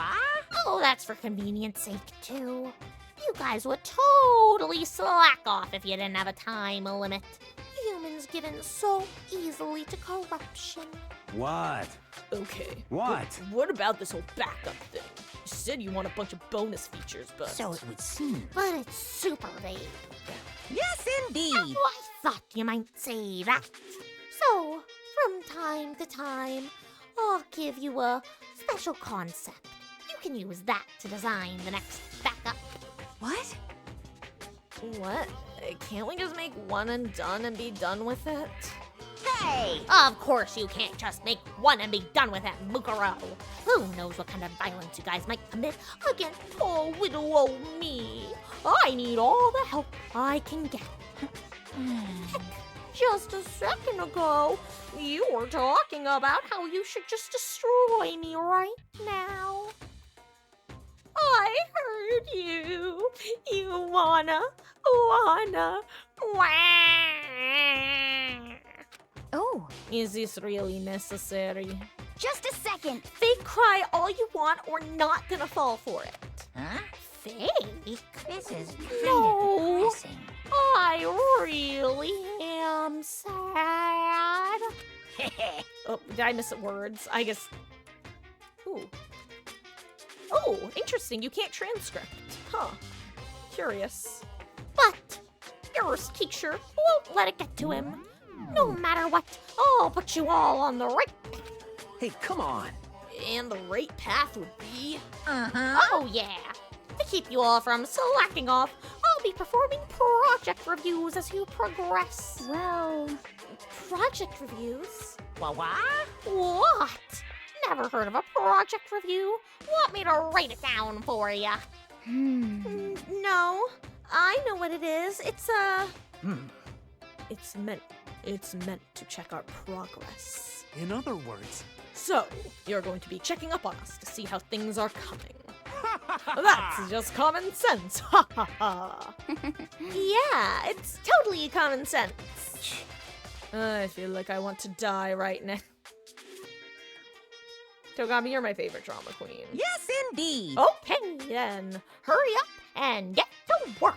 Oh, that's for convenience sake, too. You guys would totally slack off if you didn't have a time limit. Humans given so easily to corruption. what? Okay. What? What about this whole backup thing? You said you want a bunch of bonus features, but... So it would seem. But it's super vague. Yes, indeed. Oh, I thought you might say that. So, from time to time, I'll give you a special concept. You can use that to design the next backup. What? What? Can't we just make one and done and be done with it? Hey! Of course you can't just make one and be done with it, Mukuro. Who knows what kind of violence you guys might commit against poor widow old me. I need all the help I can get. Heck, just a second ago, you were talking about how you should just destroy me right now. I heard you. You wanna. Wah. Oh, Is this really necessary? just a second. Fake cry all you want, or not gonna fall for it. Huh? Fake? This is No. depressing. I really am sad. Oh, did I miss words? I guess. Ooh. Oh, interesting. You can't transcript. Huh. Curious. But your teacher won't let it get to him. No matter what, I'll put you all on the right. Hey, come on. And the right path would be. Uh-huh. Oh yeah. To keep you all from slacking off, I'll be performing project reviews as you progress. Well, Project reviews? What? What? Never heard of a project review? Want me to write it down for ya? No, I know what it is. It's It's meant to check our progress. In other words, So, you're going to be checking up on us to see how things are coming. That's just common sense. Ha ha ha. Yeah, it's totally common sense. I feel like I want to die right now. Togami, you're my favorite drama queen. Yes, indeed. Okay then, hurry up and get to work.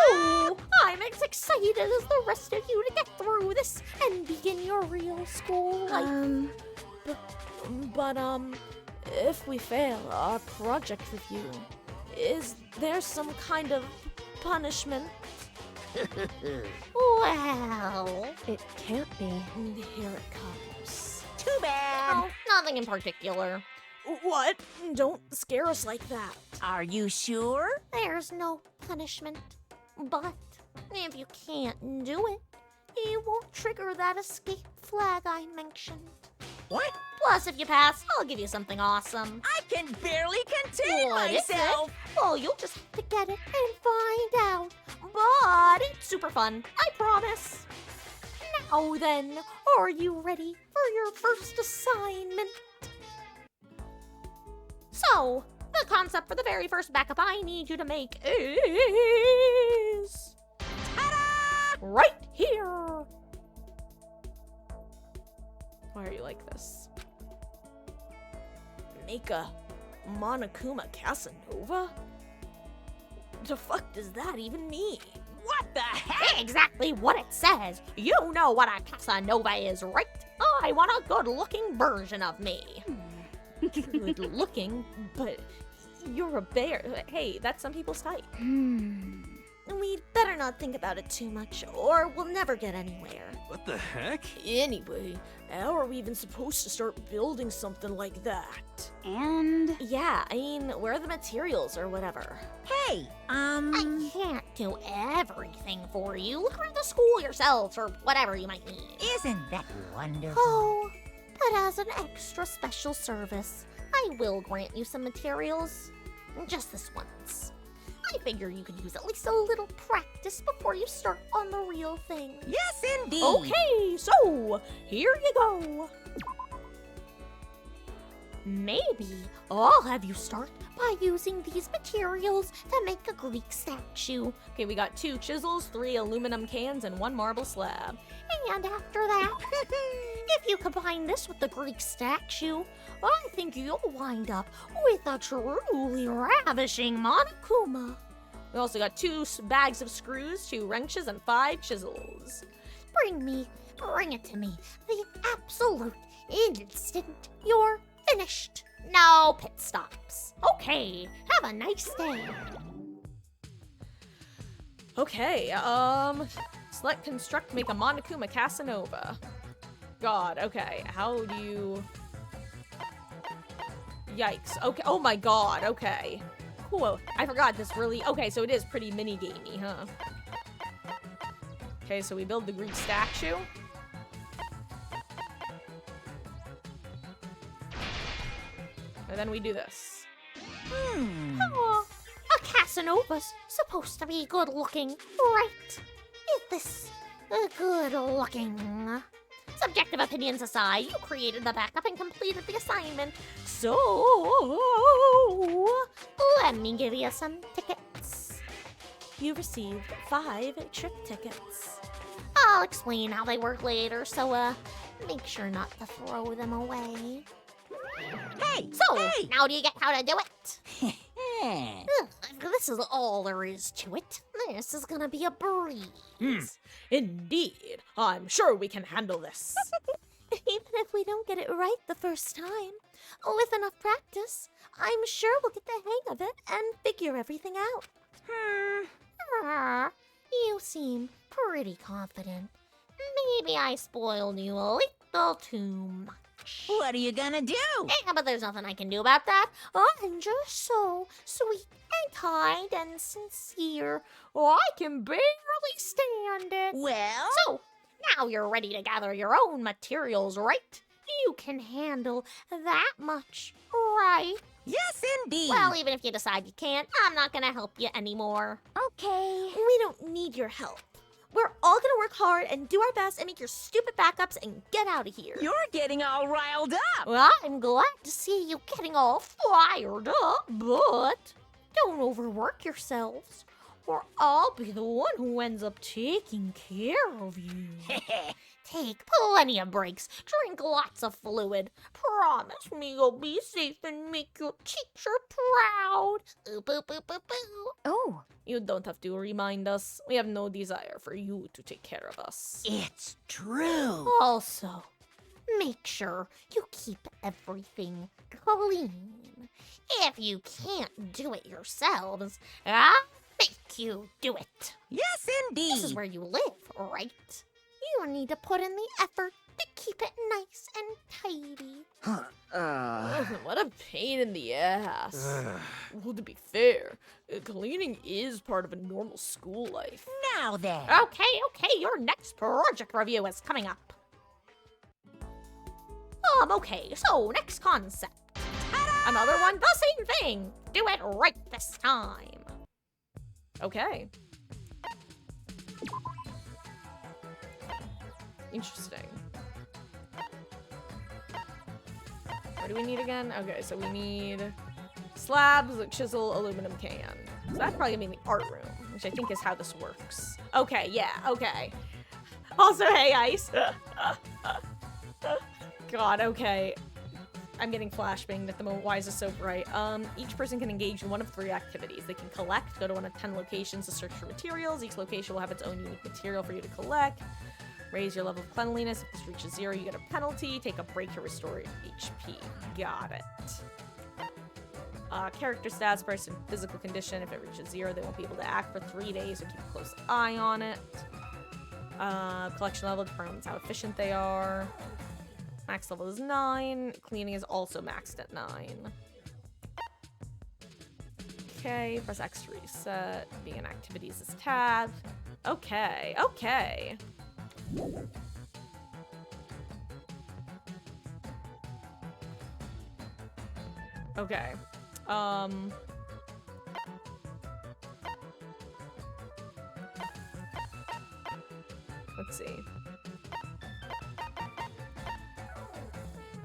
Oh, I'm as excited as the rest of you to get through this and begin your real school life. But, if we fail our project review, is there some kind of punishment? Well, it can't be. Here it comes. Too bad. no, nothing in particular. What? Don't scare us like that. Are you sure? There's no punishment. But if you can't do it, it won't trigger that escape flag I mentioned. What? Plus, if you pass, I'll give you something awesome. I can barely contain What is it? myself. Well, you'll just have to get it and find out. But it's super fun, I promise. Now then, are you ready for your first assignment? So, the concept for the very first backup I need you to make is... Ta-da! Right here! Why are you like this? Make a Monokuma Casanova? the fuck does that even mean? What the heck? Exactly what it says. You know what a Casanova is, right? I want a good-looking version of me. Good looking, but you're a bear. Hey, that's some people's type. We'd better not think about it too much, or we'll never get anywhere. What the heck? Anyway, how are we even supposed to start building something like that? And Yeah, I mean, where are the materials or whatever? Hey, I can't do everything for you. Look around the school yourselves, or whatever you might need. isn't that wonderful? Oh, but as an extra special service, I will grant you some materials. Just this once. I figure you could use at least a little practice before you start on the real thing. Yes, indeed. Okay, so here you go. Maybe I'll have you start by using these materials to make a Greek statue. Okay, we got 2 chisels, 3 aluminum cans, and 1 marble slab. And after that, if you combine this with the Greek statue, I think you'll wind up with a truly ravishing Monokuma. We also got 2 bags of screws, 2 wrenches, and 5 chisels. Bring it to me the absolute instant you're finished. No pit stops. Okay, have a nice day. Okay, select construct, make a Monokuma Casanova. God, okay, how do you... Yikes, okay, oh my god, okay. Cool, I forgot this really... Okay, so it is pretty mini-gamey, huh? Okay, so we build the Greek statue. And then we do this. Oh, a Casanova's supposed to be good looking, right? Is this good looking? Subjective opinions aside, you created the backup and completed the assignment. So, let me give you some tickets. You received 5 trip tickets. I'll explain how they work later, so, make sure not to throw them away. Hey, So, hey. now do you get how to do it? Eh. Ugh, this is all there is to it. This is gonna be a breeze. Indeed, I'm sure we can handle this. Even if we don't get it right the first time, with enough practice, I'm sure we'll get the hang of it and figure everything out. You seem pretty confident. Maybe I spoiled you a little too much. What are you gonna do? Yeah, but there's nothing I can do about that. I'm just so sweet and kind and sincere. I can barely stand it. Well, So, now you're ready to gather your own materials, right? You can handle that much, right? yes, indeed. Well, even if you decide you can't, I'm not gonna help you anymore. okay. We don't need your help. We're all gonna work hard and do our best and make your stupid backups and get out of here. You're getting all riled up. Well, I'm glad to see you getting all fired up, but don't overwork yourselves, or I'll be the one who ends up taking care of you. Take plenty of breaks, drink lots of fluid. Promise me you'll be safe and make your teacher proud. Oop, oop, oop, oop, oop. Oh, You don't have to remind us. We have no desire for you to take care of us. It's true. Also, make sure you keep everything clean. If you can't do it yourselves, I'll make you do it. Yes, indeed. This is where you live, right? You need to put in the effort to keep it nice and tidy. What a pain in the ass. Well, to be fair, cleaning is part of a normal school life. Now then. Okay, your next project review is coming up. Okay, so next concept. Another one, the same thing. Do it right this time. Okay. Interesting. What do we need again? Okay, so we need slabs, a chisel, aluminum can. So that's probably gonna be in the art room, which I think is how this works. Okay, yeah, okay. Also, hey, Ice. God, okay. I'm getting flashbanged at the moment. Why is this so bright? Each person can engage in one of 3 activities. They can collect, go to one of 10 locations to search for materials. Each location will have its own unique material for you to collect. Raise your level of cleanliness. If this reaches 0, you get a penalty. Take a break to restore HP. Got it. Character stats, person physical condition. If it reaches 0, they won't be able to act for 3 days, so keep a close eye on it. Collection level determines how efficient they are. Max level is 9. Cleaning is also maxed at 9. Okay, press X to reset. Begin activities is tab. Okay, okay. Okay. Let's see.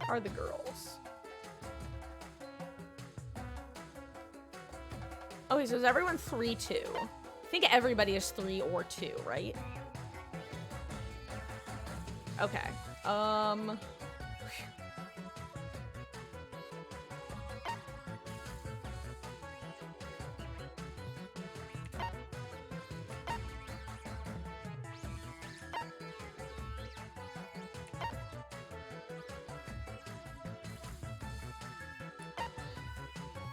Are the girls? Okay, so is everyone 3-2? I think everybody is 3 or 2, right? Okay.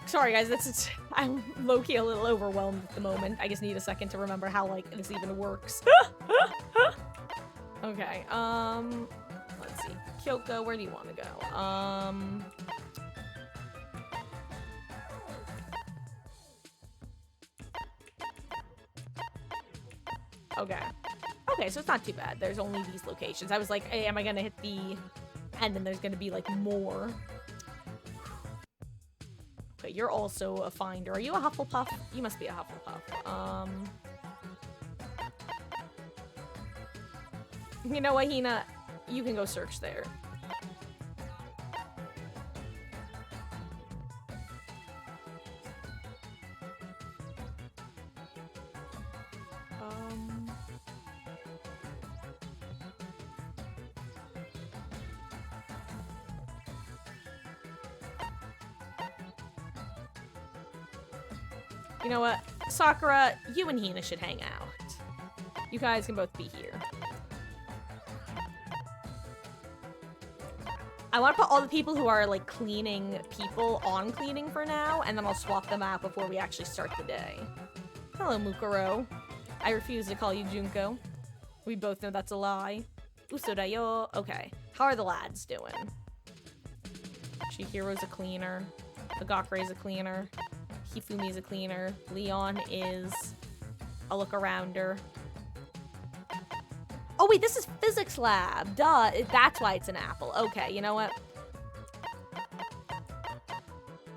Sorry guys, I'm low-key a little overwhelmed at the moment. I just need a second to remember how, like, this even works. Okay, let's see. Kyoko, where do you want to go? Okay. Okay, so it's not too bad. There's only these locations. I was like, hey, am I gonna hit the end and there's gonna be, like, more? Okay, you're also a finder. Are you a Hufflepuff? You must be a Hufflepuff. You know what, Hina? You can go search there. You know what? Sakura, you and Hina should hang out. You guys can both be here. I want to put all the people who are, like, cleaning people on cleaning for now, and then I'll swap them out before we actually start the day. Hello, Mukuro. I refuse to call you Junko. We both know that's a lie. Uso da yo. Okay. How are the lads doing? Chihiro's a cleaner. Agakure's a cleaner. Hifumi's a cleaner. Leon is a look-arounder. Oh wait, this is physics lab. Duh, that's why it's an apple. Okay, you know what?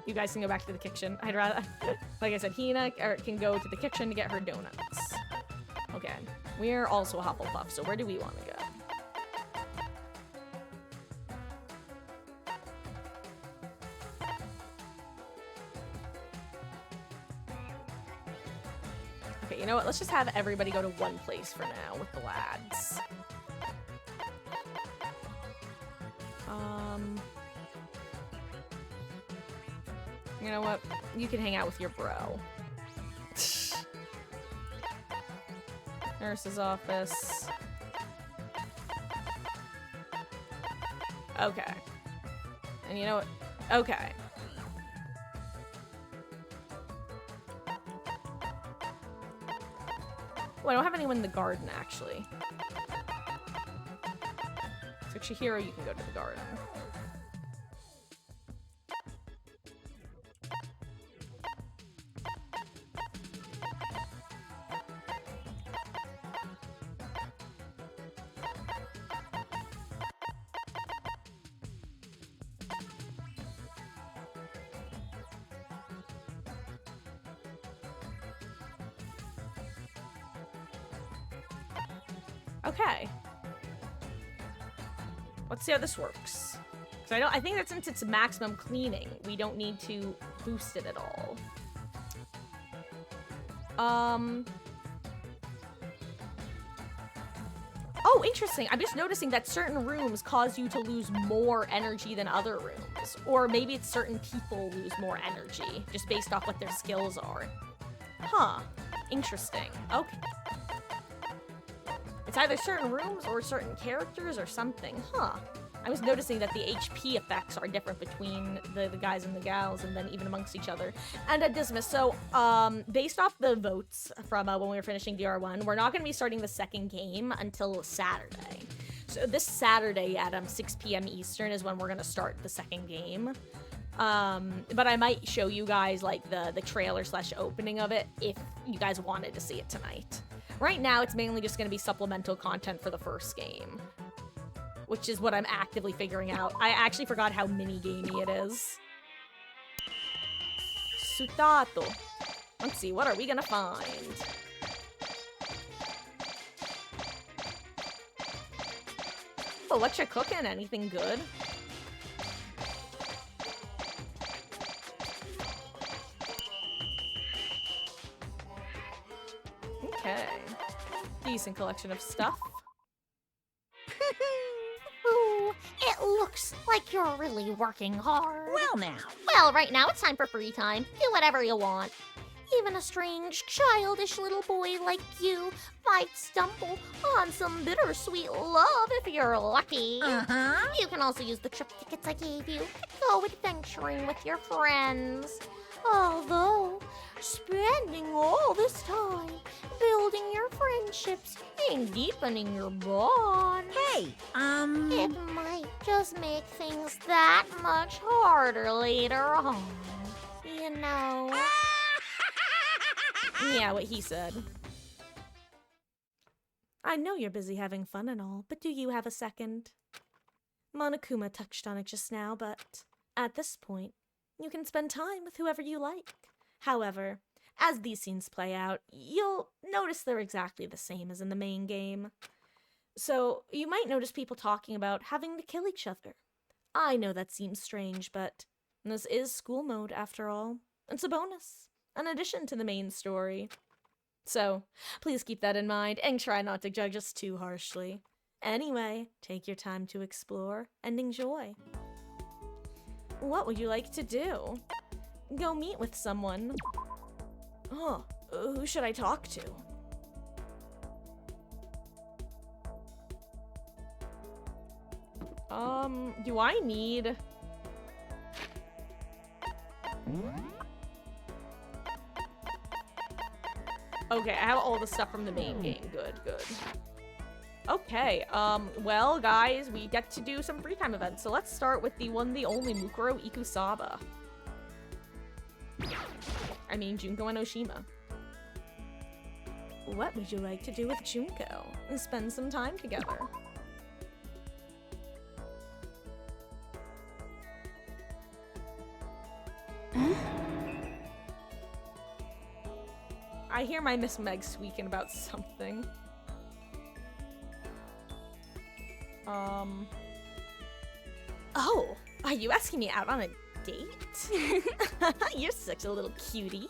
You guys can go back to the kitchen. I'd rather, like I said, Hina can go to the kitchen to get her donuts. Okay, we're also a Hufflepuff, so where do we want to go? Okay, you know what? Let's just have everybody go to one place for now with the lads. You know what? You can hang out with your bro. Nurse's office. Okay. And you know what? Okay. Oh, I don't have anyone in the garden, actually. So Chihiro, you can go to the garden. Okay. Let's see how this works. So I think that since it's maximum cleaning, we don't need to boost it at all. Oh, interesting. I'm just noticing that certain rooms cause you to lose more energy than other rooms. Or maybe it's certain people lose more energy, just based off what their skills are. Huh. Interesting. Okay. It's either certain rooms or certain characters or something. Huh. I was noticing that the HP effects are different between the guys and the gals, and then even amongst each other. And Dismas, so, based off the votes from when we were finishing DR1, we're not going to be starting the second game until Saturday. So this Saturday at 6 p.m. Eastern is when we're going to start the second game. But I might show you guys, like, the trailer/opening of it if you guys wanted to see it tonight. Right now, it's mainly just going to be supplemental content for the first game, which is what I'm actively figuring out. I actually forgot how mini-gamey it is. Sutato. Let's see, what are we gonna find? Oh, what you cooking? Anything good? Okay. Decent collection of stuff. Ooh, it looks like you're really working hard. Well, now. Well, right now it's time for free time. Do whatever you want. Even a strange, childish little boy like you might stumble on some bittersweet love if you're lucky. Uh-huh. You can also use the trip tickets I gave you to go adventuring with your friends. Although, spending all this time building your friendships and deepening your bond, Hey, it might just make things that much harder later on. You know. Yeah, what he said. I know you're busy having fun and all, but do you have a second? Monokuma touched on it just now, but at this point, you can spend time with whoever you like. However, as these scenes play out, you'll notice they're exactly the same as in the main game. So, you might notice people talking about having to kill each other. I know that seems strange, but this is school mode after all. It's a bonus, an addition to the main story. So, please keep that in mind and try not to judge us too harshly. Anyway, take your time to explore and enjoy. What would you like to do? Go meet with someone. Oh, who should I talk to? Do I need... Okay, I have all the stuff from the main game. Good, good. Okay, well, guys, we get to do some free time events. So let's start with the one, the only Mukuro Ikusaba. I mean, Junko and Oshima. What would you like to do with Junko? And spend some time together. I hear my Miss Meg squeaking about something. Oh, are you asking me out on a date? You're such a little cutie.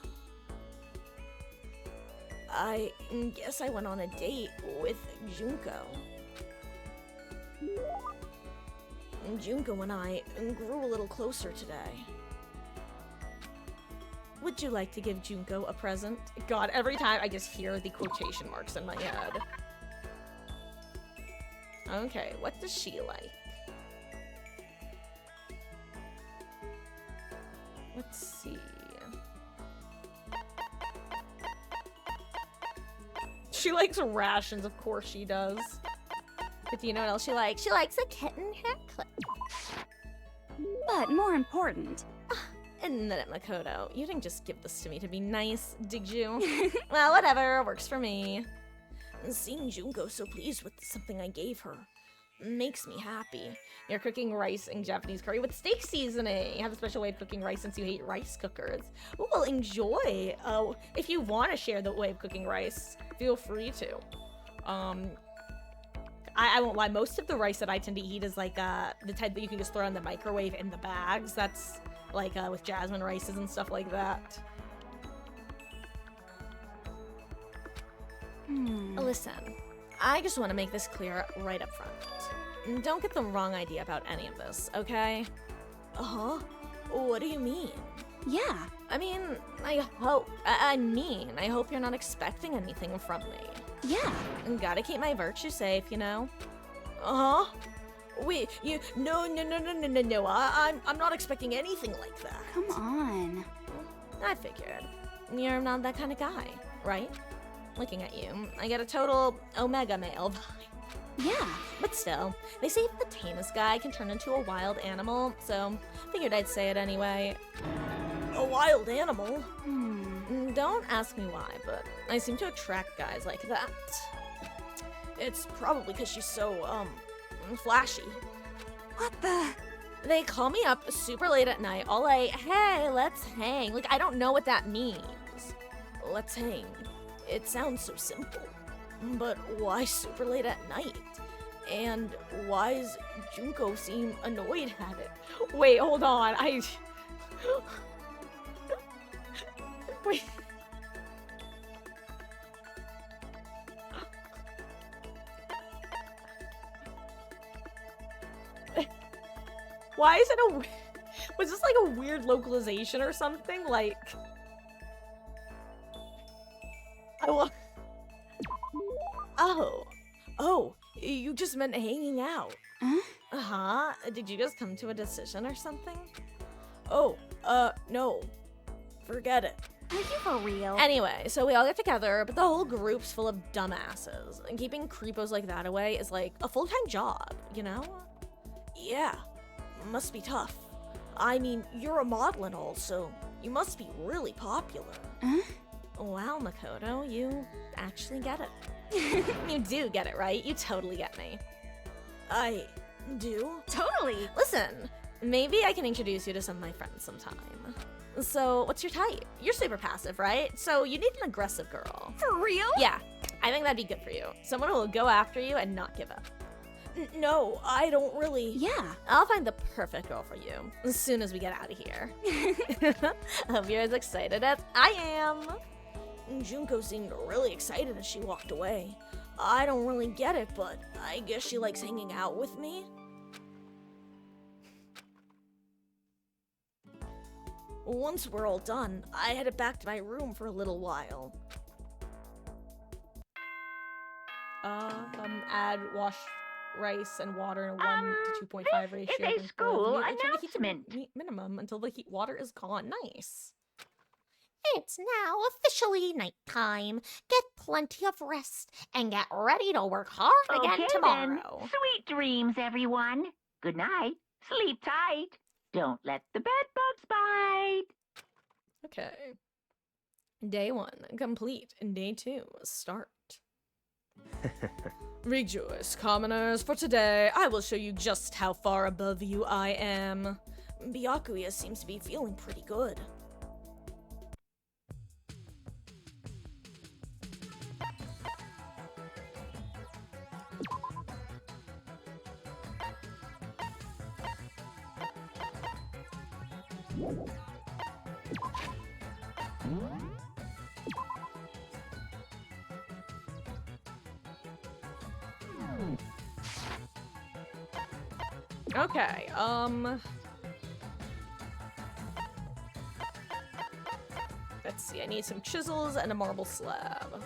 I guess I went on a date with Junko. Junko and I grew a little closer today. Would you like to give Junko a present? God, every time I just hear the quotation marks in my head. Okay, what does she like? Let's see. She likes rations, of course she does. But do you know what else she likes? She likes a kitten hair clip. But more important, And then at Makoto, you didn't just give this to me to be nice, did you? Well, whatever, works for me. Seeing Junko so pleased with something I gave her makes me happy. You're cooking rice and Japanese curry with steak seasoning. You have a special way of cooking rice since you hate rice cookers. Ooh, well, enjoy. If you want to share the way of cooking rice, feel free to. I won't lie, most of the rice that I tend to eat is like the type that you can just throw in the microwave in the bags. That's like with jasmine rices and stuff like that. Listen, I just want to make this clear right up front. Don't get the wrong idea about any of this, okay? Uh-huh. What do you mean? Yeah. I mean, I hope you're not expecting anything from me. Yeah. Gotta keep my virtue safe, you know? Uh-huh. Wait, no, I'm not expecting anything like that. Come on. I figured. You're not that kind of guy, right? Looking at you, I get a total omega male vibe. Yeah. But still, they say the tamest guy can turn into a wild animal, so figured I'd say it anyway. A wild animal? Don't ask me why, but I seem to attract guys like that. It's probably because she's so, flashy. What the? They call me up super late at night, all like, hey, let's hang. Like, I don't know what that means. Let's hang. It sounds so simple. But why super late at night? And why does Junko seem annoyed at it? Wait, hold on. Wait. Why is it was this like a weird localization or something? Like, oh, you just meant hanging out. Huh? Uh-huh. Did you just come to a decision or something? Oh, no. Forget it. Are you for real? Anyway, so we all get together, but the whole group's full of dumbasses. And keeping creepos like that away is like a full-time job, you know? Yeah, must be tough. I mean, you're a model and all, so you must be really popular. Huh? Wow, Makoto, you actually get it. You do get it, right? You totally get me. I do? Totally. Listen, maybe I can introduce you to some of my friends sometime. So, what's your type? You're super passive, right? So, you need an aggressive girl. For real? Yeah, I think that'd be good for you. Someone who will go after you and not give up. No, I don't really. Yeah. I'll find the perfect girl for you as soon as we get out of here. Hope you're as excited as I am. Junko seemed really excited as she walked away. I don't really get it, but I guess she likes hanging out with me. Once we're all done, I headed back to my room for a little while. Add wash rice and water in a 1 to 2.5 ratio. It's a school announcement. Minimum until the heat water is gone. Nice. It's now officially nighttime. Get plenty of rest and get ready to work hard again Okay, tomorrow. then. Sweet dreams, everyone. Good night. Sleep tight. Don't let the bed bugs bite. Okay. Day 1 complete. And day 2 start. Rejoice, commoners, for today I will show you just how far above you I am. Byakuya seems to be feeling pretty good. Okay, let's see, I need some chisels and a marble slab.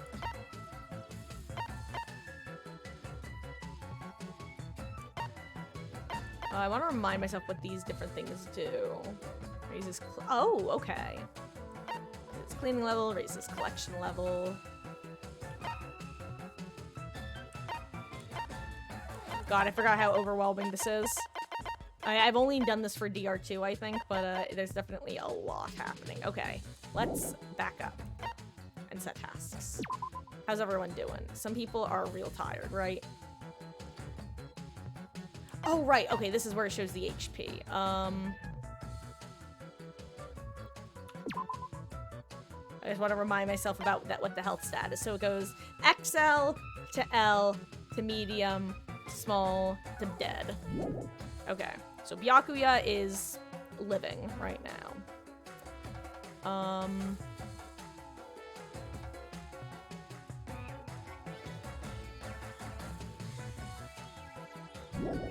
I want to remind myself what these different things do. Raises oh, okay. It's cleaning level, raises collection level. God, I forgot how overwhelming this is. I've only done this for DR2, I think, but there's definitely a lot happening. Okay, let's back up and set tasks. How's everyone doing? Some people are real tired, right? Oh, right. Okay, this is where it shows the HP. I just want to remind myself about that, what the health stat is. So it goes XL to L to medium, small to dead. Okay, so Byakuya is living right now.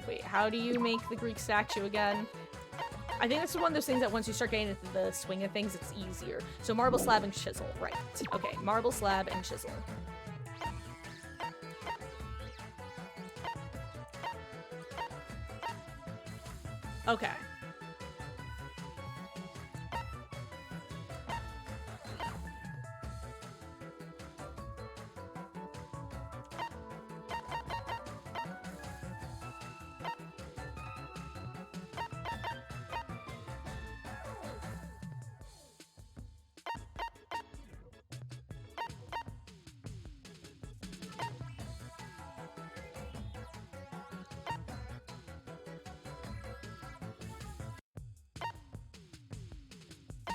Wait, how do you make the Greek statue again? I think this is one of those things that once you start getting into the swing of things, it's easier. So marble slab and chisel, right. Okay, marble slab and chisel. Okay.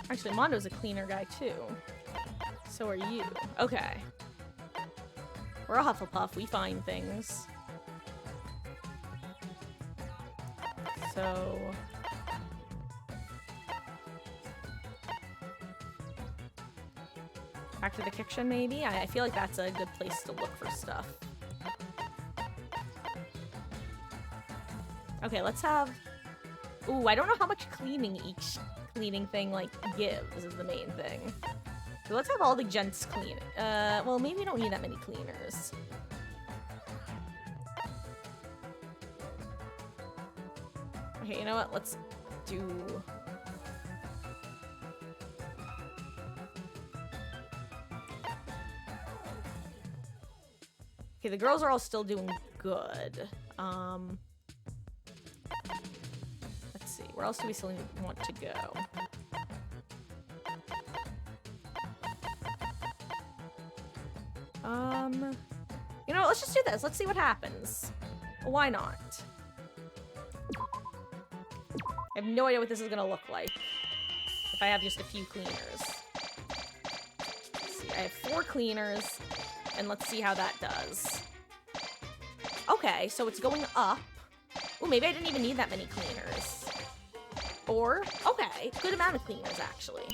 Actually, Mondo's a cleaner guy, too. So are you. Okay. We're a Hufflepuff. We find things. So... back to the kitchen, maybe? I feel like that's a good place to look for stuff. Okay, let's have... Ooh, I don't know how much cleaning each cleaning thing, like, gives is the main thing. So let's have all the gents clean. Well, maybe we don't need that many cleaners. Okay, you know what? Let's do... Okay, the girls are all still doing good. Let's see. Where else do we still want to go? You know what? Let's just do this. Let's see what happens. Why not? I have no idea what this is gonna look like if I have just a few cleaners. Let's see, I have 4 cleaners, and let's see how that does. Okay, so it's going up. Oh, maybe I didn't even need that many cleaners. Or, okay, good amount of cleaners, actually.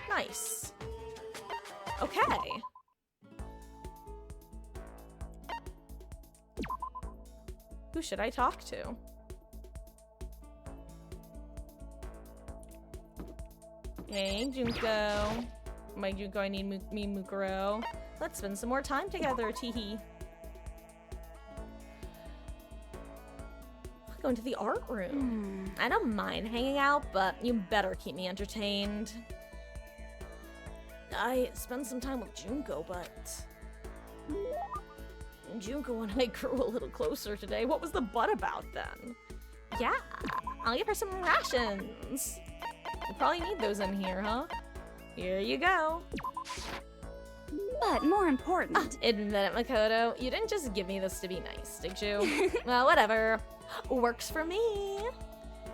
Nice. Okay. Who should I talk to? Hey, Junko. My Junko, I need me Mukuro. Let's spend some more time together, teehee. Going to the art room. I don't mind hanging out, but you better keep me entertained. I spent some time with Junko, but... Junko and I grew a little closer today. What was the but about then? Yeah, I'll give her some rations. You probably need those in here, huh? Here you go. But more important. Admit it, Makoto. You didn't just give me this to be nice, did you? Well, whatever. Works for me.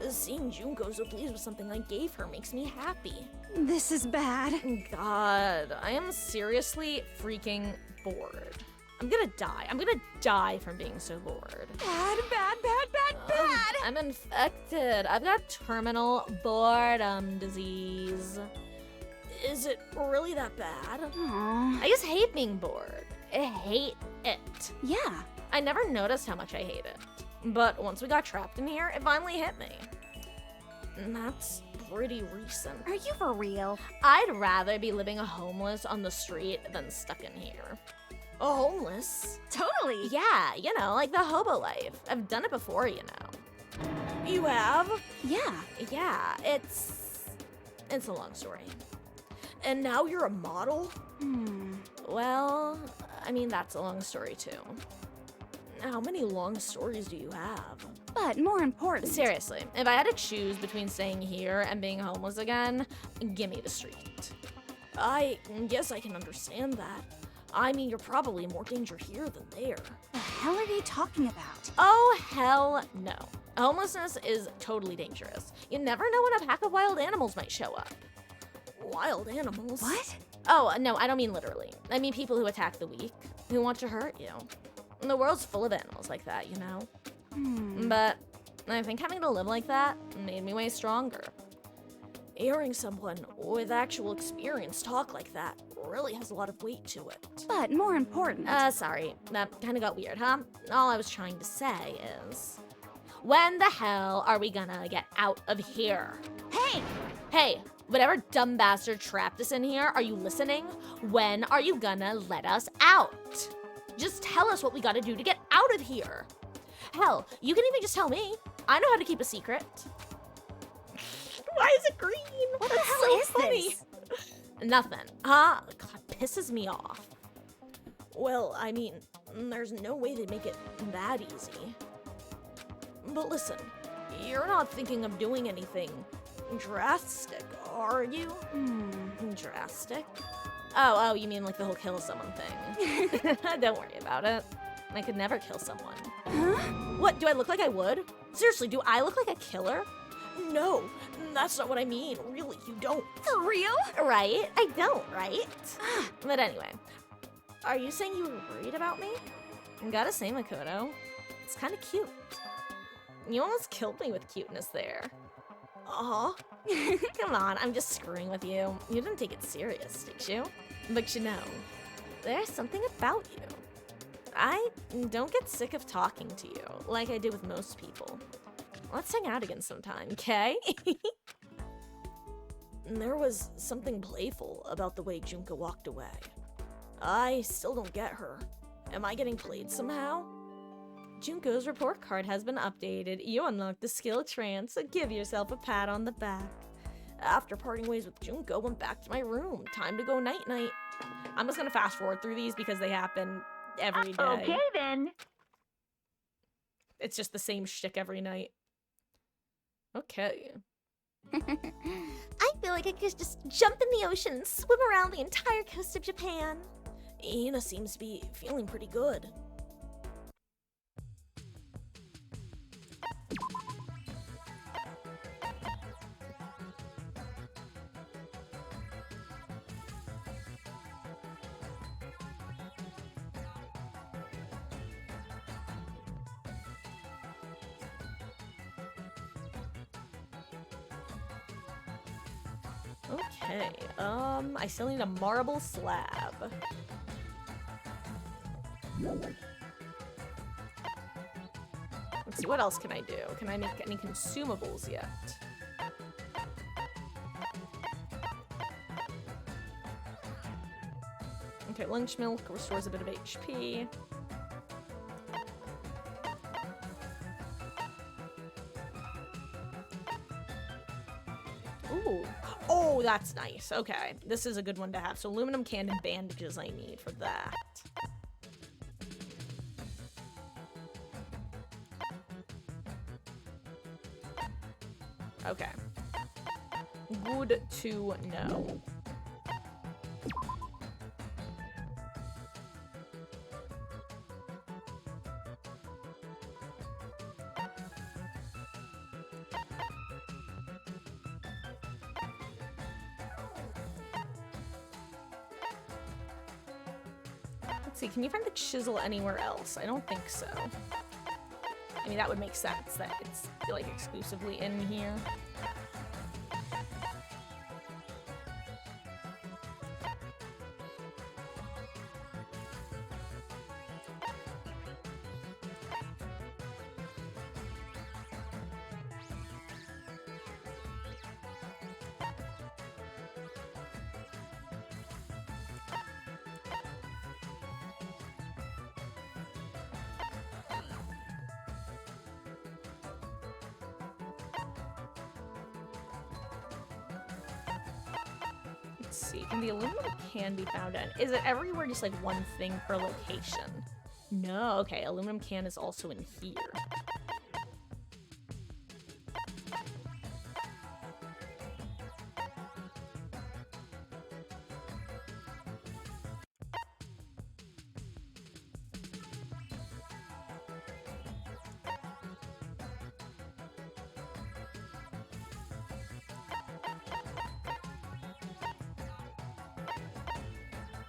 Seeing Junko so pleased with something I gave her makes me happy. This is bad. God, I am seriously freaking bored. I'm gonna die. I'm gonna die from being so bored. Bad, bad, bad, bad, bad. I'm infected. I've got terminal boredom disease. Is it really that bad? Aww. I just hate being bored. I hate it. Yeah. I never noticed how much I hate it. But once we got trapped in here, it finally hit me. And that's pretty recent. Are you for real? I'd rather be living homeless on the street than stuck in here. Homeless? Totally. Yeah, you know, like the hobo life. I've done it before, you know. You have? Yeah. Yeah, it's a long story. And now you're a model? Well, I mean, that's a long story too. How many long stories do you have? But more important. Seriously, if I had to choose between staying here and being homeless again, gimme the street. I guess I can understand that. I mean, you're probably in more danger here than there. The hell are you talking about? Oh, hell no. Homelessness is totally dangerous. You never know when a pack of wild animals might show up. Wild animals? What? Oh, no, I don't mean literally. I mean people who attack the weak, who want to hurt you. The world's full of animals like that, you know? But I think having to live like that made me way stronger. Hearing someone with actual experience talk like that really has a lot of weight to it. But more important, Sorry, that kind of got weird, huh? All I was trying to say is, when the hell are we gonna get out of here? hey! Hey, whatever dumb bastard trapped us in here, are you listening? When are you gonna let us out? Just tell us what we gotta do to get out of here. Hell, you can even just tell me. I know how to keep a secret. Why is it green? What the That's hell so is funny. this? Nothing. Huh? God, pisses me off. Well, I mean, there's no way they'd make it that easy. But listen, you're not thinking of doing anything drastic, are you? Drastic? Oh, you mean like the whole kill someone thing. Don't worry about it. I could never kill someone. Huh? What, do I look like I would? Seriously, do I look like a killer? No, that's not what I mean. Really, you don't. For real? Right? I don't, right? But anyway, are you saying you were worried about me? Gotta say, Makoto, it's kind of cute. You almost killed me with cuteness there. Aw. Come on, I'm just screwing with you. You didn't take it serious, did you? But you know, there's something about you. I don't get sick of talking to you, like I do with most people. Let's hang out again sometime, okay? There was something playful about the way Junko walked away. I still don't get her. Am I getting played somehow? Junko's report card has been updated. You unlocked the skill trance, so give yourself a pat on the back. After parting ways with Junko, went back to my room. Time to go night-night. I'm just gonna fast forward through these because they happen every day. Okay, then. It's just the same shtick every night. Okay. I feel like I could just jump in the ocean and swim around the entire coast of Japan. Ina seems to be feeling pretty good. Okay, I still need a marble slab. Let's see, what else can I do? Can I make any consumables yet? Okay, lunch milk restores a bit of HP. Ooh. Oh, that's nice. Okay, this is a good one to have. So aluminum can and bandages I need for that. Okay. Good to know. Let's see, can you find the chisel anywhere else? I don't think so. I mean, that would make sense that it's like exclusively in here. Let's see, can the aluminum can be found in? Is it everywhere just like one thing per location? No, okay, aluminum can is also in here.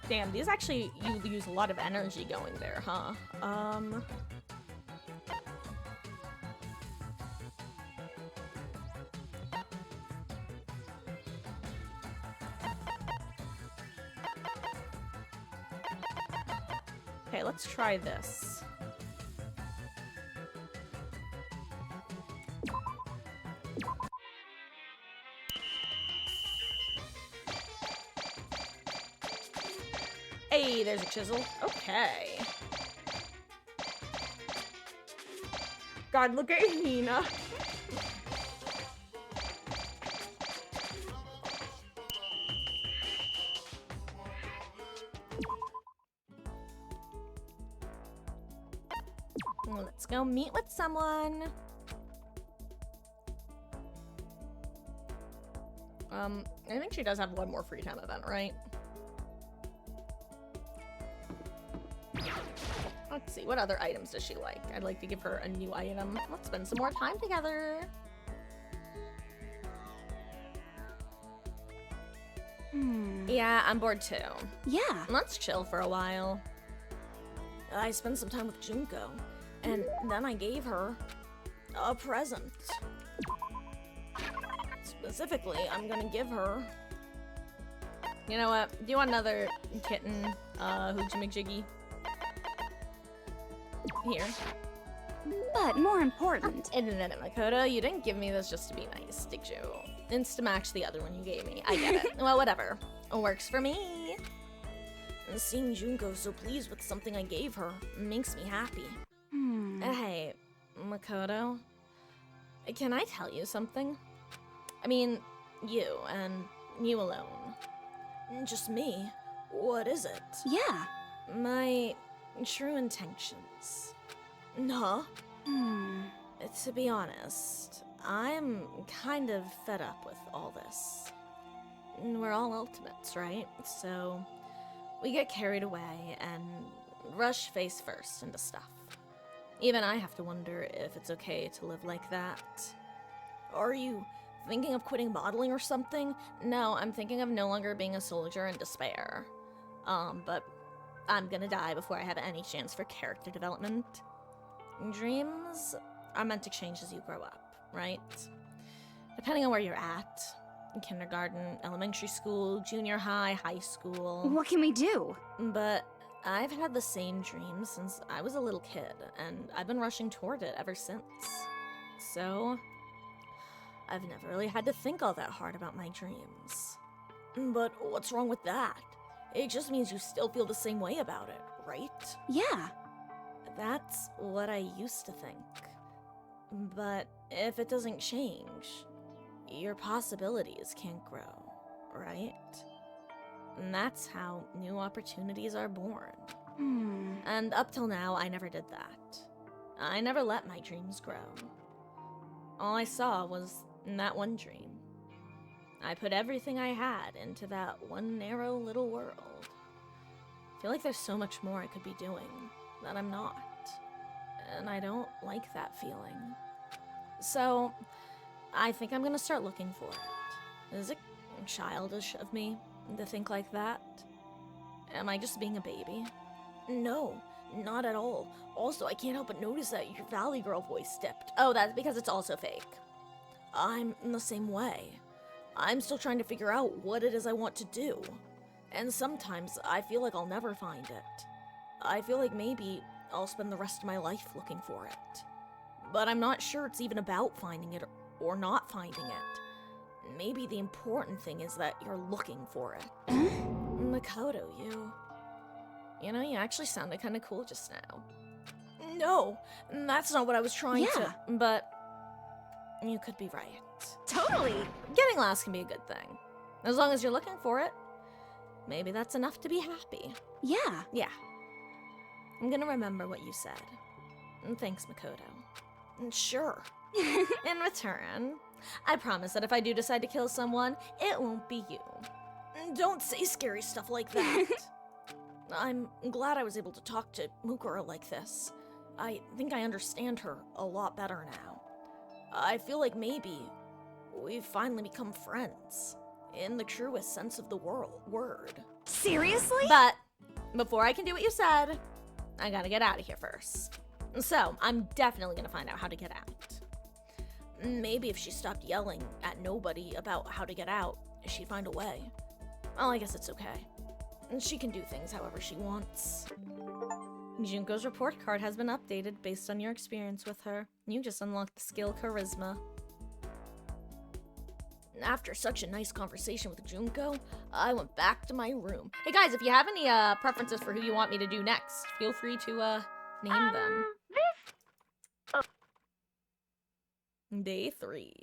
Damn, these actually, you use a lot of energy going there, huh? Okay, let's try this. Hey, there's a chisel. Okay. God, look at Hina. Let's go meet with someone. I think she does have one more free time event, right? Let's see, what other items does she like? I'd like to give her a new item. Let's spend some more time together. Yeah, I'm bored too. Yeah. Let's chill for a while. I spent some time with Junko, and then I gave her a present. Specifically, I'm gonna give her... You know what? Do you want another kitten, Hoochie-McJiggy? Here. But more important. And Makoto, you didn't give me this just to be nice, did you? Insta-match the other one you gave me. I get it. Well, whatever. It works for me. And seeing Junko so pleased with something I gave her makes me happy. Hey, Makoto, can I tell you something? I mean, you, and you alone. Just me. What is it? Yeah. My true intentions. Huh? To be honest, I'm kind of fed up with all this. We're all ultimates, right? So we get carried away and rush face first into stuff. Even I have to wonder if it's okay to live like that. Are you thinking of quitting modeling or something? No, I'm thinking of no longer being a soldier in despair. But I'm gonna die before I have any chance for character development. Dreams are meant to change as you grow up, right? Depending on where you're at. Kindergarten, elementary school, junior high, high school. What can we do? But I've had the same dream since I was a little kid, and I've been rushing toward it ever since. So, I've never really had to think all that hard about my dreams. But what's wrong with that? It just means you still feel the same way about it, right? Yeah. That's what I used to think. But if it doesn't change, your possibilities can't grow, right? And that's how new opportunities are born. And up till now, I never did that. I never let my dreams grow. All I saw was that one dream. I put everything I had into that one narrow little world. I feel like there's so much more I could be doing that I'm not. And I don't like that feeling. So, I think I'm gonna start looking for it. Is it childish of me to think like that? Am I just being a baby? No, not at all. Also, I can't help but notice that your Valley Girl voice dipped. Oh, that's because it's also fake. I'm in the same way. I'm still trying to figure out what it is I want to do. And sometimes I feel like I'll never find it. I feel like maybe I'll spend the rest of my life looking for it. But I'm not sure it's even about finding it or not finding it. Maybe the important thing is that you're looking for it. Makoto, you know, you actually sounded kind of cool just now. No, that's not what I was trying to. But you could be right. Totally. Getting lost can be a good thing. As long as you're looking for it, maybe that's enough to be happy. Yeah. Yeah. I'm gonna remember what you said. And thanks, Makoto. And sure. In return, I promise that if I do decide to kill someone, it won't be you. Don't say scary stuff like that. I'm glad I was able to talk to Mukuro like this. I think I understand her a lot better now. I feel like maybe we've finally become friends, in the truest sense of the word. Seriously? But before I can do what you said, I gotta get out of here first. So, I'm definitely gonna find out how to get out. Maybe if she stopped yelling at nobody about how to get out, she'd find a way. Well, I guess it's okay. She can do things however she wants. Junko's report card has been updated based on your experience with her. You just unlocked the skill Charisma. After such a nice conversation with Junko, I went back to my room. Hey guys, if you have any preferences for who you want me to do next, feel free to name them. Day 3.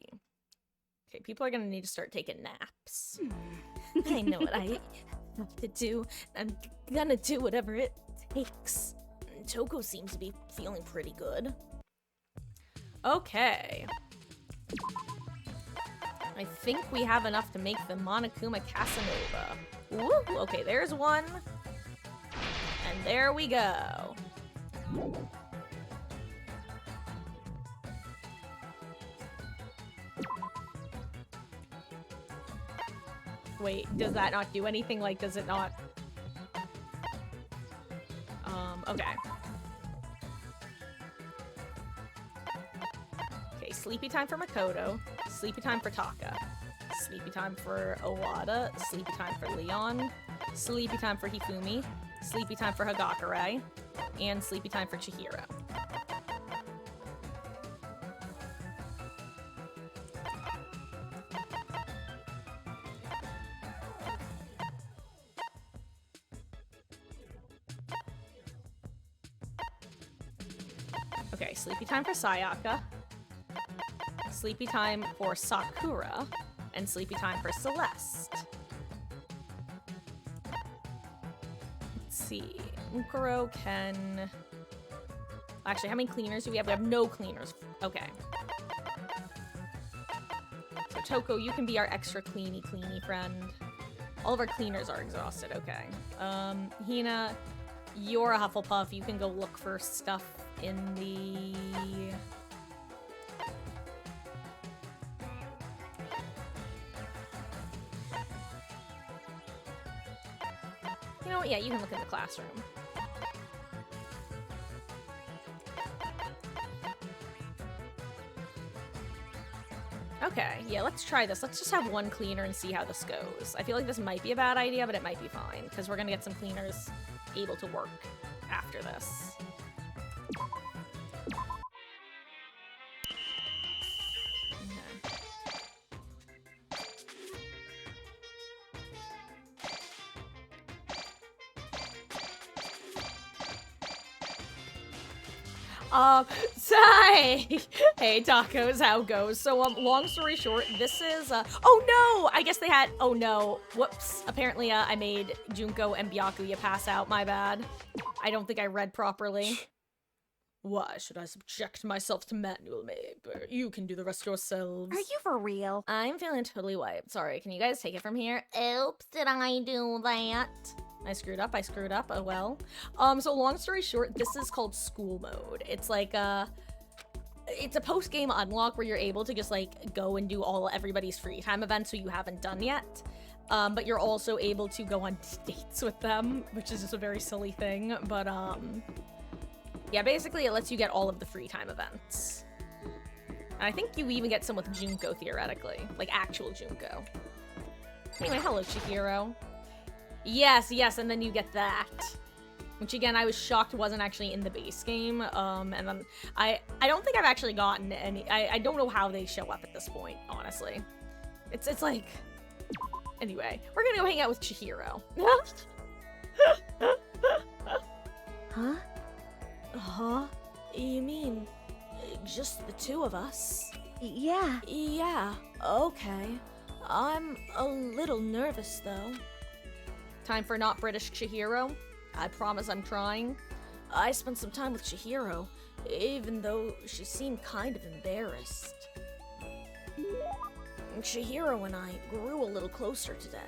Okay, people are gonna need to start taking naps. I know what I have to do. I'm gonna do whatever it takes. Toko seems to be feeling pretty good. Okay. I think we have enough to make the Monokuma Casanova. Woo! Okay, there's one. And there we go. Wait, does that not do anything? Like, does it not? Okay. Okay, sleepy time for Makoto. Sleepy time for Taka. Sleepy time for Owada. Sleepy time for Leon. Sleepy time for Hifumi. Sleepy time for Hagakure. And sleepy time for Chihiro. Okay, sleepy time for Sayaka. Sleepy time for Sakura. And sleepy time for Celeste. Let's see. Ukuro can... Actually, how many cleaners do we have? We have no cleaners. Okay. So Toko, you can be our extra cleany friend. All of our cleaners are exhausted. Okay. Hina, you're a Hufflepuff. You can go look for stuff in the... You know what? Yeah, you can look in the classroom. Okay, yeah, let's try this. Let's just have one cleaner and see how this goes. I feel like this might be a bad idea, but it might be fine, because we're gonna get some cleaners able to work after this. Okay. Hey, tacos, how goes? So, long story short, this is, oh no! I guess they had, oh no, whoops. Apparently, I made Junko and Byakuya pass out, my bad. I don't think I read properly. Why should I subject myself to manual labor? You can do the rest yourselves. Are you for real? I'm feeling totally wiped. Sorry, can you guys take it from here? Oops, did I do that? I screwed up, oh well. So long story short, this is called school mode. It's like, it's a post-game unlock where you're able to just, like, go and do everybody's free time events who you haven't done yet. But you're also able to go on dates with them, which is just a very silly thing, but, yeah, basically it lets you get all of the free time events. And I think you even get some with Junko, theoretically. Like, actual Junko. Anyway, hello, Chihiro. Yes, and then you get that. Which, again, I was shocked wasn't actually in the base game. And then I don't think I've actually gotten any... I don't know how they show up at this point, honestly. It's like... Anyway, we're gonna go hang out with Chihiro. Huh? Huh? You mean... just the two of us? Yeah. Yeah, okay. I'm a little nervous, though. Time for not British Chihiro. I promise I'm trying. I spent some time with Chihiro, even though she seemed kind of embarrassed. Chihiro and I grew a little closer today.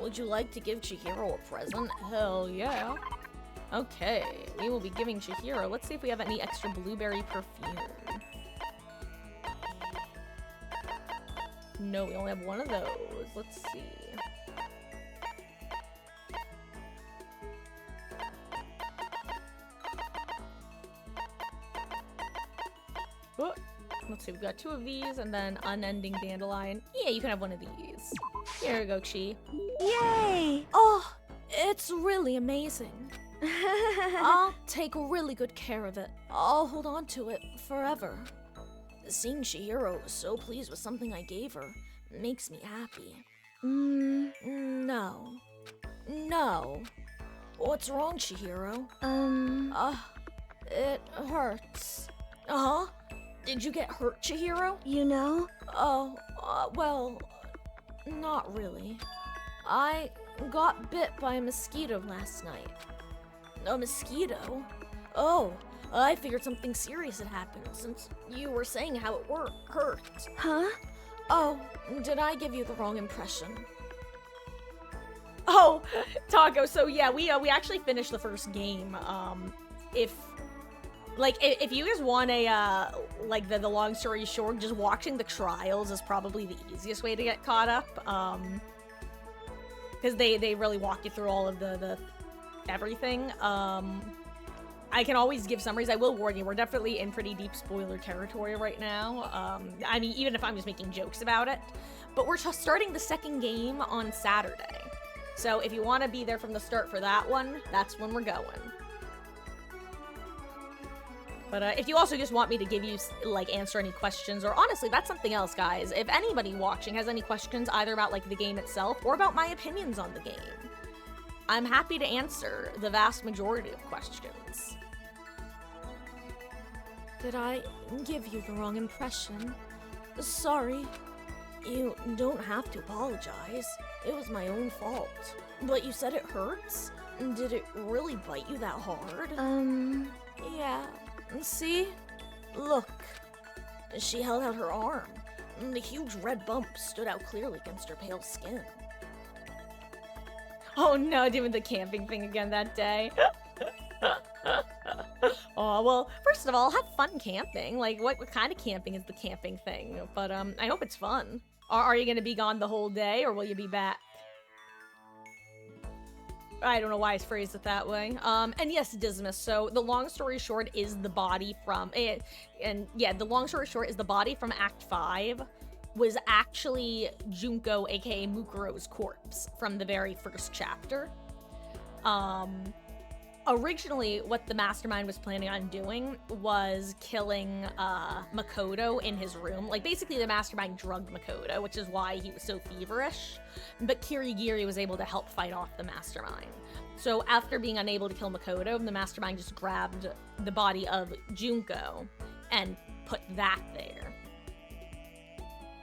Would you like to give Chihiro a present? Hell yeah. Okay, we will be giving Chihiro. Let's see if we have any extra blueberry perfume. No, we only have one of those. Let's see. Oh, let's see, we've got two of these and then Unending Dandelion. Yeah, you can have one of these. Here we go, Chi. Yay! Oh, it's really amazing. I'll take really good care of it. I'll hold on to it forever. Seeing Chihiro was so pleased with something I gave her makes me happy. No. No. What's wrong, Chihiro? It hurts. Uh-huh. Did you get hurt, Chihiro? You know? Oh, well, not really. I got bit by a mosquito last night. A mosquito? Oh, I figured something serious had happened since you were saying how it hurt. Huh? Oh, did I give you the wrong impression? Oh, Taco. So yeah, we actually finished the first game. If you guys want a like the long story short, just watching the trials is probably the easiest way to get caught up. Because they really walk you through all of the everything. I can always give summaries. I will warn you, we're definitely in pretty deep spoiler territory right now. I mean, even if I'm just making jokes about it. But we're just starting the second game on Saturday. So if you want to be there from the start for that one, that's when we're going. But if you also just want me to give you, like, answer any questions, or honestly, that's something else, guys. If anybody watching has any questions either about, like, the game itself or about my opinions on the game, I'm happy to answer the vast majority of questions. Did I give you the wrong impression? Sorry. You don't have to apologize. It was my own fault. But you said it hurts? Did it really bite you that hard? Yeah. See? Look. She held out her arm. The huge red bump stood out clearly against her pale skin. Oh no, doing the camping thing again that day. Oh, well, first of all, have fun camping. Like, what kind of camping is the camping thing? But, I hope it's fun. Are you gonna be gone the whole day, or will you be back? I don't know why I phrased it that way. And yes, Dismas, so the long story short is the body from it, and yeah, the long story short is the body from Act 5 was actually Junko, aka Mukuro's corpse from the very first chapter. Originally, what the mastermind was planning on doing was killing Makoto in his room. Like, basically, the mastermind drugged Makoto, which is why he was so feverish. But Kirigiri was able to help fight off the mastermind. So after being unable to kill Makoto, the mastermind just grabbed the body of Junko and put that there.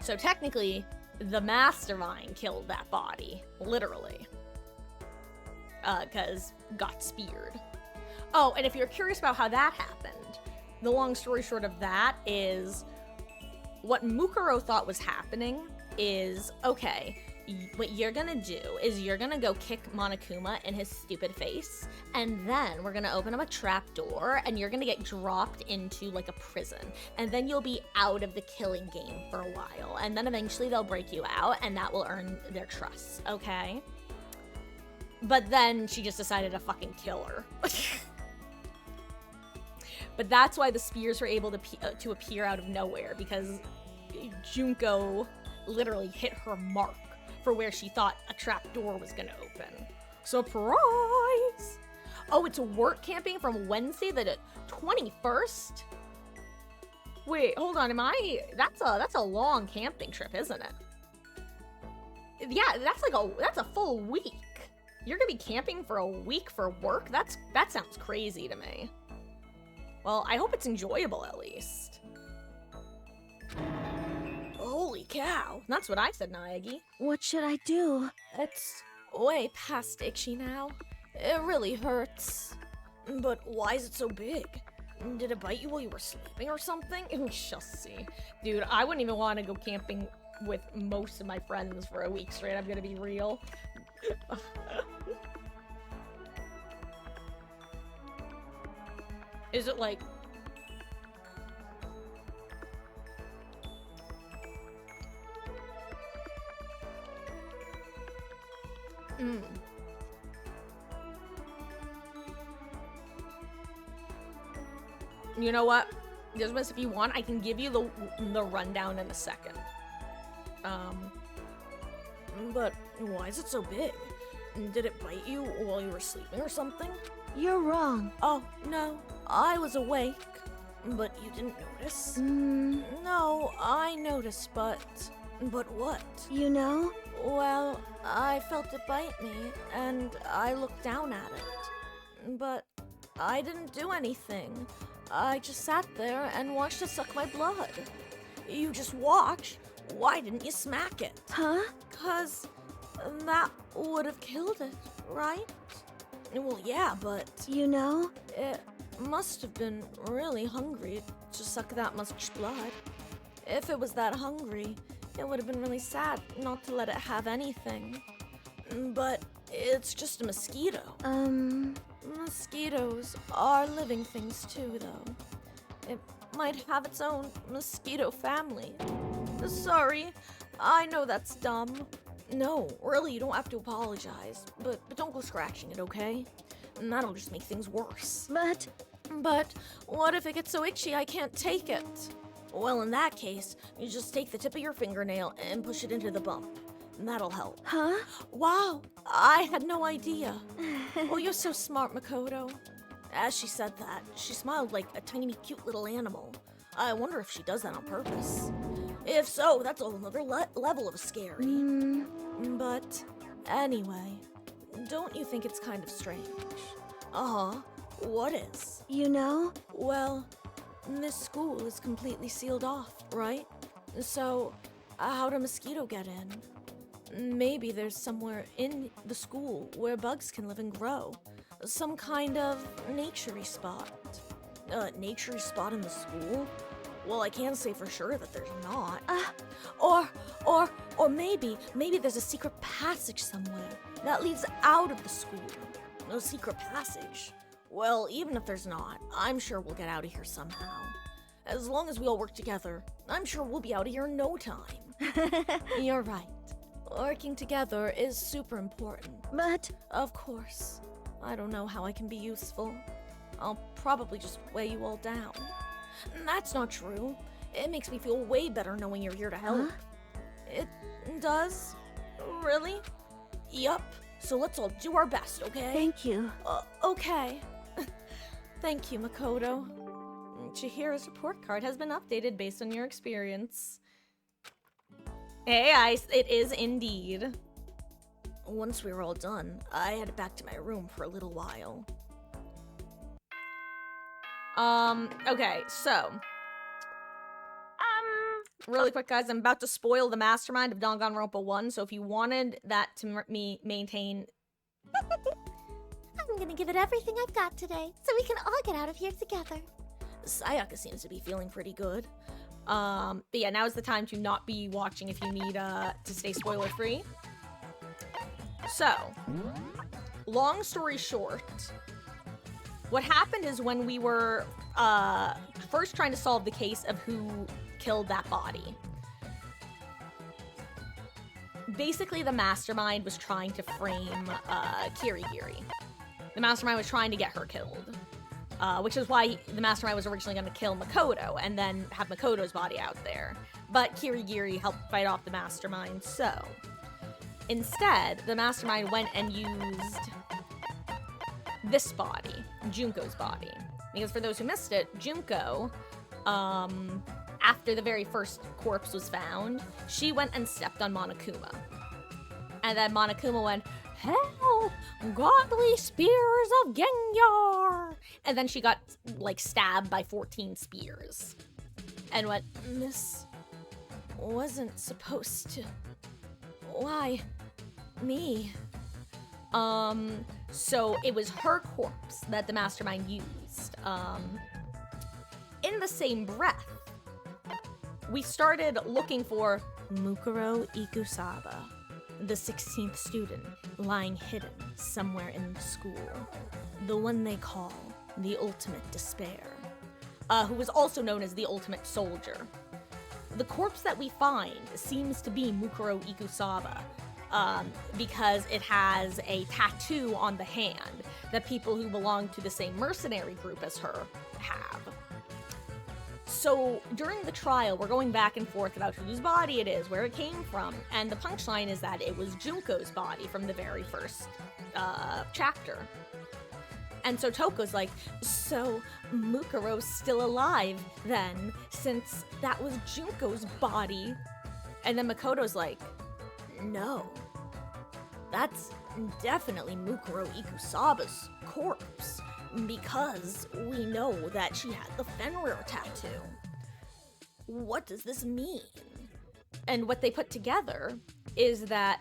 So technically, the mastermind killed that body, literally. Because got speared. Oh, and if you're curious about how that happened, the long story short of that is what Mukuro thought was happening is, okay, what you're gonna do is you're gonna go kick Monokuma in his stupid face, and then we're gonna open up a trap door, and you're gonna get dropped into, like, a prison, and then you'll be out of the killing game for a while, and then eventually they'll break you out, and that will earn their trust, okay? But then she just decided to fucking kill her. But that's why the spears were able to appear out of nowhere, because Junko literally hit her mark for where she thought a trap door was gonna open. Surprise! Oh, it's work camping from Wednesday the 21st? Wait, hold on, that's a long camping trip, isn't it? Yeah, that's a full week. You're gonna be camping for a week for work? That sounds crazy to me. Well, I hope it's enjoyable at least. Holy cow. That's what I said, Naegi. What should I do? It's way past itchy now. It really hurts. But why is it so big? Did it bite you while you were sleeping or something? We shall see. Dude, I wouldn't even want to go camping with most of my friends for a week straight. I'm gonna be real. Is it like... You know what? Dismas, if you want, I can give you the rundown in a second. But why is it so big? Did it bite you while you were sleeping or something? You're wrong. Oh, no. I was awake, but you didn't notice? No, I noticed, but what? You know? Well, I felt it bite me, and I looked down at it. But I didn't do anything. I just sat there and watched it suck my blood. You just watched. Why didn't you smack it? Huh? 'Cause that would have killed it, right? Well, yeah, but You know? it must have been really hungry to suck that much blood. If it was that hungry, it would have been really sad not to let it have anything. But it's just a mosquito. Mosquitoes are living things too, though. It might have its own mosquito family. Sorry, I know that's dumb. No, really, you don't have to apologize. But don't go scratching it, okay? And that'll just make things worse. But what if it gets so itchy I can't take it? Well, in that case, you just take the tip of your fingernail and push it into the bump. And that'll help. Huh? Wow, I had no idea. Oh, you're so smart, Makoto. As she said that, she smiled like a tiny, cute little animal. I wonder if she does that on purpose. If so, that's a whole nother level of scary. But anyway, don't you think it's kind of strange? Uh-huh. What is? You know? Well, this school is completely sealed off, right? So, how'd a mosquito get in? Maybe there's somewhere in the school where bugs can live and grow. Some kind of nature-y spot. Nature-y spot in the school? Well, I can't say for sure that there's not. Or maybe there's a secret passage somewhere that leads out of the school. No secret passage. Well, even if there's not, I'm sure we'll get out of here somehow. As long as we all work together, I'm sure we'll be out of here in no time. You're right. Working together is super important. But Of course. I don't know how I can be useful. I'll probably just weigh you all down. That's not true. It makes me feel way better knowing you're here to help. It does? Really? Yup. So let's all do our best, okay? thank you. Okay. Thank you, Makoto. Chihira's report card has been updated based on your experience. Hey, Ice, it is indeed. Once we were all done, I headed back to my room for a little while. Okay, so. Really quick, guys, I'm about to spoil the mastermind of Danganronpa 1, so if you wanted that to me maintain. I'm gonna give it everything I've got today, so we can all get out of here together. Sayaka seems to be feeling pretty good. But yeah, now is the time to not be watching if you need to stay spoiler free. So, long story short, what happened is when we were first trying to solve the case of who killed that body, basically the mastermind was trying to frame Kirigiri. The mastermind was trying to get her killed. Which is why the mastermind was originally going to kill Makoto and then have Makoto's body out there. But Kirigiri helped fight off the mastermind, so instead, the mastermind went and used this body, Junko's body. Because for those who missed it, Junko, after the very first corpse was found, she went and stepped on Monokuma. And then Monokuma went, "Help! Godly spears of Gengar!" And then she got, like, stabbed by 14 spears. And went, "This wasn't supposed to... Why? Me?" So it was her corpse that the mastermind used. In the same breath, we started looking for Mukuro Ikusaba, the 16th student lying hidden somewhere in the school. The one they call the Ultimate Despair, who was also known as the Ultimate Soldier. The corpse that we find seems to be Mukuro Ikusaba, because it has a tattoo on the hand that people who belong to the same mercenary group as her have. So during the trial, we're going back and forth about whose body it is, where it came from, and the punchline is that it was Junko's body from the very first chapter. And so Toko's like, so Mukuro's still alive then, since that was Junko's body. And then Makoto's like, no, that's definitely Mukuro Ikusaba's corpse, because we know that she had the Fenrir tattoo. What does this mean? And what they put together is that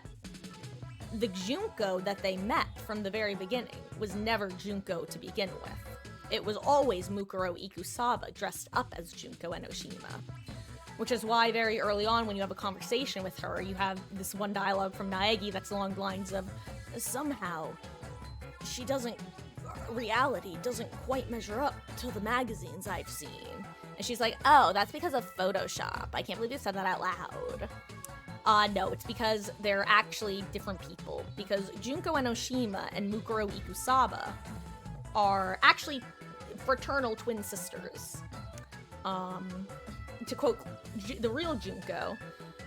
the Junko that they met from the very beginning was never Junko to begin with. It was always Mukuro Ikusaba dressed up as Junko Enoshima. Which is why very early on when you have a conversation with her, you have this one dialogue from Naegi that's along the lines of, somehow, reality doesn't quite measure up to the magazines I've seen. And she's like, oh, that's because of Photoshop. I can't believe you said that out loud. No, it's because they're actually different people. Because Junko Enoshima and Mukuro Ikusaba are actually fraternal twin sisters. To quote the real Junko,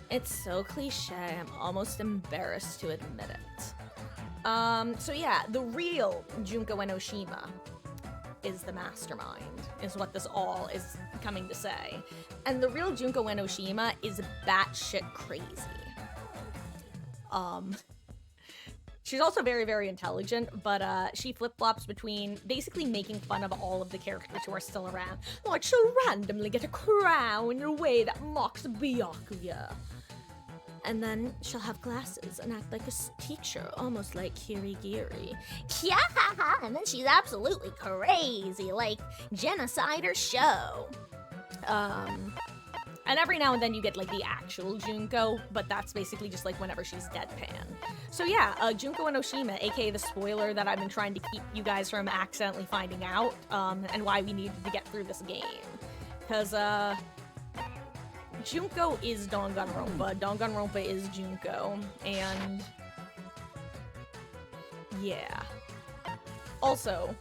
it's so cliche, I'm almost embarrassed to admit it. So yeah, the real Junko Enoshima is the mastermind, is what this all is coming to say. And the real Junko Enoshima is batshit crazy. She's also very, very intelligent, but she flip-flops between basically making fun of all of the characters who are still around. Like, she'll randomly get a crown in a way that mocks Byakuya. And then she'll have glasses and act like a teacher, almost like Kirigiri. Yeah, and then she's absolutely crazy, like Genocide or Show. And every now and then you get, like, the actual Junko, but that's basically just, like, whenever she's deadpan. So yeah, Junko Enoshima, aka the spoiler that I've been trying to keep you guys from accidentally finding out, and why we needed to get through this game. Because, Junko is Danganronpa, Danganronpa is Junko, and yeah. Also,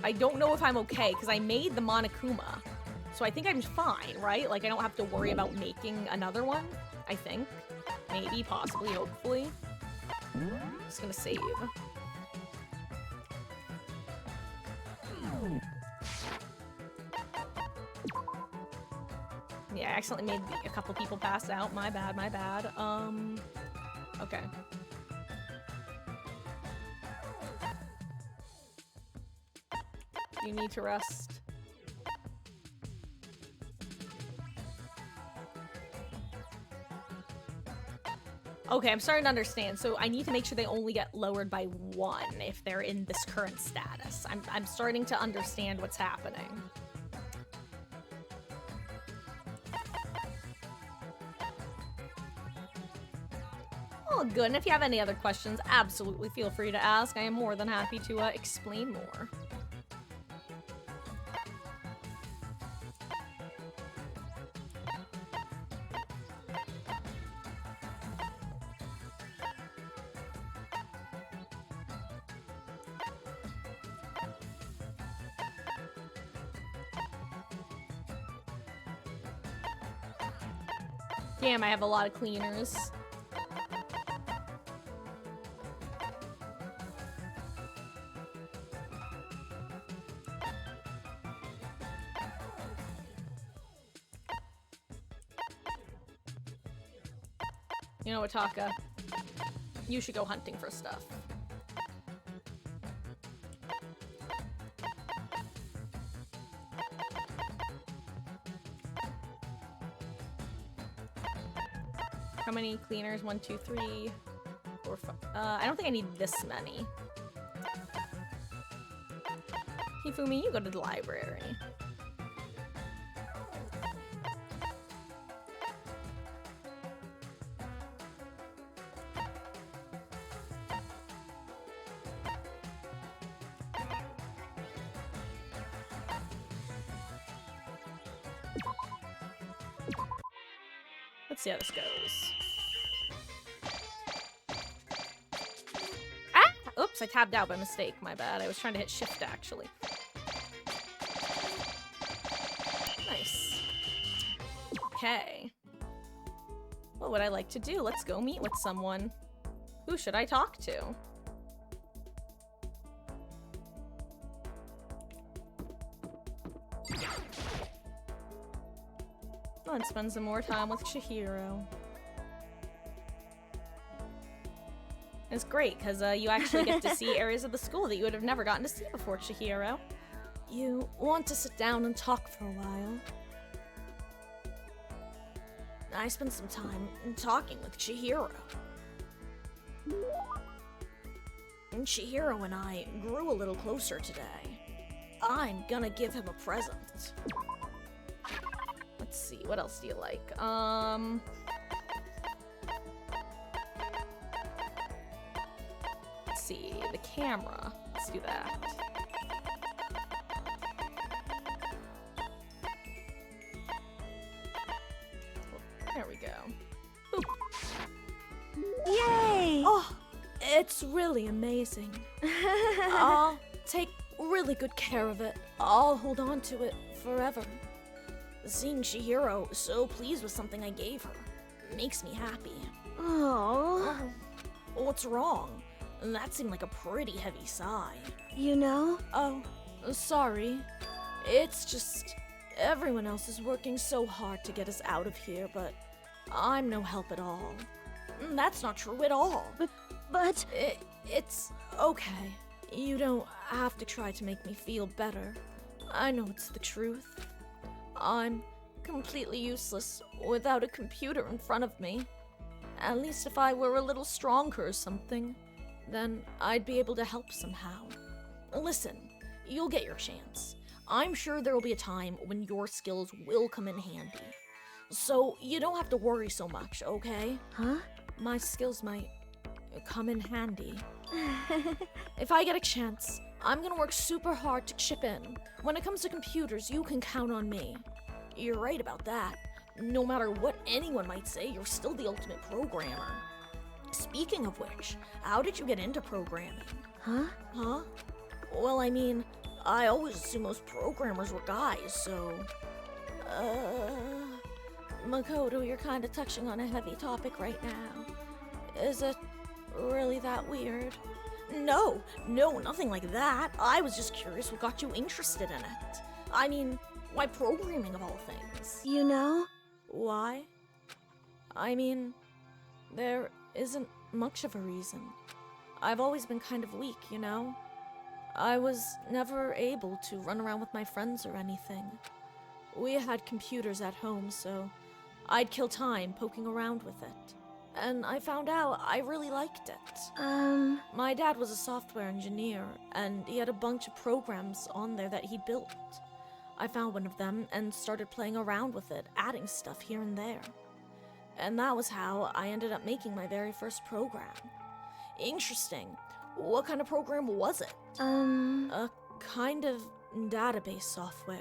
I don't know if I'm okay, because I made the Monokuma, so I think I'm fine, right? Like, I don't have to worry about making another one, I think. Maybe, possibly, hopefully. Just gonna save. Yeah, I accidentally made a couple people pass out. My bad, my bad. Okay. You need to rest. Okay, I'm starting to understand. So I need to make sure they only get lowered by 1 if they're in this current status. I'm starting to understand what's happening. Oh, good. And if you have any other questions, absolutely feel free to ask. I am more than happy to explain more. Damn, I have a lot of cleaners. You know what, Taka? You should go hunting for stuff. How many cleaners? 1, 2, 3, 4, 5. I don't think I need this many. Hifumi, you go to the library. Let's see how this goes. Ah! Oops, I tabbed out by mistake. My bad. I was trying to hit shift, actually. Nice. Okay. What would I like to do? Let's go meet with someone. Who should I talk to? Let's spend some more time with Chihiro. It's great, because you actually get to see areas of the school that you would have never gotten to see before, Chihiro. You want to sit down and talk for a while? I spent some time talking with Chihiro. And Chihiro and I grew a little closer today. I'm gonna give him a present. Let's see, what else do you like? Let's see, the camera. Let's do that. There we go. Boop. Yay! Oh, it's really amazing. I'll take really good care of it. I'll hold on to it forever. Seeing Chihiro so pleased with something I gave her makes me happy. Oh, What's wrong? That seemed like a pretty heavy sigh. you know, Oh, sorry. It's just everyone else is working so hard to get us out of here, but I'm no help at all. That's not true at all. but It's okay. You don't have to try to make me feel better. I know it's the truth. I'm completely useless without a computer in front of me. At least if I were a little stronger or something, then I'd be able to help somehow. Listen, you'll get your chance. I'm sure there will be a time when your skills will come in handy. So you don't have to worry so much, okay? huh? My skills might come in handy. If I get a chance, I'm gonna work super hard to chip in. When it comes to computers, you can count on me. You're right about that. No matter what anyone might say, you're still the ultimate programmer. Speaking of which, how did you get into programming? Huh? Huh? Well, I mean, I always assumed most programmers were guys, so... Makoto, you're kinda touching on a heavy topic right now. Is it really that weird? No, nothing like that. I was just curious what got you interested in it. I mean, why programming of all things? You know, Why? I mean, there isn't much of a reason. I've always been kind of weak, you know? I was never able to run around with my friends or anything. We had computers at home, so I'd kill time poking around with it. And I found out I really liked it. My dad was a software engineer, and he had a bunch of programs on there that he built. I found one of them and started playing around with it, adding stuff here and there. And that was how I ended up making my very first program. Interesting. What kind of program was it? A kind of database software.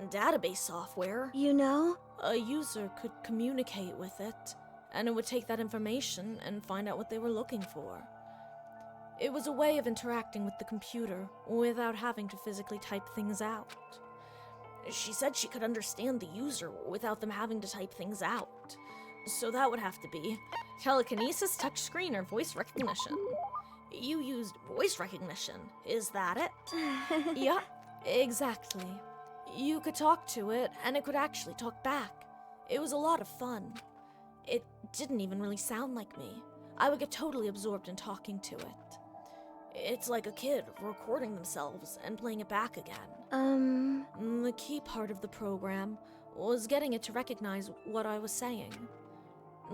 Database software? you know, A user could communicate with it, and it would take that information and find out what they were looking for. It was a way of interacting with the computer without having to physically type things out. She said she could understand the user without them having to type things out. So that would have to be telekinesis, touchscreen, or voice recognition. You used voice recognition, is that it? Yup, exactly. You could talk to it, and it could actually talk back. It was a lot of fun. It didn't even really sound like me. I would get totally absorbed in talking to it. It's like a kid recording themselves and playing it back again. The key part of the program was getting it to recognize what I was saying.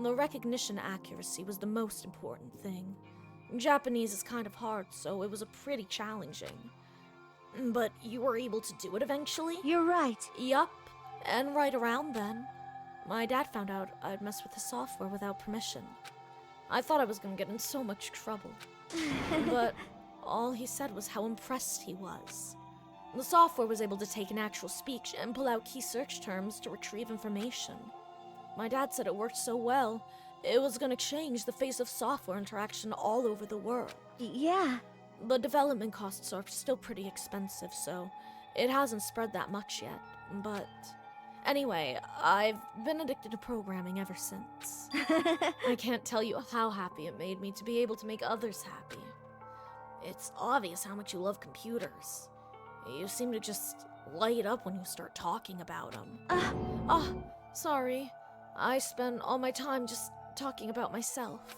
The recognition accuracy was the most important thing. Japanese is kind of hard, so it was pretty challenging. But you were able to do it eventually? you're right. Yup, and right around then, my dad found out I'd messed with his software without permission. I thought I was gonna get in so much trouble. But all he said was how impressed he was. The software was able to take an actual speech and pull out key search terms to retrieve information. My dad said it worked so well, it was gonna change the face of software interaction all over the world. Yeah, But development costs are still pretty expensive, so it hasn't spread that much yet. But anyway, I've been addicted to programming ever since. I can't tell you how happy it made me to be able to make others happy. It's obvious how much you love computers. You seem to just light up when you start talking about them. Sorry. I spent all my time just talking about myself.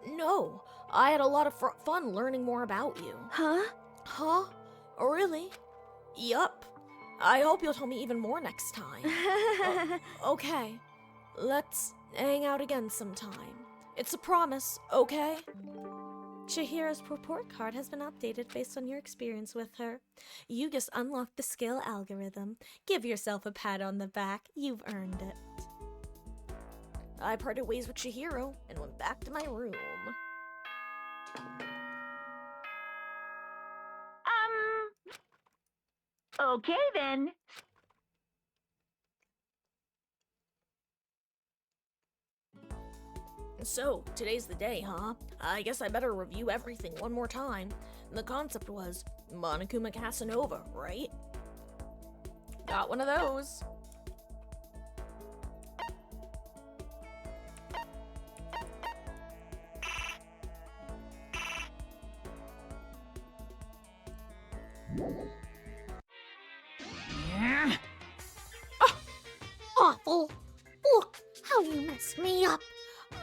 No, I had a lot of fun learning more about you. Huh? Huh? Really? Yup. I hope you'll tell me even more next time. Okay. Let's hang out again sometime. It's a promise, okay? Chihira's report card has been updated based on your experience with her. You just unlocked the skill algorithm. Give yourself a pat on the back. You've earned it. I parted ways with Chihiro and went back to my room. Okay then. So, today's the day, huh? I guess I better review everything one more time. The concept was Monokuma Casanova, right? Got one of those. Awful. Look how you messed me up.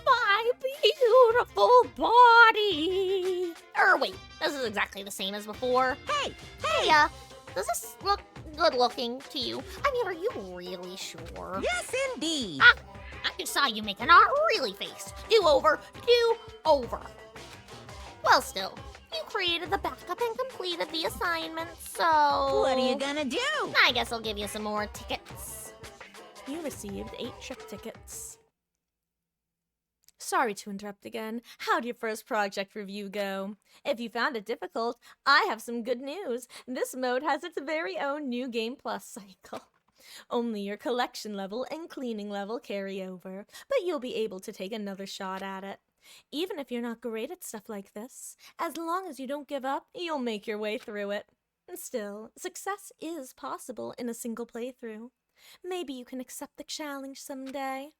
My beautiful body. Wait, this is exactly the same as before. Hey, Hey, does this look good looking to you? I mean, are you really sure? yes indeed. I just saw you make an really face. Do over. Well, still, you created the backup and completed the assignment, so... What are you gonna do? I guess I'll give you some more tickets. You received 8 trip tickets. Sorry to interrupt again. How'd your first project review go? If you found it difficult, I have some good news. This mode has its very own new Game Plus cycle. Only your collection level and cleaning level carry over, but you'll be able to take another shot at it. Even if you're not great at stuff like this, as long as you don't give up, you'll make your way through it. Still, success is possible in a single playthrough. Maybe you can accept the challenge someday.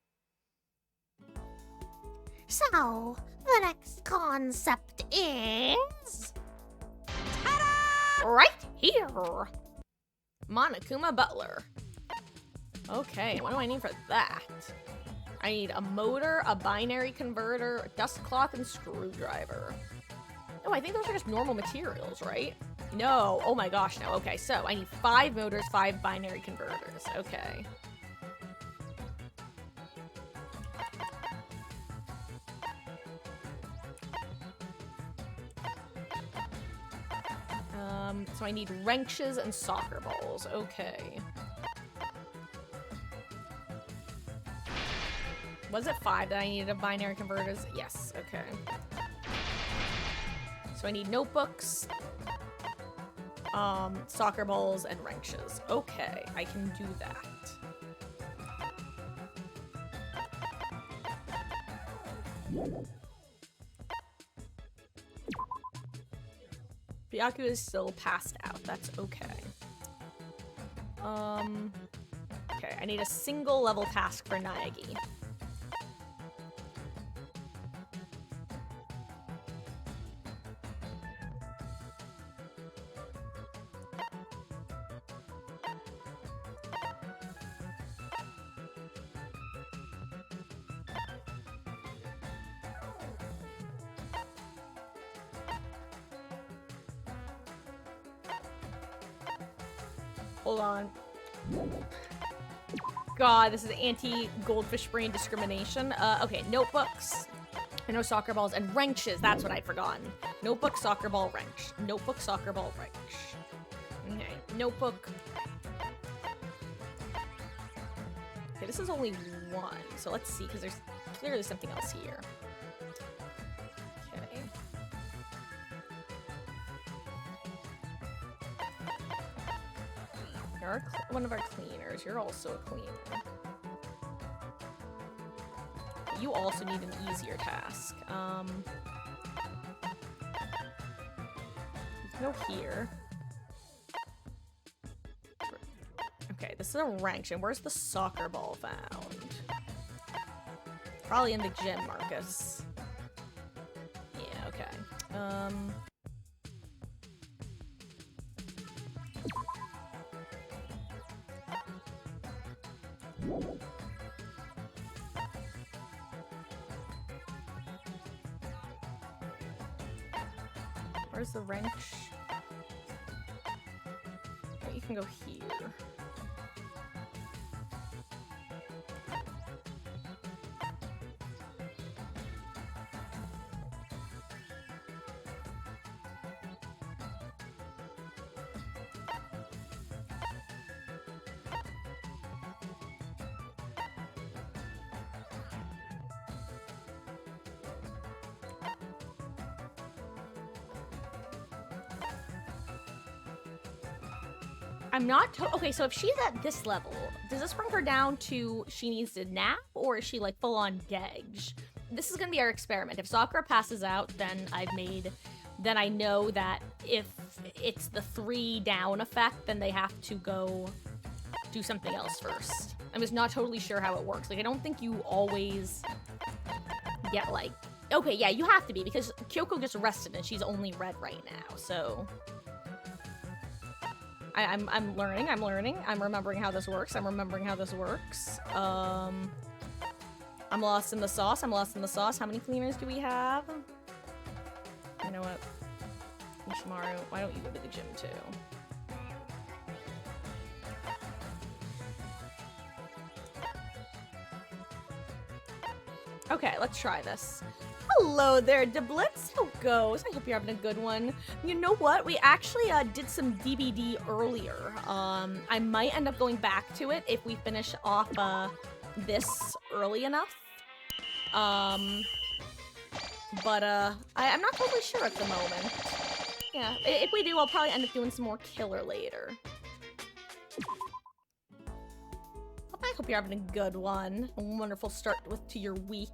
So, the next concept is... right here. Monokuma Butler. Okay, what do I need for that? I need a motor, a binary converter, a dust cloth, and screwdriver. Oh, I think those are just normal materials, right? No. Oh my gosh, no. Okay, so I need 5 motors, 5 binary converters. Okay. So I need wrenches and soccer balls. Okay. Was it 5 that I needed of binary converters? Yes, okay. So I need notebooks, soccer balls, and wrenches. Okay, I can do that. Byaku is still passed out. That's okay. Okay, I need a single level task for Naegi. Hold on. God, this is anti-goldfish brain discrimination. Okay, notebooks. I know soccer balls and wrenches. That's what I'd forgotten. Notebook, soccer ball, wrench. Notebook, soccer ball, wrench. Okay, notebook. Okay, this is only 1. So let's see, because there's clearly something else here. Okay. You're one of our cleaners. You're also a cleaner. You also need an easier task. Go here. Okay, this is a rank gym. Where's the soccer ball found? Probably in the gym, Marcus. Yeah, okay. Where's the wrench? You can go here. I'm not okay, so if she's at this level, does this bring her down to she needs to nap, or is she like full on gauge? This is gonna be our experiment. If Sakura passes out, then then I know that if it's the 3 down effect, then they have to go do something else first. I'm just not totally sure how it works. Like, I don't think you always get like, okay, yeah, you have to be, because Kyoko just rested and she's only red right now, so I'm learning. I'm remembering how this works. I'm lost in the sauce. How many cleaners do we have? You know what? Ishimaru, why don't you go to the gym too? Okay, let's try this. Hello there, Diblitz. How goes? I hope you're having a good one. You know what? We actually did some DBD earlier. I might end up going back to it if we finish off this early enough. But I'm not totally sure at the moment. Yeah, if we do, I'll probably end up doing some more killer later. I hope you're having a good one. A wonderful start to your week.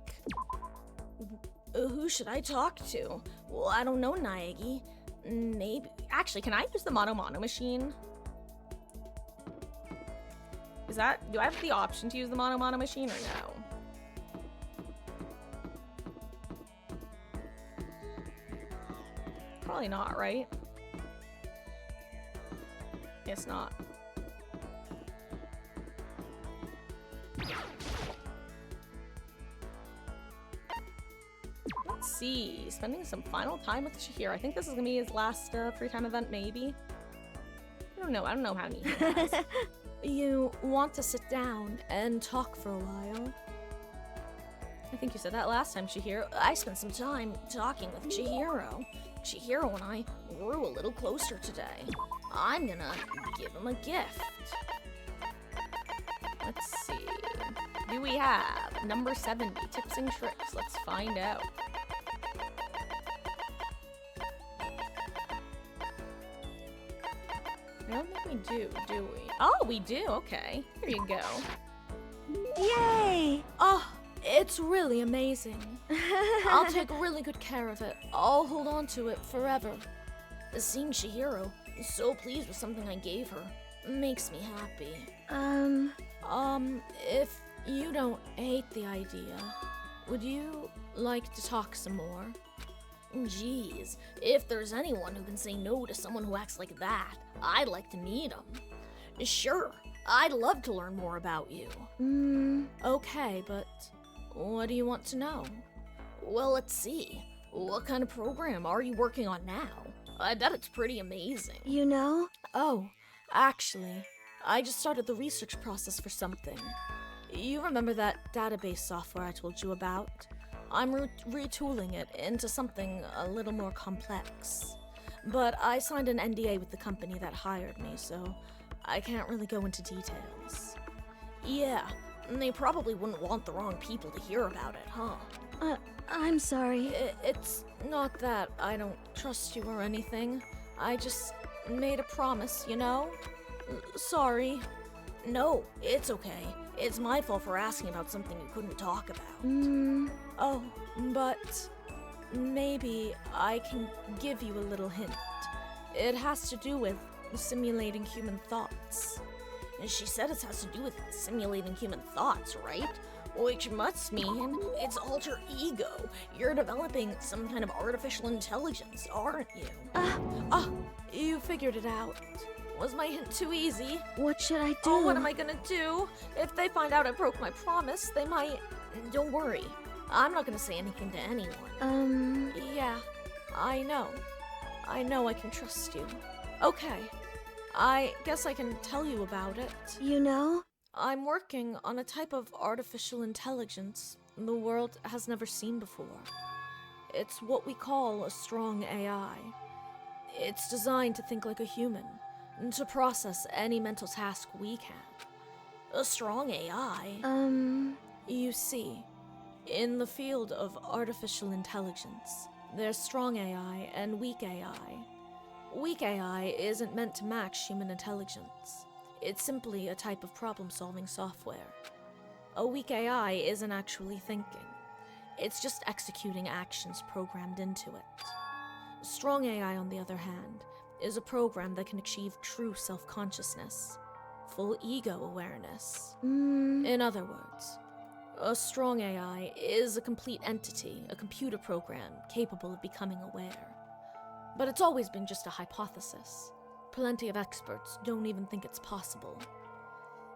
Who should I talk to? Well, I don't know, Naegi. Maybe. Actually, can I use the Mono machine? Do I have the option to use the Mono machine or no? Probably not, right? It's not. Let's see. Spending some final time with Chihiro. I think this is gonna be his last free time event, maybe. I don't know how many he has. You want to sit down and talk for a while? I think you said that last time, Chihiro. I spent some time talking with Chihiro. Chihiro and I grew a little closer today. I'm gonna give him a gift. Let's see. Do we have number 70, tips and tricks? Let's find out. I don't think we do we? Oh, we do, okay. Here you go. Yay! Oh, it's really amazing. I'll take really good care of it. I'll hold on to it forever. Seeing Chihiro so pleased with something I gave her makes me happy. If you don't hate the idea, would you like to talk some more? Geez, if there's anyone who can say no to someone who acts like that, I'd like to meet him. Sure, I'd love to learn more about you. Okay, but what do you want to know? Well, let's see. What kind of program are you working on now? I bet it's pretty amazing. You know? Oh, actually, I just started the research process for something. You remember that database software I told you about? I'm retooling it into something a little more complex. But I signed an NDA with the company that hired me, so I can't really go into details. Yeah, they probably wouldn't want the wrong people to hear about it, huh? I'm sorry. It's not that I don't trust you or anything. I just made a promise, you know? Sorry. No, it's okay. It's my fault for asking about something you couldn't talk about. Oh, but maybe I can give you a little hint. It has to do with simulating human thoughts. She said it has to do with simulating human thoughts, right? Which must mean it's alter ego. You're developing some kind of artificial intelligence, aren't you? You figured it out. Was my hint too easy? What should I do? Oh, what am I gonna do? If they find out I broke my promise, they might... Don't worry. I'm not gonna say anything to anyone. Yeah, I know. I know I can trust you. Okay. I guess I can tell you about it. You know? I'm working on a type of artificial intelligence the world has never seen before. It's what we call a strong AI. It's designed to think like a human, and to process any mental task we can. A strong AI? You see, in the field of artificial intelligence, there's strong AI and weak AI. Weak AI isn't meant to match human intelligence. It's simply a type of problem-solving software. A weak AI isn't actually thinking. It's just executing actions programmed into it. Strong AI, on the other hand, is a program that can achieve true self-consciousness, full ego awareness. In other words, a strong AI is a complete entity, a computer program capable of becoming aware. But it's always been just a hypothesis. Plenty of experts don't even think it's possible.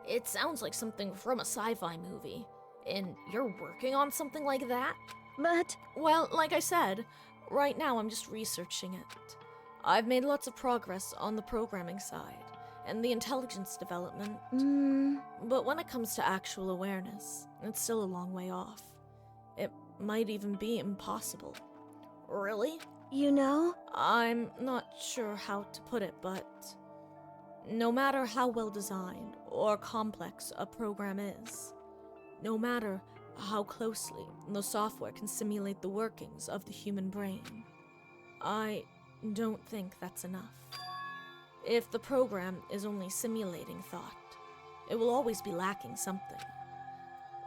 It sounds like something from a sci-fi movie. And you're working on something like that? But... Well, like I said, right now I'm just researching it. I've made lots of progress on the programming side, and the intelligence development. But when it comes to actual awareness, it's still a long way off. It might even be impossible. Really? You know? I'm not sure how to put it, but no matter how well designed or complex a program is, no matter how closely the software can simulate the workings of the human brain, I don't think that's enough. If the program is only simulating thought, it will always be lacking something.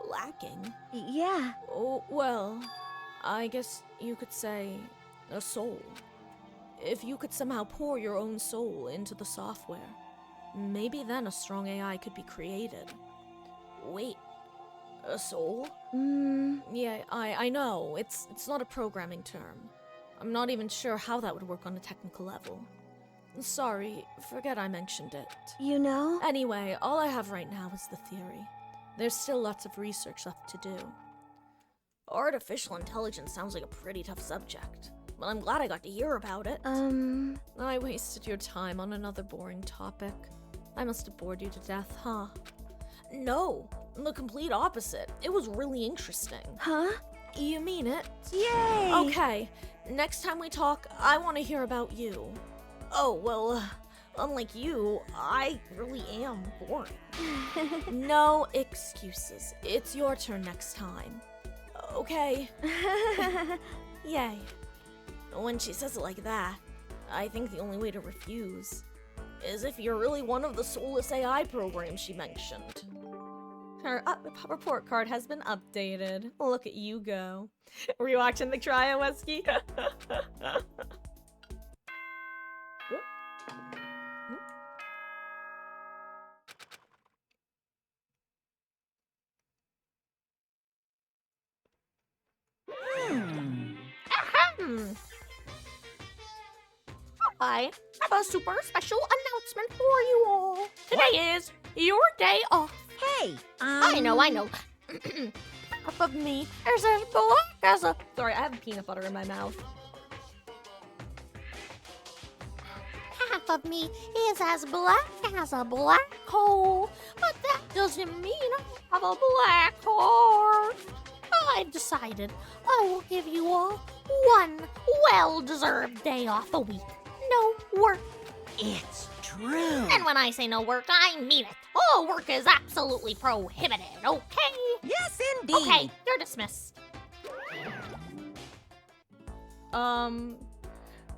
Lacking? Yeah. Oh, well, I guess you could say a soul. If you could somehow pour your own soul into the software, maybe then a strong AI could be created. Wait, a soul? Yeah, I know, it's not a programming term. I'm not even sure how that would work on a technical level. Sorry, forget I mentioned it. You know? Anyway, all I have right now is the theory. There's still lots of research left to do. Artificial intelligence sounds like a pretty tough subject, but I'm glad I got to hear about it. I wasted your time on another boring topic. I must have bored you to death, huh? No, the complete opposite. It was really interesting. Huh? You mean it? Yay! Okay, next time we talk, I want to hear about you. Oh, well, unlike you, I really am boring. No excuses. It's your turn next time. Okay. Yay. When she says it like that, I think the only way to refuse is if you're really one of the soulless AI programs she mentioned. Her report card has been updated. Look at you go. Were you watching the trial, Wesky? I have a super special announcement for you all. Today is your day off. Hey, I know. Half of me is as black as a... Sorry, I have peanut butter in my mouth. Half of me is as black as a black hole, but that doesn't mean I have a black heart. I've decided I will give you all one well-deserved day off a week. No work. it's true. And when I say no work, I mean it. All work is absolutely prohibited, okay? Yes, indeed. Okay, you're dismissed.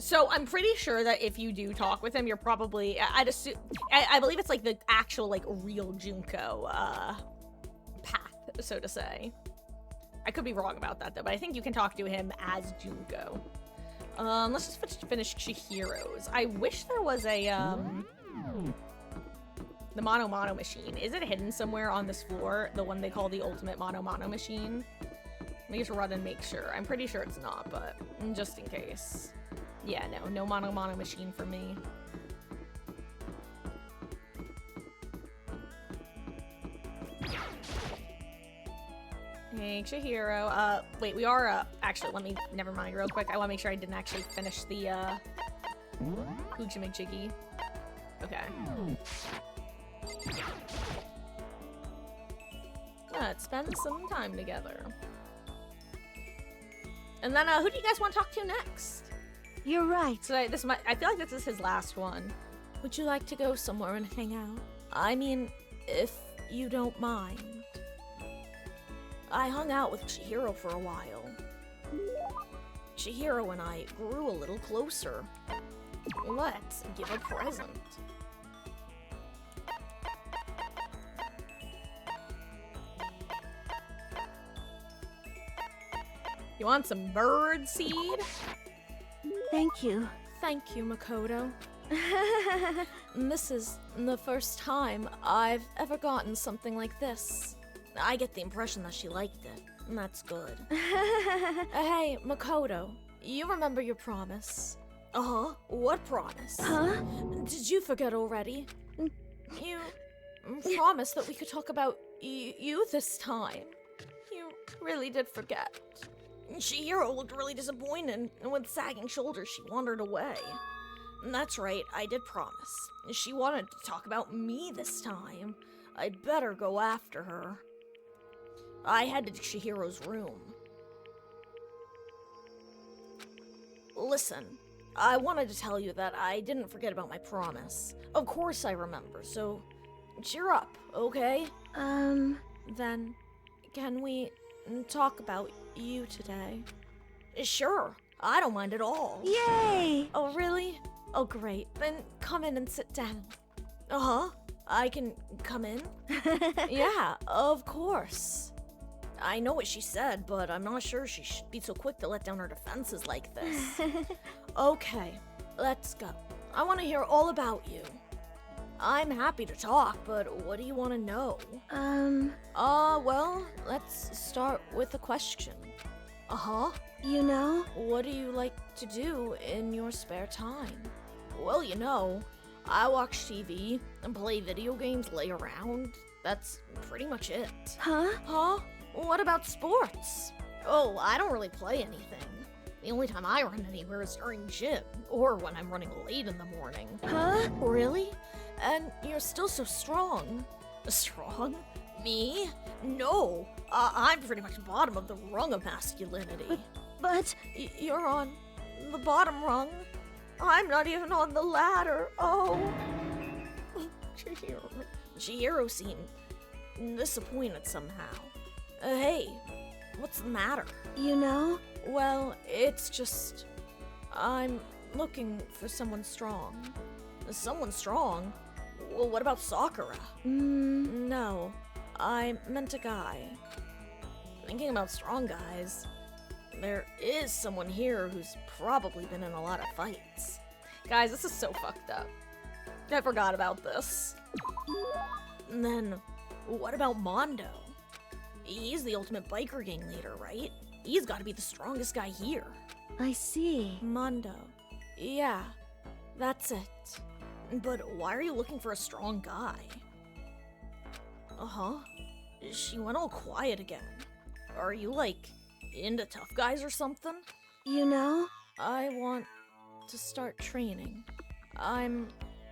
So I'm pretty sure that if you do talk with him, you're probably, I'd assume, I believe it's like the actual, like, real Junko, path, so to say. I could be wrong about that, though, but I think you can talk to him as Junko. Let's just finish Chihiro's. I wish there was a, The Mono machine. Is it hidden somewhere on this floor? The one they call the ultimate Mono machine? Let me just run and make sure. I'm pretty sure it's not, but just in case. Yeah, no Mono machine for me. Hey, Chihiro. Wait, we are, actually, never mind real quick. I want to make sure I didn't actually finish the, Hoochie-McJiggy. Okay. Let's spend some time together. And then, who do you guys want to talk to next? You're right. So I feel like this is his last one. Would you like to go somewhere and hang out? I mean, if you don't mind. I hung out with Chihiro for a while. Chihiro and I grew a little closer. Let's give a present. You want some bird seed? Thank you. Thank you, Makoto. This is the first time I've ever gotten something like this. I get the impression that she liked it, and that's good. Hey, Makoto, you remember your promise? Uh-huh. What promise? Huh? Did you forget already? You promised that we could talk about you this time. You really did forget. Chihiro looked really disappointed, and with sagging shoulders, she wandered away. That's right, I did promise. She wanted to talk about me this time. I'd better go after her. I headed to Chihiro's room. Listen, I wanted to tell you that I didn't forget about my promise. Of course I remember, so cheer up, okay? Then, can we talk about you today? Sure, I don't mind at all. Yay! Oh, really? Oh, great. Then come in and sit down. Uh-huh. I can come in? Yeah, of course. I know what she said, but I'm not sure she should be so quick to let down her defenses like this. Okay, let's go. I want to hear all about you. I'm happy to talk, but what do you want to know? Well, let's start with a question. Uh-huh. You know? What do you like to do in your spare time? Well, I watch TV and play video games, lay around. That's pretty much it. Huh? Huh? What about sports? Oh, I don't really play anything. The only time I run anywhere is during gym, or when I'm running late in the morning. Huh? Really? And you're still so strong. Strong? Me? No. I'm pretty much bottom of the rung of masculinity. But You're on the bottom rung. I'm not even on the ladder. Oh. Chihiro seemed disappointed somehow. Hey, what's the matter? you know? Well, it's just... I'm looking for someone strong. Someone strong? Well, what about Sakura? No, I meant a guy. Thinking about strong guys, there is someone here who's probably been in a lot of fights. Guys, this is so fucked up. I forgot about this. And then, what about Mondo? He's the ultimate biker gang leader, right? He's gotta be the strongest guy here. I see. Mondo. Yeah, that's it. But why are you looking for a strong guy? Uh-huh. She went all quiet again. Are you, into tough guys or something? You know? I want to start training. I'm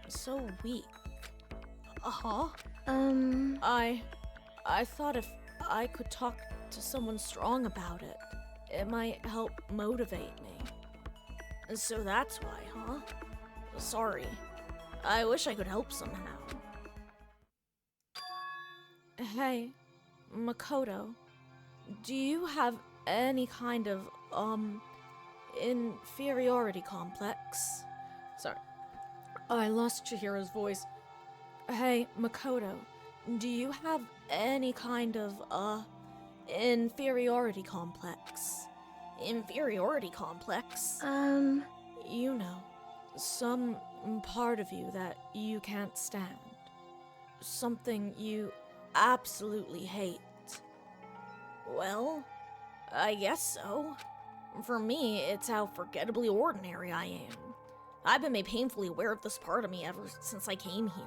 so weak. Uh-huh. I thought if I could talk to someone strong about it, it might help motivate me. And so that's why, huh? Sorry. I wish I could help somehow. Hey, Makoto, do you have any kind of, inferiority complex? Sorry. I lost Chihiro's voice. Hey, Makoto, do you have any kind of, inferiority complex? Inferiority complex? You know, some part of you that you can't stand. something you absolutely hate? Well, I guess so. For me, it's how forgettably ordinary I am. I've been made painfully aware of this part of me ever since I came here.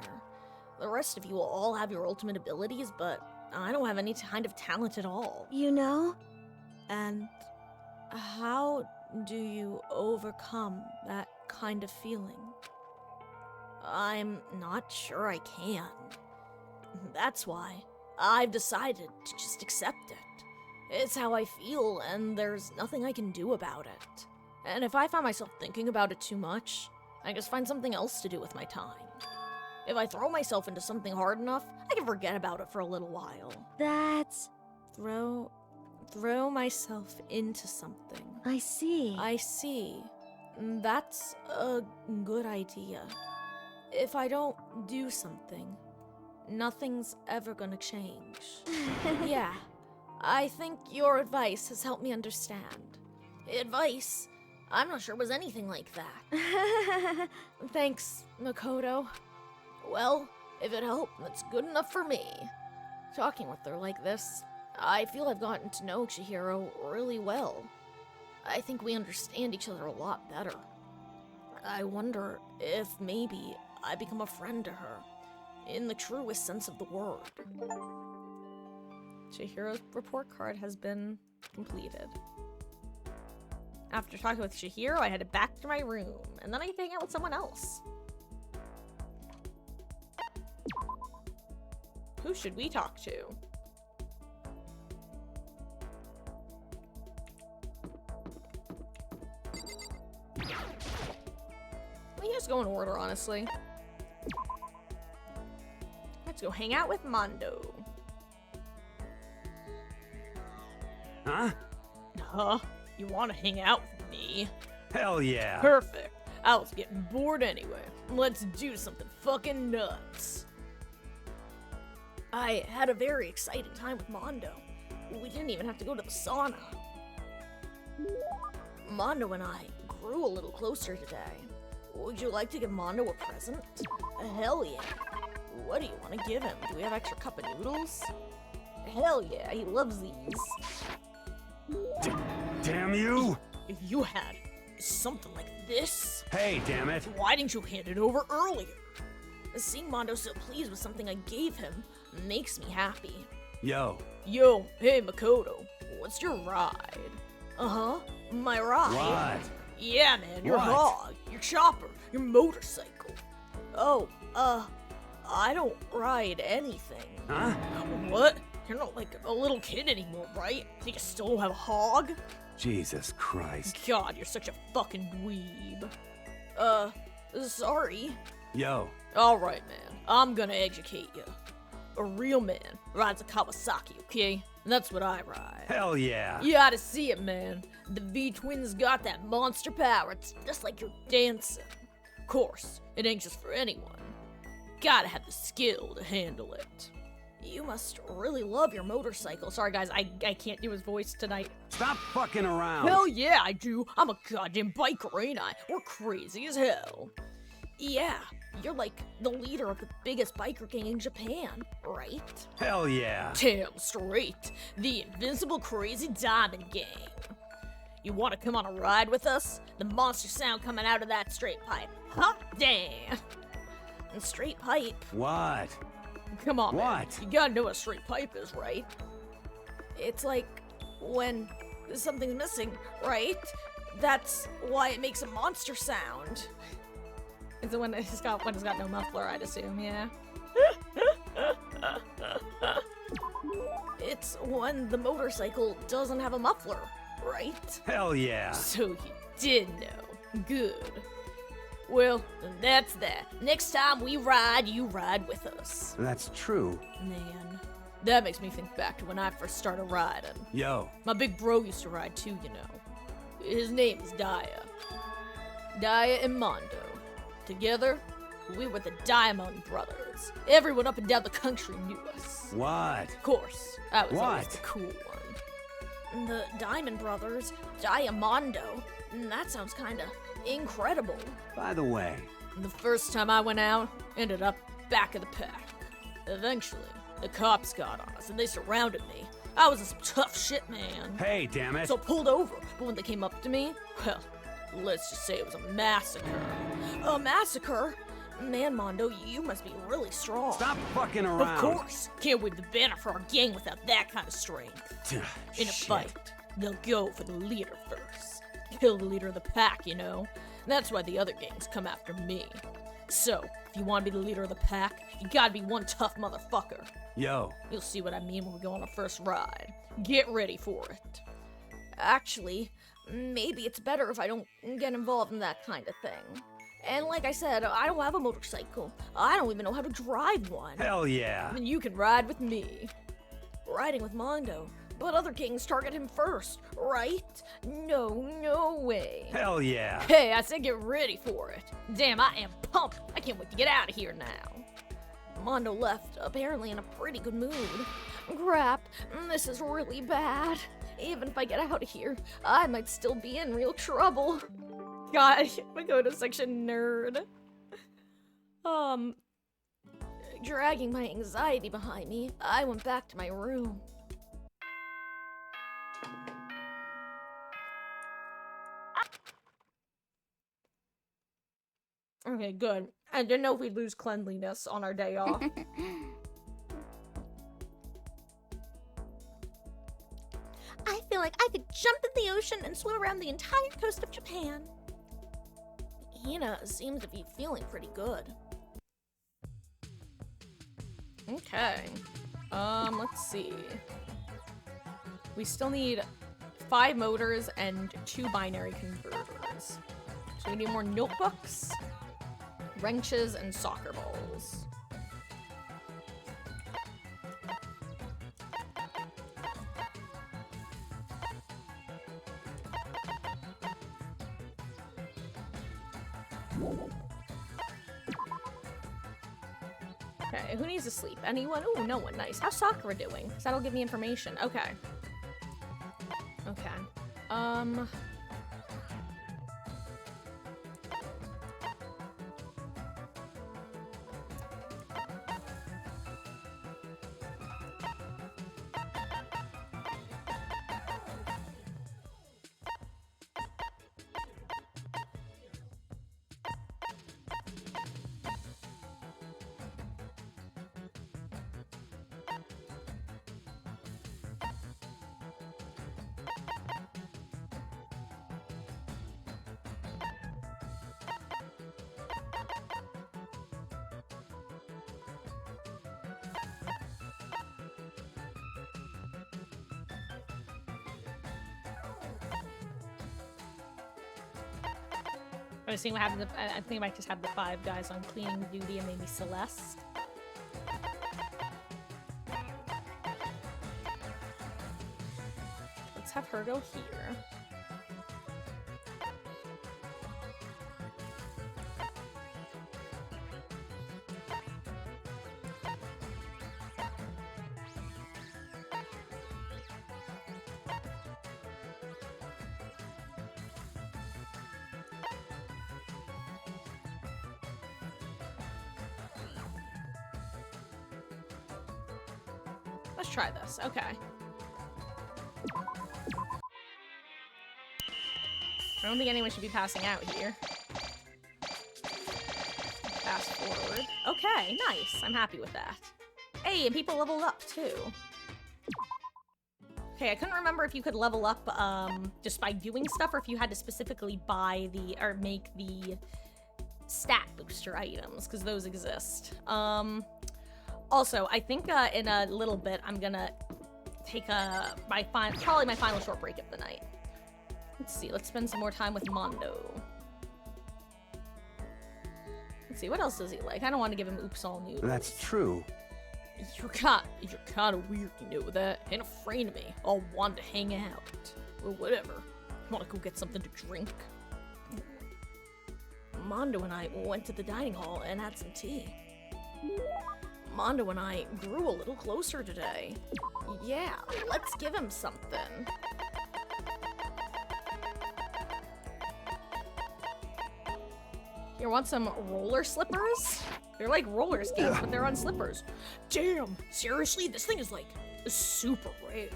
The rest of you will all have your ultimate abilities, but I don't have any kind of talent at all. You know? And how do you overcome that kind of feeling? I'm not sure I can. That's why I've decided to just accept it. It's how I feel, and there's nothing I can do about it. And if I find myself thinking about it too much, I just find something else to do with my time. If I throw myself into something hard enough, I can forget about it for a little while. That's... Throw myself into something. I see. I see. That's a good idea. If I don't do something, nothing's ever gonna change. Yeah, I think your advice has helped me understand. Advice? I'm not sure it was anything like that. Thanks, Makoto. Well, if it helped, that's good enough for me. Talking with her like this, I feel I've gotten to know Chihiro really well. I think we understand each other a lot better. I wonder if maybe I become a friend to her, in the truest sense of the word. Chihiro's report card has been completed. After talking with Chihiro, I headed back to my room, and then I hang out with someone else. Who should we talk to? We can just go in order, honestly. Let's go hang out with Mondo. Huh? Huh? You want to hang out with me? Hell yeah. Perfect. I was getting bored anyway. Let's do something fucking nuts. I had a very exciting time with Mondo. We didn't even have to go to the sauna. Mondo and I grew a little closer today. Would you like to give Mondo a present? Hell yeah. What do you want to give him? Do we have extra cup of noodles? Hell yeah, he loves these. Damn you! If you had something like this, Hey, damn it. why didn't you hand it over earlier? Seeing Mondo so pleased with something I gave him makes me happy. Yo, Yo, hey Makoto, what's your ride? Uh-huh, my ride? what? Yeah, man, your What? hog, your chopper, your motorcycle. Oh, I don't ride anything. Huh? What? You're not like a little kid anymore, right? You still don't have a hog? Jesus Christ. God, you're such a fucking dweeb. Sorry. Yo, Alright, man. I'm gonna educate you. A real man rides a Kawasaki, okay? That's what I ride. hell yeah. You gotta see it, man. The V-Twins got that monster power. It's just like you're dancing. Of course, it ain't just for anyone. Gotta have the skill to handle it. You must really love your motorcycle. Sorry, guys, I can't do his voice tonight. Stop fucking around. Hell yeah, I do. I'm a goddamn biker, ain't I? We're crazy as hell. Yeah, you're like the leader of the biggest biker gang in Japan, right? Hell yeah. Damn straight. The invincible crazy diamond gang. You want to come on a ride with us? The monster sound coming out of that straight pipe. Huh? Damn. And straight pipe. What? Come on, man. What? You gotta know what a straight pipe is, right? It's like when something's missing, right? That's why it makes a monster sound. Is it when it's got no muffler, I'd assume, yeah. It's when the motorcycle doesn't have a muffler, right? Hell yeah. So you did know. Good. Well, that's that. Next time we ride, you ride with us. That's true. Man, that makes me think back to when I first started riding. Yo, My big bro used to ride too, you know. His name is Daya. Daya and Mondo. Together, we were the Diamond Brothers. Everyone up and down the country knew us. what? Of course, I was always What? the cool one. The Diamond Brothers, Diamondo. That sounds kinda incredible. By the way, The first time I went out, ended up back of the pack. Eventually, the cops got on us and they surrounded me. I was in some tough shit, man. Hey, damn it. So I pulled over, but when they came up to me, well, let's just say it was a massacre. A massacre? Man, Mondo, you must be really strong. Stop fucking around. Of course. Can't wave the banner for our gang without that kind of strength. In a Shit. fight, they'll go for the leader first. Kill the leader of the pack, you know? That's why the other gangs come after me. So, if you want to be the leader of the pack, you gotta be one tough motherfucker. Yo. You'll see what I mean when we go on our first ride. Get ready for it. Actually, maybe it's better if I don't get involved in that kind of thing. And like I said, I don't have a motorcycle. I don't even know how to drive one. Hell yeah. Then you can ride with me. Riding with Mondo. But other kings target him first, right? No way. Hell yeah. Hey, I said get ready for it. Damn, I am pumped. I can't wait to get out of here now. Mondo left, apparently in a pretty good mood. Crap, this is really bad. Even if I get out of here, I might still be in real trouble. God, I go to section nerd. Dragging my anxiety behind me, I went back to my room. Okay, good. I didn't know if we'd lose cleanliness on our day off. I feel like I could jump in the ocean and swim around the entire coast of Japan. Hina seems to be feeling pretty good. Okay. Let's see. We still need 5 motors and 2 binary converters. So we need more notebooks, wrenches, and soccer balls. Okay, who needs to sleep? Anyone? Ooh, no one. Nice. How's Sakura doing? Because that'll give me information. Okay. Okay. I was seeing what happened. I think I might just have the 5 guys on cleaning duty and maybe Celeste. Let's have her go here. Let's try this. Okay. I don't think anyone should be passing out here. Fast forward. Okay, nice. I'm happy with that. Hey, and people leveled up too. Okay, I couldn't remember if you could level up just by doing stuff or if you had to specifically buy the or make the stat booster items, because those exist. Also, I think in a little bit I'm gonna take probably my final short break of the night. Let's see, let's spend some more time with Mondo. Let's see, what else does he like? I don't want to give him oops all noodles. That's true. You're kind of weird, you know that? Ain't afraid of me. I'll want to hang out. Or whatever. Want to go get something to drink? Mondo and I went to the dining hall and had some tea. Mondo and I grew a little closer today. Yeah, let's give him something. Here, want some roller slippers? They're like roller skates, but they're on slippers. Damn, seriously, this thing is like super rare.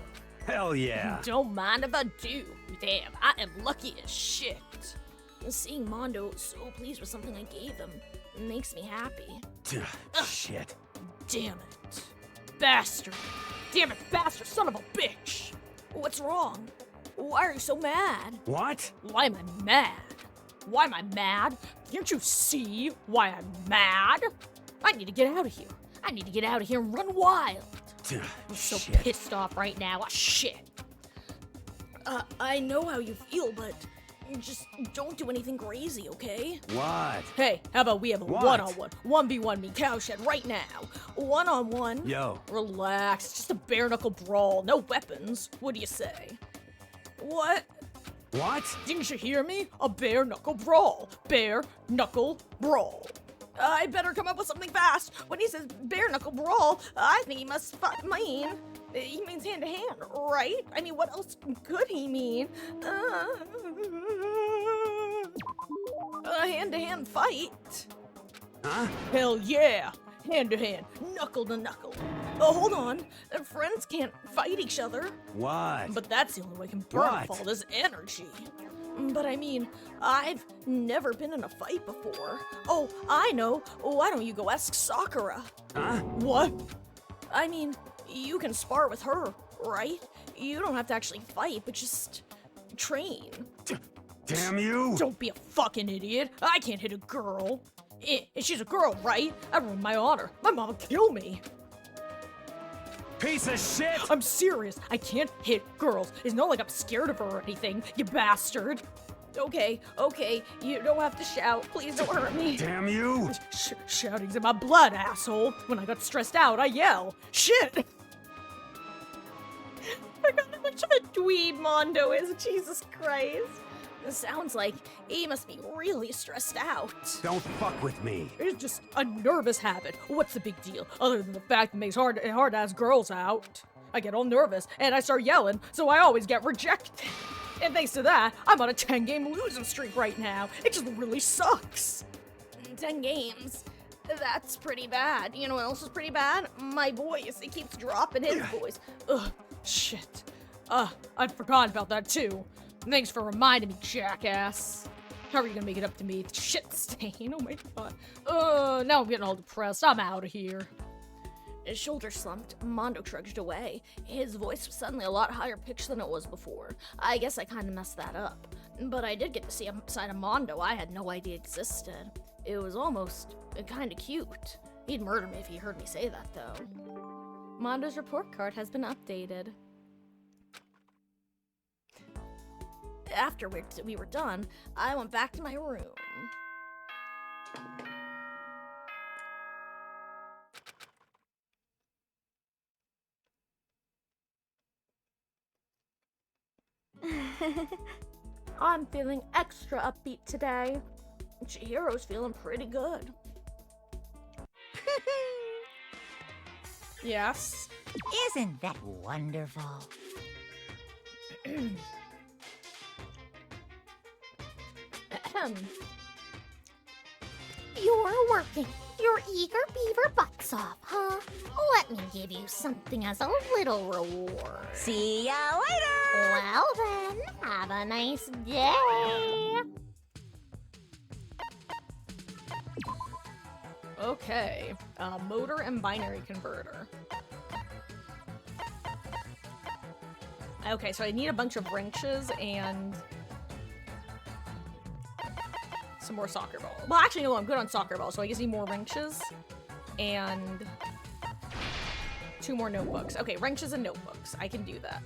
Hell yeah. Don't mind if I do. Damn, I am lucky as shit. Seeing Mondo so pleased with something I gave him makes me happy. Shit. Damn it. Bastard. Damn it, bastard, son of a bitch. What's wrong? Why are you so mad? What? Why am I mad? Why am I mad? Can't you see why I'm mad? I need to get out of here. I need to get out of here and run wild. I'm so Shit. pissed off right now. Ah, shit. I know how you feel, but just don't do anything crazy, okay? What? Hey, how about we have a What? one-on-one, 1v1 me cowshed right now? One-on-one? Yo. Relax, it's just a bare-knuckle brawl, no weapons. What do you say? What? What? Didn't you hear me? A bare-knuckle brawl. Bare-knuckle brawl. I better come up with something fast. When he says bare-knuckle brawl, I think he must mean... He means hand-to-hand, right? I mean, what else could he mean? A hand-to-hand fight. Huh? Hell yeah! Hand-to-hand, knuckle-to-knuckle. Oh, hold on. Friends can't fight each other. What? But that's the only way I can burn What? off all this energy. But I mean, I've never been in a fight before. Oh, I know. Why don't you go ask Sakura? Huh? What? I mean, you can spar with her, right? You don't have to actually fight, but just train. Damn you! Don't be a fucking idiot. I can't hit a girl. She's a girl, right? I ruined my honor. My mom would kill me. Piece of shit! I'm serious. I can't hit girls. It's not like I'm scared of her or anything, you bastard. Okay, you don't have to shout. Please don't hurt me. Damn you! Shouting's in my blood, asshole. When I got stressed out, I yell. Shit! I forgot how much of a dweeb Mondo is. Jesus Christ. It sounds like he must be really stressed out. Don't fuck with me. It's just a nervous habit. What's the big deal? Other than the fact it makes hard to ask girls out. I get all nervous, and I start yelling, so I always get rejected. And thanks to that, I'm on a 10-game losing streak right now. It just really sucks. 10 games. That's pretty bad. You know what else is pretty bad? My voice. It keeps dropping his voice. Ugh, shit. I'd forgotten about that too. Thanks for reminding me, jackass. How are you gonna make it up to me? Shit stain, oh my god. Now I'm getting all depressed. I'm out of here. His shoulder slumped. Mondo trudged away. His voice was suddenly a lot higher pitched than it was before. I guess I kinda messed that up. But I did get to see a side of Mondo I had no idea existed. It was almost kinda cute. He'd murder me if he heard me say that, though. Mondo's report card has been updated. After we were done, I went back to my room. I'm feeling extra upbeat today. Chihiro's feeling pretty good. Yes? Isn't that wonderful? Ahem. You're working your eager beaver butts off, huh? Let me give you something as a little reward. See ya later! Well then, have a nice day. Okay, motor and binary converter. Okay, so I need a bunch of wrenches and some more soccer ball. Well, actually, no, I'm good on soccer ball, so I guess I need more wrenches and 2 more notebooks. Okay, wrenches and notebooks. I can do that.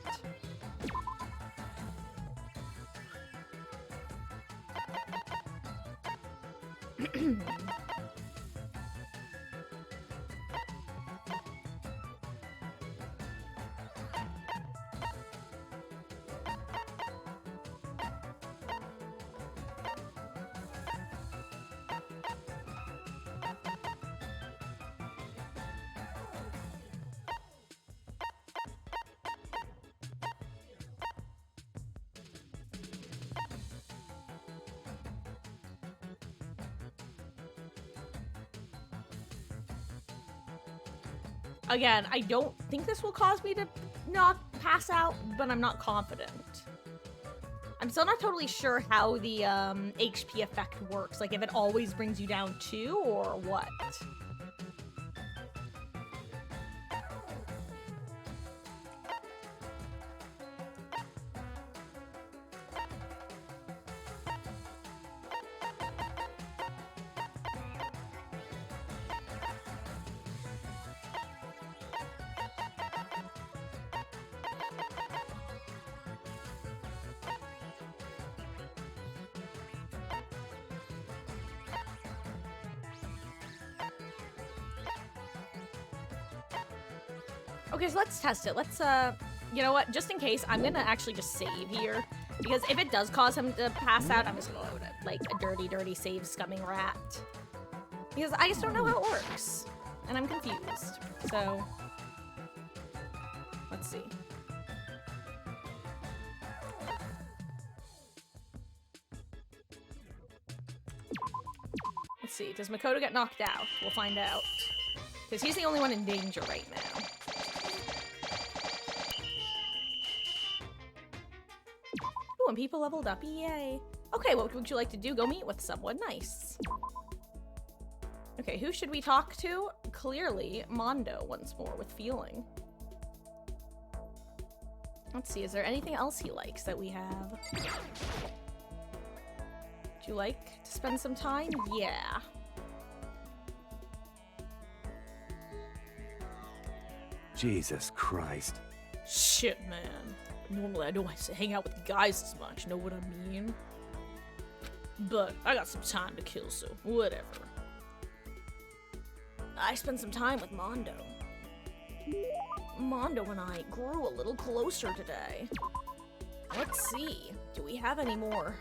Again, I don't think this will cause me to not pass out, but I'm not confident. I'm still not totally sure how the HP effect works. Like, if it always brings you down 2 or what. Okay, so let's test it. Let's, you know what? Just in case, I'm gonna actually just save here. Because if it does cause him to pass out, I'm just gonna load it. Like a dirty, dirty save scumming rat. Because I just don't know how it works. And I'm confused. So, let's see. Let's see. Does Makoto get knocked out? We'll find out. Because he's the only one in danger right now. Ooh, and people leveled up. Yay. Okay, what would you like to do? Go meet with someone. Nice. Okay, who should we talk to? Clearly, Mondo once more with feeling. Let's see, is there anything else he likes that we have? Would you like to spend some time? Yeah. Jesus Christ. Shit, man. Normally I don't like to hang out with guys as much, know what I mean? But I got some time to kill, so whatever. I spent some time with Mondo. Mondo and I grew a little closer today. Let's see, do we have any more?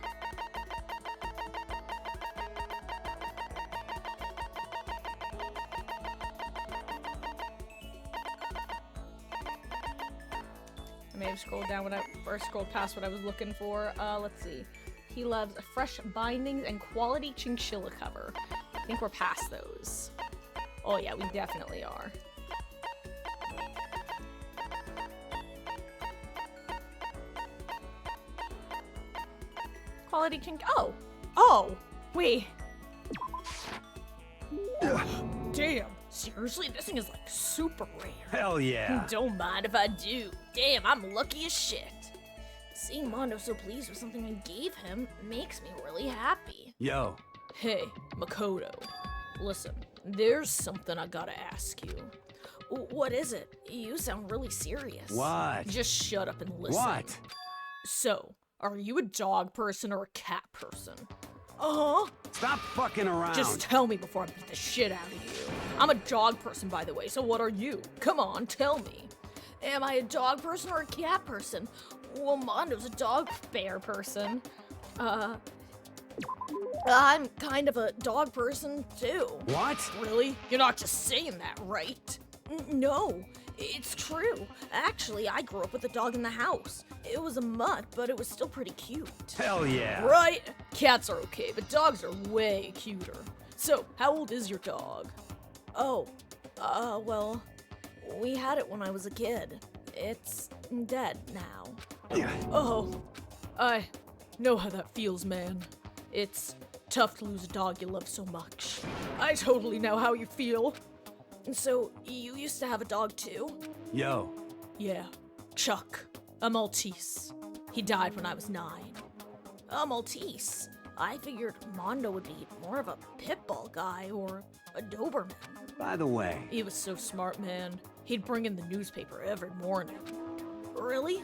I may have scrolled down or scrolled past what I was looking for. Let's see. He loves fresh bindings and quality chinchilla cover. I think we're past those. Oh yeah, we definitely are. Quality chink. Oh! Oh! Wait. Damn. Seriously? This thing is like super rare. Hell yeah. Don't mind if I do. Damn, I'm lucky as shit. Seeing Mondo so pleased with something I gave him makes me really happy. Yo. Hey, Makoto. Listen, there's something I gotta ask you. What is it? You sound really serious. What? Just shut up and listen. What? So, are you a dog person or a cat person? Uh-huh. Stop fucking around. Just tell me before I beat the shit out of you. I'm a dog person, by the way, so what are you? Come on, tell me. Am I a dog person or a cat person? Well, Mondo's a dog bear person. I'm kind of a dog person, too. What? Really? You're not just saying that, right? No, it's true. Actually, I grew up with a dog in the house. It was a mutt, but it was still pretty cute. Hell yeah. Right? Cats are okay, but dogs are way cuter. So, how old is your dog? Oh, well, we had it when I was a kid. It's dead now. Oh, I know how that feels, man. It's tough to lose a dog you love so much. I totally know how you feel. So, you used to have a dog too? Yo. Yeah, Chuck, a Maltese. He died when I was 9. A Maltese? I figured Mondo would be more of a pit bull guy or a Doberman. By the way. He was so smart, man. He'd bring in the newspaper every morning. Really?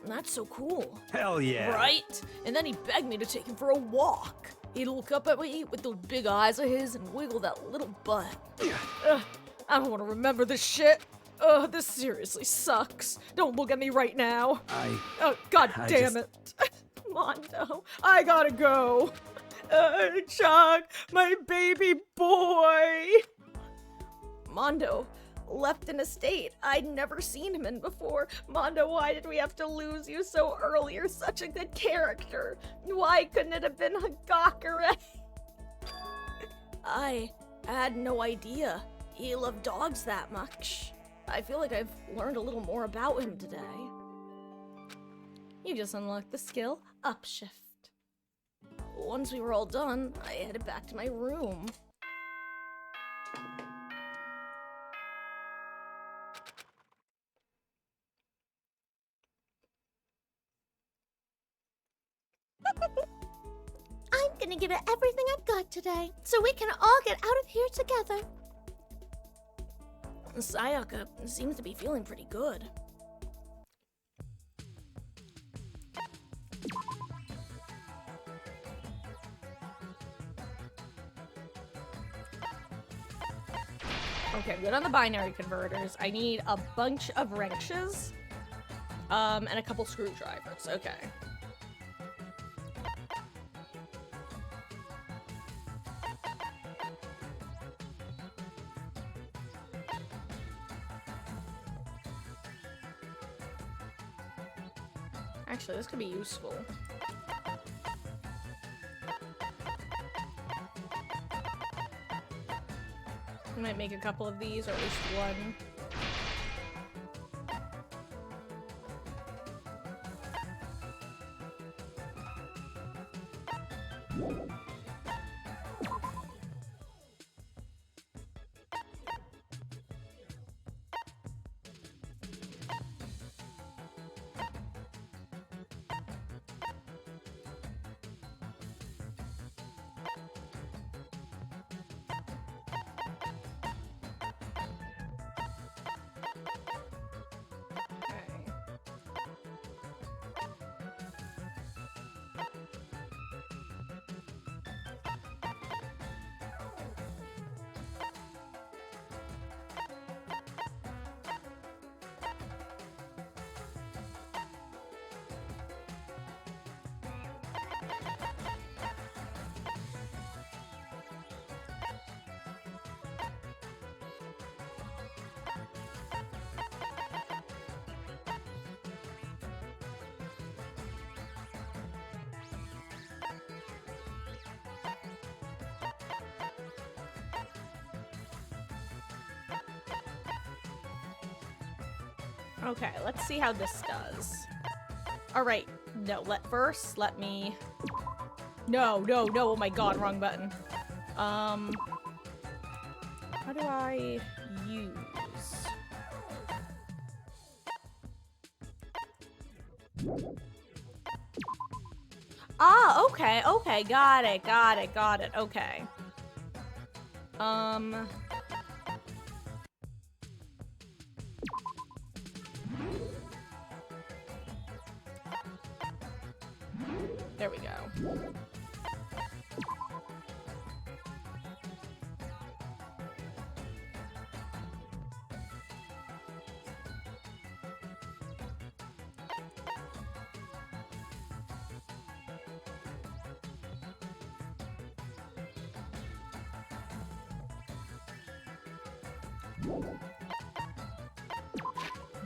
That's so cool. Hell yeah. Right? And then he begged me to take him for a walk. He'd look up at me with those big eyes of his and wiggle that little butt. I don't want to remember this shit. This seriously sucks. Don't look at me right now. Oh, god damn it. Mondo, I gotta go. Chuck, my baby boy. Mondo left in a state I'd never seen him in before. Mondo, why did we have to lose you so early? You're such a good character. Why couldn't it have been Hagakure? I had no idea he loved dogs that much. I feel like I've learned a little more about him today. You just unlocked the skill Upshift. Once we were all done, I headed back to my room. I'm gonna give it everything I've got today, so we can all get out of here together. Sayaka seems to be feeling pretty good. Okay, I'm good on the binary converters. I need a bunch of wrenches, and a couple screwdrivers. Okay. Actually, this could be useful. I might make a couple of these, or at least one. Okay, let's see how this does. Alright, no, let me... No, oh my god, wrong button. How do I use... Ah, okay, got it, okay. There we go.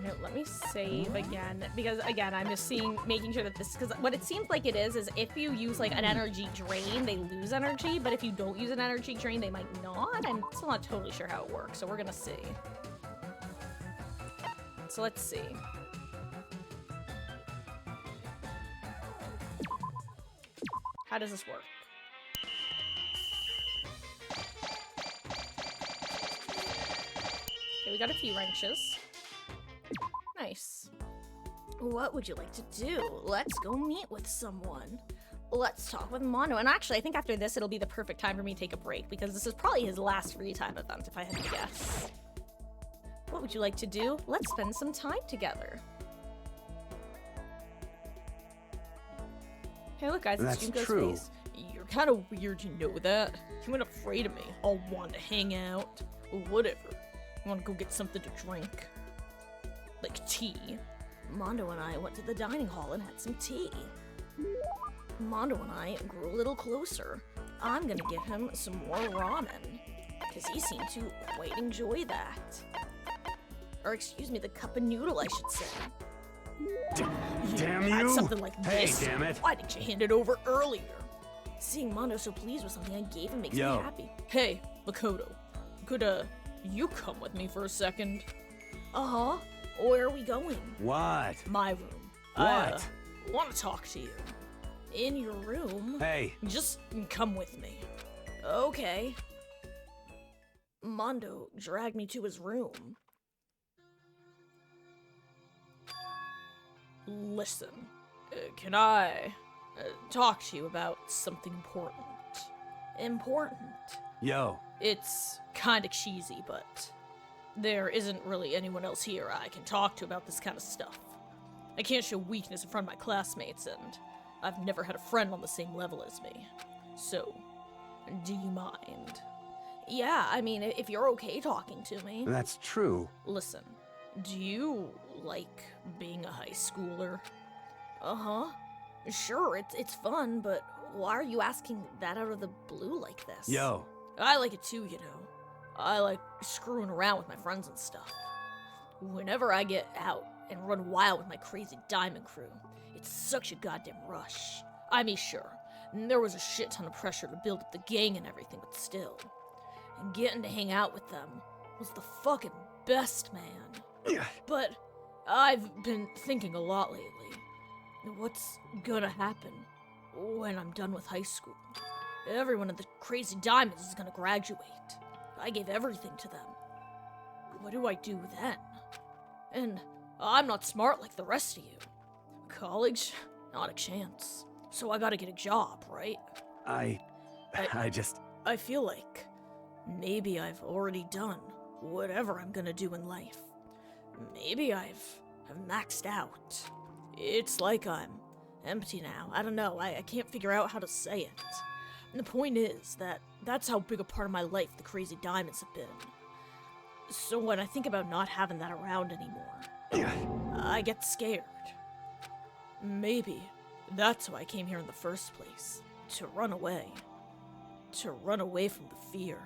No, let me save again, because again, I'm just making sure that this, because what it seems like it is if you use like an energy drain, they lose energy, but if you don't use an energy drain, they might not. I'm still not totally sure how it works, so we're gonna see. So let's see. How does this work? Okay, we got a few wrenches. Nice. What would you like to do? Let's go meet with someone. Let's talk with Mondo. And actually, I think after this, it'll be the perfect time for me to take a break, because this is probably his last free time event, if I had to guess. What would you like to do? Let's spend some time together. Hey, look, guys, it's Junko's face. You're kind of weird, you know that? You weren't afraid of me. All want to hang out. Whatever. You want to go get something to drink? Like tea. Mondo and I went to the dining hall and had some tea. Mondo and I grew a little closer. I'm gonna give him some more ramen, because he seemed to quite enjoy that. Or excuse me, the cup of noodle, I should say. Damn Had you! something like this. Hey, damn it! Why didn't you hand it over earlier? Seeing Mondo so pleased with something I gave him makes me happy. Hey, Makoto, could you come with me for a second? Uh-huh. Where are we going? What? My room. What? I want to talk to you. In your room? Hey, Just come with me. Okay. Mondo dragged me to his room. Listen, can I talk to you about something important? Important. yo. It's kinda cheesy, but there isn't really anyone else here I can talk to about this kind of stuff. I can't show weakness in front of my classmates, and I've never had a friend on the same level as me. So, do you mind? Yeah, I mean, if you're okay talking to me. That's true. Listen, do you like being a high schooler? Uh-huh. Sure, it's fun, but why are you asking that out of the blue like this? Yo. I like it too, you know. I like screwing around with my friends and stuff. Whenever I get out and run wild with my crazy diamond crew, it's such a goddamn rush. I mean, sure, there was a shit ton of pressure to build up the gang and everything, but still. And getting to hang out with them was the fucking best, man. But I've been thinking a lot lately. What's gonna happen when I'm done with high school? Everyone of the Crazy Diamonds is gonna graduate. I gave everything to them. What do I do then? And I'm not smart like the rest of you. College? Not a chance. So I gotta get a job, right? I just... I feel like maybe I've already done whatever I'm gonna do in life. Maybe I've maxed out. It's like I'm empty now. I don't know. I can't figure out how to say it. And the point is that that's how big a part of my life the Crazy Diamonds have been. So when I think about not having that around anymore, I get scared. Maybe that's why I came here in the first place. To run away. To run away from the fear.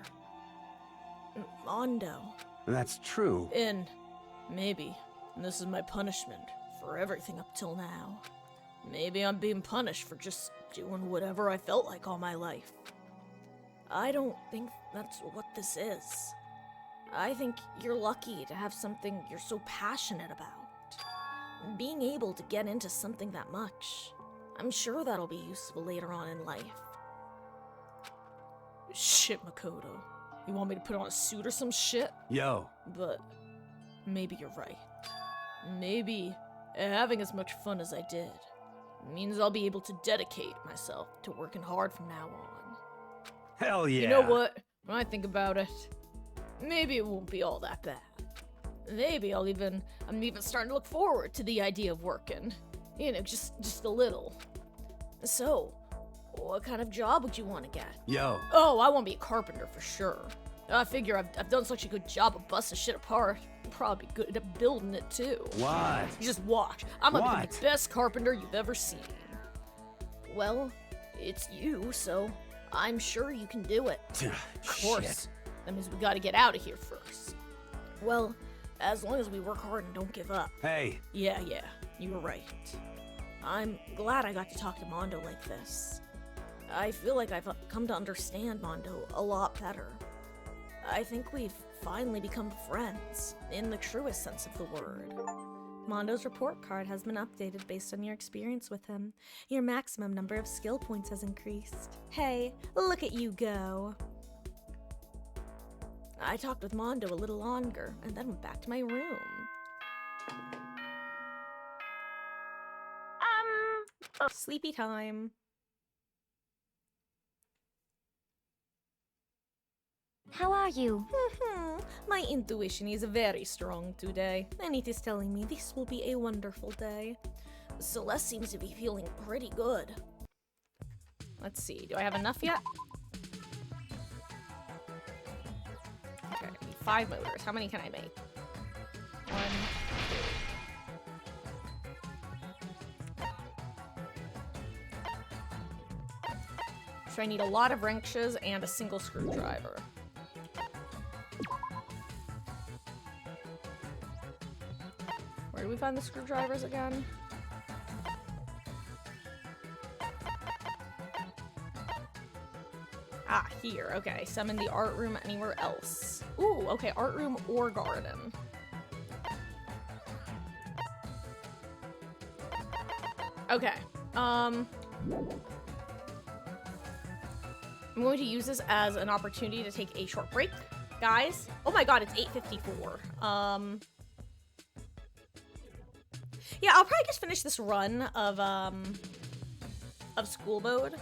Mondo. That's true. And maybe this is my punishment for everything up till now. Maybe I'm being punished for just doing whatever I felt like all my life. I don't think that's what this is. I think you're lucky to have something you're so passionate about. Being able to get into something that much. I'm sure that'll be useful later on in life. Shit, Makoto. You want me to put on a suit or some shit? Yo. But maybe you're right. Maybe having as much fun as I did means I'll be able to dedicate myself to working hard from now on. Hell yeah. You know what? When I think about it, maybe it won't be all that bad. Maybe I'm even starting to look forward to the idea of working. You know, just a little. So, what kind of job would you want to get? Yo. Oh, I want to be a carpenter for sure. I figure I've done such a good job of busting shit apart. I'm probably good at building it too. What? You just watch. I'm gonna be What? the best carpenter you've ever seen. Well, it's you, so I'm sure you can do it. Of course. Shit. That means we gotta get out of here first. Well, as long as we work hard and don't give up. Hey. Yeah, you were right. I'm glad I got to talk to Mondo like this. I feel like I've come to understand Mondo a lot better. I think we've finally become friends, in the truest sense of the word. Mondo's report card has been updated based on your experience with him. Your maximum number of skill points has increased. Hey, look at you go. I talked with Mondo a little longer, and then went back to my room. Sleepy time. How are you? My intuition is very strong today, and it is telling me this will be a wonderful day. Celeste seems to be feeling pretty good. Let's see, do I have enough yet? Okay, I need 5 motors. How many can I make? 1, 2. So I need a lot of wrenches and a single screwdriver. Where do we find the screwdrivers again? Ah, here. Okay, summon the art room anywhere else. Ooh, okay, art room or garden. Okay. I'm going to use this as an opportunity to take a short break, guys. Oh my god, it's 8:54. Yeah, I'll probably just finish this run of school mode.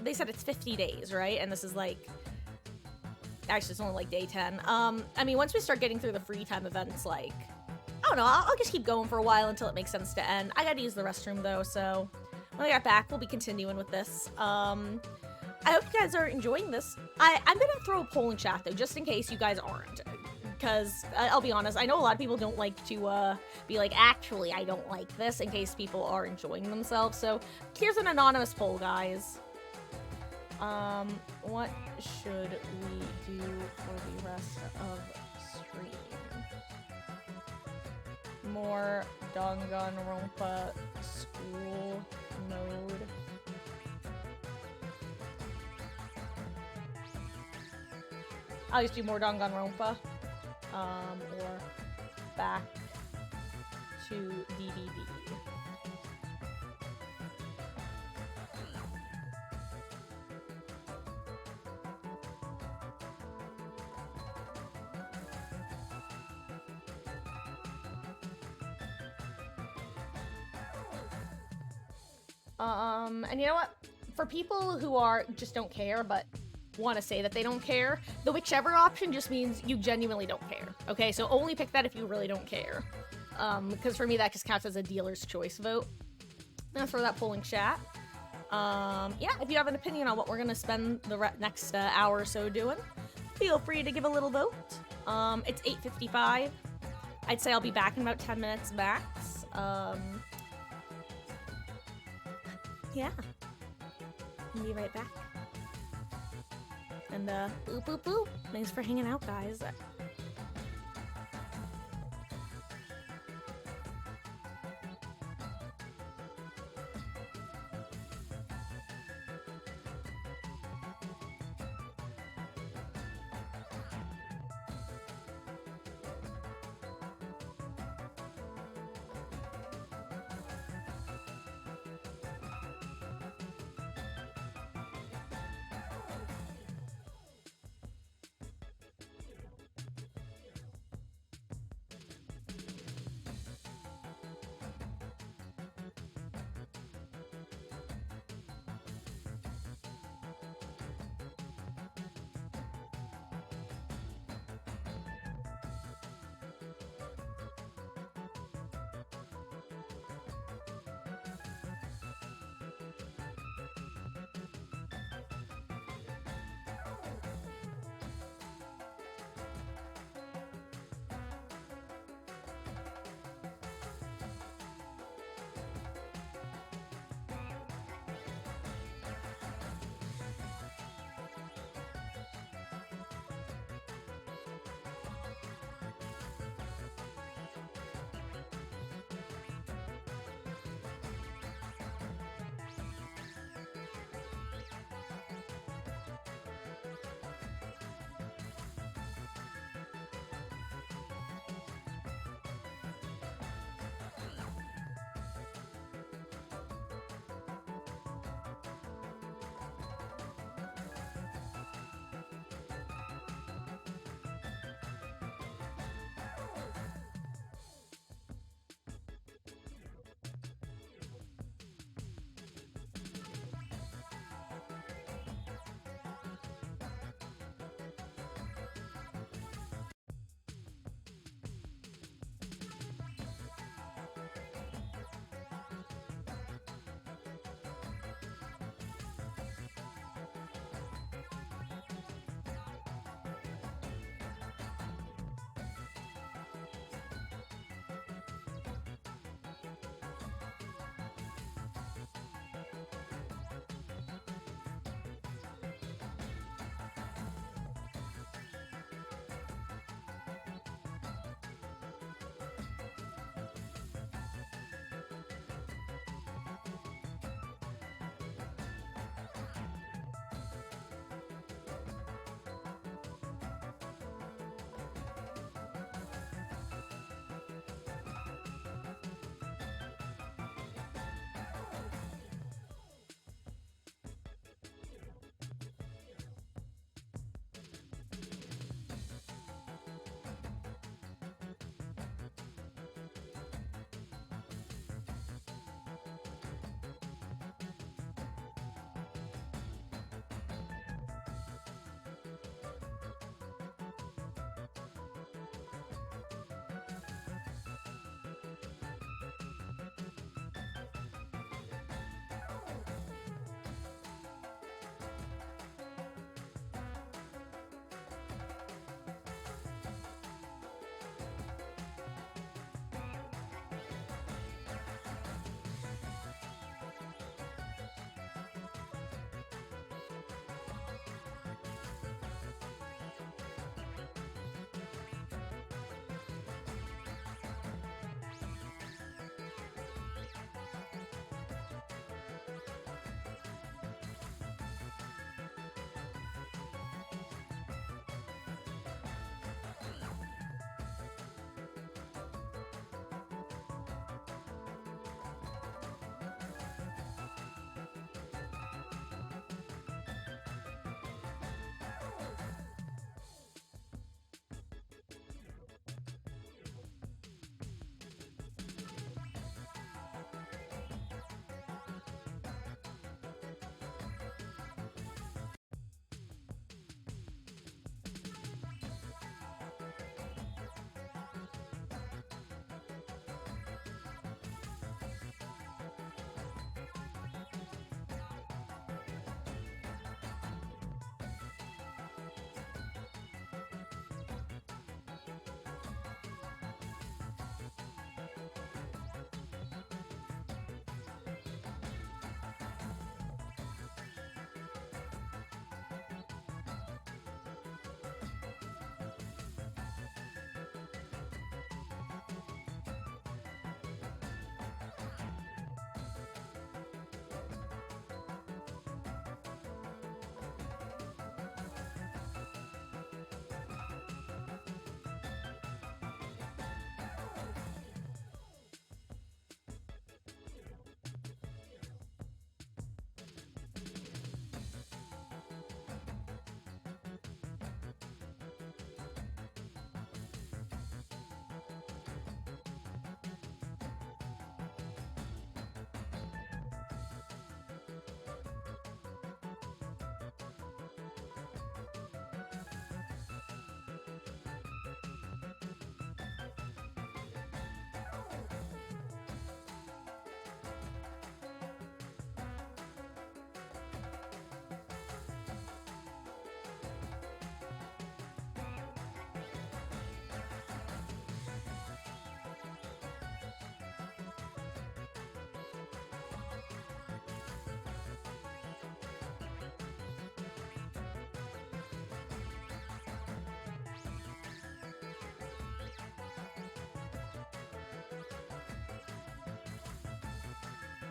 They said it's 50 days, right? And this is like, actually it's only like day 10. I mean, once we start getting through the free time events, like, I don't know, I'll just keep going for a while until it makes sense to end. I gotta use the restroom though, so when I get back, we'll be continuing with this. I hope you guys are enjoying this. I'm gonna throw a poll in chat though, just in case you guys aren't. Because I'll be honest, I know a lot of people don't like to be like, actually, I don't like this, in case people are enjoying themselves. So here's an anonymous poll, guys. What should we do for the rest of stream? More Danganronpa school mode. I'll just do more Danganronpa. Or back to DDD. And you know what? For people who just don't care, but want to say that they don't care, the whichever option just means you genuinely don't care. Okay, so only pick that if you really don't care. Because for me, that just counts as a dealer's choice vote. I'm gonna throw that poll in chat. Yeah, if you have an opinion on what we're gonna spend the next hour or so doing, feel free to give a little vote. It's 8:55. I'd say I'll be back in about 10 minutes max. Yeah. I'll be right back. And, boop, boop, boop. Thanks for hanging out, guys.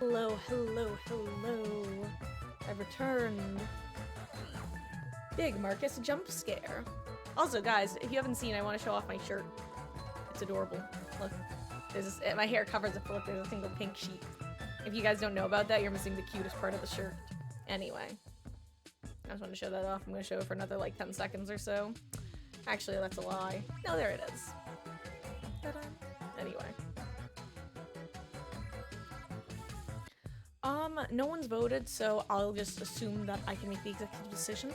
Hello, hello, hello. I've returned. Big Marcus jump scare. Also, guys, if you haven't seen, I want to show off my shirt. It's adorable. Look, my hair covers it. Look, there's a single pink sheet. If you guys don't know about that, you're missing the cutest part of the shirt. Anyway, I just wanted to show that off. I'm going to show it for another like 10 seconds or so. Actually, that's a lie. No, there it is. Ta-da. Anyway. No one's voted, so I'll just assume that I can make the executive decision.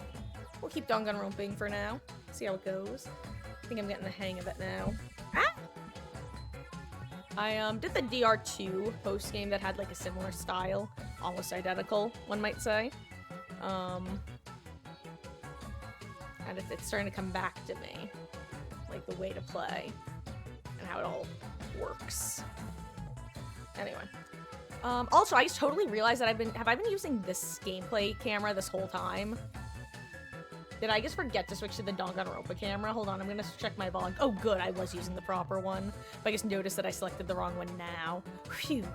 We'll keep Danganronpa for now. See how it goes. I think I'm getting the hang of it now. Ah! I did the DR2 post game that had like a similar style, almost identical, one might say. And it's starting to come back to me, like the way to play and how it all works. Anyway. Also, I just totally realized that have I been using this gameplay camera this whole time? Did I just forget to switch to the Danganronpa camera? Hold on, I'm gonna check my VOD. Oh good, I was using the proper one. But I just noticed that I selected the wrong one now. Phew.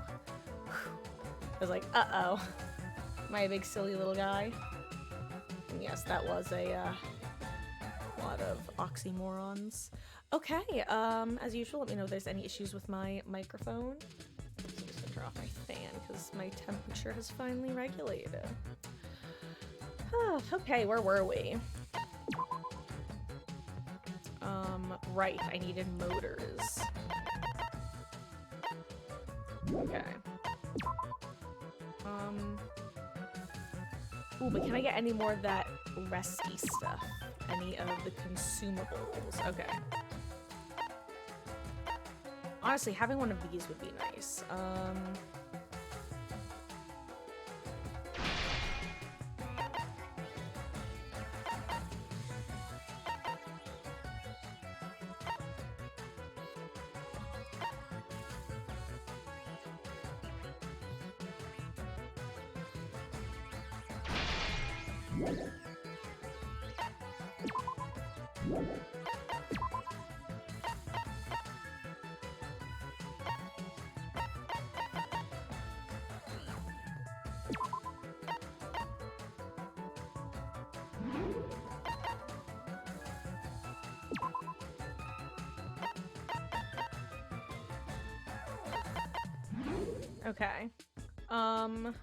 I was like, uh-oh. Am I a big silly little guy? And yes, that was a lot of oxymorons. Okay, as usual, let me know if there's any issues with my microphone. I'm just gonna turn off my fan because my temperature has finally regulated. Okay, where were we? Right, I needed motors. Okay. Ooh, but can I get any more of that resty stuff? Any of the consumables? Okay. Honestly, having one of these would be nice. Okay. And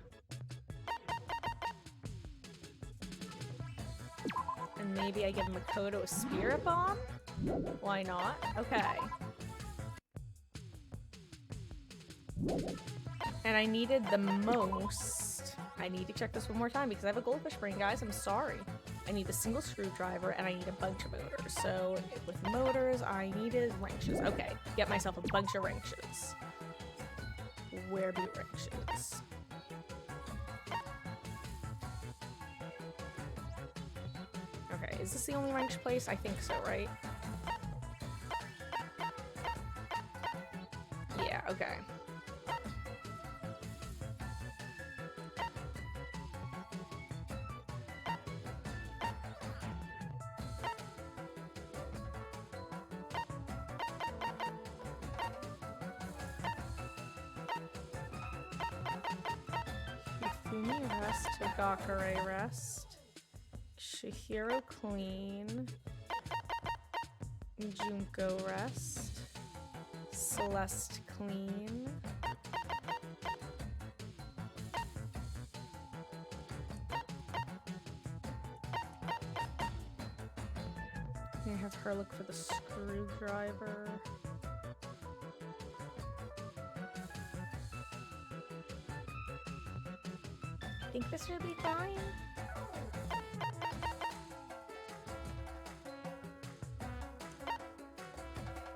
maybe I give Makoto a spirit bomb? Why not? Okay. And I needed the most. I need to check this one more time because I have a goldfish brain, guys. I'm sorry. I need a single screwdriver and I need a bunch of motors. So with motors, I needed wrenches. Okay, get myself a bunch of wrenches. Where be wrenches? Okay, is this the only wrench place? I think so, right? Yeah, okay. Hifumi rest, Togakure rest, Shihiro clean, Junko rest, Celeste clean, I have her look for the screwdriver. I think this should be fine.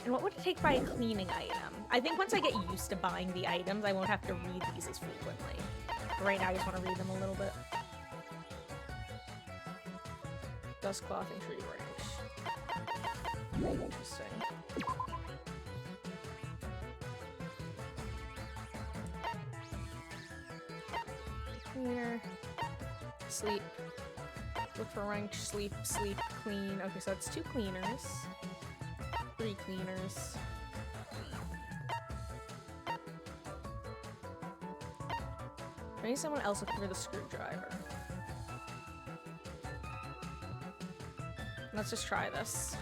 And what would it take by a cleaning item? I think once I get used to buying the items, I won't have to read these as frequently. But right now, I just want to read them a little bit. Dust cloth and tree branch. Interesting. Cleaner. Sleep. Look for wrench, sleep, sleep, clean. Okay, so that's 2 cleaners. 3 cleaners. Maybe someone else looking for the screwdriver. Let's just try this.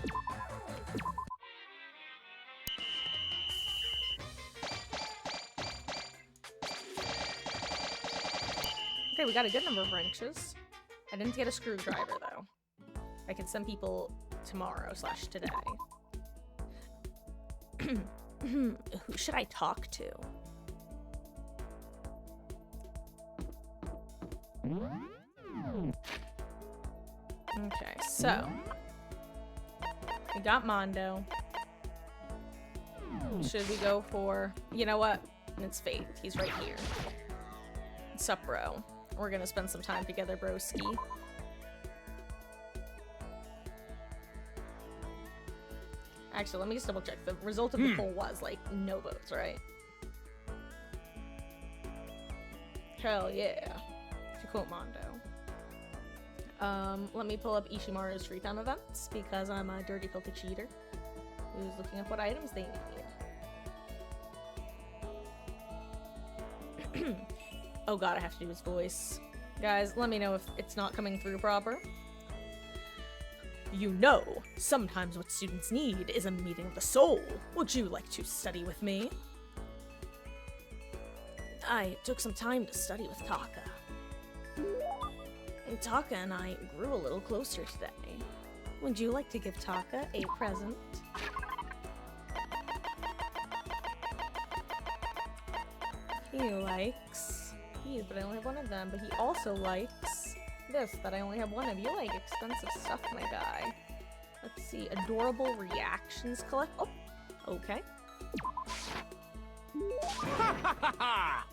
Okay, we got a good number of wrenches. I didn't get a screwdriver, though. I can send people tomorrow/today. Who should I talk to? Okay, so we got Mondo. Should we go for... You know what? It's Faith. He's right here. What's up, bro? We're gonna spend some time together, broski. Actually, let me just double check. The result of the poll was, like, no votes, right? Hell yeah. To quote Mondo. Let me pull up Ishimaru's free time events, because I'm a dirty, filthy cheater who's looking up what items they need. Oh god, I have to do his voice. Guys, let me know if it's not coming through proper. You know, sometimes what students need is a meeting of the soul. Would you like to study with me? I took some time to study with Taka. Taka and I grew a little closer today. Would you like to give Taka a present? He likes these, but I only have one of them, but he also likes this, that I only have one of. You like expensive stuff, my guy. Let's see, adorable reactions collect. Oh, okay.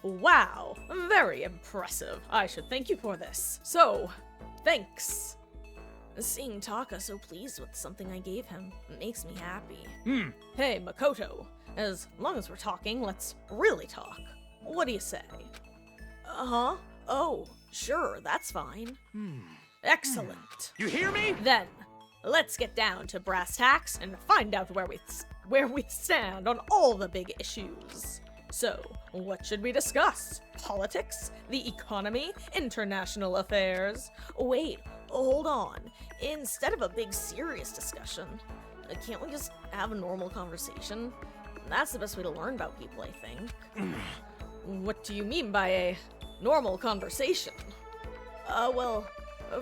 Wow, very impressive. I should thank you for this. So, thanks. Seeing Taka so pleased with something I gave him makes me happy. Hey, Makoto, as long as we're talking, let's really talk. What do you say? Uh-huh. Oh, sure, that's fine. Excellent. You hear me? Then, let's get down to brass tacks and find out where we stand on all the big issues. So, what should we discuss? Politics? The economy? International affairs? Wait, hold on. Instead of a big serious discussion, can't we just have a normal conversation? That's the best way to learn about people, I think. What do you mean by a normal conversation? Well,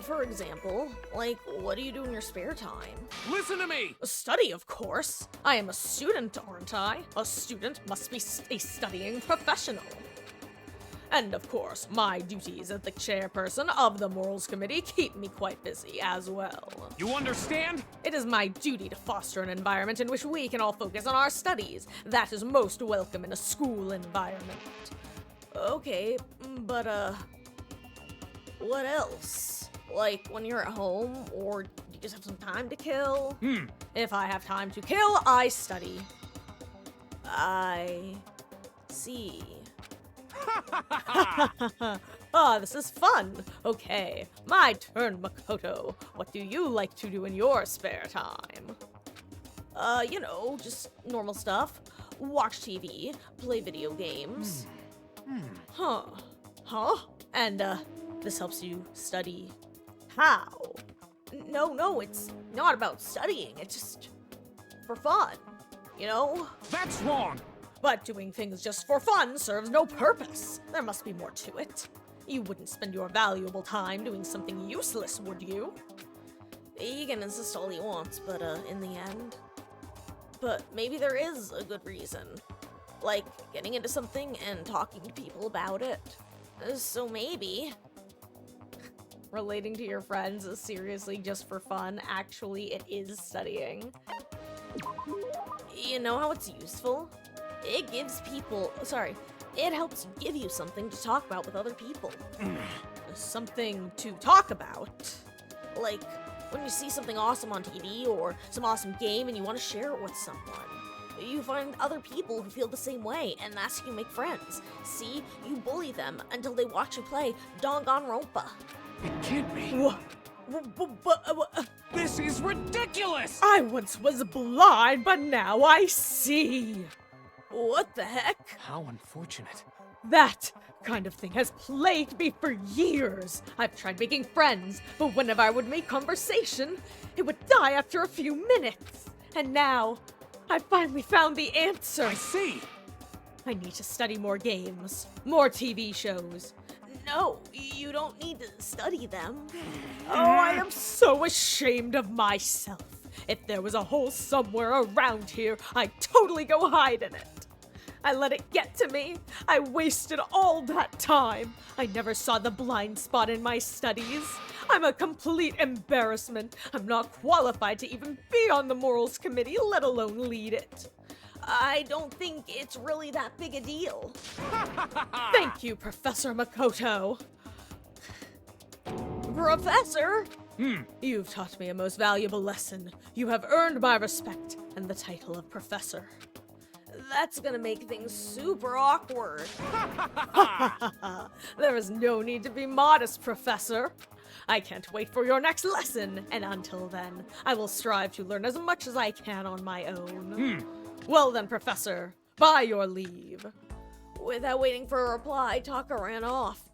for example, like, what do you do in your spare time? Listen to me! Study, of course. I am a student, aren't I? A student must be a studying professional. And of course, my duties as the chairperson of the Morals Committee keep me quite busy as well. You understand? It is my duty to foster an environment in which we can all focus on our studies. That is most welcome in a school environment. Okay, but what else? Like, when you're at home, or you just have some time to kill? If I have time to kill, I study. I see. Ah, this is fun. Okay, my turn, Makoto. What do you like to do in your spare time? You know, just normal stuff. Watch TV, play video games. Huh? And, this helps you study how? No, it's not about studying. It's just for fun, you know? That's wrong! But doing things just for fun serves no purpose. There must be more to it. You wouldn't spend your valuable time doing something useless, would you? He can insist all he wants, but, in the end... But maybe there is a good reason. Like, getting into something and talking to people about it. So maybe... Relating to your friends is seriously just for fun. Actually, it is studying. You know how it's useful? It gives people... Sorry. It helps give you something to talk about with other people. Something to talk about. Like, when you see something awesome on TV or some awesome game and you want to share it with someone. You find other people who feel the same way, and that's how you make friends. See? You bully them until they watch you play Danganronpa. It can't be. This is ridiculous! I once was blind, but now I see. What the heck? How unfortunate. That kind of thing has plagued me for years. I've tried making friends, but whenever I would make conversation, it would die after a few minutes. And now, I finally found the answer. I see. I need to study more games, more TV shows. No, you don't need to study them. Oh, I am so ashamed of myself. If there was a hole somewhere around here, I'd totally go hide in it. I let it get to me. I wasted all that time. I never saw the blind spot in my studies. I'm a complete embarrassment. I'm not qualified to even be on the morals committee, let alone lead it. I don't think it's really that big a deal. Thank you, Professor Makoto. Professor? You've taught me a most valuable lesson. You have earned my respect and the title of professor. That's gonna make things super awkward. There is no need to be modest, Professor. I can't wait for your next lesson, and until then, I will strive to learn as much as I can on my own. Well then, Professor, by your leave. Without waiting for a reply, Taka ran off.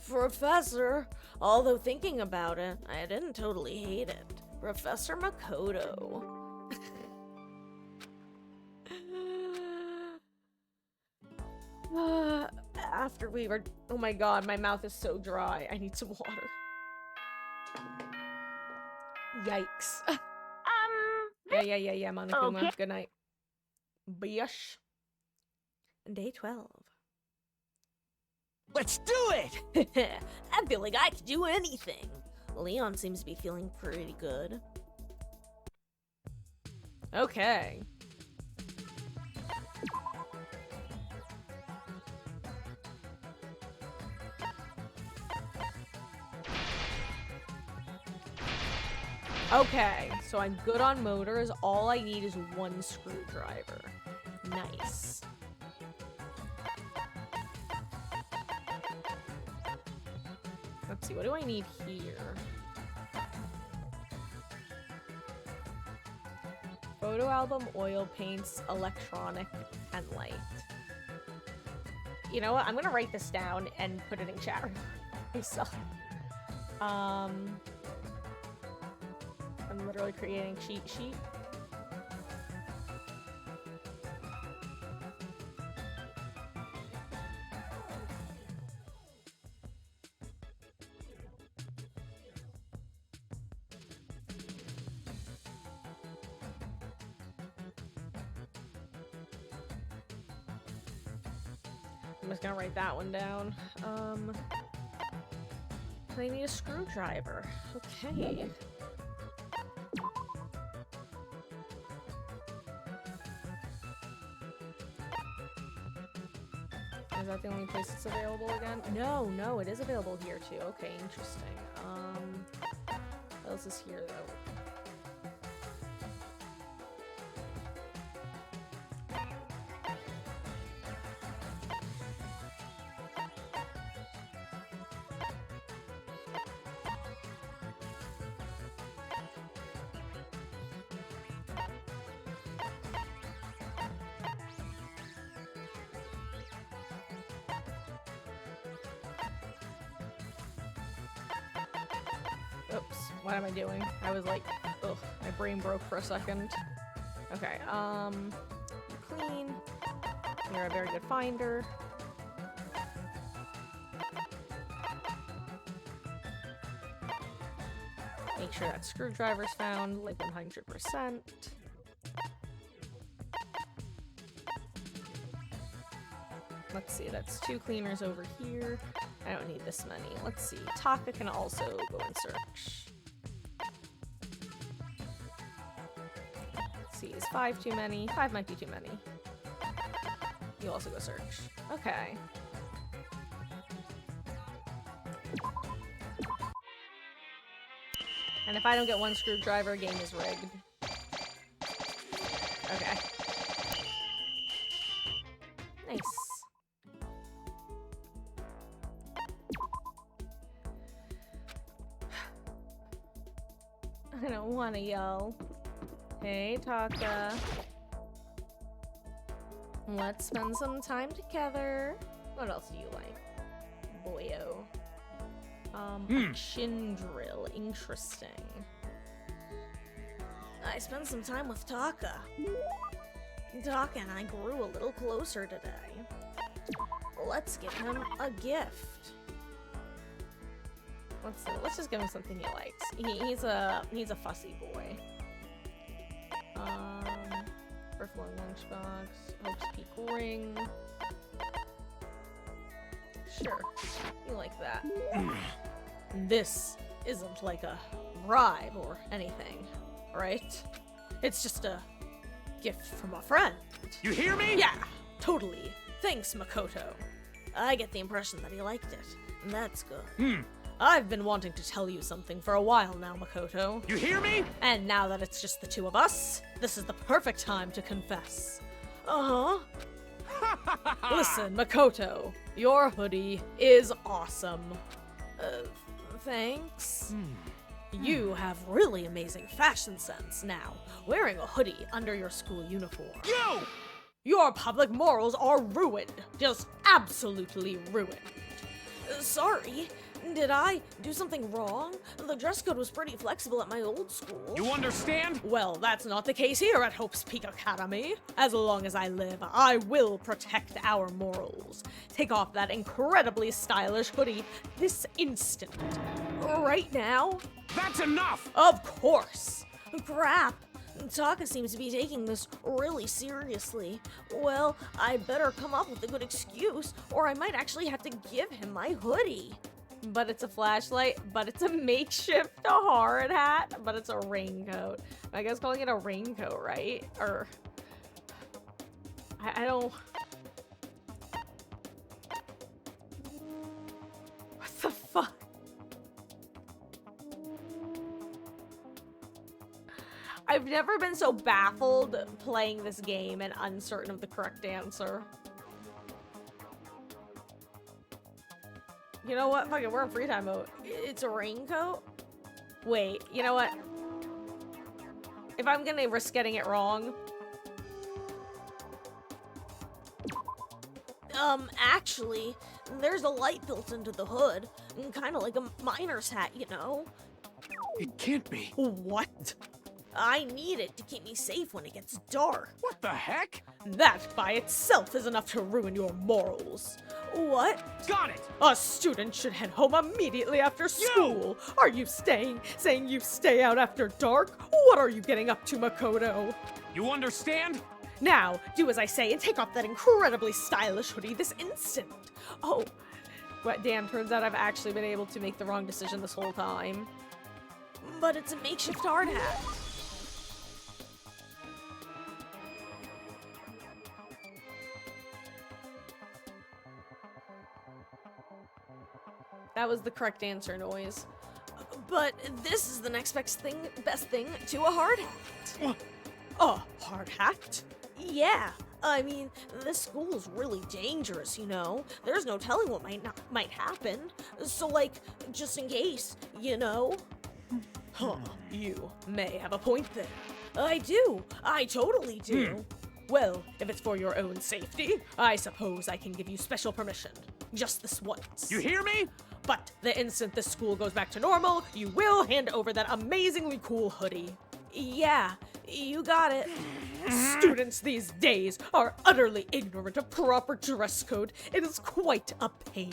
Professor, although thinking about it, I didn't totally hate it. Professor Makoto. After we were... Oh my god, my mouth is so dry. I need some water. Yikes. Yeah, Monokuma. Okay. Good night. Bish. Day 12. Let's do it! I feel like I could do anything. Leon seems to be feeling pretty good. Okay. Okay, so I'm good on motors. All I need is one screwdriver. Nice. Let's see, what do I need here? Photo album, oil paints, electronic, and light. You know what? I'm gonna write this down and put it in chat room myself. I'm literally creating cheat sheet. I'm just gonna write that one down. I need a screwdriver. Okay. Is that the only place it's available again? No, it is available here too. Okay, interesting. What else is here though? Oops, what am I doing? I was like, ugh, my brain broke for a second. Okay, you're clean. You're a very good finder. Make sure that screwdriver's found, like 100%. Let's see, that's 2 cleaners over here. I don't need this many. Let's see, Taka can also go and search. Let's see, is 5 too many? 5 might be too many. You also go search. Okay. And if I don't get one screwdriver, game is rigged. Okay. Nice. I don't want to yell. Hey, Taka. Let's spend some time together. What else do you like? boyo. Action drill. Interesting. I spent some time with Taka. Taka and I grew a little closer today. Let's give him a gift. Let's just give him something he likes. He's a fussy boy. Perform lunchbox. Hope's Peak ring. Sure, you like that. This isn't like a bribe or anything, right? It's just a gift from a friend. You hear me? Yeah, totally. Thanks, Makoto. I get the impression that he liked it. That's good. I've been wanting to tell you something for a while now, Makoto. You hear me? And now that it's just the two of us, this is the perfect time to confess. Uh-huh. Listen, Makoto, your hoodie is awesome. Thanks. You have really amazing fashion sense now, wearing a hoodie under your school uniform. You! Your public morals are ruined. Just absolutely ruined. Sorry, did I do something wrong? The dress code was pretty flexible at my old school. You understand? Well, that's not the case here at Hope's Peak Academy. As long as I live, I will protect our morals. Take off that incredibly stylish hoodie this instant. Right now? That's enough! Of course. Crap. Taka seems to be taking this really seriously. Well, I better come up with a good excuse, or I might actually have to give him my hoodie. But it's a flashlight, but it's a makeshift hard hat, but it's a raincoat. I guess calling it a raincoat, right? Or... I don't... What the fuck? I've never been so baffled playing this game and uncertain of the correct answer. You know what? Fuck it, we're in free time mode. It's a raincoat? Wait, you know what? If I'm gonna risk getting it wrong... Actually, there's a light built into the hood. Kinda like a miner's hat, you know? It can't be. What? I need it to keep me safe when it gets dark. What the heck? That by itself is enough to ruin your morals. What? Got it! A student should head home immediately after school. Are you saying you stay out after dark? What are you getting up to, Makoto? You understand? Now, do as I say and take off that incredibly stylish hoodie this instant. Oh, well, damn, turns out I've actually been able to make the wrong decision this whole time. But it's a makeshift hard hat. That was the correct answer, Noise. But this is the next best thing to a hard hat. A hard hat? Yeah. I mean, this school's really dangerous, you know? There's no telling what might happen. So, like, just in case, you know? Huh, you may have a point there. I do. I totally do. Well, if it's for your own safety, I suppose I can give you special permission. Just this once. You hear me? But the instant this school goes back to normal, you will hand over that amazingly cool hoodie. Yeah, you got it. Students these days are utterly ignorant of proper dress code. It is quite a pain.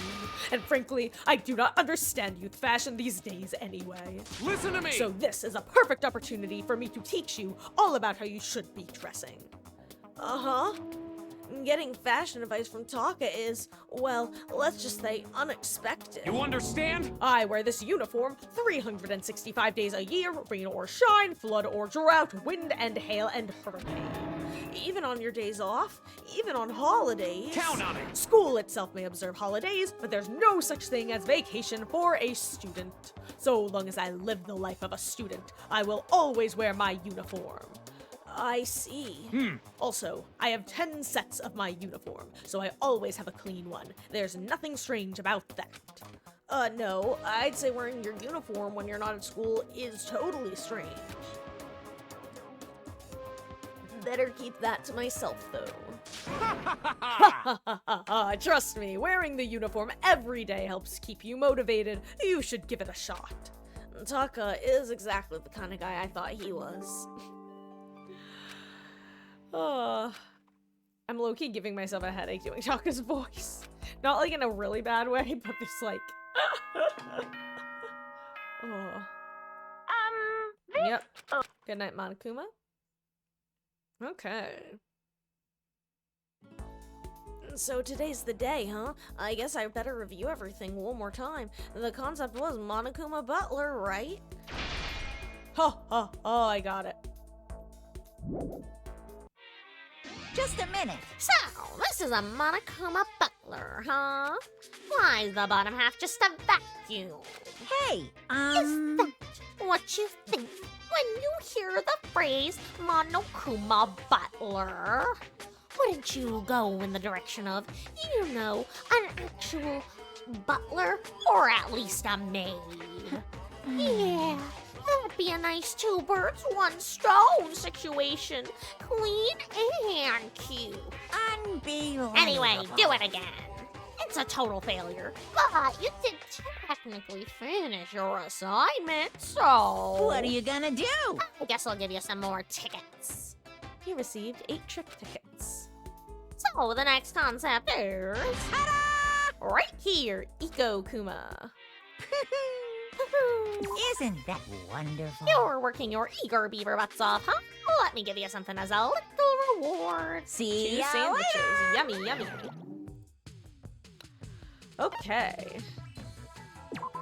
And frankly, I do not understand youth fashion these days anyway. Listen to me! So this is a perfect opportunity for me to teach you all about how you should be dressing. Uh-huh. Getting fashion advice from Taka is, well, let's just say unexpected. You understand? I wear this uniform 365 days a year, rain or shine, flood or drought, wind and hail and hurricane. Even on your days off, even on holidays. Count on it! School itself may observe holidays, but there's no such thing as vacation for a student. So long as I live the life of a student, I will always wear my uniform. I see. Also, I have 10 sets of my uniform, so I always have a clean one. There's nothing strange about that. No, I'd say wearing your uniform when you're not at school is totally strange. better keep that to myself, though. Trust me, wearing the uniform every day helps keep you motivated. You should give it a shot. Taka is exactly the kind of guy I thought he was. I'm low-key giving myself a headache doing Taka's voice. Not like in a really bad way, but just like... oh. Yep. Good night, Monokuma. Okay. So today's the day, huh? I guess I better review everything one more time. The concept was Monokuma Butler, right? Oh, I got it. Just a minute. So, this is a Monokuma Butler, huh? Why is the bottom half just a vacuum? Hey, Is that what you think when you hear the phrase Monokuma Butler? Wouldn't you go in the direction of, you know, an actual butler or at least a maid? Yeah, that'd be a nice two birds, one stone situation. Clean and cute. unbelievable. Anyway, do it again. It's a total failure. But you did technically finish your assignment, so... What are you gonna do? I guess I'll give you some more tickets. He received 8 trick tickets. So, the next concept is... Right here, Iko Kuma. Isn't that wonderful? You're working your eager beaver butts off, huh? Let me give you something as a little reward. See 2 ya sandwiches. later. Yummy, yummy. Okay.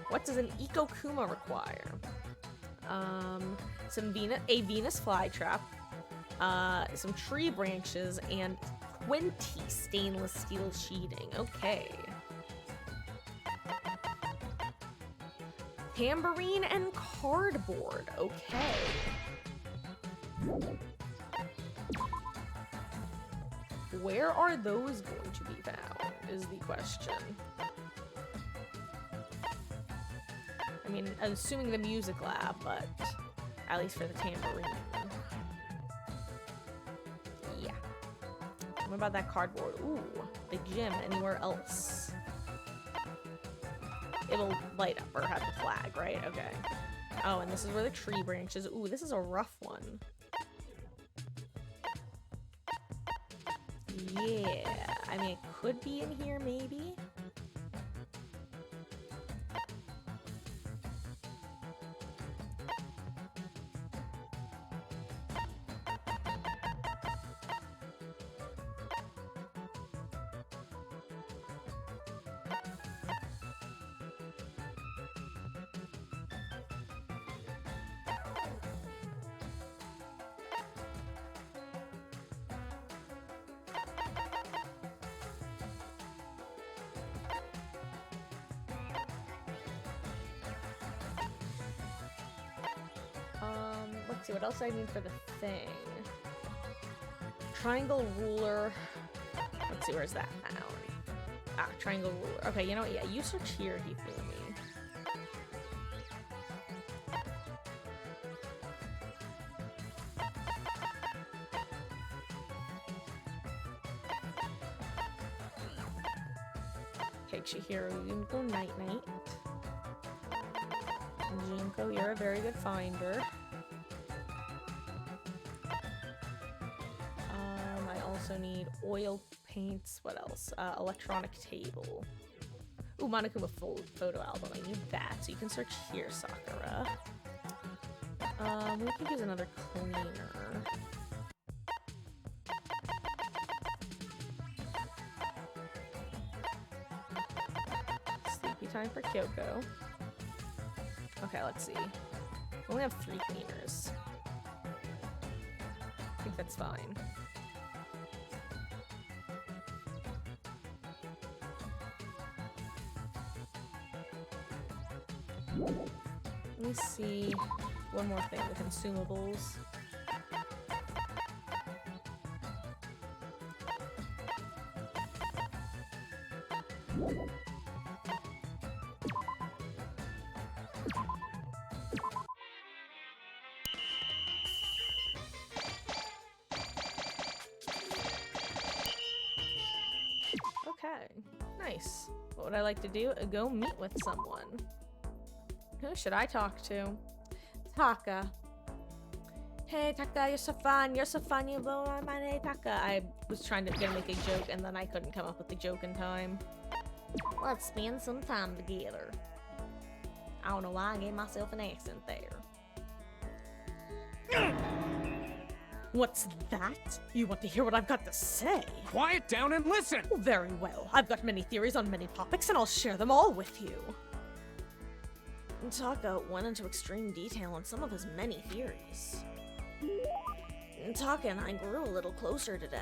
What does an Iko Kuma require? A Venus flytrap, some tree branches, and 20 stainless steel sheeting. Okay. Tambourine and cardboard. Okay. Where are those going to be found, is the question. I mean, I'm assuming the music lab, but at least for the tambourine. Yeah. What about that cardboard? Ooh, the gym. Anywhere else? It'll light up or have the flag, right? Okay. Oh, and this is where the tree branches. Ooh, this is a rough one. Yeah. I mean, it could be in here, maybe. Let's see, what else I need for the thing? Triangle ruler. Let's see, where's that found? Ah, triangle ruler. Okay, you know what? Yeah, you search here if you feel me. Okay, Chihiro, you can go night-night. Junko, you're a very good finder. I also need oil paints. What else? Electronic table. Ooh, Monokuma photo album. I need that. So you can search here, Sakura. We could use another cleaner. Sleepy time for Kyoko. Okay, let's see. We only have 3 cleaners. I think that's fine. Let me see one more thing, the consumables. Okay. Nice. What would I like to do? Go meet with someone. Who should I talk to? Taka. Hey, Taka, you're so fun. You're so fun. You blow my mind. Hey, Taka. I was trying to make a joke, and then I couldn't come up with the joke in time. Let's spend some time together. I don't know why I gave myself an accent there. What's that? You want to hear what I've got to say? Quiet down and listen! Oh, very well. I've got many theories on many topics, and I'll share them all with you. Taka went into extreme detail on some of his many theories. Taka and I grew a little closer today.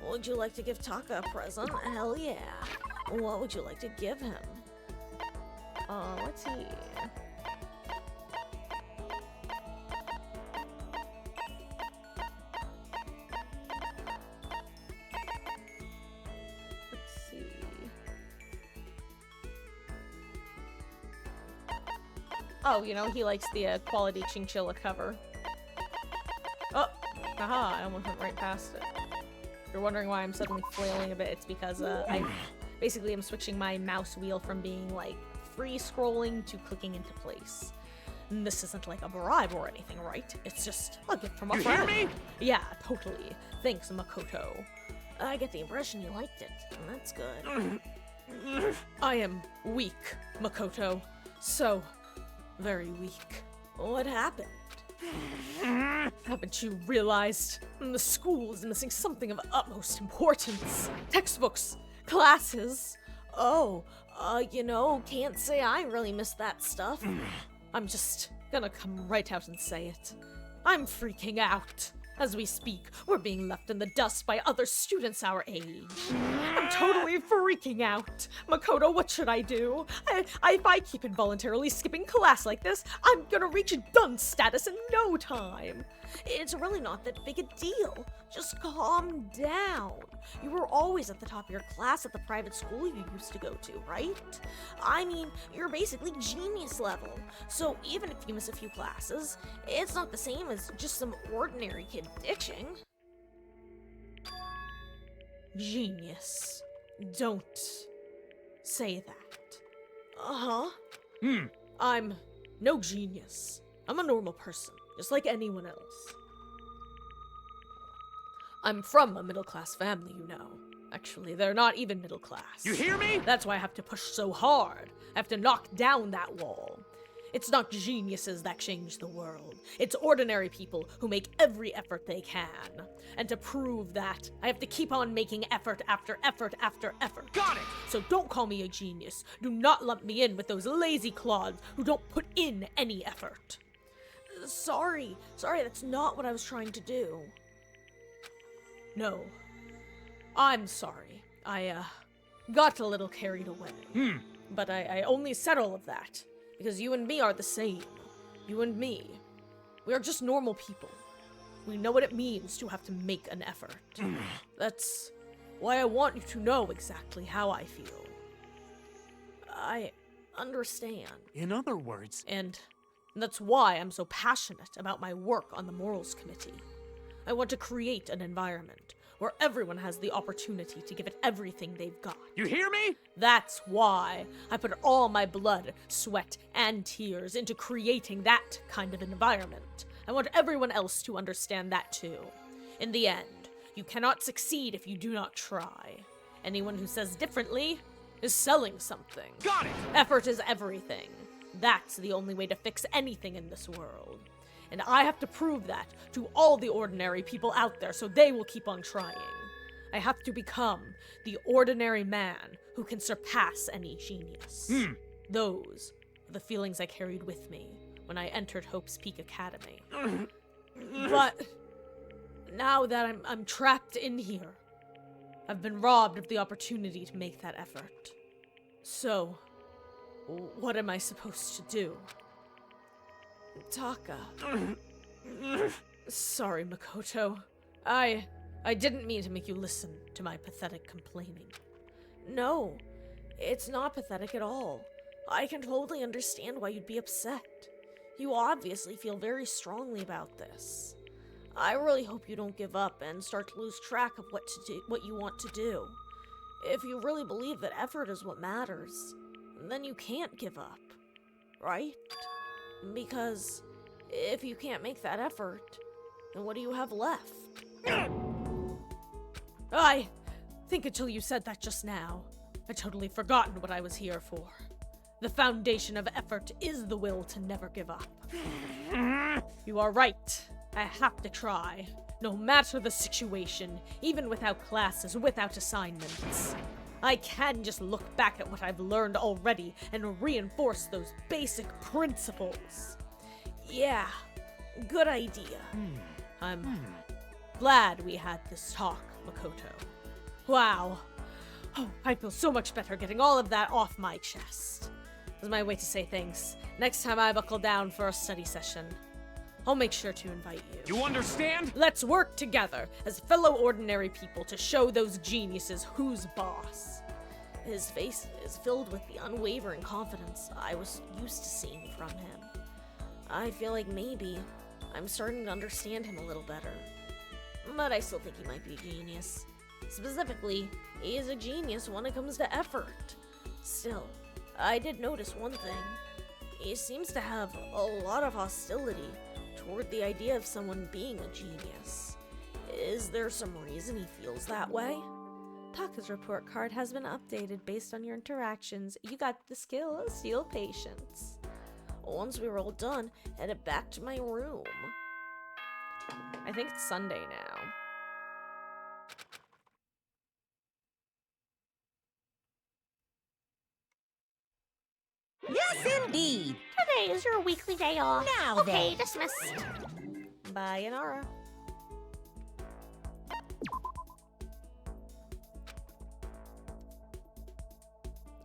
Would you like to give Taka a present? Hell yeah. What would you like to give him? Let's see. Let's see. Oh, you know, he likes the Quality Chinchilla cover. Oh! Haha, I almost went right past it. If you're wondering why I'm suddenly flailing a bit, it's because I basically am switching my mouse wheel from being like free scrolling to clicking into place. And this isn't like a bribe or anything, right? It's just a gift from a friend. You hear me? Yeah, totally. Thanks, Makoto. I get the impression you liked it, and that's good. I am weak, Makoto. So very weak. What happened? Haven't you realized? The school is missing something of utmost importance. Textbooks, classes. Oh, you know, can't say I really miss that stuff. I'm just gonna come right out and say it. I'm freaking out. As we speak, we're being left in the dust by other students our age. I'm totally freaking out. Makoto, what should I do? If I keep involuntarily skipping class like this, I'm gonna reach dunce status in no time. It's really not that big a deal. Just calm down. You were always at the top of your class at the private school you used to go to, right? I mean, you're basically genius level. So even if you miss a few classes, it's not the same as just some ordinary kid ditching. Genius. Don't say that. Uh-huh. I'm no genius. I'm a normal person, just like anyone else. I'm from a middle-class family, you know. Actually, they're not even middle class. You hear me? That's why I have to push so hard. I have to knock down that wall. It's not geniuses that change the world. It's ordinary people who make every effort they can. And to prove that, I have to keep on making effort after effort after effort. Got it! So don't call me a genius. Do not lump me in with those lazy clods who don't put in any effort. Sorry, that's not what I was trying to do. No. I'm sorry. I, got a little carried away. But I only said all of that because you and me are the same. You and me. We are just normal people. We know what it means to have to make an effort. That's why I want you to know exactly how I feel. I understand. In other words, And that's why I'm so passionate about my work on the Morals Committee. I want to create an environment where everyone has the opportunity to give it everything they've got. you hear me? That's why I put all my blood, sweat, and tears into creating that kind of environment. I want everyone else to understand that too. In the end, you cannot succeed if you do not try. Anyone who says differently is selling something. Got it! Effort is everything. That's the only way to fix anything in this world. And I have to prove that to all the ordinary people out there so they will keep on trying. I have to become the ordinary man who can surpass any genius. Those are the feelings I carried with me when I entered Hope's Peak Academy. But now that I'm trapped in here, I've been robbed of the opportunity to make that effort. So, what am I supposed to do? Taka. Sorry, Makoto. I didn't mean to make you listen to my pathetic complaining. No, it's not pathetic at all. I can totally understand why you'd be upset. You obviously feel very strongly about this. I really hope you don't give up and start to lose track of what you want to do. if you really believe that effort is what matters, then you can't give up, right? Because if you can't make that effort, then what do you have left? I think until you said that just now, I'd totally forgotten what I was here for. The foundation of effort is the will to never give up. You are right. I have to try, no matter the situation, even without classes, without assignments. I can just look back at what I've learned already and reinforce those basic principles. Yeah, good idea. I'm glad we had this talk, Makoto. Wow. Oh, I feel so much better getting all of that off my chest. This is my way to say thanks. Next time I buckle down for a study session, I'll make sure to invite you. You understand? Let's work together as fellow ordinary people to show those geniuses who's boss. His face is filled with the unwavering confidence I was used to seeing from him. I feel like maybe I'm starting to understand him a little better. But I still think he might be a genius. Specifically, he is a genius when it comes to effort. Still, I did notice one thing. He seems to have a lot of hostility toward the idea of someone being a genius. Is there some reason he feels that way? Taka's report card has been updated based on your interactions. You got the skill of Steel Patience. Once we were all done, headed back to my room. I think it's Sunday now. Yes, indeed. Today is your weekly day off. Now Okay, then. dismissed. Bye, Inara.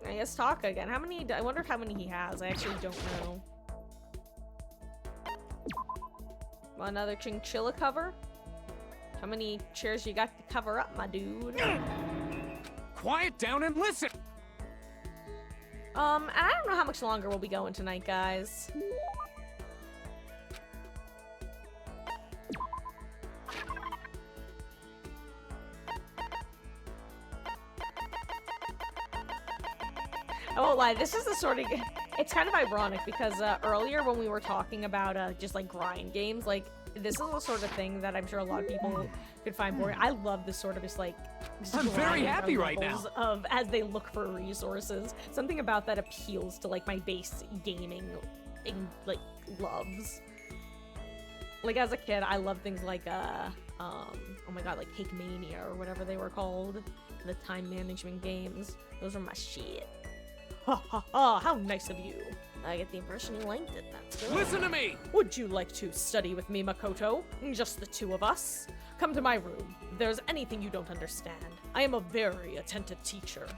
I guess Taka again. How many? I wonder how many he has. I actually don't know. Want another chinchilla cover? How many chairs you got to cover up, my dude? Quiet down and listen! And I don't know how much longer we'll be going tonight, guys. I won't lie, this is the sort of... It's kind of ironic because earlier when we were talking about just like grind games, like this is the sort of thing that I'm sure a lot of people could find boring. I love this sort of just like... Just I'm very grind happy right levels of as they look for resources. Something about that appeals to like my base gaming like loves. Like as a kid, I loved things like oh my god, like Cake Mania or whatever they were called. The time management games. Those were my shit. Ha ha ha, how nice of you. I get the impression you liked it, that's good. Listen to me! Would you like to study with me, Makoto? Just the two of us? Come to my room. If there's anything you don't understand, I am a very attentive teacher.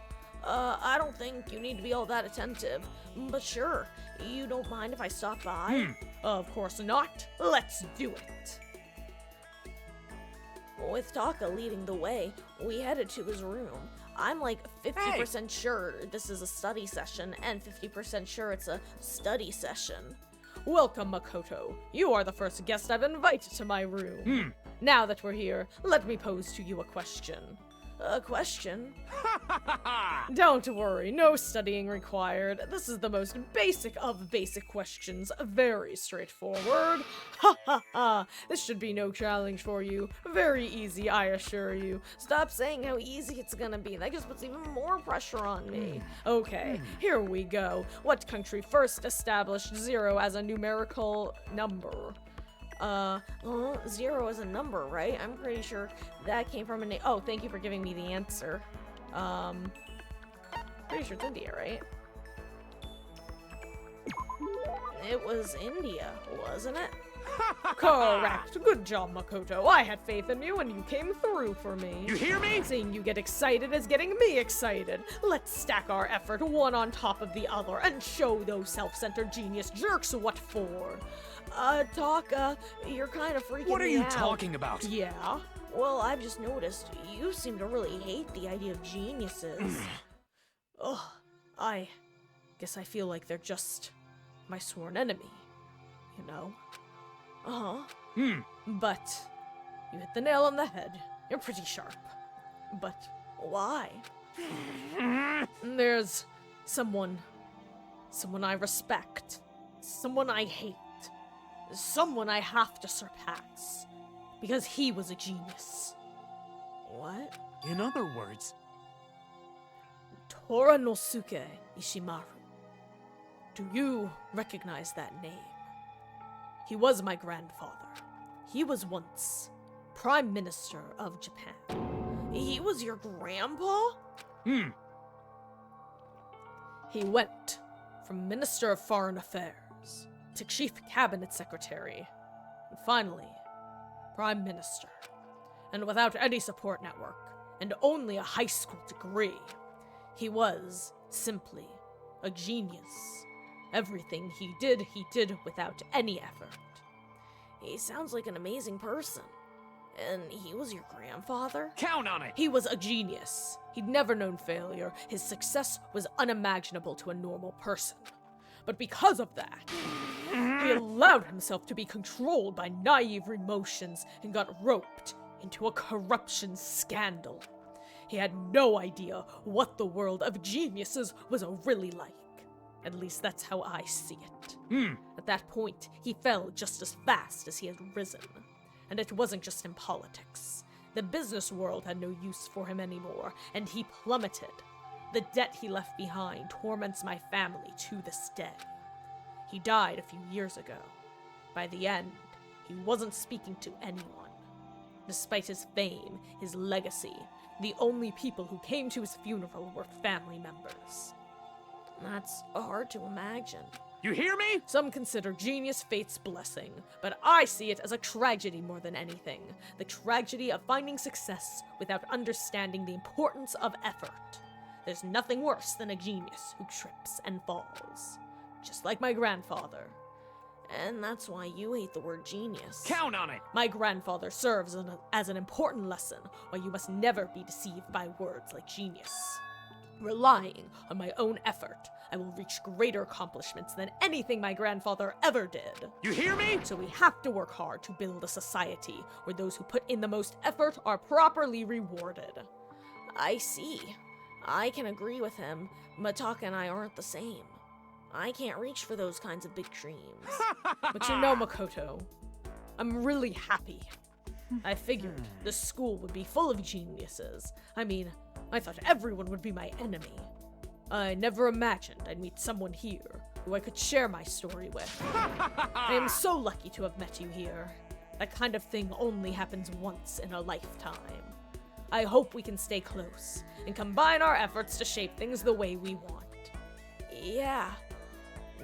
I don't think you need to be all that attentive, but sure, you don't mind if I stop by? Of course not. Let's do it. With Taka leading the way, we headed to his room. I'm like 50% sure this is a study session and 50% sure it's a study session. Welcome, Makoto. You are the first guest I've invited to my room. Now that we're here, let me pose to you a question. A question? Don't worry, no studying required. This is the most basic of basic questions. Very straightforward. Ha ha ha! This should be no challenge for you. Very easy, I assure you. Stop saying how easy it's gonna be. That just puts even more pressure on me. Okay, here we go. What country first established 0 as a numerical number? Well, 0 is a number, right? I'm pretty sure that came from a oh, thank you for giving me the answer. Pretty sure it's India, right? It was India, wasn't it? Correct. Good job, Makoto. I had faith in you and you came through for me. You hear me? Seeing you get excited is getting me excited. Let's stack our effort one on top of the other and show those self-centered genius jerks what for. Taka, you're kind of freaking me out. What are you talking about? Yeah? Well, I've just noticed you seem to really hate the idea of geniuses. Ugh, I guess I feel like they're just my sworn enemy, you know? Uh-huh. But you hit the nail on the head. You're pretty sharp. But why? There's someone I respect, someone I hate, someone I have to surpass, because he was a genius. What? In other words, Toranosuke Ishimaru. Do you recognize that name? He was my grandfather. He was once Prime Minister of Japan. He was your grandpa? He went from Minister of Foreign Affairs to Chief Cabinet Secretary, and finally, Prime Minister. And without any support network, and only a high school degree, he was simply a genius. Everything he did without any effort. He sounds like an amazing person. And he was your grandfather? count on it! He was a genius. He'd never known failure. His success was unimaginable to a normal person. But because of that, he allowed himself to be controlled by naive emotions and got roped into a corruption scandal. He had no idea what the world of geniuses was really like. At least that's how I see it. At that point, he fell just as fast as he had risen. And it wasn't just in politics. The business world had no use for him anymore, and he plummeted. The debt he left behind torments my family to this day. He died a few years ago. By the end, he wasn't speaking to anyone. Despite his fame, his legacy, the only people who came to his funeral were family members. That's hard to imagine. You hear me? Some consider genius fate's blessing, but I see it as a tragedy more than anything. The tragedy of finding success without understanding the importance of effort. There's nothing worse than a genius who trips and falls. Just like my grandfather. And that's why you hate the word genius. Count on it! My grandfather serves as an important lesson why you must never be deceived by words like genius. Relying on my own effort, I will reach greater accomplishments than anything my grandfather ever did. You hear me? So we have to work hard to build a society where those who put in the most effort are properly rewarded. I see. I can agree with him. Mataka and I aren't the same. I can't reach for those kinds of big dreams. But you know, Makoto, I'm really happy. I figured this school would be full of geniuses. I thought everyone would be my enemy. I never imagined I'd meet someone here who I could share my story with. I am so lucky to have met you here. That kind of thing only happens once in a lifetime. I hope we can stay close and combine our efforts to shape things the way we want. Yeah,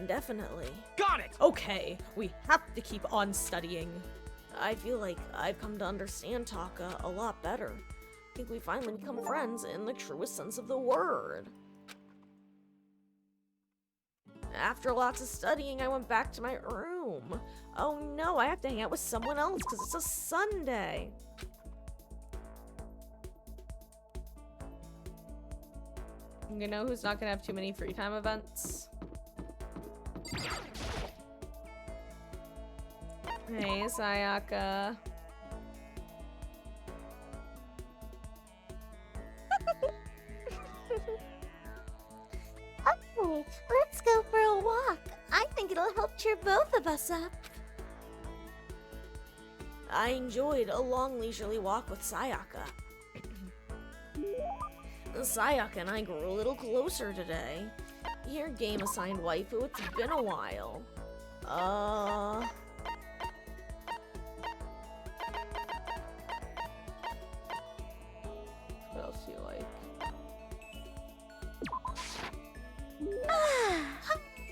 definitely. Got it! Okay, we have to keep on studying. I feel like I've come to understand Taka a lot better. I think we finally become friends in the truest sense of the word. After lots of studying, I went back to my room. Oh no, I have to hang out with someone else because it's a Sunday. You know who's not gonna have too many free time events? Hey, Sayaka. Oh, let's go for a walk. I think it'll help cheer both of us up. I enjoyed a long leisurely walk with Sayaka. Sayaka and I grew a little closer today. Your game assigned waifu, it's been a while. What else do you like?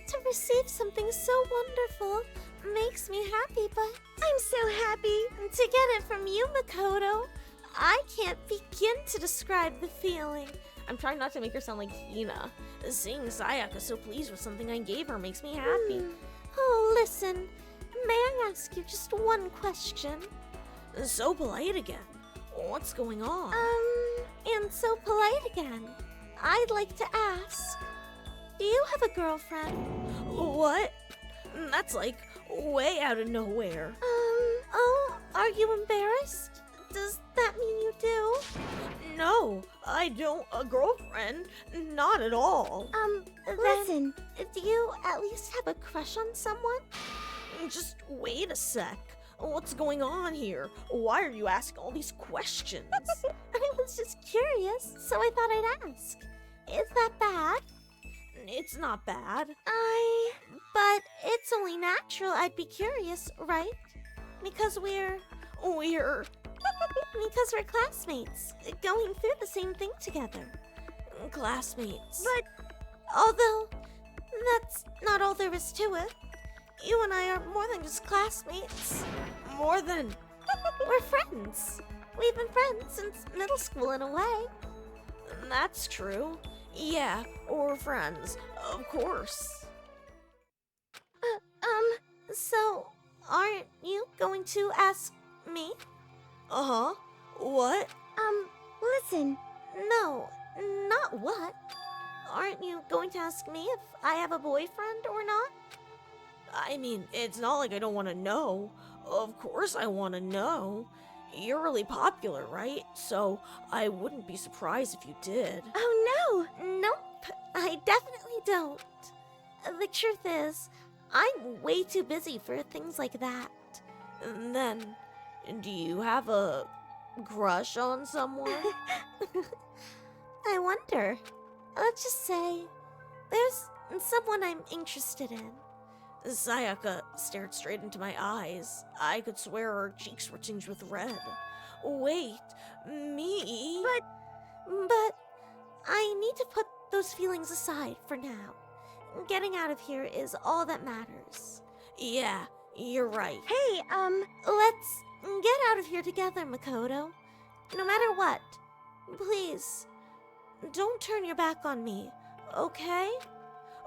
To receive something so wonderful makes me happy, but I'm so happy to get it from you, Makoto. I can't begin to describe the feeling. I'm trying not to make her sound like Hina. Seeing Sayaka so pleased with something I gave her makes me happy. Oh, listen. May I ask you just one question? So polite again. What's going on? And so polite again. I'd like to ask, do you have a girlfriend? What? That's like way out of nowhere. Oh, are you embarrassed? Does that mean you do? No, I don't. A girlfriend? Not at all. Listen. Do you at least have a crush on someone? Just wait a sec. What's going on here? Why are you asking all these questions? I was just curious, so I thought I'd ask. Is that bad? It's not bad. But it's only natural I'd be curious, right? Because we're because we're classmates, going through the same thing together. Classmates. But although that's not all there is to it, you and I are more than just classmates. More than. We're friends. We've been friends since middle school in a way. That's true. Yeah, we're friends. Of course. So aren't you going to ask me? Uh-huh. What? Listen. No, not what. Aren't you going to ask me if I have a boyfriend or not? I mean, it's not like I don't want to know. Of course I want to know. You're really popular, right? So I wouldn't be surprised if you did. Oh Nope, I definitely don't. The truth is, I'm way too busy for things like that. And then, do you have a crush on someone? I wonder. Let's just say there's someone I'm interested in. Sayaka stared straight into my eyes. I could swear her cheeks were tinged with red. Wait, me? But I need to put those feelings aside for now. Getting out of here is all that matters. Yeah, you're right. Hey, Let's get out of here together, Makoto. No matter what. Please, don't turn your back on me, okay?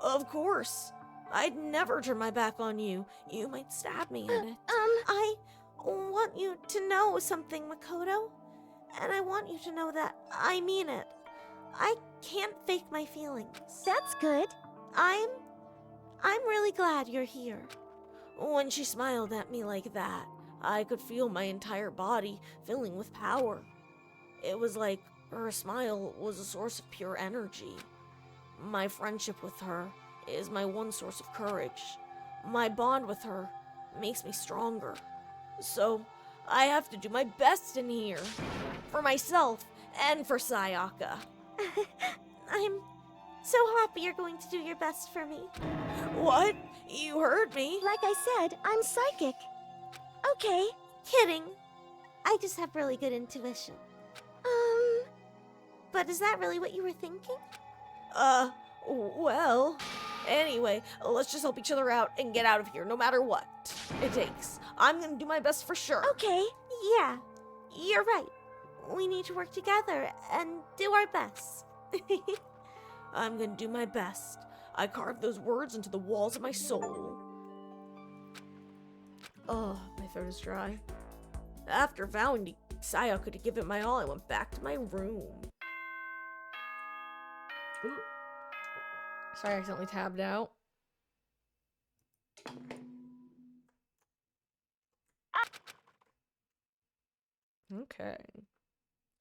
Of course. I'd never turn my back on you. You might stab me in it. I want you to know something, Makoto. And I want you to know that I mean it. I can't fake my feelings. that's good. I'm really glad you're here. When she smiled at me like that, I could feel my entire body filling with power. It was like her smile was a source of pure energy. My friendship with her is my one source of courage. My bond with her makes me stronger. So, I have to do my best in here. For myself and for Sayaka. I'm so happy you're going to do your best for me. What? You heard me. Like I said, I'm psychic. Okay. Kidding. I just have really good intuition. But is that really what you were thinking? Well, anyway, let's just help each other out and get out of here no matter what it takes. I'm gonna do my best for sure. Okay. Yeah, you're right. We need to work together and do our best. I'm gonna do my best. I carved those words into the walls of my soul. Oh, my throat is dry. After vowing to Sayaka to give it my all, I went back to my room. Ooh. Sorry, I accidentally tabbed out. Okay.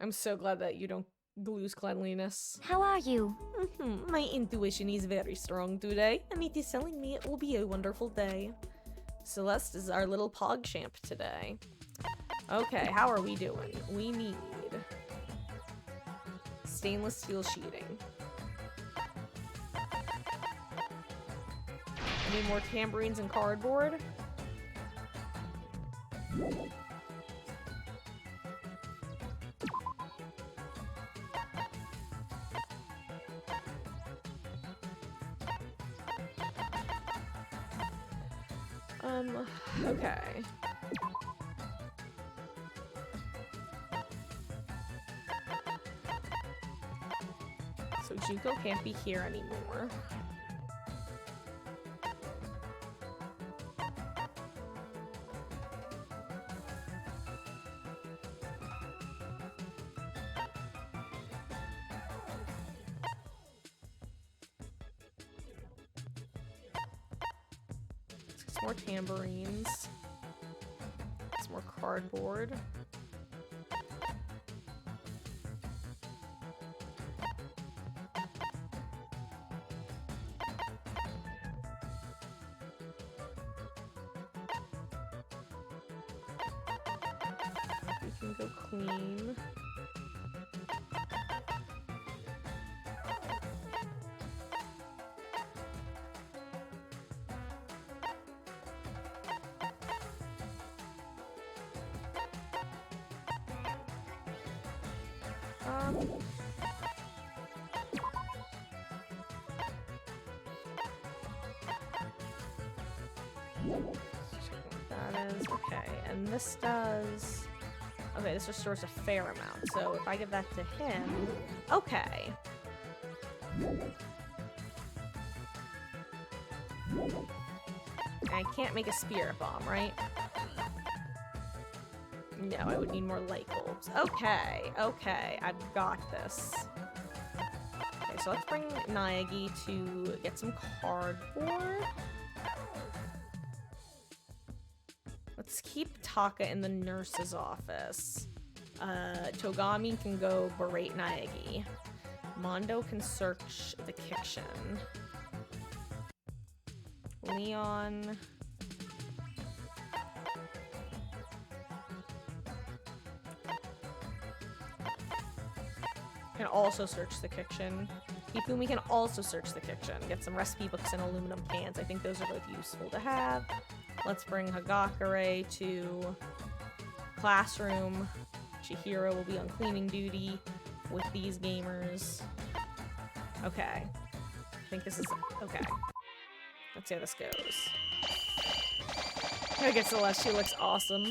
I'm so glad that you don't lose cleanliness. How are you? My intuition is very strong today, and it is telling me it will be a wonderful day. Celeste is our little pog champ today. Okay, how are we doing? We need stainless steel sheeting. I need more tambourines and cardboard. Okay. So Juko can't be here anymore. Some more tambourines. Some more cardboard. mean? That is okay, and this does. Okay, this restores a fair amount. So if I give that to him, okay. I can't make a spirit bomb, right? No, I would need more light bulbs. Okay, okay, I've got this. Okay, so let's bring Naegi to get some cardboard. Let's keep Taka in the nurse's office. Togami can go berate Naegi. Mondo can search the kitchen. Leon... can also search the kitchen. Hifumi can also search the kitchen. Get some recipe books and aluminum cans. I think those are both useful to have. Let's bring Hagakure to classroom. Chihiro will be on cleaning duty with these gamers. Okay. I think this is... okay. Let's see how this goes. I guess Celeste, she looks awesome.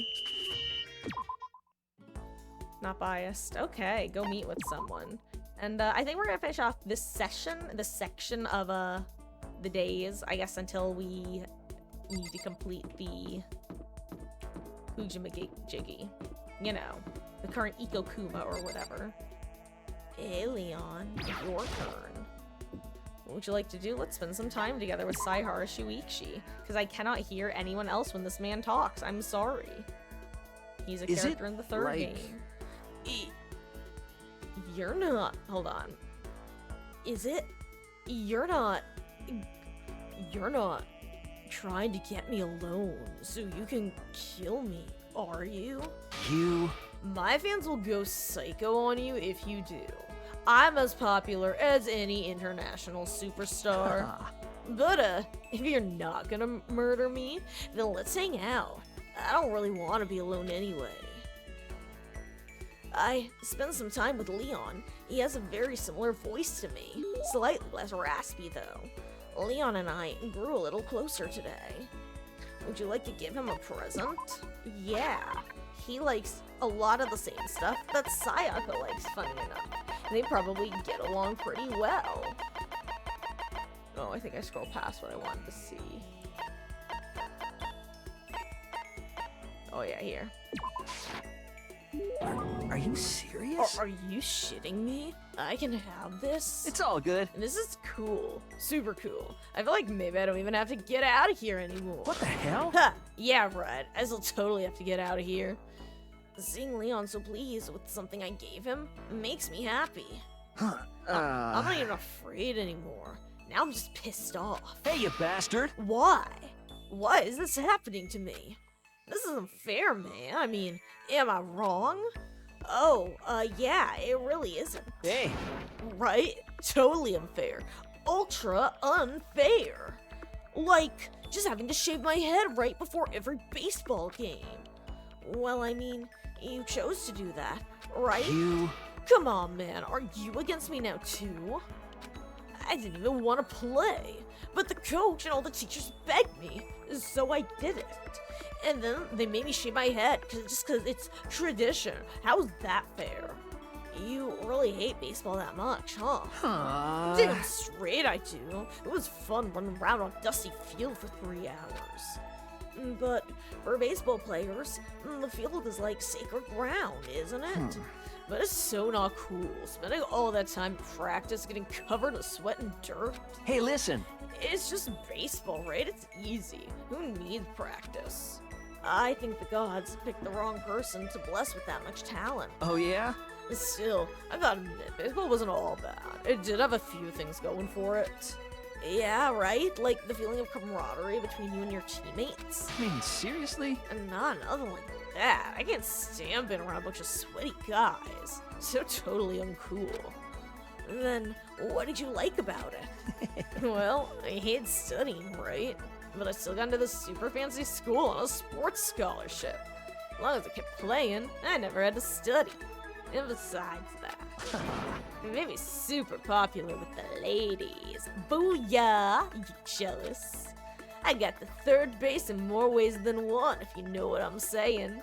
Not biased. Okay, go meet with someone. And I think we're gonna finish off this section of the days, I guess, until we need to complete the Hujimajiggy. You know, the current Ikokuma or whatever. Hey, Leon, your turn. What would you like to do? Let's spend some time together with Saihara Shuichi, because I cannot hear anyone else when this man talks. I'm sorry. He's a character in the third game. You're not... hold on. Is it? You're not trying to get me alone so you can kill me, are you? My fans will go psycho on you if you do. I'm as popular as any international superstar. But, if you're not gonna murder me, then let's hang out. I don't really want to be alone anyway. I spent some time with Leon. He has a very similar voice to me. Slightly less raspy, though. Leon and I grew a little closer today. Would you like to give him a present? Yeah. He likes a lot of the same stuff that Sayaka likes, funny enough. And they probably get along pretty well. Oh, I think I scrolled past what I wanted to see. Oh yeah, here. Are you serious? Are you shitting me? I can have this? It's all good. This is cool. Super cool. I feel like maybe I don't even have to get out of here anymore. What the hell? Ha! Yeah, right. I still totally have to get out of here. Seeing Leon so pleased with something I gave him makes me happy. Huh. I'm not even afraid anymore. Now I'm just pissed off. Hey, you bastard! Why? Why is this happening to me? This isn't fair, man. I mean, am I wrong? Oh, yeah, it really isn't. Hey! Right? Totally unfair. Ultra unfair. Like, just having to shave my head right before every baseball game. Well, I mean, you chose to do that, right? Come on, man. Are you against me now, too? I didn't even want to play, but the coach and all the teachers begged me, so I did it. And then they made me shave my head, just because it's tradition. How's that fair? You really hate baseball that much, huh? Damn straight I do. It was fun running around on a dusty field for 3 hours. But for baseball players, the field is like sacred ground, isn't it? But it's so not cool, spending all that time in practice getting covered in sweat and dirt. Hey, listen! It's just baseball, right? It's easy. Who needs practice? I think the gods picked the wrong person to bless with that much talent. Oh, yeah? Still, I gotta admit, baseball wasn't all bad. It did have a few things going for it. Yeah, right? Like the feeling of camaraderie between you and your teammates. I mean, seriously? And not nothing like that. I can't stand being around a bunch of sweaty guys. So totally uncool. Then, what did you like about it? Well, I hated studying, right? But I still got into this super fancy school on a sports scholarship. As long as I kept playing, I never had to study. And besides that, it made me super popular with the ladies. Booyah! You jealous? I got the third base in more ways than one, if you know what I'm saying.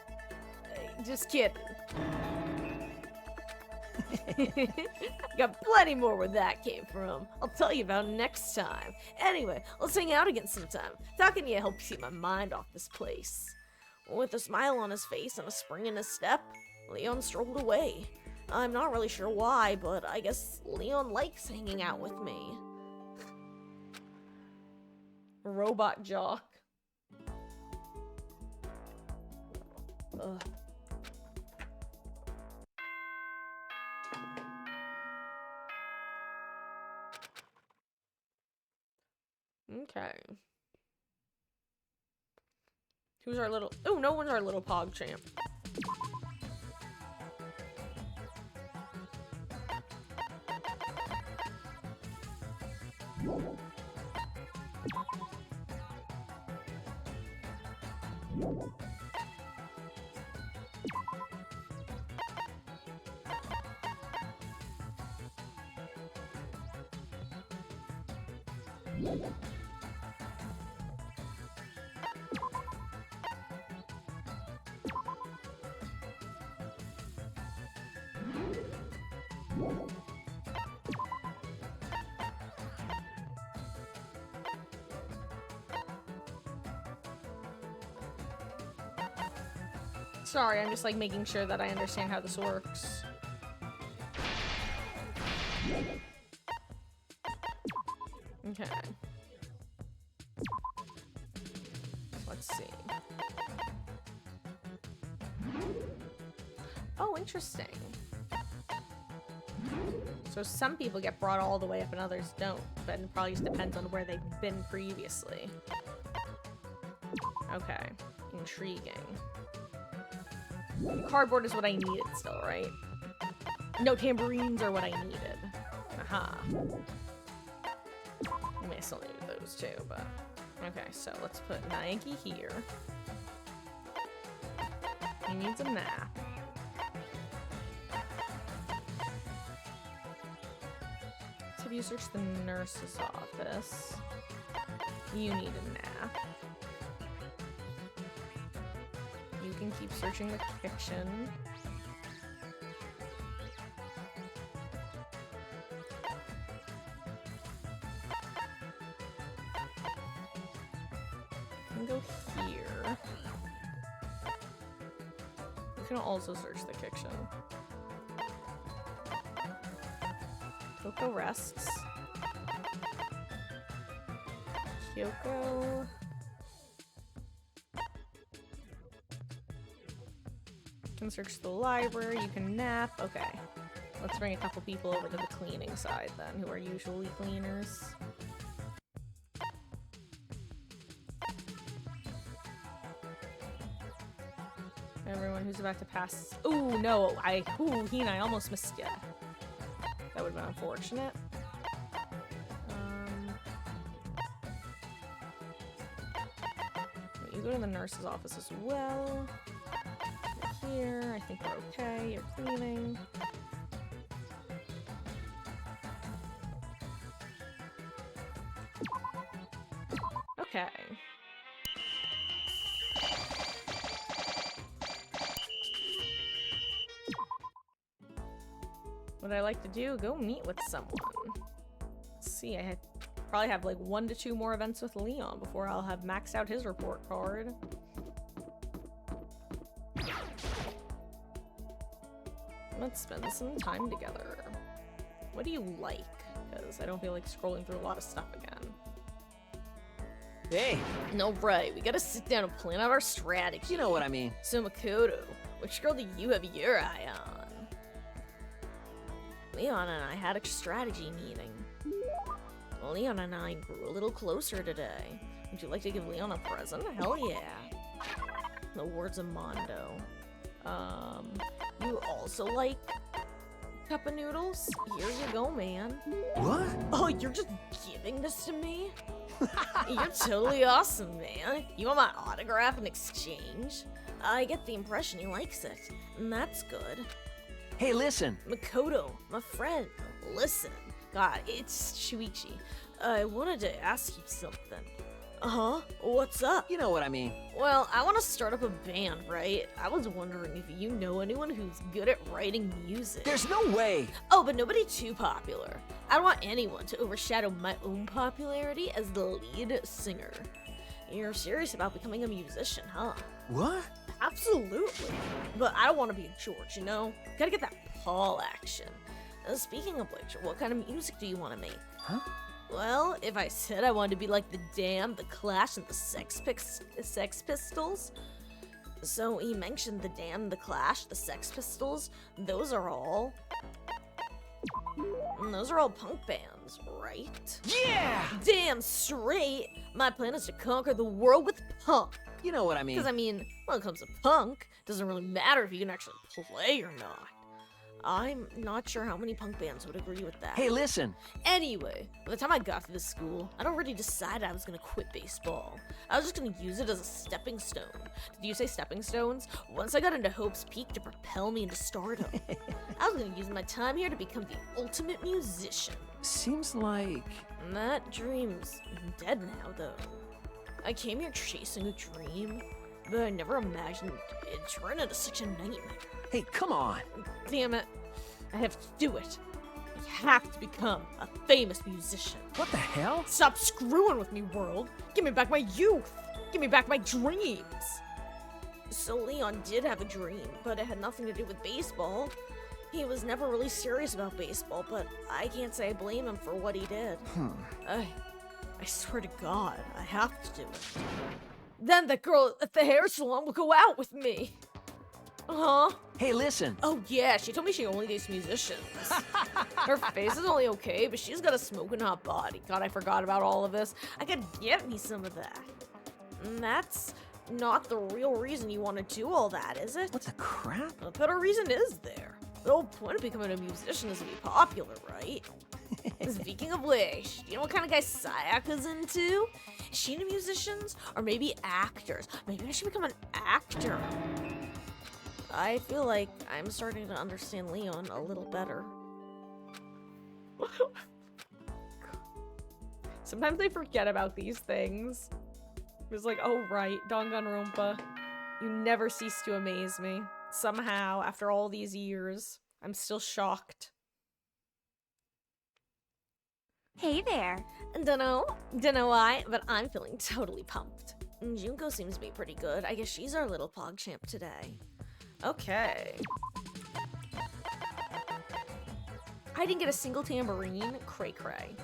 Just kidding. Got plenty more where that came from. I'll tell you about next time. Anyway, let's hang out again sometime. Talking to you helps keep my mind off this place. With a smile on his face and a spring in his step, Leon strolled away. I'm not really sure why, but I guess Leon likes hanging out with me. Robot jock. Ugh. Okay. Who's our little... Oh, no one's our little pog champ. Sorry, I'm just like making sure that I understand how this works. Okay. Let's see. Oh, interesting. So some people get brought all the way up and others don't, but it probably just depends on where they've been previously. Okay. Intriguing. Cardboard is what I needed still, right? No, tambourines are what I needed. Aha. I may still need those too, but... Okay, so let's put Nike here. He needs a nap. Let's have you search the nurse's office. You need a nap. You can keep searching the kitchen. You can go here. You can also search the kitchen. Kyoko rests. Kyoko... You can search the library, you can nap. Okay. Let's bring a couple people over to the cleaning side then, who are usually cleaners. Everyone who's about to pass... Ooh, no! Ooh, Hina, I almost missed ya. That would have been unfortunate. You go to the nurse's office as well. Here, I think we're okay. You're cleaning. Okay. What I like to do, go meet with someone. Let's see, probably have like 1 to 2 more events with Leon before I'll have maxed out his report card. Let's spend some time together. What do you like? Because I don't feel like scrolling through a lot of stuff again. Hey, No, right. We gotta sit down and plan out our strategy. you know what I mean. So, Makoto, which girl do you have your eye on? Leon and I had a strategy meeting. Leon and I grew a little closer today. Would you like to give Leon a present? Hell yeah. the words of Mondo. You also like cup of noodles? Here you go, man. What? Oh, you're just giving this to me? You're totally awesome, man. You want my autograph in exchange? I get the impression he likes it, and that's good. Hey, listen. Makoto, my friend, listen. God, it's Shuichi. I wanted to ask you something. Uh-huh, what's up? You know what I mean. Well, I want to start up a band, right? I was wondering if you know anyone who's good at writing music. There's no way. Oh, but nobody too popular. I don't want anyone to overshadow my own popularity as the lead singer. You're serious about becoming a musician, huh? What? Absolutely. But I don't want to be a George, you know? Gotta get that Paul action. Speaking of which, what kind of music do you want to make? Huh? Well, if I said I wanted to be like the Damned, the Clash, and the Sex Pistols. So he mentioned the Damned, the Clash, the Sex Pistols. Those are all punk bands, right? Yeah! Damn straight! My plan is to conquer the world with punk. You know what I mean. Because, I mean, when it comes to punk, it doesn't really matter if you can actually play or not. I'm not sure how many punk bands would agree with that. Hey, listen. Anyway, by the time I got to this school, I'd already decided I was gonna quit baseball. I was just gonna use it as a stepping stone. Did you say stepping stones? Once I got into Hope's Peak to propel me into stardom. I was gonna use my time here to become the ultimate musician. Seems like... That dream's dead now, though. I came here chasing a dream, but I never imagined it'd turn into such a nightmare. Hey, come on. Damn it. I have to do it. I have to become a famous musician. What the hell? Stop screwing with me, world. Give me back my youth. Give me back my dreams. So Leon did have a dream, but it had nothing to do with baseball. He was never really serious about baseball, but I can't say I blame him for what he did. I swear to God, I have to do it. Then the girl at the hair salon will go out with me. Uh-huh. Hey, listen. Oh yeah, she told me she only dates musicians. Her face is only okay, but she's got a smoking hot body. God, I forgot about all of this. I could get me some of that. And that's not the real reason you want to do all that, is it? What the crap? A better reason is there. The whole point of becoming a musician is to be popular, right? Speaking of which, do you know what kind of guy Sayaka's into? Is she into musicians? Or maybe actors? Maybe I should become an actor. I feel like I'm starting to understand Leon a little better. Sometimes I forget about these things. It's like, oh right, Danganronpa. You never cease to amaze me. Somehow, after all these years, I'm still shocked. Hey there. Dunno why, but I'm feeling totally pumped. Junko seems to be pretty good. I guess she's our little PogChamp today. Okay. I didn't get a single tambourine. Cray cray.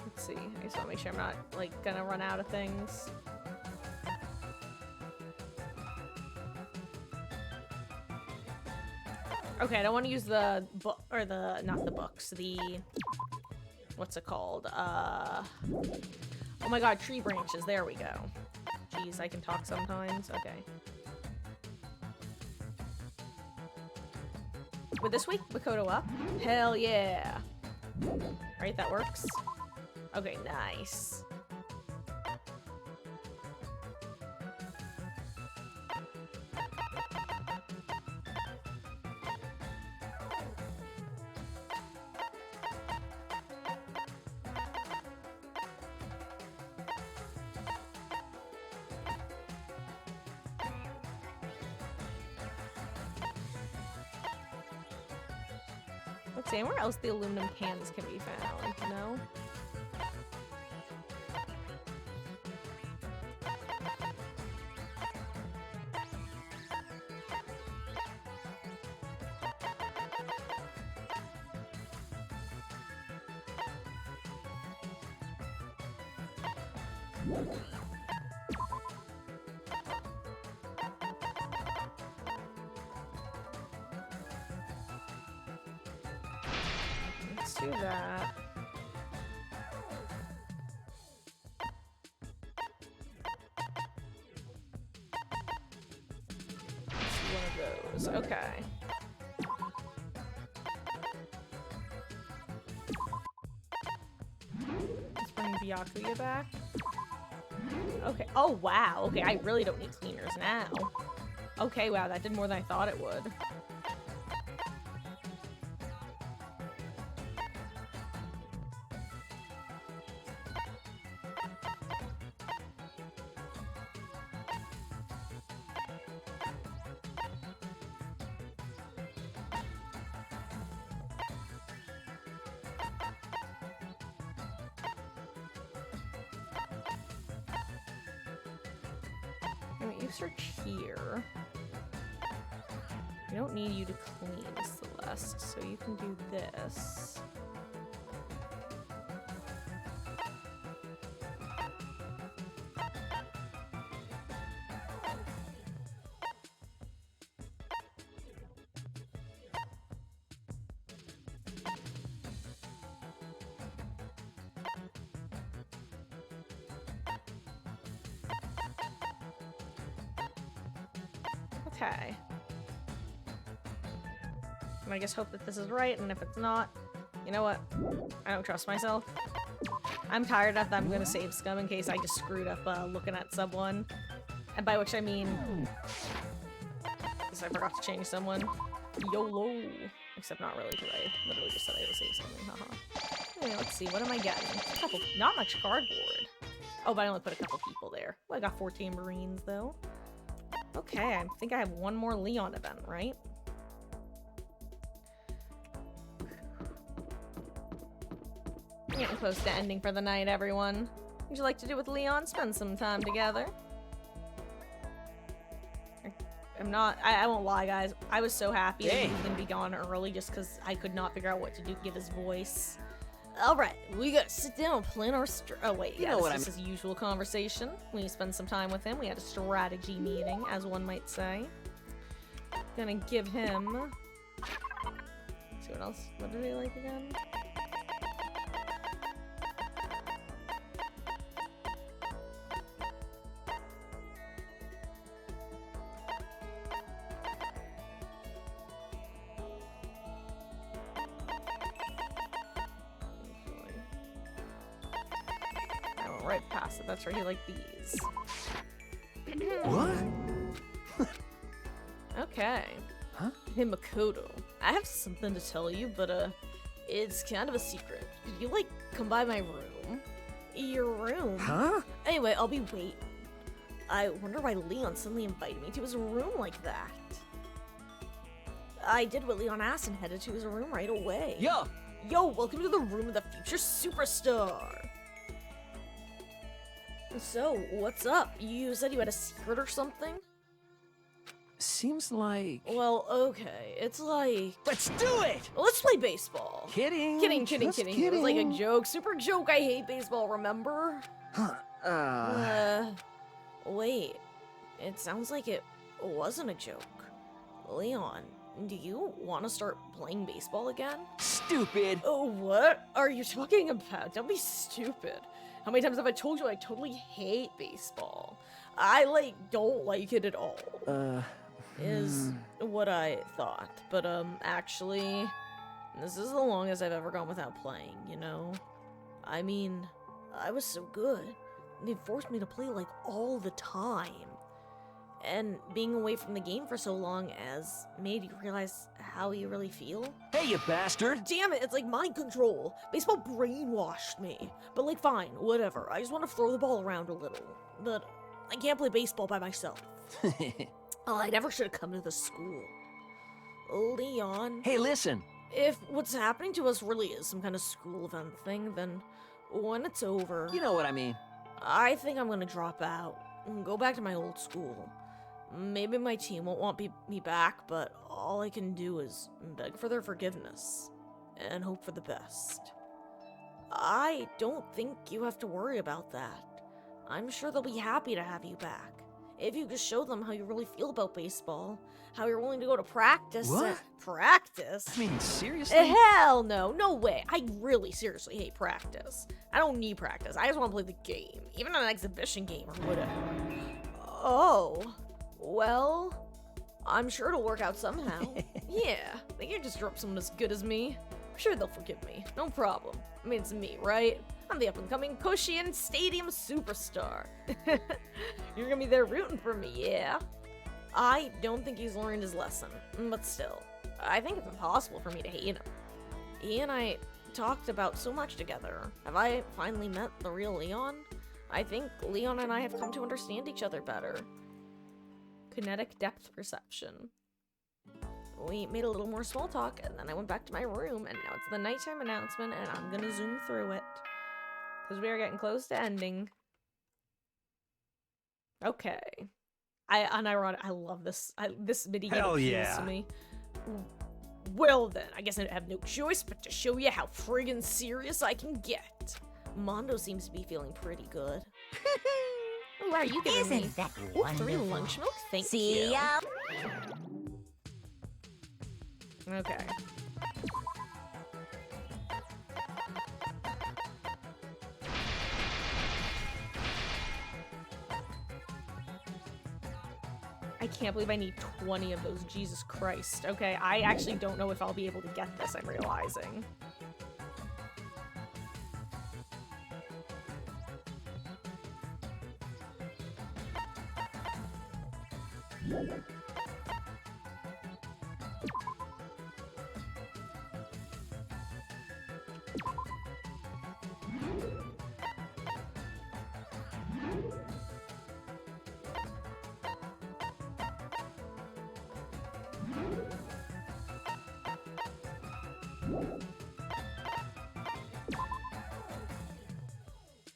Let's see. I just want to make sure I'm not, like, gonna run out of things. Okay, I don't want to use the book, or the, not the books, the, what's it called? Oh my god, tree branches, there we go. Jeez, I can talk sometimes, okay. Would this wake Makoto up? Hell yeah. Alright, that works. Okay, nice. Let's see, where else the aluminum cans can be found, no? Let's do that. Let's do one of those. Okay. Let's bring Byakuya back. Okay. Oh, wow. Okay, I really don't need cleaners now. Okay, wow, that did more than I thought it would. Wait, you search here. We don't need you to clean, Celeste, so you can do this. Okay. I guess hope that this is right, and if it's not, you know what? I don't trust myself. I'm tired of that. I'm gonna save scum in case I just screwed up looking at someone. And by which I mean... because I forgot to change someone. YOLO! Except not really, because I literally just said I would save something, haha. Okay, let's see, what am I getting? A couple, not much cardboard. Oh, but I only put a couple people there. Well, I got 14 Marines, though. Okay, I think I have one more Leon event, right? Getting close to ending for the night, everyone. Would you like to do with Leon? Spend some time together. I won't lie, guys. I was so happy that he was gonna be gone early just because I could not figure out what to do to give his voice. Alright, we gotta sit down and plan our oh wait, yeah, this is his usual conversation. We spend some time with him. We had a strategy meeting, as one might say. Gonna give him... Let's see what else. What did he like again? Right past it. That's right. He liked these. What? Okay. Huh? Hey, Makoto. I have something to tell you, but, it's kind of a secret. Could you, like, come by my room? Your room? Huh? Anyway, I'll be waiting. I wonder why Leon suddenly invited me to his room like that. I did what Leon asked and headed to his room right away. Yo, welcome to the room of the future superstar. So, what's up? You said you had a secret or something? Seems like... Well, okay. It's like... Let's do it! Let's play baseball. Kidding. Kidding. Just It was like a joke. Super joke. I hate baseball, remember? Huh. Wait. It sounds like it wasn't a joke. Leon, do you want to start playing baseball again? Stupid. Oh, what are you talking about? Don't be stupid. How many times have I told you I totally hate baseball? I, don't like it at all. Is what I thought. But, actually, this is the longest I've ever gone without playing, you know? I mean, I was so good. They forced me to play, all the time. And being away from the game for so long has made you realize how you really feel. Hey, you bastard! Damn it, it's like mind control. Baseball brainwashed me. But fine, whatever. I just want to throw the ball around a little. But I can't play baseball by myself. Oh, I never should have come to this school. Leon. Hey, listen. If what's happening to us really is some kind of school event thing, then when it's over... You know what I mean. I think I'm gonna drop out and go back to my old school. Maybe my team won't want me back, but all I can do is beg for their forgiveness and hope for the best. I don't think you have to worry about that. I'm sure they'll be happy to have you back. If you just show them how you really feel about baseball, how you're willing to go to practice. What? Practice? I mean, seriously? Hell no, no way. I really seriously hate practice. I don't need practice. I just want to play the game, even an exhibition game or whatever. Oh, well, I'm sure it'll work out somehow. Yeah, they can't just drop someone as good as me. I'm sure they'll forgive me, no problem. I mean, it's me, right? I'm the up-and-coming Cushion Stadium superstar. You're gonna be there rooting for me, yeah? I don't think he's learned his lesson, but still, I think it's impossible for me to hate him. He and I talked about so much together. Have I finally met the real Leon? I think Leon and I have come to understand each other better. Kinetic depth perception. We made a little more small talk, and then I went back to my room, and now it's the nighttime announcement, and I'm gonna zoom through it. Because we are getting close to ending. Okay. I love this. This mini game Hell appeals yeah. to me. Well then, I guess I have no choice but to show you how friggin' serious I can get. Mondo seems to be feeling pretty good. Why are you giving me? Isn't that Ooh, 3 wonderful? lunch milk? Thank See you. ya. Okay. I can't believe I need 20 of those. Jesus Christ. Okay, I actually don't know if I'll be able to get this, I'm realizing.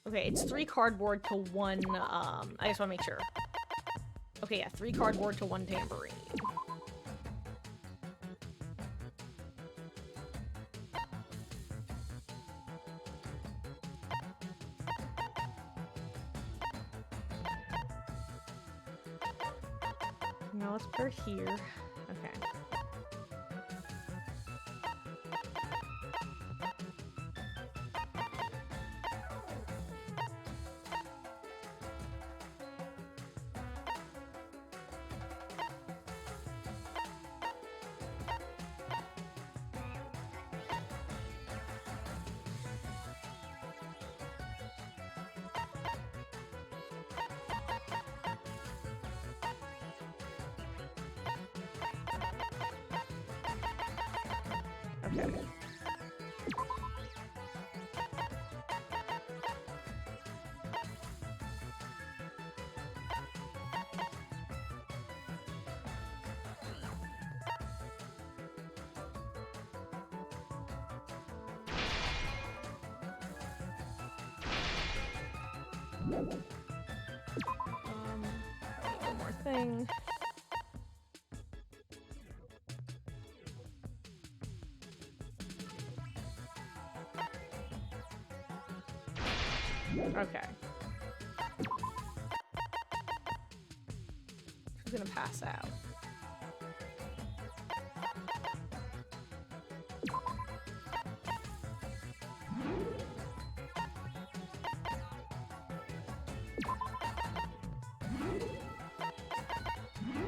Okay, it's 3 cardboard to 1, I just want to make sure. Okay, yeah, 3 cardboard to 1 tambourine. Now let's put her here. Okay. Okay. One more thing. Okay. Who's gonna pass out?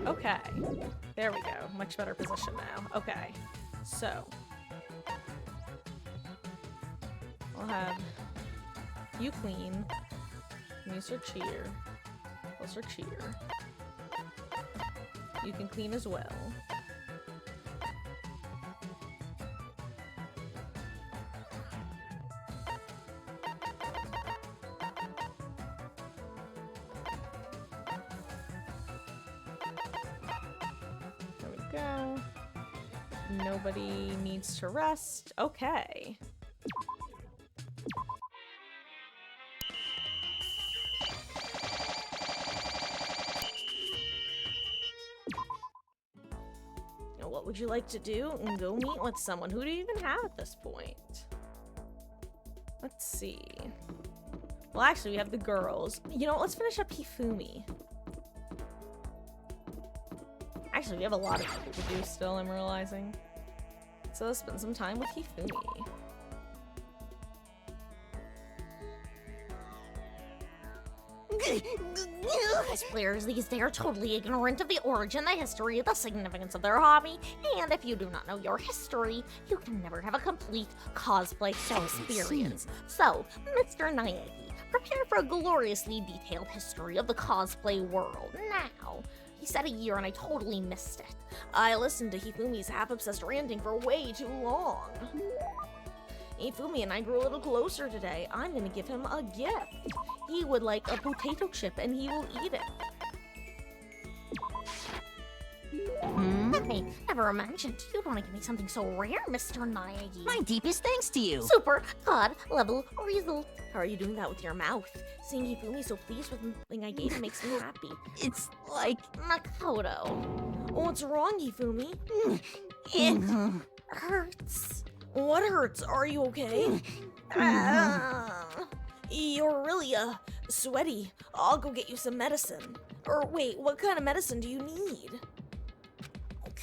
Okay. There we go. Much better position now. Okay. So. We'll have you clean. Use her cheer. Plus her cheer. You can clean as well. There we go. Nobody needs to rest. Okay. What would you like to do? Go meet with someone. Who do you even have at this point? Let's see. Well, actually, we have the girls. You know what? Let's finish up Hifumi. Actually, we have a lot of people to do still, I'm realizing. So let's spend some time with Hifumi. Cosplayers these days are totally ignorant of the origin, the history, the significance of their hobby, and if you do not know your history, you can never have a complete cosplay experience. So, Mr. Naegi, prepare for a gloriously detailed history of the cosplay world now. He said a year and I totally missed it. I listened to Hifumi's half-obsessed ranting for way too long. Hifumi and I grew a little closer today. I'm gonna give him a gift. He would like a potato chip and he will eat it. I never imagined you'd want to give me something so rare, Mr. Naegi. My deepest thanks to you. Super God level result. How are you doing that with your mouth? Seeing Hifumi so pleased with something I gave him makes me happy. It's like... Makoto. What's wrong, Hifumi? It hurts. What hurts? Are you okay? You're really, sweaty. I'll go get you some medicine. Or wait, what kind of medicine do you need?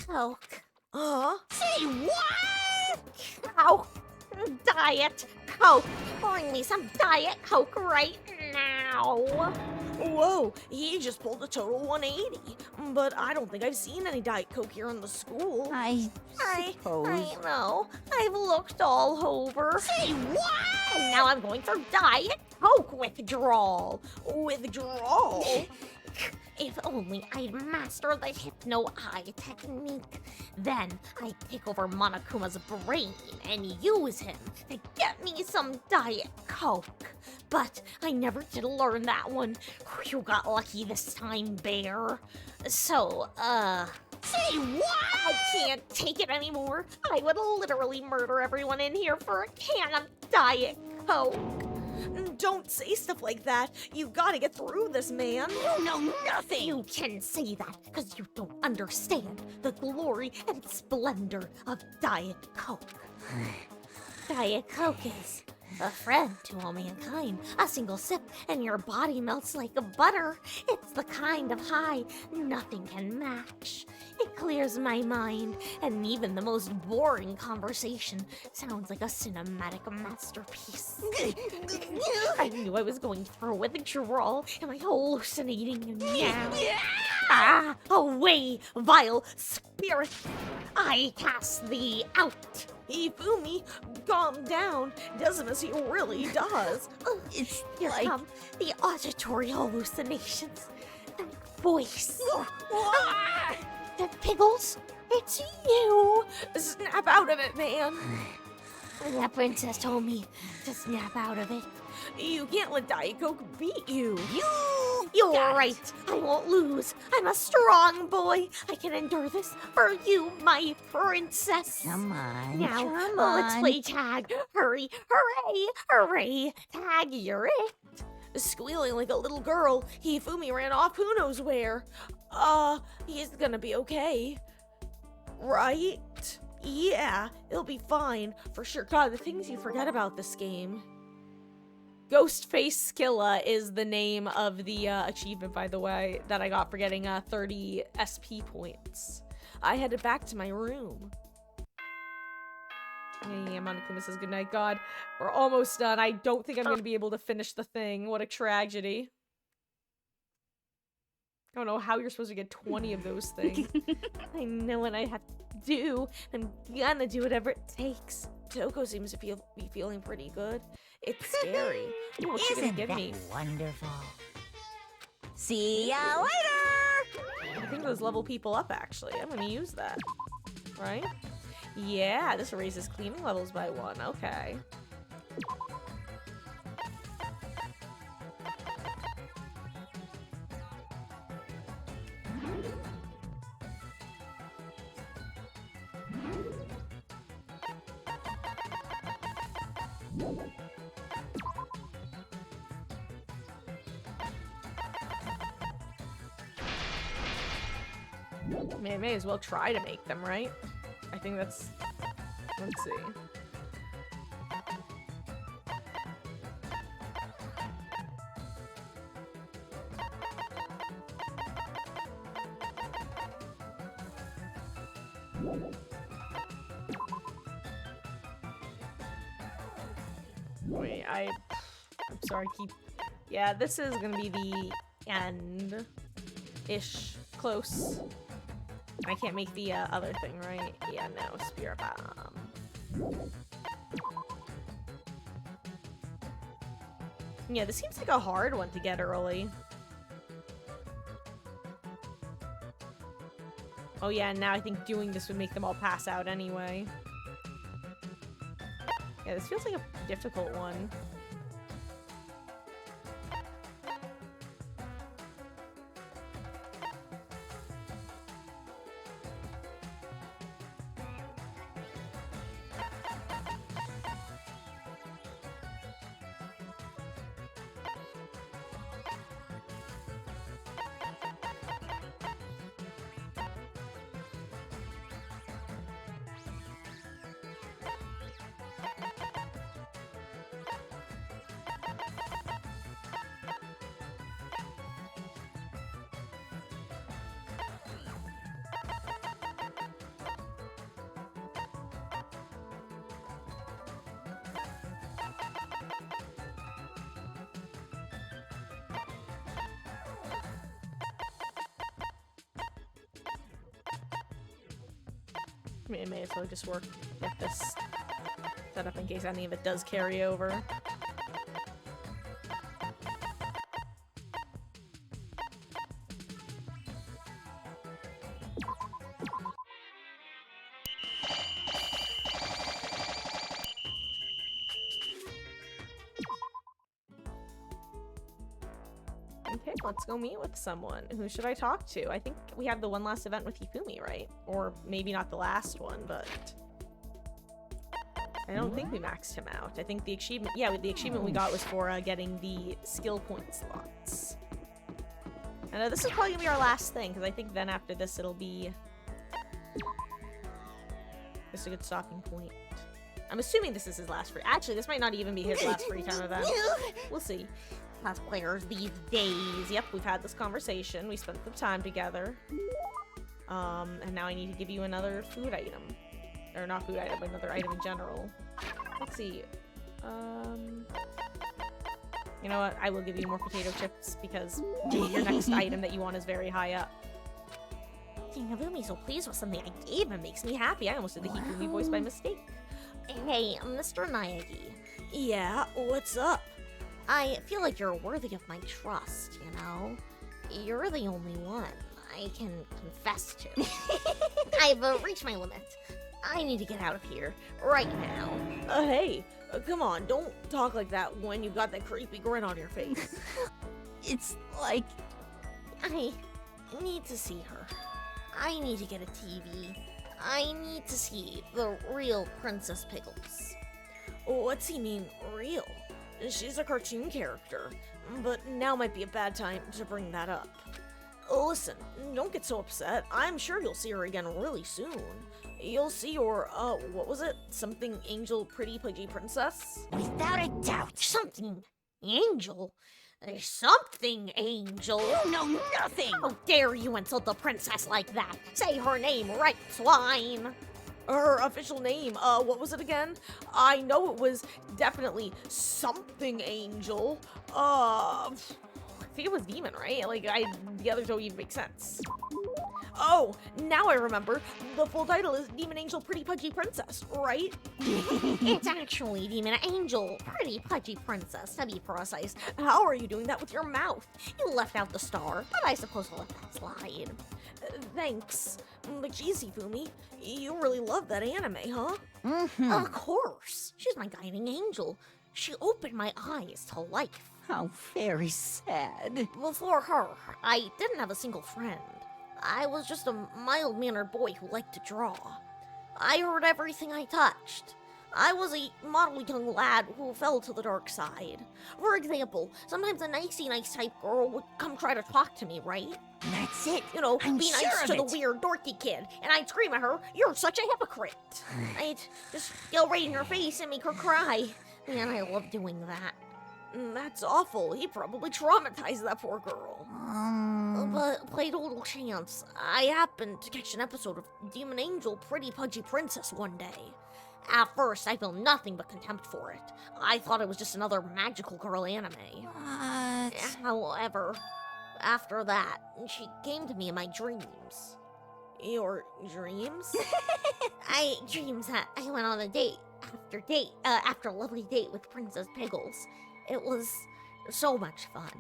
Coke. Huh? Say what? Coke. Diet Coke. Bring me some Diet Coke right now. Whoa, he just pulled a total 180. But I don't think I've seen any Diet Coke here in the school. I suppose. I know. I've looked all over. Say what? And now I'm going for Diet Coke withdrawal. Withdrawal? If only I'd master the hypno-eye technique. Then I'd take over Monokuma's brain and use him to get me some Diet Coke. But I never did learn that one. You got lucky this time, Bear. So, Say what? I can't take it anymore. I would literally murder everyone in here for a can of Diet Coke. Don't say stuff like that. You gotta get through this, man. You know nothing. You can say that because you don't understand the glory and splendor of Diet Coke. Diet Coke is a friend to all mankind. A single sip and your body melts like butter. It's the kind of high nothing can match. It clears my mind, and even the most boring conversation sounds like a cinematic masterpiece. I knew I was going through a withdrawal. Am I hallucinating now? Ah, away, vile spirit! I cast thee out! Hifumi, calm down. Decimus, he really does. It's Here like... come the auditory hallucinations. That voice. The Piggles, it's you! Snap out of it, man. That princess told me to snap out of it. You can't let Diet Coke beat you. You're right. I won't lose. I'm a strong boy. I can endure this for you, my princess. Come on, Now, come let's on. play tag. Hurry, hooray, hooray. Tag, you're it. Squealing like a little girl, Hifumi ran off who knows where. He's gonna be okay. Right? Yeah, it'll be fine. For sure. God, the things you forget about this game. Ghostface Skilla is the name of the achievement, by the way, that I got for getting 30 SP points. I headed back to my room. Yeah, Monokuma says goodnight. God, we're almost done. I don't think I'm going to be able to finish the thing. What a tragedy. I don't know how you're supposed to get 20 of those things. I know what I have to do. I'm gonna do whatever it takes. Toko seems to be feeling pretty good. It's scary. Ooh, what's she gonna Isn't give that me? wonderful? See ya later! I think those level people up, actually. I'm gonna use that. Right? Yeah, this raises cleaning levels by 1. Okay. I may as well try to make them, right? I think that's... Let's see. Wait, I'm sorry, yeah, this is gonna be the end-ish. Close. I can't make the other thing, right? Yeah, no, Spirit Bomb. Yeah, this seems like a hard one to get early. Oh yeah, and now I think doing this would make them all pass out anyway. Yeah, this feels like a difficult one. I mean, it may as well just get this set up in case any of it does carry over. Okay, let's go meet with someone. Who should I talk to? I think we have the one last event with Hifumi, right? Or maybe not the last one, but I don't think we maxed him out. I think the achievement, yeah, the achievement we got was for getting the skill point slots. And this is probably gonna be our last thing, because I think then after this it'll be just a good stopping point. I'm assuming this is his last free. Actually, this might not even be his last free time event. We'll see. As players these days. Yep, we've had this conversation. We spent the time together. And now I need to give you another food item. Or not food item, but another item in general. Let's see. You know what? I will give you more potato chips because your next item that you want is very high up. Hifumi's so pleased with something I gave him makes me happy. I almost did the Hifumi voice by mistake. Hey, Mr. Naegi. Yeah, what's up? I feel like you're worthy of my trust, you know? You're the only one I can confess to. I've reached my limit. I need to get out of here, right now. Hey, come on, don't talk like that when you've got that creepy grin on your face. It's like... I need to see her. I need to get a TV. I need to see the real Princess Pickles. What's he mean, real? She's a cartoon character, but now might be a bad time to bring that up. Listen, don't get so upset. I'm sure you'll see her again really soon. You'll see your, what was it? Something angel pretty pudgy princess? Without a doubt, something angel. Something angel. You know nothing! How dare you insult the princess like that? Say her name right, swine. Her official name, what was it again? I know it was definitely something angel. I think it was demon, right? Like, the others don't even make sense. Oh, now I remember. The full title is Demon Angel Pretty Pudgy Princess, right? It's actually Demon Angel Pretty Pudgy Princess, to be precise. How are you doing that with your mouth? You left out the star, but I suppose I'll let that slide. Thanks. But geez, Hifumi, you really love that anime, huh? Mm-hmm. Of course. She's my guiding angel. She opened my eyes to life. How very sad. Before her, I didn't have a single friend. I was just a mild-mannered boy who liked to draw. I heard everything I touched. I was a model young lad who fell to the dark side. For example, sometimes a nicey-nice type girl would come try to talk to me, right? That's it. You know, I'm be sure nice of to the it. weird dorky kid, and I'd scream at her, "You're such a hypocrite!" I'd just yell right in her face and make her cry. And I love doing that. That's awful. He probably traumatized that poor girl. But play total chance. I happened to catch an episode of Demon Angel Pretty Pudgy Princess one day. At first, I felt nothing but contempt for it. I thought it was just another magical girl anime. What? However, after that, she came to me in my dreams. Your dreams? I dreams that I went on a after a lovely date with Princess Piggles. It was so much fun.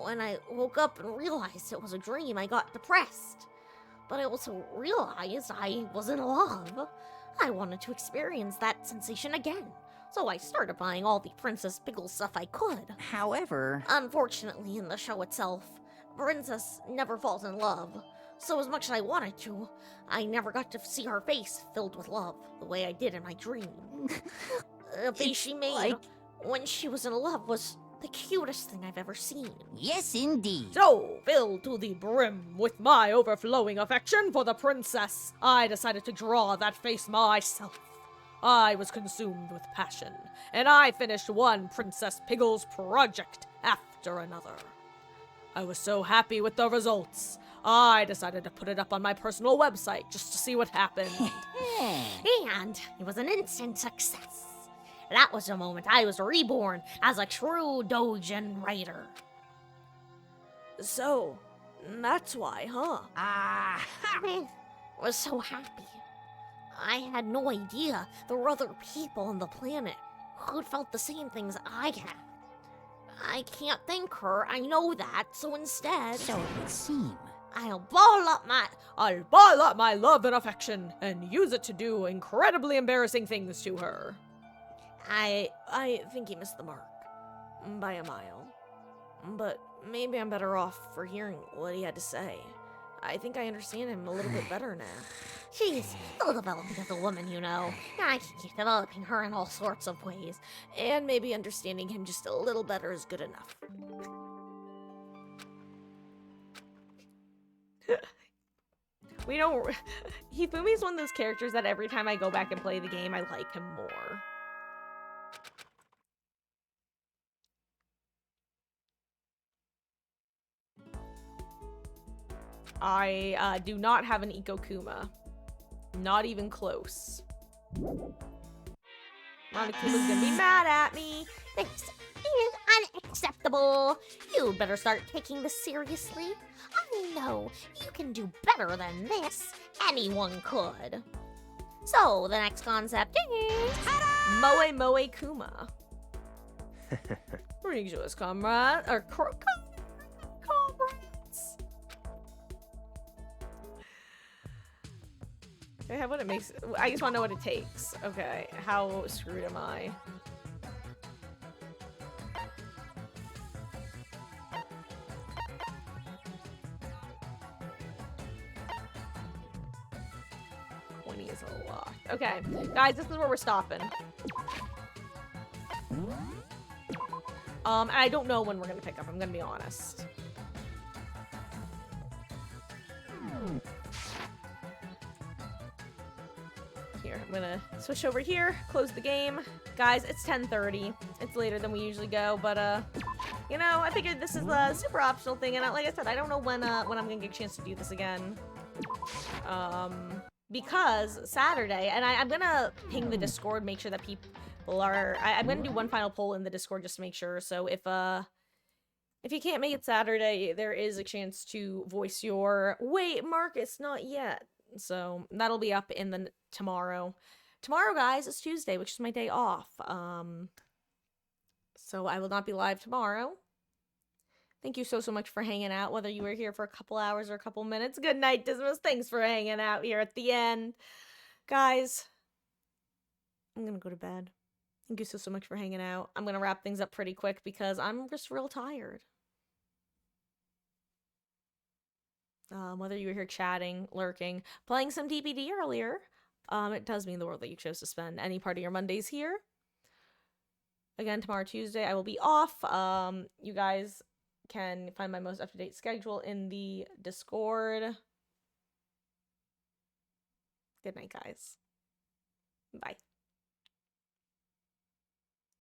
When I woke up and realized it was a dream, I got depressed. But I also realized I was in love. I wanted to experience that sensation again. So I started buying all the Princess Piggles stuff I could. However, Unfortunately, in the show itself, Princess never falls in love. So as much as I wanted to, I never got to see her face filled with love the way I did in my dream. The face she made when she was in love was the cutest thing I've ever seen. yes, indeed. So, filled to the brim with my overflowing affection for the princess, I decided to draw that face myself. I was consumed with passion, and I finished one Princess Piggles project after another. I was so happy with the results, I decided to put it up on my personal website just to see what happened. And it was an instant success. That was the moment I was reborn as a true doujin writer. So, that's why, huh? I was so happy. I had no idea there were other people on the planet who'd felt the same things I had. I can't thank her, I know that, so instead, So it would seem. I'll ball up my love and affection and use it to do incredibly embarrassing things to her. I think he missed the mark. By a mile. But maybe I'm better off for hearing what he had to say. I think I understand him a little bit better now. She's still developing as a woman, you know. I can keep developing her in all sorts of ways. And maybe understanding him just a little better is good enough. We don't... Hifumi's one of those characters that every time I go back and play the game, I like him more. I do not have an Ikokuma. Not even close. Monokuma's gonna be mad at me. This is unacceptable. You better start taking this seriously. I know you can do better than this. Anyone could. So, the next concept is... Moe Moe Kuma. Greetings, comrade. Or comrades. I have what it makes. I just want to know what it takes. Okay, how screwed am I? Is a lot. Okay, guys, this is where we're stopping. I don't know when we're gonna pick up. I'm gonna be honest. Here, I'm gonna switch over here, close the game. Guys, it's 10:30. It's later than we usually go, but you know, I figured this is a super optional thing, and like I said, I don't know when I'm gonna get a chance to do this again. Because Saturday, and I'm gonna ping the Discord, make sure that people are. I'm gonna do one final poll in the Discord just to make sure. So if you can't make it Saturday, there is a chance to voice your. Wait, Marcus, not yet. So that'll be up in the tomorrow. Tomorrow, guys, is Tuesday, which is my day off. So I will not be live tomorrow. Thank you so much for hanging out, whether you were here for a couple hours or a couple minutes. Good night, Dismas. Thanks for hanging out here at the end. Guys, I'm gonna go to bed. Thank you so much for hanging out. I'm gonna wrap things up pretty quick because I'm just real tired. Whether you were here chatting, lurking, playing some DPD earlier, it does mean the world that you chose to spend any part of your Mondays here. Again, tomorrow, Tuesday, I will be off. You guys can find my most up-to-date schedule in the Discord. Good night, guys. Bye.